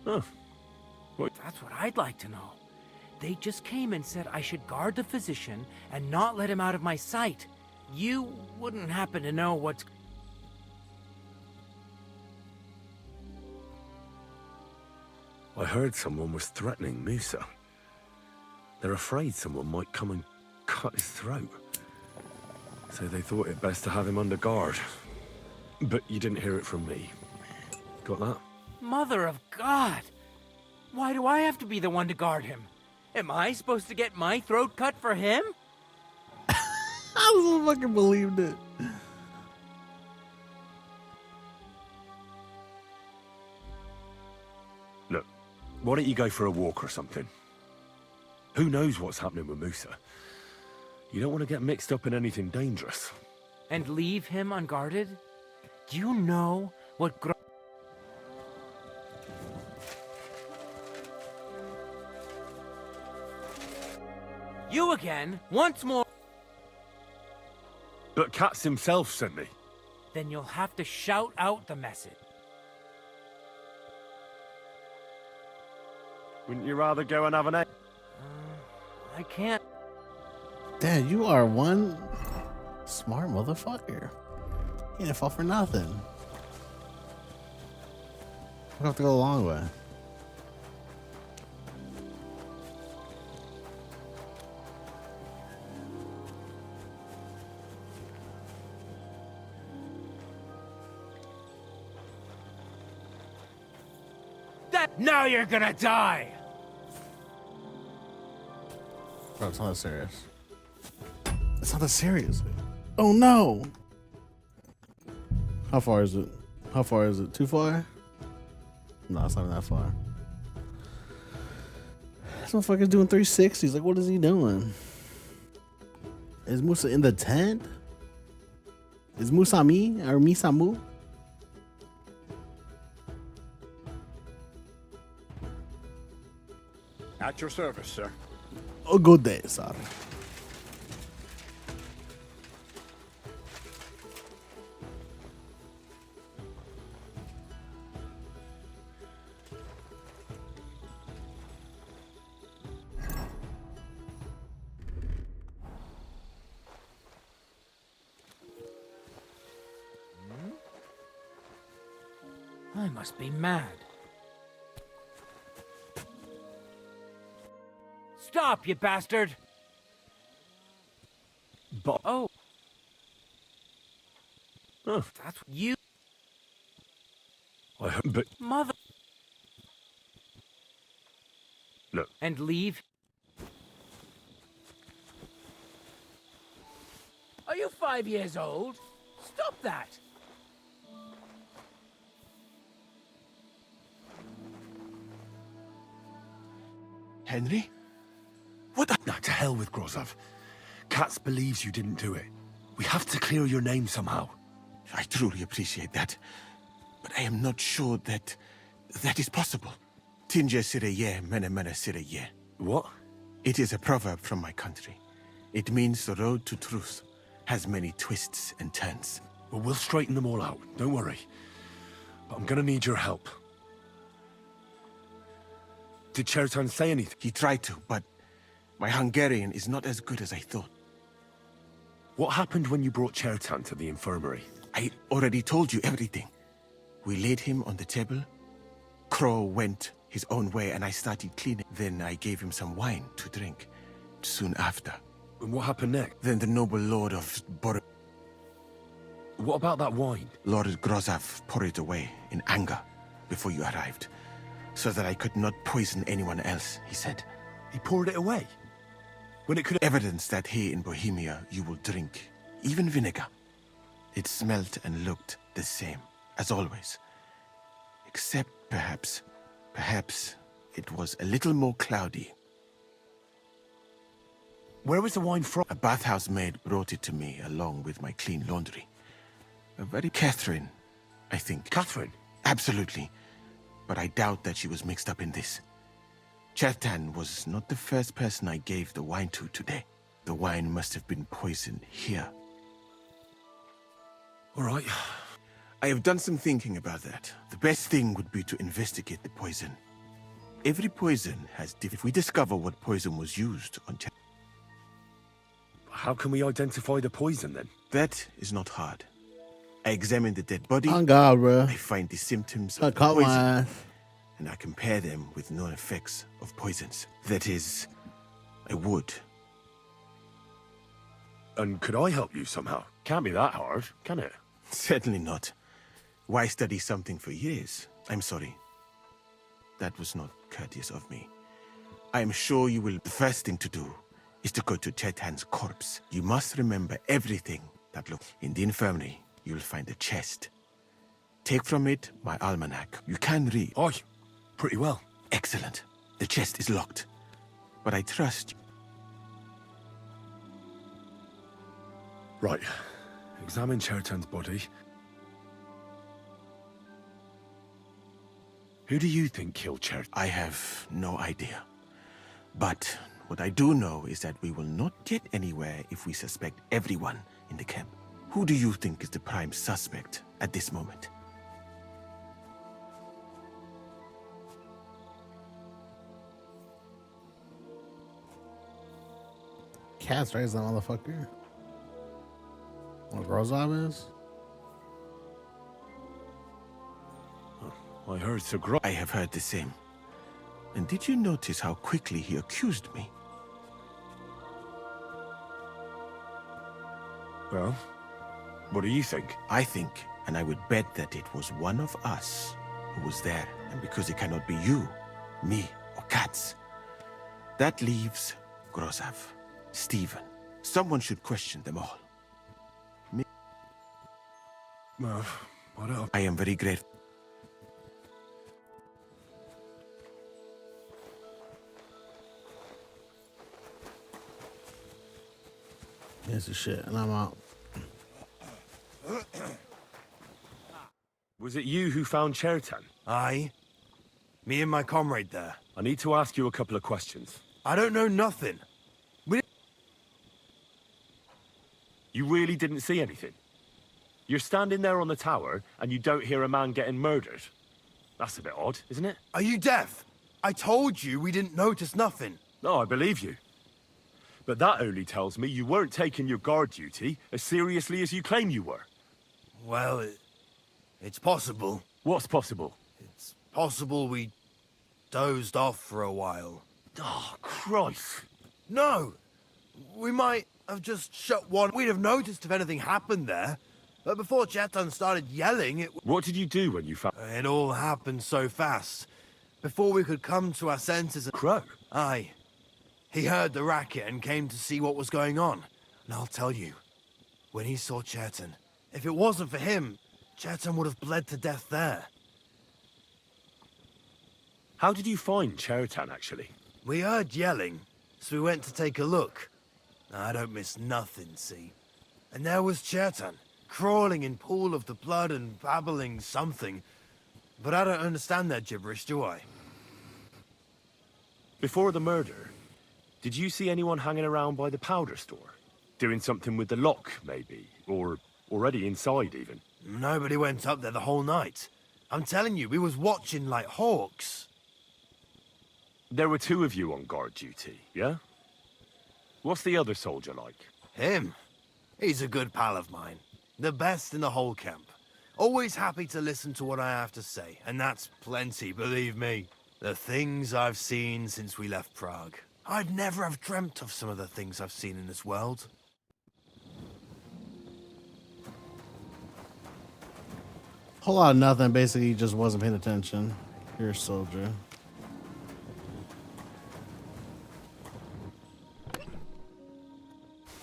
Huh. What? That's what I'd like to know. They just came and said I should guard the physician and not let him out of my sight. You wouldn't happen to know what's... I heard someone was threatening Musa. They're afraid someone might come and cut his throat. So they thought it best to have him under guard. But you didn't hear it from me. Got that? Mother of God! Why do I have to be the one to guard him? Am I supposed to get my throat cut for him? I so fucking believed it. Look, why don't you go for a walk or something? Who knows what's happening with Musa? You don't want to get mixed up in anything dangerous. And leave him unguarded? Do you know what again? Once more? But Katz himself sent me. Then you'll have to shout out the message. Wouldn't you rather go and have an egg? I can't. Dad, you are one smart motherfucker. You didn't fall for nothing. We have to go a long way. Now you're gonna die! Bro, it's not that serious. It's not that serious. Oh no! How far is it? How far is it? Too far? No, it's not that far. This motherfucker's doing 360s. Like, what is he doing? Is Musa in the tent? Is Musa me or Misamu? At your service, sir. Oh, good day, sorry. I must be mad. Stop, you bastard! But oh, that's you, but mother. Look. And leave. Are you 5 years old? Stop that! Henry? What the? Nah, to hell with Grozov. Katz believes you didn't do it. We have to clear your name somehow. I truly appreciate that. But I am not sure that is possible. Tinja sireye, mene mene sireye. What? It is a proverb from my country. It means the road to truth has many twists and turns. Well, we'll straighten them all out. Don't worry. But I'm gonna need your help. Did Chertan say anything? He tried to, but my Hungarian is not as good as I thought. What happened when you brought Chertan to the infirmary? I already told you everything. We laid him on the table. Crow went his own way and I started cleaning. Then I gave him some wine to drink. Soon after. And what happened next? Then the noble lord of What about that wine? Lord Grozov poured it away in anger before you arrived. So that I could not poison anyone else, he said. He poured it away? When it could... Evidence that here in Bohemia you will drink, even vinegar. It smelt and looked the same, as always. Except perhaps it was a little more cloudy. Where was the wine from? A bathhouse maid brought it to me along with my clean laundry. A very Catherine, I think. Catherine? Absolutely. But I doubt that she was mixed up in this. Chertan was not the first person I gave the wine to today. The wine must have been poisoned here. All right. I have done some thinking about that. The best thing would be to investigate the poison. Every poison has If we discover what poison was used on Chertan... How can we identify the poison then? That is not hard. I examine the dead body. Oh God, bro. I find the symptoms of the caught poison. my ass. And I compare them with known effects of poisons. That is, I would. And could I help you somehow? Can't be that hard, can it? Certainly not. Why study something for years? I'm sorry. That was not courteous of me. I am sure you will... The first thing to do is to go to Chertan's corpse. You must remember everything that looks... In the infirmary, you'll find a chest. Take from it my almanac. You can read. Aye, pretty well. Excellent. The chest is locked. But I trust you. Right. Examine Chertan's body. Who do you think killed Chertan? I have no idea. But What I do know is that we will not get anywhere if we suspect everyone in the camp. Who do you think is the prime suspect at this moment? Cats raised that motherfucker. What Grozov is? I heard Sir I have heard the same. And did you notice how quickly he accused me? Well, what do you think? I think, and I would bet that it was one of us who was there. And because it cannot be you, me, or Katz, that leaves Grozov, Stephen. Someone should question them all. Me? Well, what else? I am very grateful. This is shit, and I'm out. Was it you who found Chertan? Aye. Me and my comrade there. I need to ask you a couple of questions. I don't know nothing. You really didn't see anything? You're standing there on the tower, and you don't hear a man getting murdered? That's a bit odd, isn't it? Are you deaf? I told you we didn't notice nothing. No, I believe you. But that only tells me you weren't taking your guard duty as seriously as you claim you were. Well, it's possible. What's possible? It's possible we dozed off for a while. Oh, Christ. No! We might have just shut one. We'd have noticed if anything happened there. But before Chetan started yelling, it... What did you do when you found... It all happened so fast. Before we could come to our senses... Crow? Aye. He heard the racket and came to see what was going on. And I'll tell you, when he saw Chetan, if it wasn't for him, Chetan would have bled to death there. How did you find Chertan, actually? We heard yelling, so we went to take a look. I don't miss nothing, see? And there was Chertan, crawling in pool of the blood and babbling something. But I don't understand that gibberish, do I? Before the murder, did you see anyone hanging around by the powder store? Doing something with the lock, maybe? Or already inside, even? Nobody went up there the whole night. I'm telling you, we was watching like hawks. There were two of you on guard duty, yeah? What's the other soldier like? Him? He's a good pal of mine. The best in the whole camp. Always happy to listen to what I have to say, and that's plenty, believe me. The things I've seen since we left Prague. I'd never have dreamt of some of the things I've seen in this world. Whole lot of nothing. Basically, he just wasn't paying attention. You're a soldier.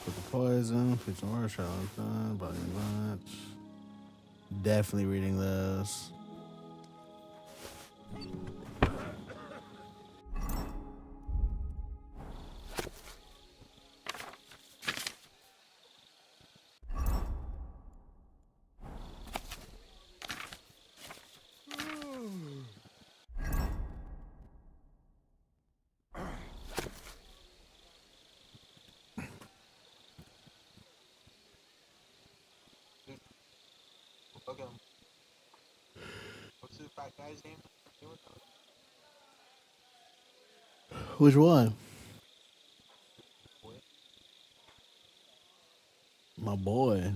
Put the poison. Put some more charlatan. Body lunch. Definitely reading this. What's the fat guy's name? Which one? My boy.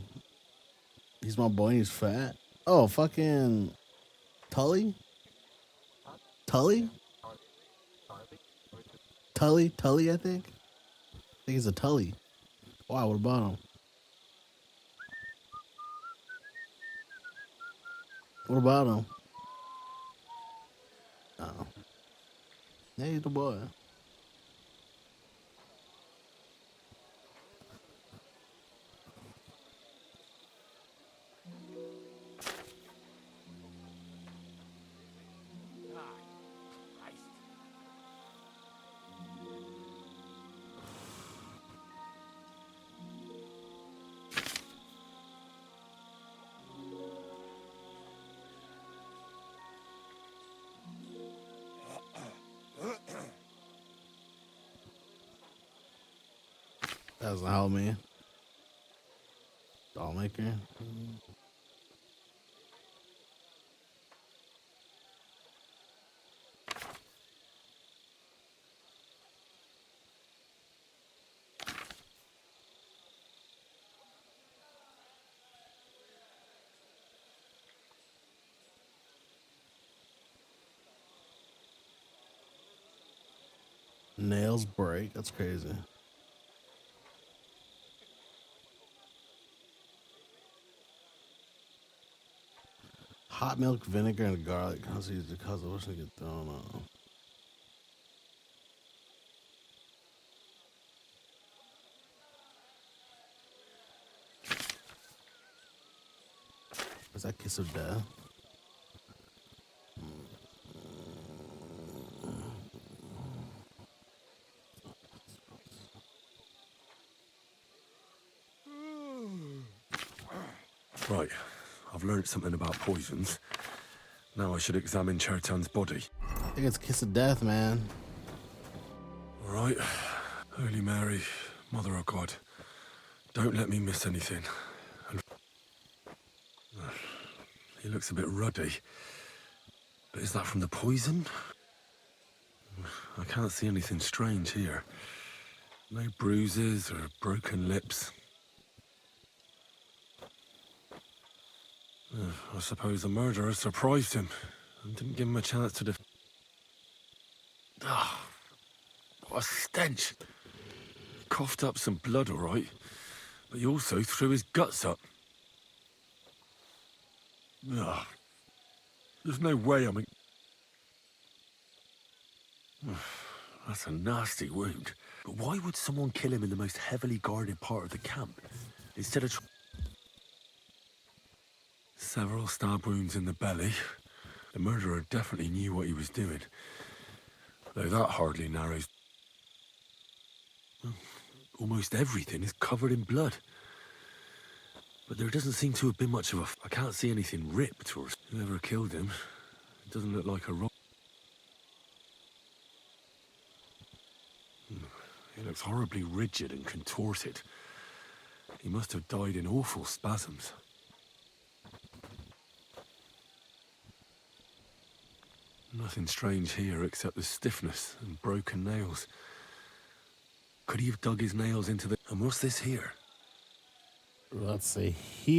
He's my boy. He's fat. Oh, fucking Tully? Tully? Tully, I think. I think he's a Tully. Wow, what about him? What about him? Oh. Yeah, he's the boy. Doesn't help me. Doll maker. Nails break. That's crazy. Hot milk, vinegar, and garlic. How's used to cause the ocean to get thrown on? Is that kiss of death? Right, I've learned something about poisons. Now I should examine Chertan's body. I think it's kiss of death, man. All right, Holy Mary, Mother of God, don't let me miss anything. And he looks a bit ruddy. But is that from the poison? I can't see anything strange here. No bruises or broken lips. I suppose the murderer surprised him and didn't give him a chance to what a stench. Coughed up some blood, all right, but he also threw his guts up. There's no way I'm... That's a nasty wound. But why would someone kill him in the most heavily guarded part of the camp instead of... Several stab wounds in the belly. The murderer definitely knew what he was doing. Though that hardly narrows... Almost everything is covered in blood. But there doesn't seem to have been much of a... I can't see anything ripped or... Whoever killed him, it doesn't look like a rob... He looks horribly rigid and contorted. He must have died in awful spasms. Nothing strange here except the stiffness and broken nails. Could he have dug his nails into the... And what's this here? That's a huge...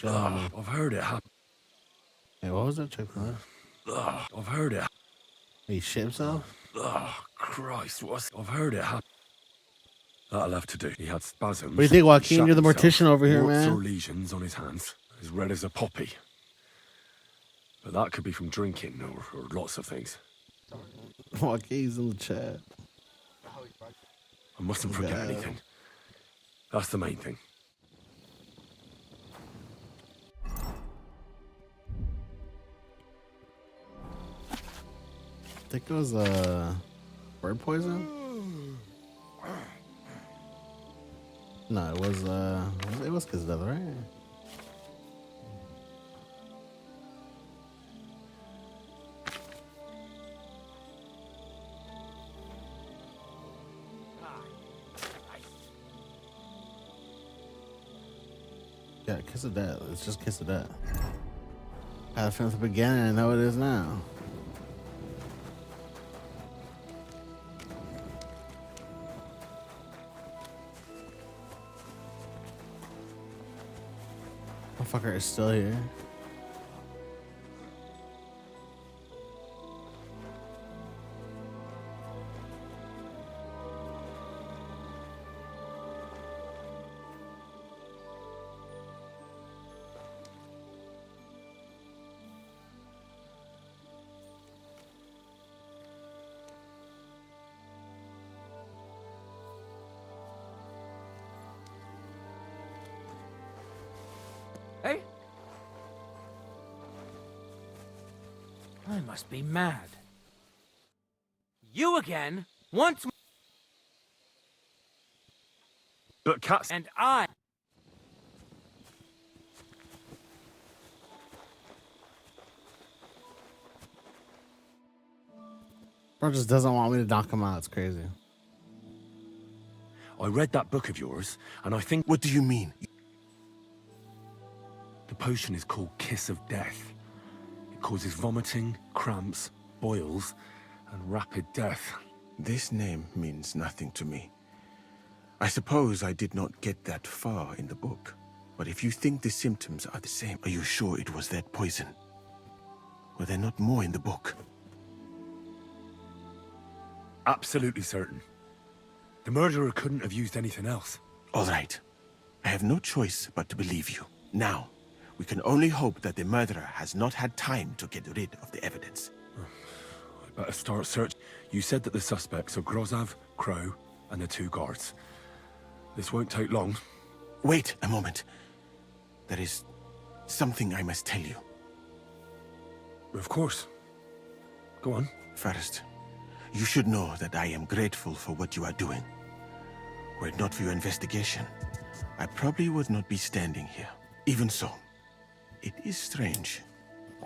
I've heard it happen. Hey, what was that? Check that. I've heard it. He shit himself? Christ, I've heard it happen. That'll have to do. He had spasms. What do you think, Joaquin? Shot You're the himself, mortician over here, warts man. or lesions on his hands, as red as a poppy. But that could be from drinking or lots of things. Joaquin's in the chat. I mustn't forget anything. That's the main thing. I think it was bird poison. No, it was kiss of death, right? Yeah, kiss of death. It's just kiss of death. Had it from the beginning. I know it is now. Motherfucker is still here. Hey? I must be mad. You again? Once more. But cats... And I... Bro just doesn't want me to knock him out. It's crazy. I read that book of yours, and I think... What do you mean? The potion is called Kiss of Death. It causes vomiting, cramps, boils, and rapid death. This name means nothing to me. I suppose I did not get that far in the book. But if you think the symptoms are the same, are you sure it was that poison? Were there not more in the book? Absolutely certain. The murderer couldn't have used anything else. All right. I have no choice but to believe you. Now, we can only hope that the murderer has not had time to get rid of the evidence. I better start search. You said that the suspects are Grozav, Crow, and the 2 guards. This won't take long. Wait a moment. There is something I must tell you. Of course. Go on. First, you should know that I am grateful for what you are doing. Were it not for your investigation, I probably would not be standing here. Even so, it is strange.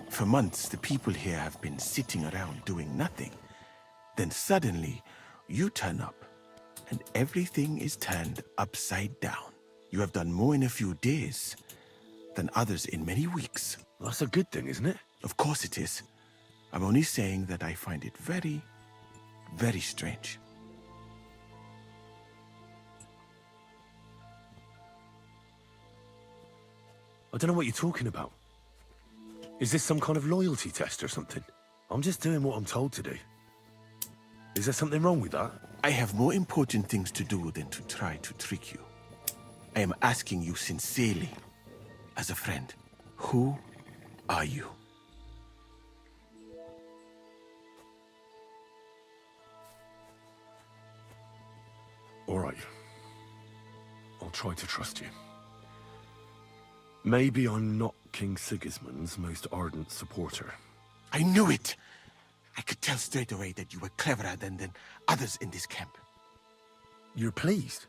For months, the people here have been sitting around doing nothing. Then suddenly, you turn up, and everything is turned upside down. You have done more in a few days than others in many weeks. That's a good thing, isn't it? Of course it is. I'm only saying that I find it very, very strange. I don't know what you're talking about. Is this some kind of loyalty test or something? I'm just doing what I'm told to do. Is there something wrong with that? I have more important things to do than to try to trick you. I am asking you sincerely, as a friend, who are you? All right. I'll try to trust you. Maybe I'm not King Sigismund's most ardent supporter. I knew it! I could tell straight away that you were cleverer than others in this camp. You're pleased?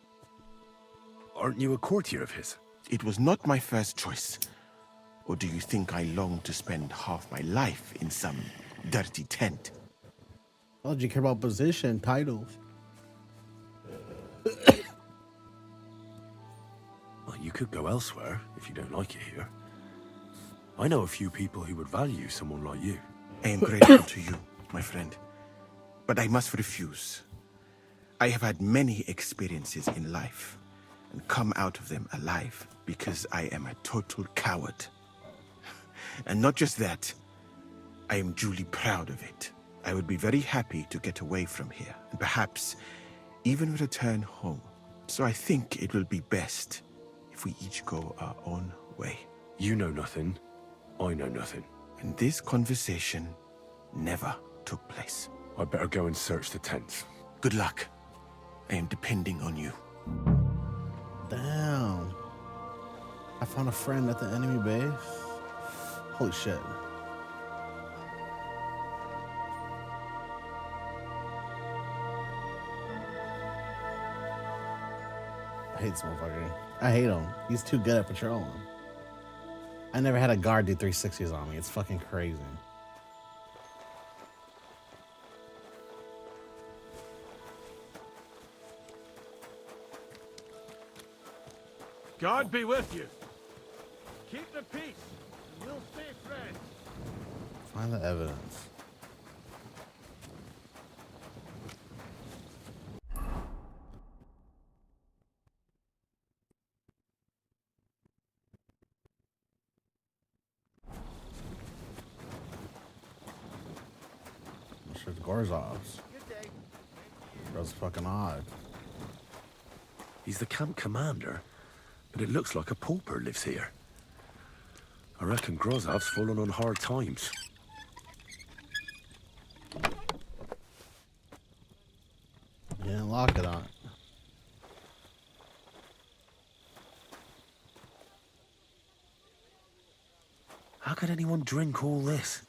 Aren't you a courtier of his? It was not my first choice. Or do you think I long to spend half my life in some dirty tent? Oh, do you care about position, titles? Well, you could go elsewhere if you don't like it here. I know a few people who would value someone like you. I am grateful to you, my friend. But I must refuse. I have had many experiences in life and come out of them alive because I am a total coward. And not just that, I am duly proud of it. I would be very happy to get away from here and perhaps even return home. So I think it will be best if we each go our own way. You know nothing. I know nothing. And this conversation never took place. I better go and search the tents. Good luck. I am depending on you. Damn. I found a friend at the enemy base. Holy shit. I hate this motherfucker. I hate him. He's too good at patrolling. I never had a guard do 360s on me. It's fucking crazy. God be with you. Keep the peace, and we'll stay friends. Find the evidence. It's Gorzov's. That's fucking odd. He's the camp commander, but it looks like a pauper lives here. I reckon Grozov's fallen on hard times. You didn't lock it on. How could anyone drink all this?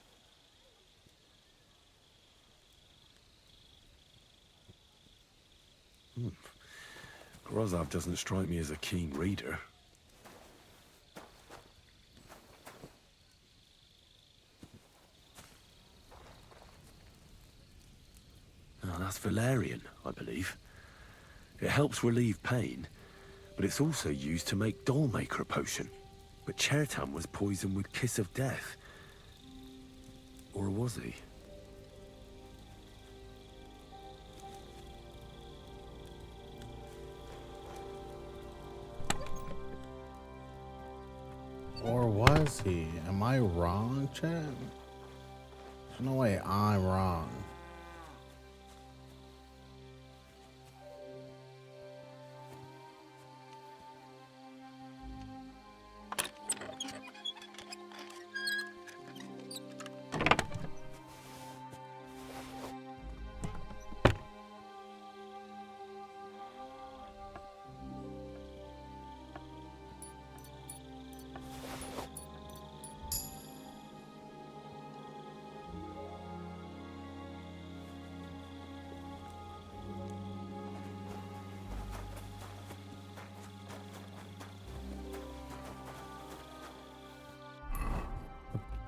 Grozov doesn't strike me as a keen reader. Oh, that's Valerian, I believe. It helps relieve pain, but it's also used to make Dollmaker a potion. But Chertan was poisoned with Kiss of Death. Or was he? Or was he? Am I wrong, Chad? There's no way I'm wrong.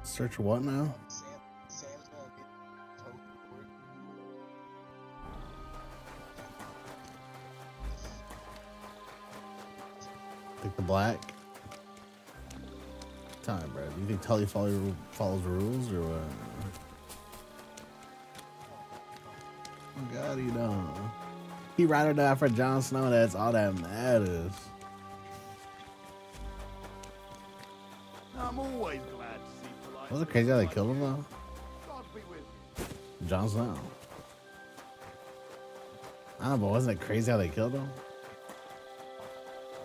Search what now? Sam's gonna get totally bored. Pick the black. Time, bro. Do you think Tully follows the rules or what? Oh God, he don't. He ride or die for Jon Snow. That's all that matters. I'm always glad to see polite. Was it crazy how they killed him though? God be with you. Jon Snow. I don't know, but wasn't it crazy how they killed him?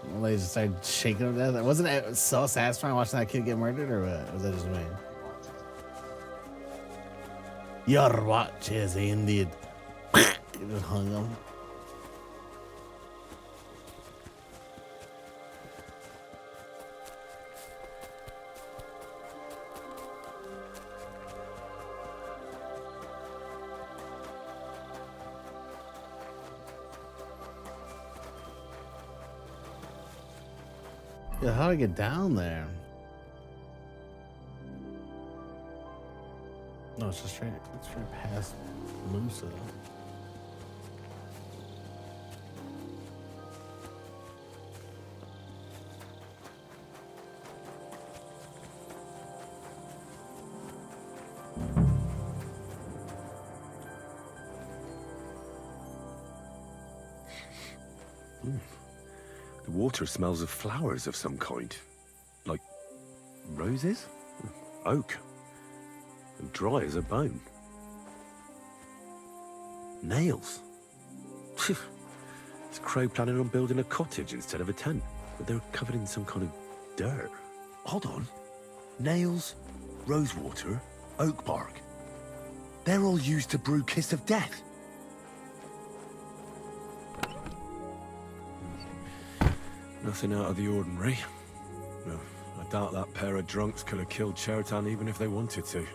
Well, they just started shaking him to death. Wasn't it so satisfying watching that kid get murdered, or what? Was that just me? Your watch is indeed. He just hung him. Yeah, how do I get down there? No, it's just straight past Musa. The water smells of flowers of some kind. Like roses? Oak. And dry as a bone. Nails. Is Crow planning on building a cottage instead of a tent? But they're covered in some kind of dirt. Hold on. Nails, rosewater, oak bark. They're all used to brew Kiss of Death. Nothing out of the ordinary. No, I doubt that pair of drunks could have killed Chertan even if they wanted to.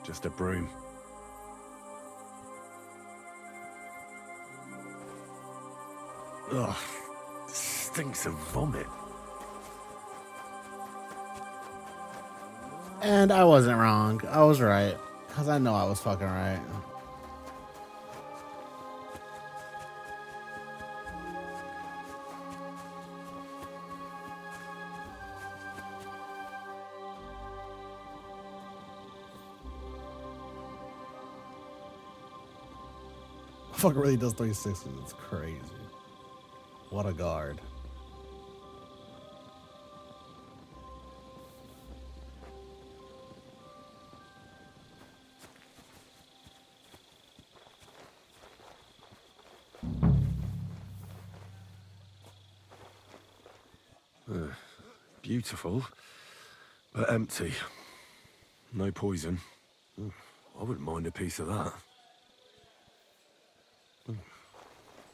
Just a broom. Ugh, stinks of vomit. And I wasn't wrong. I was right. Because I know I was fucking right. Fuck really does 360. It's crazy. What a guard. Beautiful, but empty. No poison. I wouldn't mind a piece of that.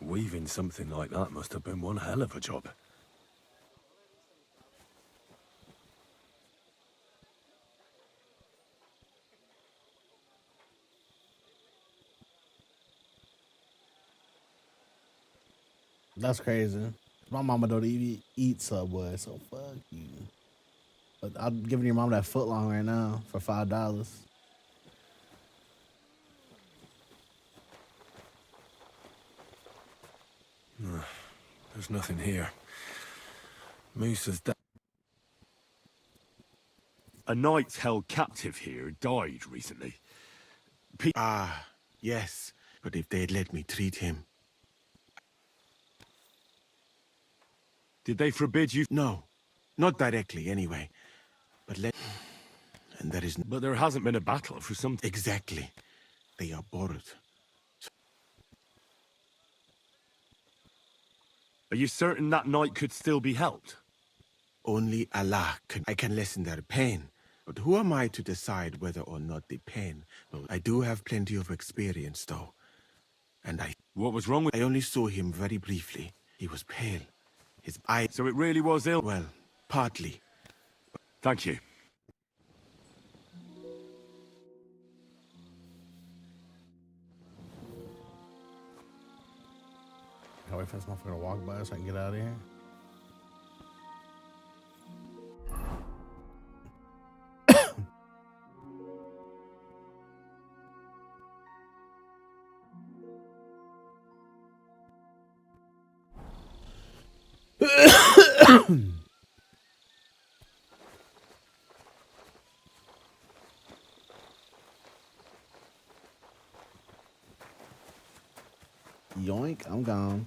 Weaving something like that must have been one hell of a job. That's crazy. My mama don't even eat Subway, so fuck you. But I'm giving your mom that footlong right now for $5. There's nothing here. Moose has died. A knight held captive here died recently. Yes. But if they'd let me treat him... Did they forbid you? No. Not directly, anyway. But and there is... But there hasn't been a battle for some... Exactly. They are bored. Are you certain that knight could still be helped? Only Allah can... I can lessen their pain. But who am I to decide whether or not they pain? Well, I do have plenty of experience, though. And What was wrong with... I only saw him very briefly. He was pale. His eye... So it really was ill? Well, partly. Thank you. Can I wait for this motherfucker to walk by so I can get out of here? Yoink, I'm gone.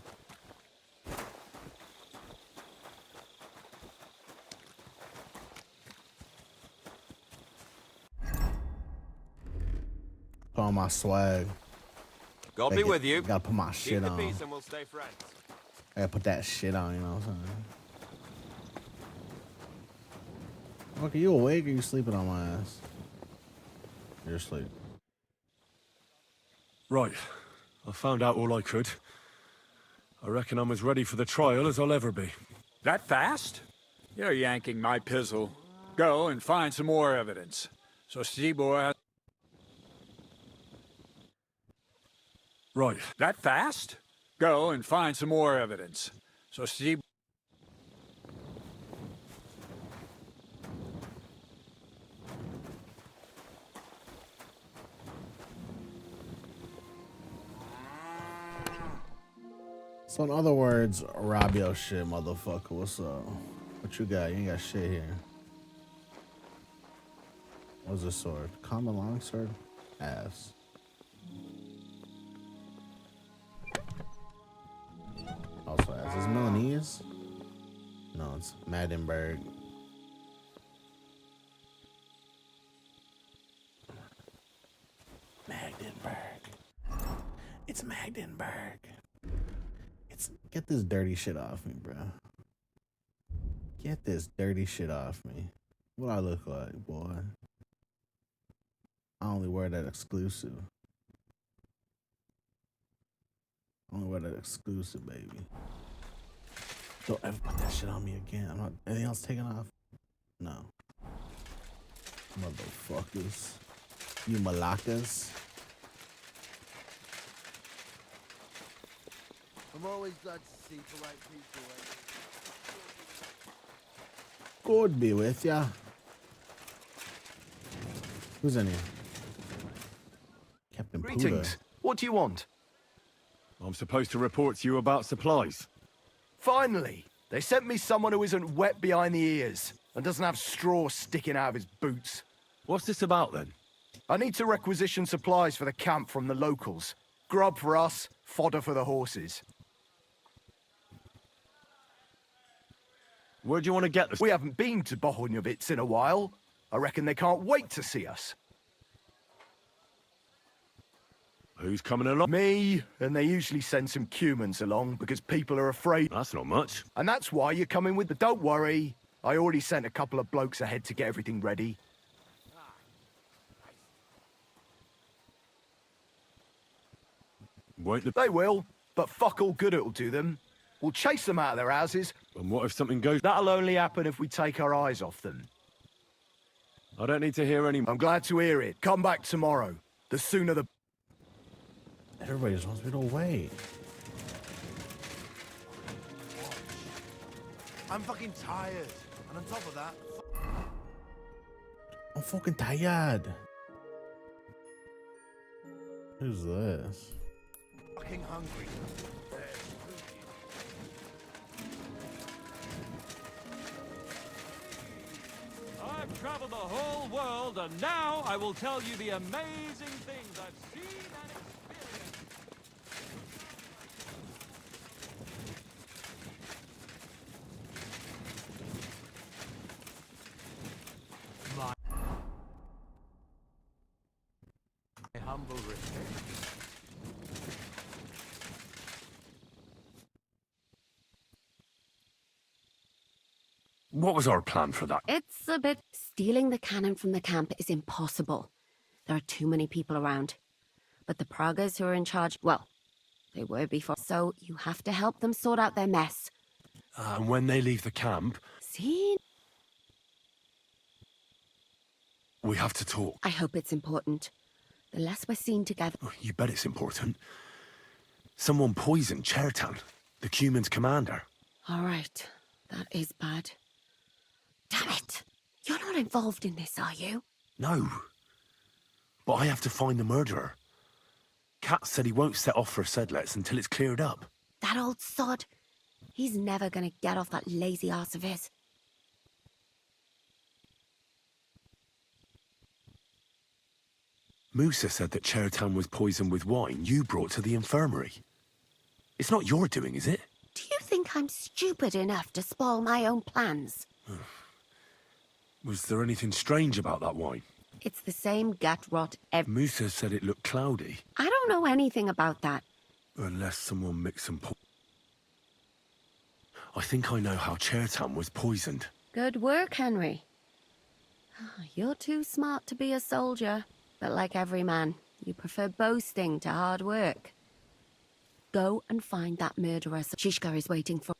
Put on my swag. God be with you. Gotta put my Keep shit the on. peace and we'll stay friends. I gotta put that shit on, you know what I'm saying? Look, are you awake or are you sleeping on my ass? You're asleep. Right. I found out all I could. I reckon I'm as ready for the trial as I'll ever be. That fast? You're yanking my pizzle. Go and find some more evidence. So Seaboy has... Right. That fast? Go and find some more evidence. So Seaboy... So in other words, rob your shit, motherfucker. What's up? What you got? You ain't got shit here. What's this sword? Common longsword? Ass. Also ass. Is it Milanese? No, it's Magdeburg. Magdeburg. It's Magdeburg. Get this dirty shit off me, bro. Get this dirty shit off me. What I look like, boy? I only wear that exclusive. I only wear that exclusive, baby. Don't ever put that shit on me again. I'm not. Anything else taken off? No. Motherfuckers. You malakas. I'm always glad to see polite people. God be with ya. Who's in here? Captain Greetings. What do you want? I'm supposed to report to you about supplies. Finally! They sent me someone who isn't wet behind the ears and doesn't have straw sticking out of his boots. What's this about, then? I need to requisition supplies for the camp from the locals. Grub for us, fodder for the horses. Where do you want to get this? We haven't been to Bohunjovitz in a while. I reckon they can't wait to see us. Who's coming along? Me, and they usually send some humans along because people are afraid. That's not much. And that's why you're coming with. But don't worry, I already sent a couple of blokes ahead to get everything ready. They will, but fuck all good it'll do them. We'll chase them out of their houses. And what if something goes... That'll only happen if we take our eyes off them. I don't need to hear any... I'm glad to hear it. Come back tomorrow. The sooner the... Everybody just wants me to wait. I'm fucking tired. And on top of that... I'm fucking tired. Who's this? Fucking hungry. traveled the whole world, and now I will tell you the amazing things I've seen and experienced. My humble respect. What was our plan for that? It's a bit... Stealing the cannon from the camp is impossible. There are too many people around. But the Pragas who are in charge, well, they were before, so you have to help them sort out their mess. And when they leave the camp, See? we have to talk. I hope it's important. The less we're seen together... You bet it's important. Someone poisoned Chertan, the Cuman's commander. All right, that is bad. Damn it! You're not involved in this, are you? No. But I have to find the murderer. Kat said he won't set off for Sedlets until it's cleared up. That old sod. He's never gonna get off that lazy arse of his. Musa said that Chertan was poisoned with wine you brought to the infirmary. It's not your doing, is it? Do you think I'm stupid enough to spoil my own plans? Was there anything strange about that wine? It's the same gut rot Musa said it looked cloudy. I don't know anything about that. Unless someone mixed some I think I know how Chertan was poisoned. Good work, Henry. You're too smart to be a soldier. But like every man, you prefer boasting to hard work. Go and find that murderer Shishka is waiting for.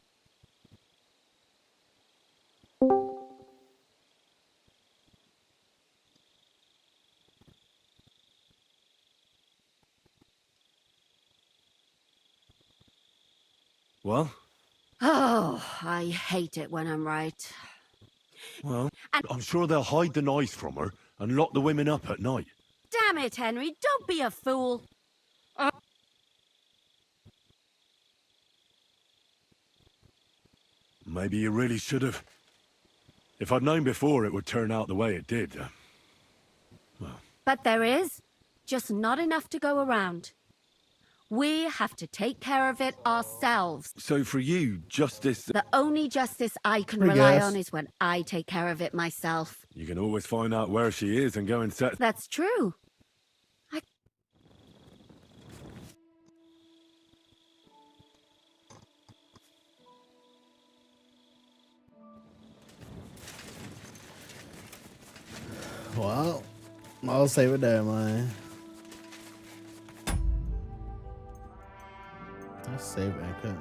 Well? Oh, I hate it when I'm right. Well, I'm sure they'll hide the knives from her and lock the women up at night. Damn it, Henry, don't be a fool. Maybe you really should have. If I'd known before it would turn out the way it did, well... But there is, just not enough to go around. We have to take care of it ourselves. So for you, justice... The only justice I can rely on is when I take care of it myself. You can always find out where she is and go and set... That's true. Well, I'll save it there, man. I save Anchor.